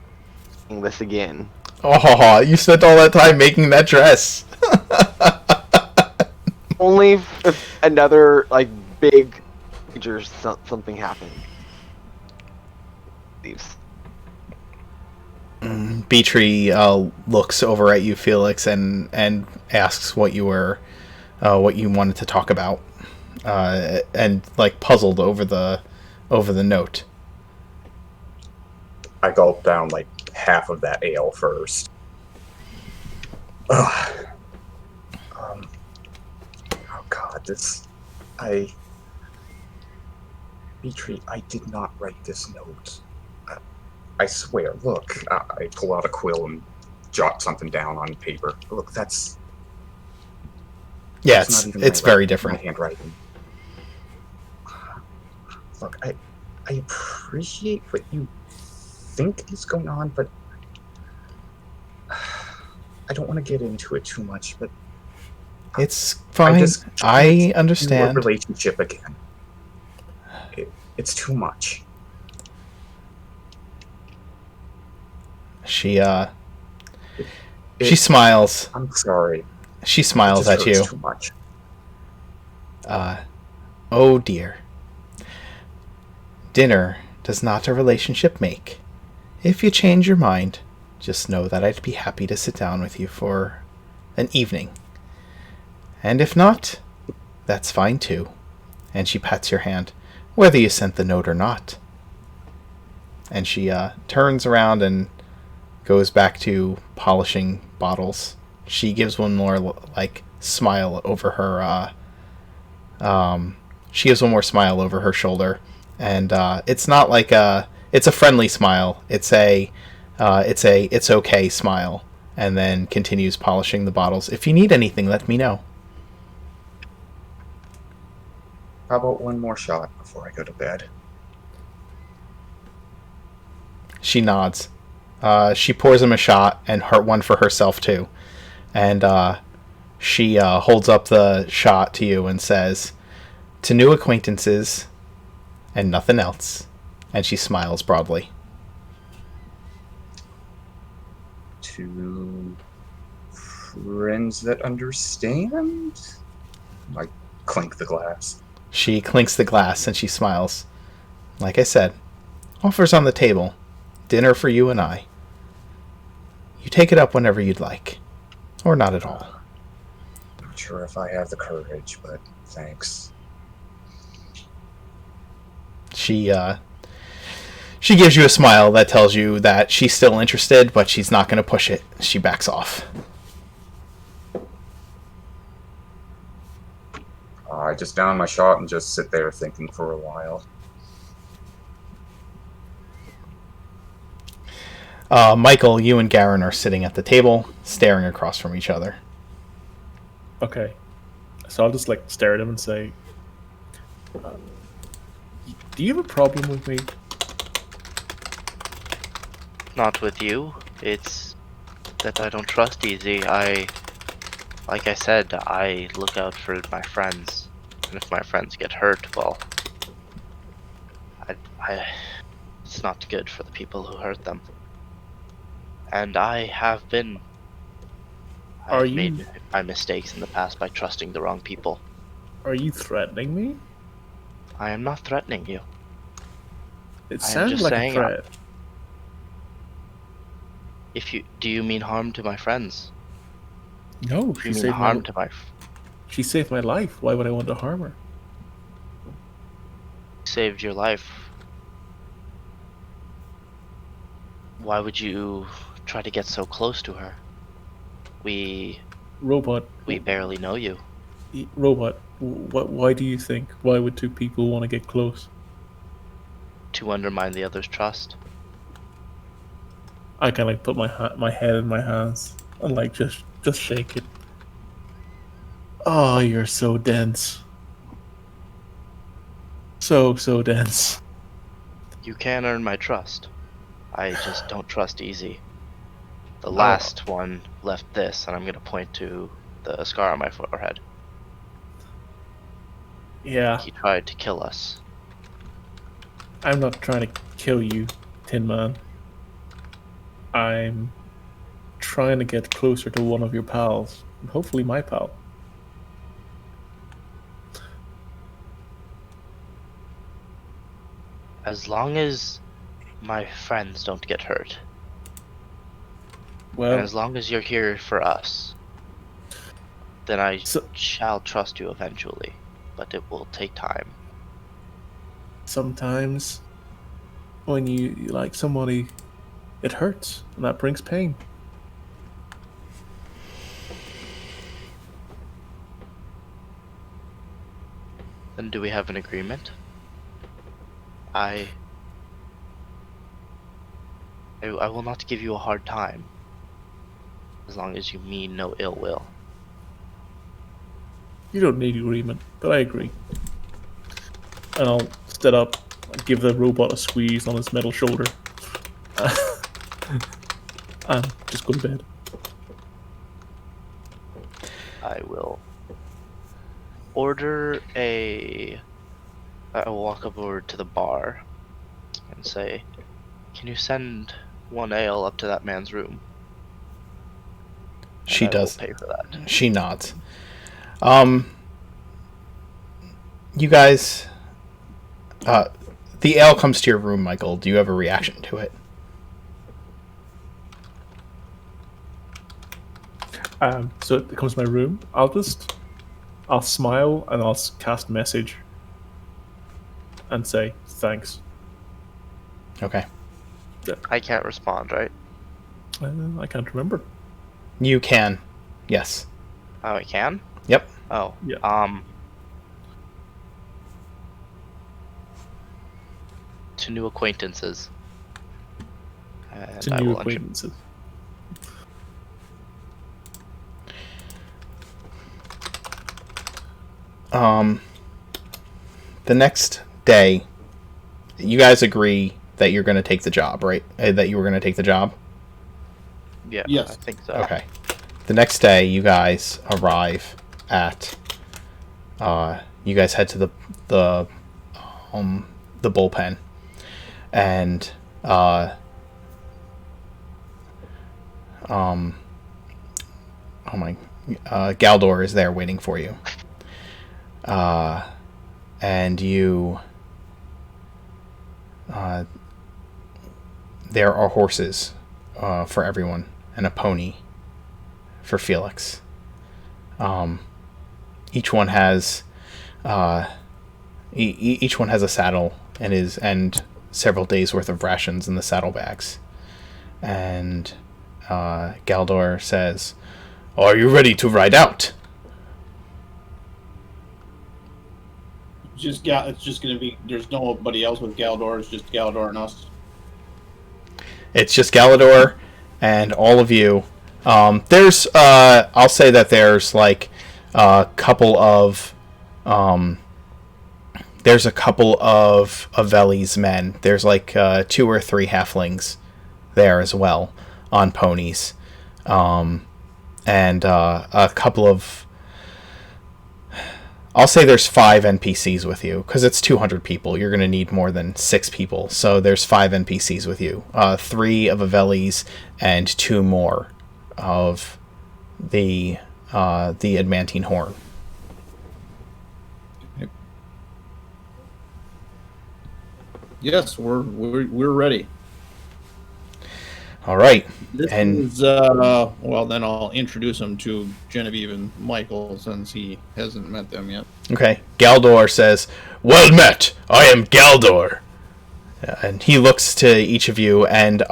seeing this again." Oh, you spent all that time making that dress. only if another like big major something happened. Leaves. Beatree looks over at you, Felix, and asks what you wanted to talk about, and like puzzled over the note. I gulped down like half of that ale first. Ugh. Oh God, Beatree, I did not write this note. I swear, look, I pull out a quill and jot something down on paper. Look, that's Yeah, not even it's very different. My handwriting. Look, I appreciate what you think is going on, but I don't want to get into it too much, but it's fine. I do understand. a relationship again. It's too much. She smiles. I'm sorry. She smiles at you. Too much. Oh dear. Dinner does not a relationship make. If you change your mind, just know that I'd be happy to sit down with you for an evening. And if not, that's fine too. And she pats your hand, whether you sent the note or not. And she turns around and goes back to polishing bottles. She gives one more smile over her. She gives one more smile over her shoulder, and it's not like it's a friendly smile. It's it's okay smile, and then continues polishing the bottles. If you need anything, let me know. How about one more shot before I go to bed? She nods. She pours him a shot and one for herself too, and she holds up the shot to you and says, "To new acquaintances, and nothing else." And she smiles broadly. To friends that understand? I clink the glass. She clinks the glass and she smiles. Like I said, offers on the table. Dinner for you and I. You take it up whenever you'd like. Or not at all. Not sure if I have the courage, but thanks. She gives you a smile that tells you that she's still interested, but she's not going to push it. She backs off. I just down my shot and just sit there thinking for a while. Michael, you and Garen are sitting at the table, staring across from each other. Okay. So I'll just stare at him and say, do you have a problem with me? Not with you. It's that I don't trust easy. Like I said, I look out for my friends. And if my friends get hurt, well, it's not good for the people who hurt them. And I've made my mistakes in the past by trusting the wrong people. Are you threatening me? I am not threatening you. It I am sounds just like a saying, threat. Do you mean harm to my friends? No, Do you mean harm to my... She saved my life. Why would I want to harm her? Saved your life. Why would you try to get so close to her? Robot. We barely know you. Robot, why do you think? Why would two people want to get close? To undermine the other's trust. I can put my head in my hands and just shake it. Oh, you're so dense. So dense. You can earn my trust. I just don't trust easy. The last one left this, and I'm gonna point to the scar on my forehead. Yeah. He tried to kill us. I'm not trying to kill you, Tin Man. I'm trying to get closer to one of your pals. Hopefully my pal. As long as my friends don't get hurt, and Well, as long as you're here for us, then I So- shall trust you eventually. But it will take time. sometimes when you like somebody, it hurts, and that brings pain. Then do we have an agreement? I will not give you a hard time. As long as you mean no ill will. You don't need agreement, but I agree. And I'll stand up and give the robot a squeeze on his metal shoulder. And just go to bed. I will order a... I will walk over to the bar and say, "Can you send one ale up to that man's room?" And She I does. will pay for that. She nods. You guys, the ale comes to your room, Michael. Do you have a reaction to it? So it comes to my room. I'll smile and I'll cast message and say thanks. Okay. I can't respond, right? I can't remember. You can. Yes. Oh, I can? Yep. Oh. Yeah. To new acquaintances. And To I new will acquaintances. The next day, you guys agree that you're going to take the job, right? That you were going to take the job? Yeah, Yes. I think so. Okay. The next day, you guys arrive at. You guys head to the bullpen, and Galdor is there waiting for you. And you. There are horses for everyone, and a pony for Felix. Each one has each one has a saddle and several days worth of rations in the saddlebags. And Galdor says, "Are you ready to ride out?" It's just gonna be. There's nobody else with Galdor. It's just Galdor and us. It's just Galador and all of you. There's I'll say that there's like a couple of Avelli's men. There's like 2 or 3 halflings there as well on ponies, and a couple of. I'll say there's 5 NPCs with you, because it's 200 people. You're going to need more than 6 people. So there's 5 NPCs with you. 3 of Avelli's and 2 more of the Adamantine Horn. Yes, we're ready. All right. This And is well, then I'll introduce him to Genevieve and Michael since he hasn't met them yet. okay, Galdor says, "Well met. I am Galdor." And he looks to each of you, and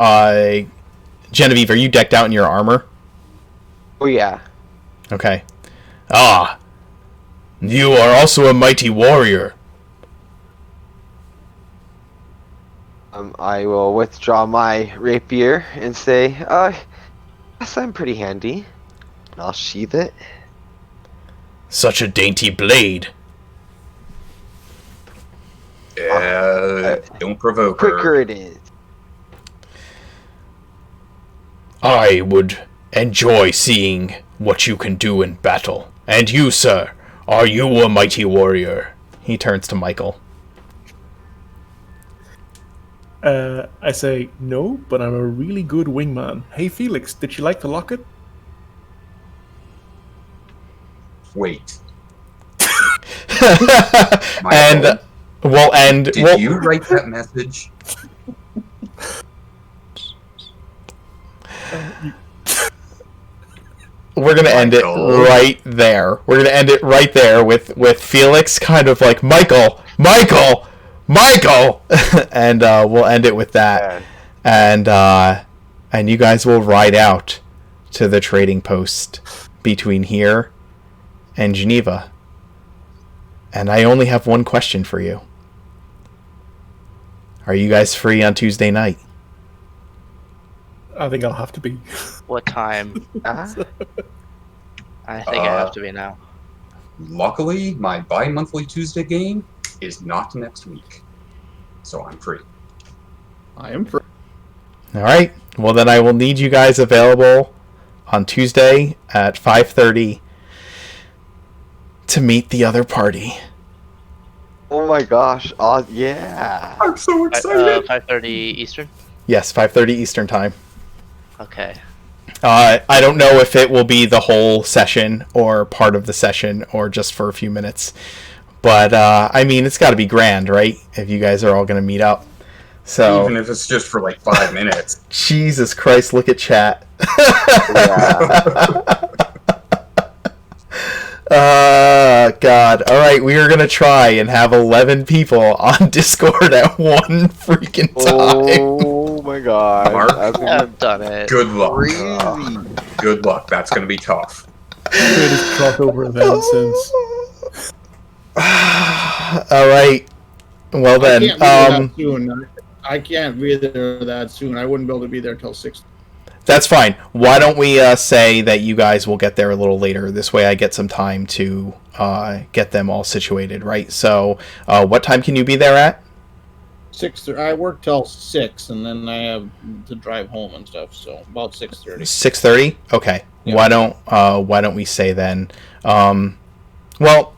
Genevieve, are you decked out in your armor? Oh yeah. Okay. Ah, you are also a mighty warrior. I will withdraw my rapier and say, yes, I'm pretty handy. And I'll sheath it. Such a dainty blade. Don't provoke her. Quicker it is. I would enjoy seeing what you can do in battle. And you, sir, are you a mighty warrior? He turns to Michael. I say no, but I'm a really good wingman. Hey Felix, did you like the locket? Wait. And we'll end. Did you write that message? We're gonna end it Michael. right there. We're gonna end it right there with Felix kind of like Michael, and we'll end it with that. And you guys will ride out to the trading post between here and Geneva. And I only have one question for you. Are you guys free on Tuesday night? I think I'll have to be. What time? I think I have to be now. Luckily, my bi-monthly Tuesday game is not next week. So I'm free. I am free. All right. Well, then I will need you guys available on Tuesday at 5:30 to meet the other party. Oh my gosh! Yeah. I'm so excited! 5:30 Eastern. Yes, 5:30 Eastern time. Okay. I don't know if it will be the whole session or part of the session or just for a few minutes. But, I mean, it's got to be grand, right? If you guys are all going to meet up. So, Even if it's just for like 5 minutes. Jesus Christ, look at chat. God. All right, we are going to try and have 11 people on Discord at one freaking time. Oh my god! Mark? I've done it. Good luck. Crazy. Good luck. That's going to be tough. Greatest crossover event since. All right. Well then, I can't be there that soon. I wouldn't be able to be there till 6. that's fine. Why don't we say that you guys will get there a little later? This way I get some time to get them all situated, right? So what time can you be there at? 6. I work till 6, and then I have to drive home and stuff. So about 6:30. 6:30? Okay. Yeah. Why don't we say then? Well,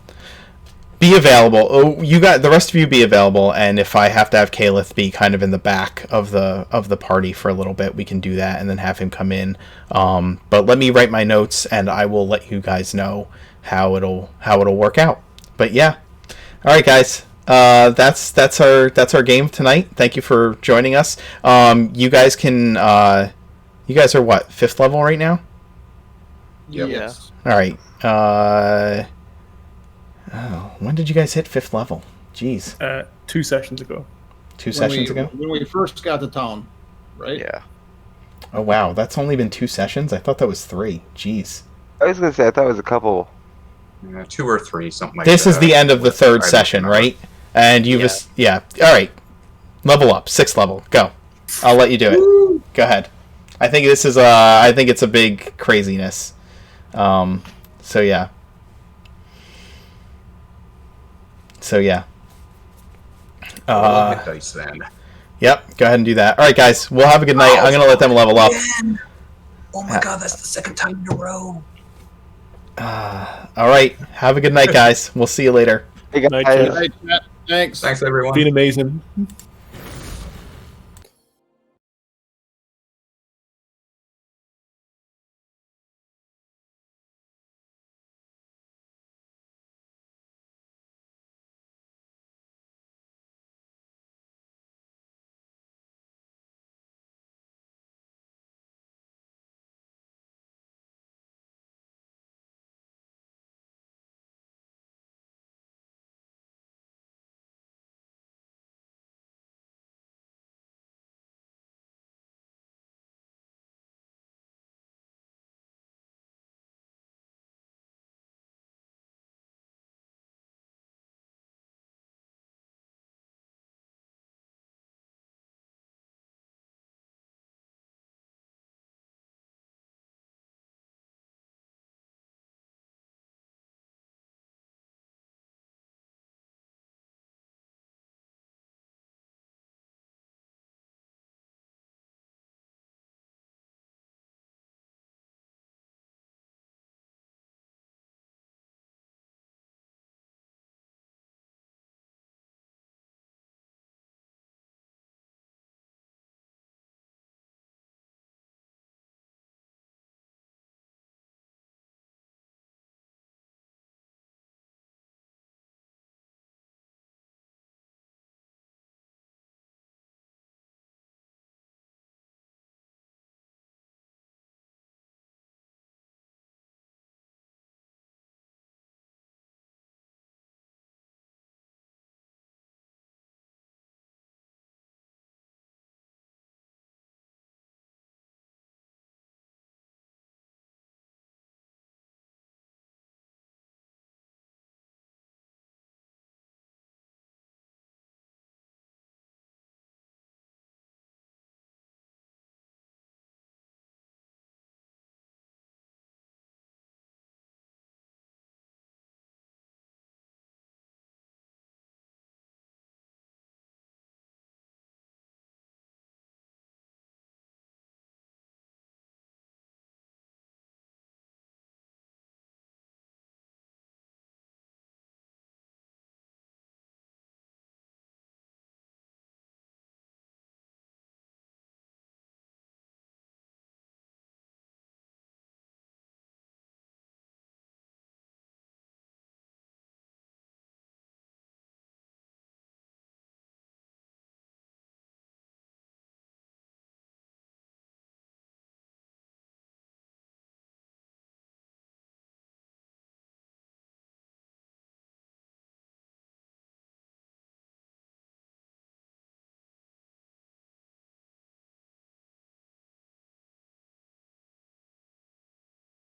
be available. Oh, you got the rest of you be available, and if I have to have Calith be kind of in the back of the party for a little bit, we can do that, and then have him come in. But let me write my notes, and I will let you guys know how it'll work out. But yeah, all right, guys. That's our game tonight. Thank you for joining us. You guys can. You guys are what, 5th level right now? Yep. Yeah. All right. When did you guys hit 5th level? Jeez. 2 sessions ago. 2 sessions ago? When we first got to town, right? Yeah. Oh, wow. That's only been 2 sessions? I thought that was 3. Jeez. I was gonna say I thought it was a couple. 2 or 3, something like that. This is the end of the 3rd session, right? And you've... Yeah. All right. Level up. 6th level. Go. I'll let you do it. Go ahead. I think this is I think it's a big craziness. So, yeah. I'll hit dice then. Yep, go ahead and do that. All right, guys, we'll have a good night. I'm going to let them level up. Oh my god, that's the 2nd time in a row. All right, have a good night, guys. We'll see you later. Hey guys. Night, chat. Right, Matt, thanks. Thanks, everyone. Been amazing.